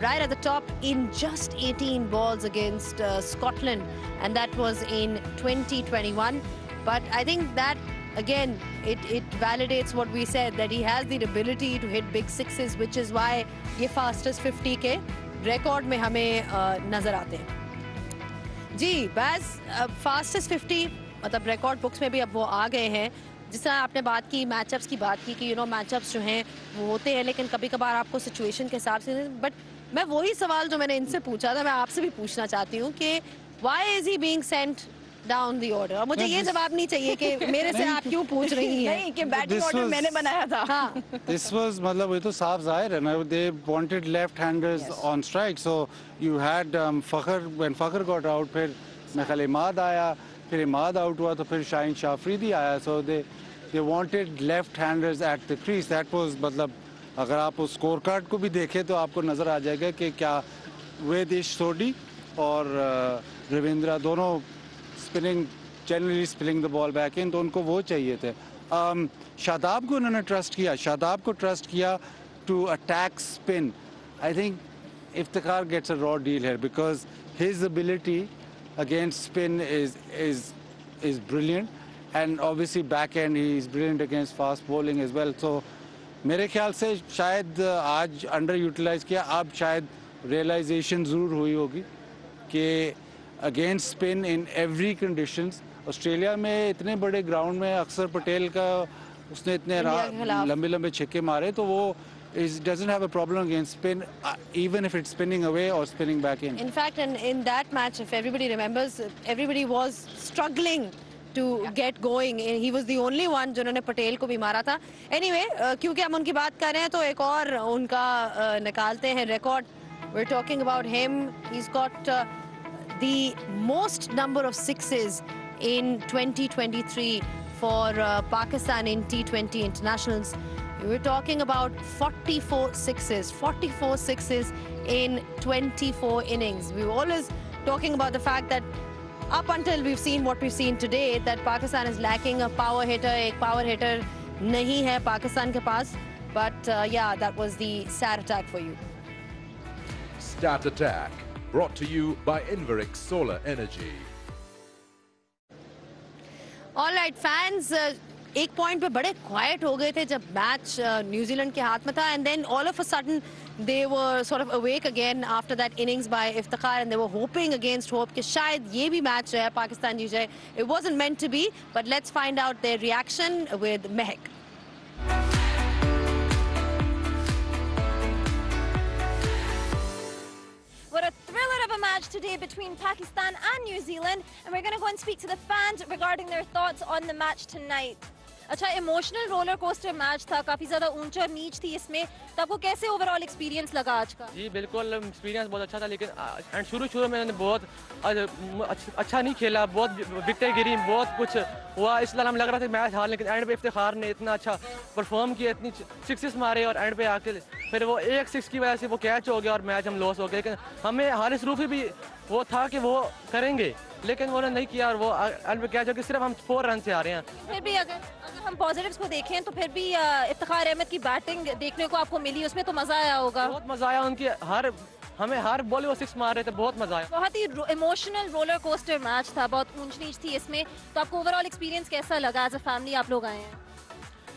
right at the top in just 18 balls against Scotland, and that was in 2021. But I think that again, it validates what we said, that he has the ability to hit big sixes, which is why ये fastest 50 के record में हमें नजर आते हैं। जी बस fastest 50 मतलब record books में भी अब वो आ गए हैं। जिस तरह आपने बात की मैचअप्स की बात की कि मैचअप्स जो हैं वो होते हैं, लेकिन कभी कभार आपको सिचुएशन के हिसाब से, बट मैं वही सवाल जो मैंने इनसे पूछा था मैं आपसे भी पूछना चाहती हूँ कि why is he being Saint down the order. मुझे ये जवाब नहीं चाहिए कि मेरे से आप क्यों पूछ रही हैं। नहीं कि बैटिंग ऑर्डर मैंने बनाया था। हाँ दिस वाज मतलब ये तो साफ जाहिर है ना, दे wanted left handers on strike, so you had Fakhar, when Fakhar got out, फिर मेरे ख्याल इमाद आया, फिर इमाद आउट हुआ तो फिर शाहीन शाह अफरीदी आया, so they wanted left handers at the crease. That was मतलब अगर आप उस स्कोर कार्ड को भी देखें तो आपको नज़र आ जाएगा कि क्या वेदिश सोडी और रविंद्रा दोनों spinning, generally spinning the ball back in, तो उनको वो चाहिए थे। शादाब को उन्होंने ट्रस्ट किया, शादाब को ट्रस्ट किया to attack spin. I think Iftikhar gets a raw deal here because his ability against spin is brilliant, and obviously back end he is brilliant against fast bowling as well. So मेरे ख्याल से शायद आज under utilise किया, अब शायद realisation ज़रूर हुई होगी कि against spin in every conditions. Australia में इतने बड़े ग्राउंड में अक्सर पटेल का उसने इतने लंबे लंबे छक्के मारे, तो वो doesn't have a problem against spin, even if it's spinning away or spinning back in. In fact, in that match, if everybody remembers, everybody was struggling to get going. He was the only one जिन्होंने पटेल को भी मारा था। Anyway, क्योंकि हम उनकी बात कर रहे हैं तो एक और उनका निकालते हैं record. We're talking about him. He's got the most number of sixes in 2023 for Pakistan in T20 internationals. We're talking about 44 sixes in 24 innings. We were always talking about the fact that up until we've seen what we've seen today, that Pakistan is lacking a power hitter. एक power hitter नहीं है पाकिस्तान के पास. But yeah, that was the stat attack for you. Stat Attack, brought to you by Inverix Solar Energy. All right, fans. एक point पे बड़े quite हो गए थे जब मैच न्यूजीलैंड के हाथ में था, and then all of a sudden they were sort of awake again after that innings by Iftikhar, and they were hoping against hope कि शायद ये भी मैच जो है पाकिस्तान जीत जाए. It wasn't meant to be, but let's find out their reaction with Mahak. What a thriller of a match today between Pakistan and New Zealand, and we're going to go and speak to the fans regarding their thoughts on the match tonight. अच्छा, emotional roller coaster match था, काफ़ी ज़्यादा ऊंच और नीच थी इसमें, तो आपको कैसे ओवरऑल एक्सपीरियंस लगा आज का? जी बिल्कुल, एक्सपीरियंस बहुत अच्छा था, लेकिन एंड शुरू में मैंने बहुत अच्छा नहीं खेला, बहुत विकेटें गिरी, बहुत कुछ हुआ, इसलिए हमें लग रहा था मैच हार, लेकिन एंड पे इफ्तिखार ने इतना अच्छा परफॉर्म किया, इतनी सिक्सेस मारे और एंड पे आके फिर वो एक सिक्स की वजह से वो कैच हो गया और मैच हम लॉस हो गए. लेकिन हमें हारिस रूफी भी वो था कि वो करेंगे, लेकिन उन्होंने नहीं किया और वो एंड पे कैच हो गया. सिर्फ हम 4 रन से आ रहे हैं. फिर भी अगर हम पॉजिटिव्स को देखें तो फिर भी इफ्तिखार अहमद की बैटिंग देखने को आपको मिली, उसमें तो मजा आया होगा. बहुत मजा आया, उनकी हमें हर बॉल वो 6 मार रहे थे, बहुत मजा आया. बहुत ही इमोशनल रोलर कोस्टर मैच था, बहुत ऊंच नीच थी इसमें, तो आपको ओवरऑल एक्सपीरियंस कैसा लगा? एज अ फैमिली आप लोग आए हैं.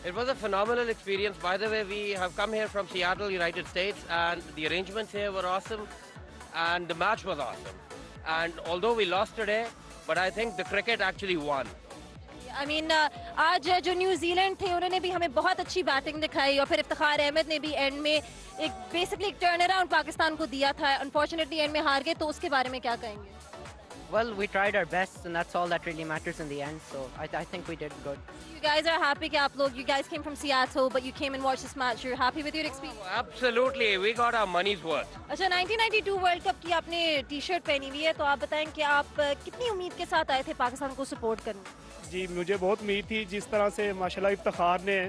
It was a phenomenal experience. By the way, we have come here from Seattle, United States, and the arrangements here were awesome, and the match was awesome. And although we lost today, but I think the cricket actually won. I mean, आज जो New Zealand थे उन्होंने भी हमें बहुत अच्छी batting दिखाई, और फिर इफ्तिखार अहमद ने भी एंड में एक बेसिकली एक टर्न अराउंड पाकिस्तान को दिया था. अनफॉर्चुनेटली एंड में हार गए, तो उसके बारे में क्या कहेंगे? Well, we tried our best, and that's all that really matters in the end. So I think we did good. You guys are happy कि आप लोग, you guys came from Seattle, but you came and watched this match. You're happy with your experience? Oh, absolutely, we got our money's worth. अच्छा, 1992 world cup की आपने T-shirt पहनी हुई है, तो आप बताएं कि आप कितनी उम्मीद के साथ आए थे पाकिस्तान को सपोर्ट करने? जी, मुझे बहुत उम्मीद थी, जिस तरह से माशाल्लाह इफ्तिखार ने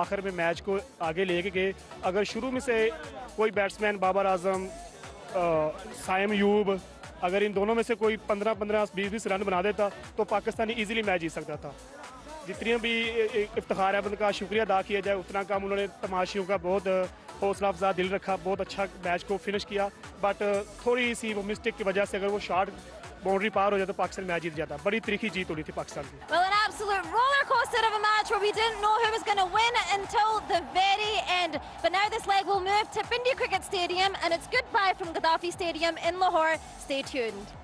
आखिर में मैच को आगे लेके गए. अगर शुरू में से कोई बैट्समैन बाबर आजम, साइम यूब, अगर इन दोनों में से कोई 15-15, 20-20 रन बना देता तो पाकिस्तान इजीली मैच जीत सकता था. जितनी भी इफ्तिखार अहमद का शुक्रिया अदा किया जाए उतना कम. उन्होंने तमाशियों का बहुत हौसला अफजा दिल रखा, बहुत अच्छा मैच को फिनिश किया. बट थोड़ी सी वो मिस्टेक की वजह से अगर वो शॉट बाउंड्री पार हो जाता तो पाकिस्तान मैच जीत जाता। बड़ी तीखी जीत हो रही थी पाकिस्तान की। Well, an absolute roller coaster of a match where we didn't know who was going to win until the very end. But now this leg will move to Pindi Cricket Stadium, and it's goodbye from Gaddafi Stadium in Lahore. Stay tuned.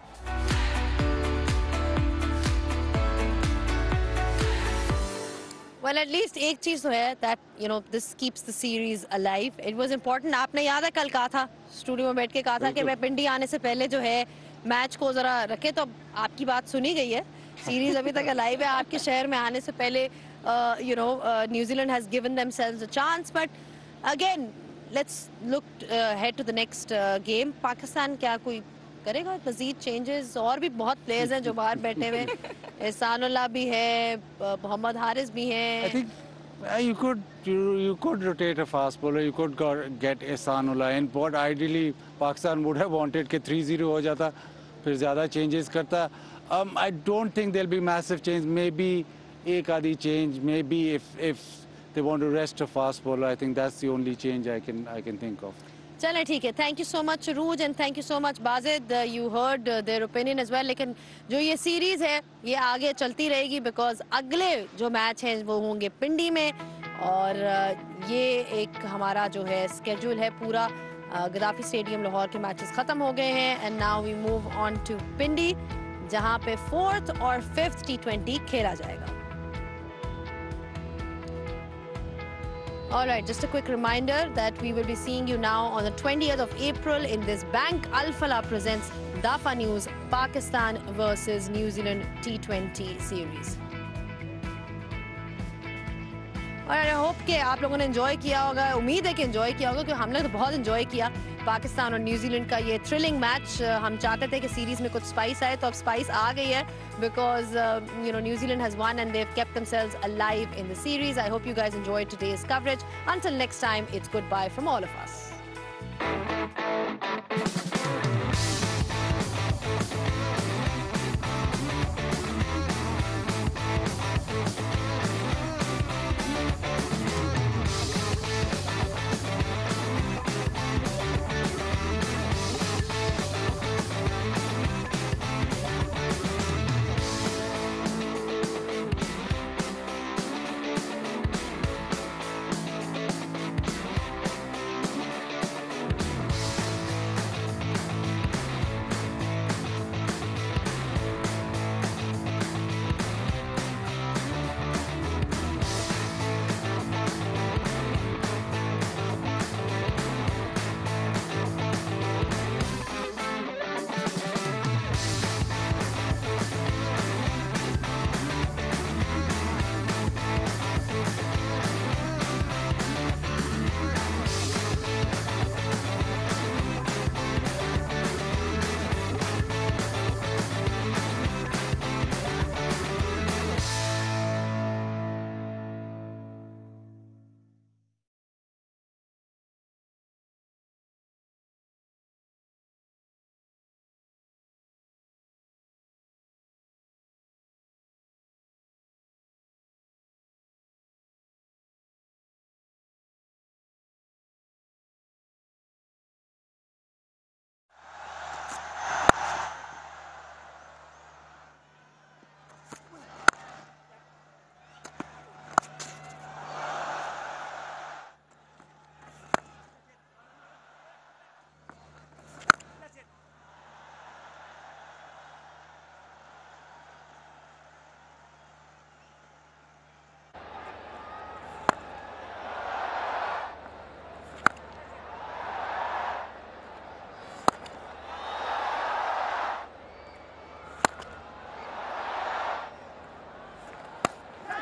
Well, at least एक चीज़ तो है that you know this keeps the series alive. It was important. आपने याद है कल कहा था studio में बैठ के कहा था कि मैं पिंडी आने से पहले जो है मैच को ज़रा रखे, तो आपकी बात सुनी गई है। सीरीज अभी तक अलाइव है। आपके शहर में आने से पहले you know New Zealand has given themselves a chance, but again let's look ahead to the next game. Pakistan क्या कोई करेगा मजीद चेंजेस? और भी बहुत प्लेयर्स हैं जो बाहर बैठे हुए, एहसानुल्लाह भी है, मोहम्मद हारिस भी हैं। I think you could rotate a fast bowler. You could get Ehsanullah in. But ideally, Pakistan would have wanted कि 3-0 हो जाता, फिर ज़्यादा changes करता. I don't think there'll be massive change. Maybe एक आधी change. Maybe if they want to rest a fast bowler, I think that's the only change I can think of. चलें ठीक है, thank you so much Rooj and thank you so much Bajid, you heard their opinion as well. लेकिन जो ये series है ये आगे चलती रहेगी बिकॉज अगले जो मैच हैं वो होंगे पिंडी में, और ये एक हमारा जो है स्केड्यूल है पूरा। गद्दाफी स्टेडियम लाहौर के मैचेस ख़त्म हो गए हैं and now we move on to Pindi, जहाँ पे 4th और 5th T20 खेला जाएगा। Alright, just a quick reminder that we will be seeing you now on the 20th of April in this Bank Al Falah presents Dafa News Pakistan versus New Zealand T20 series. और I hope कि आप लोगों ने enjoy किया होगा, उम्मीद है कि एंजॉय किया होगा, क्योंकि हमने तो बहुत एंजॉय किया पाकिस्तान और न्यूजीलैंड का ये थ्रिलिंग मैच। हम चाहते थे कि सीरीज में कुछ स्पाइस आए, तो अब स्पाइस आ गई है because you know New Zealand has won and they have kept themselves alive in the series. I hope you guys enjoyed today's coverage. Until next time, it's goodbye from all of us.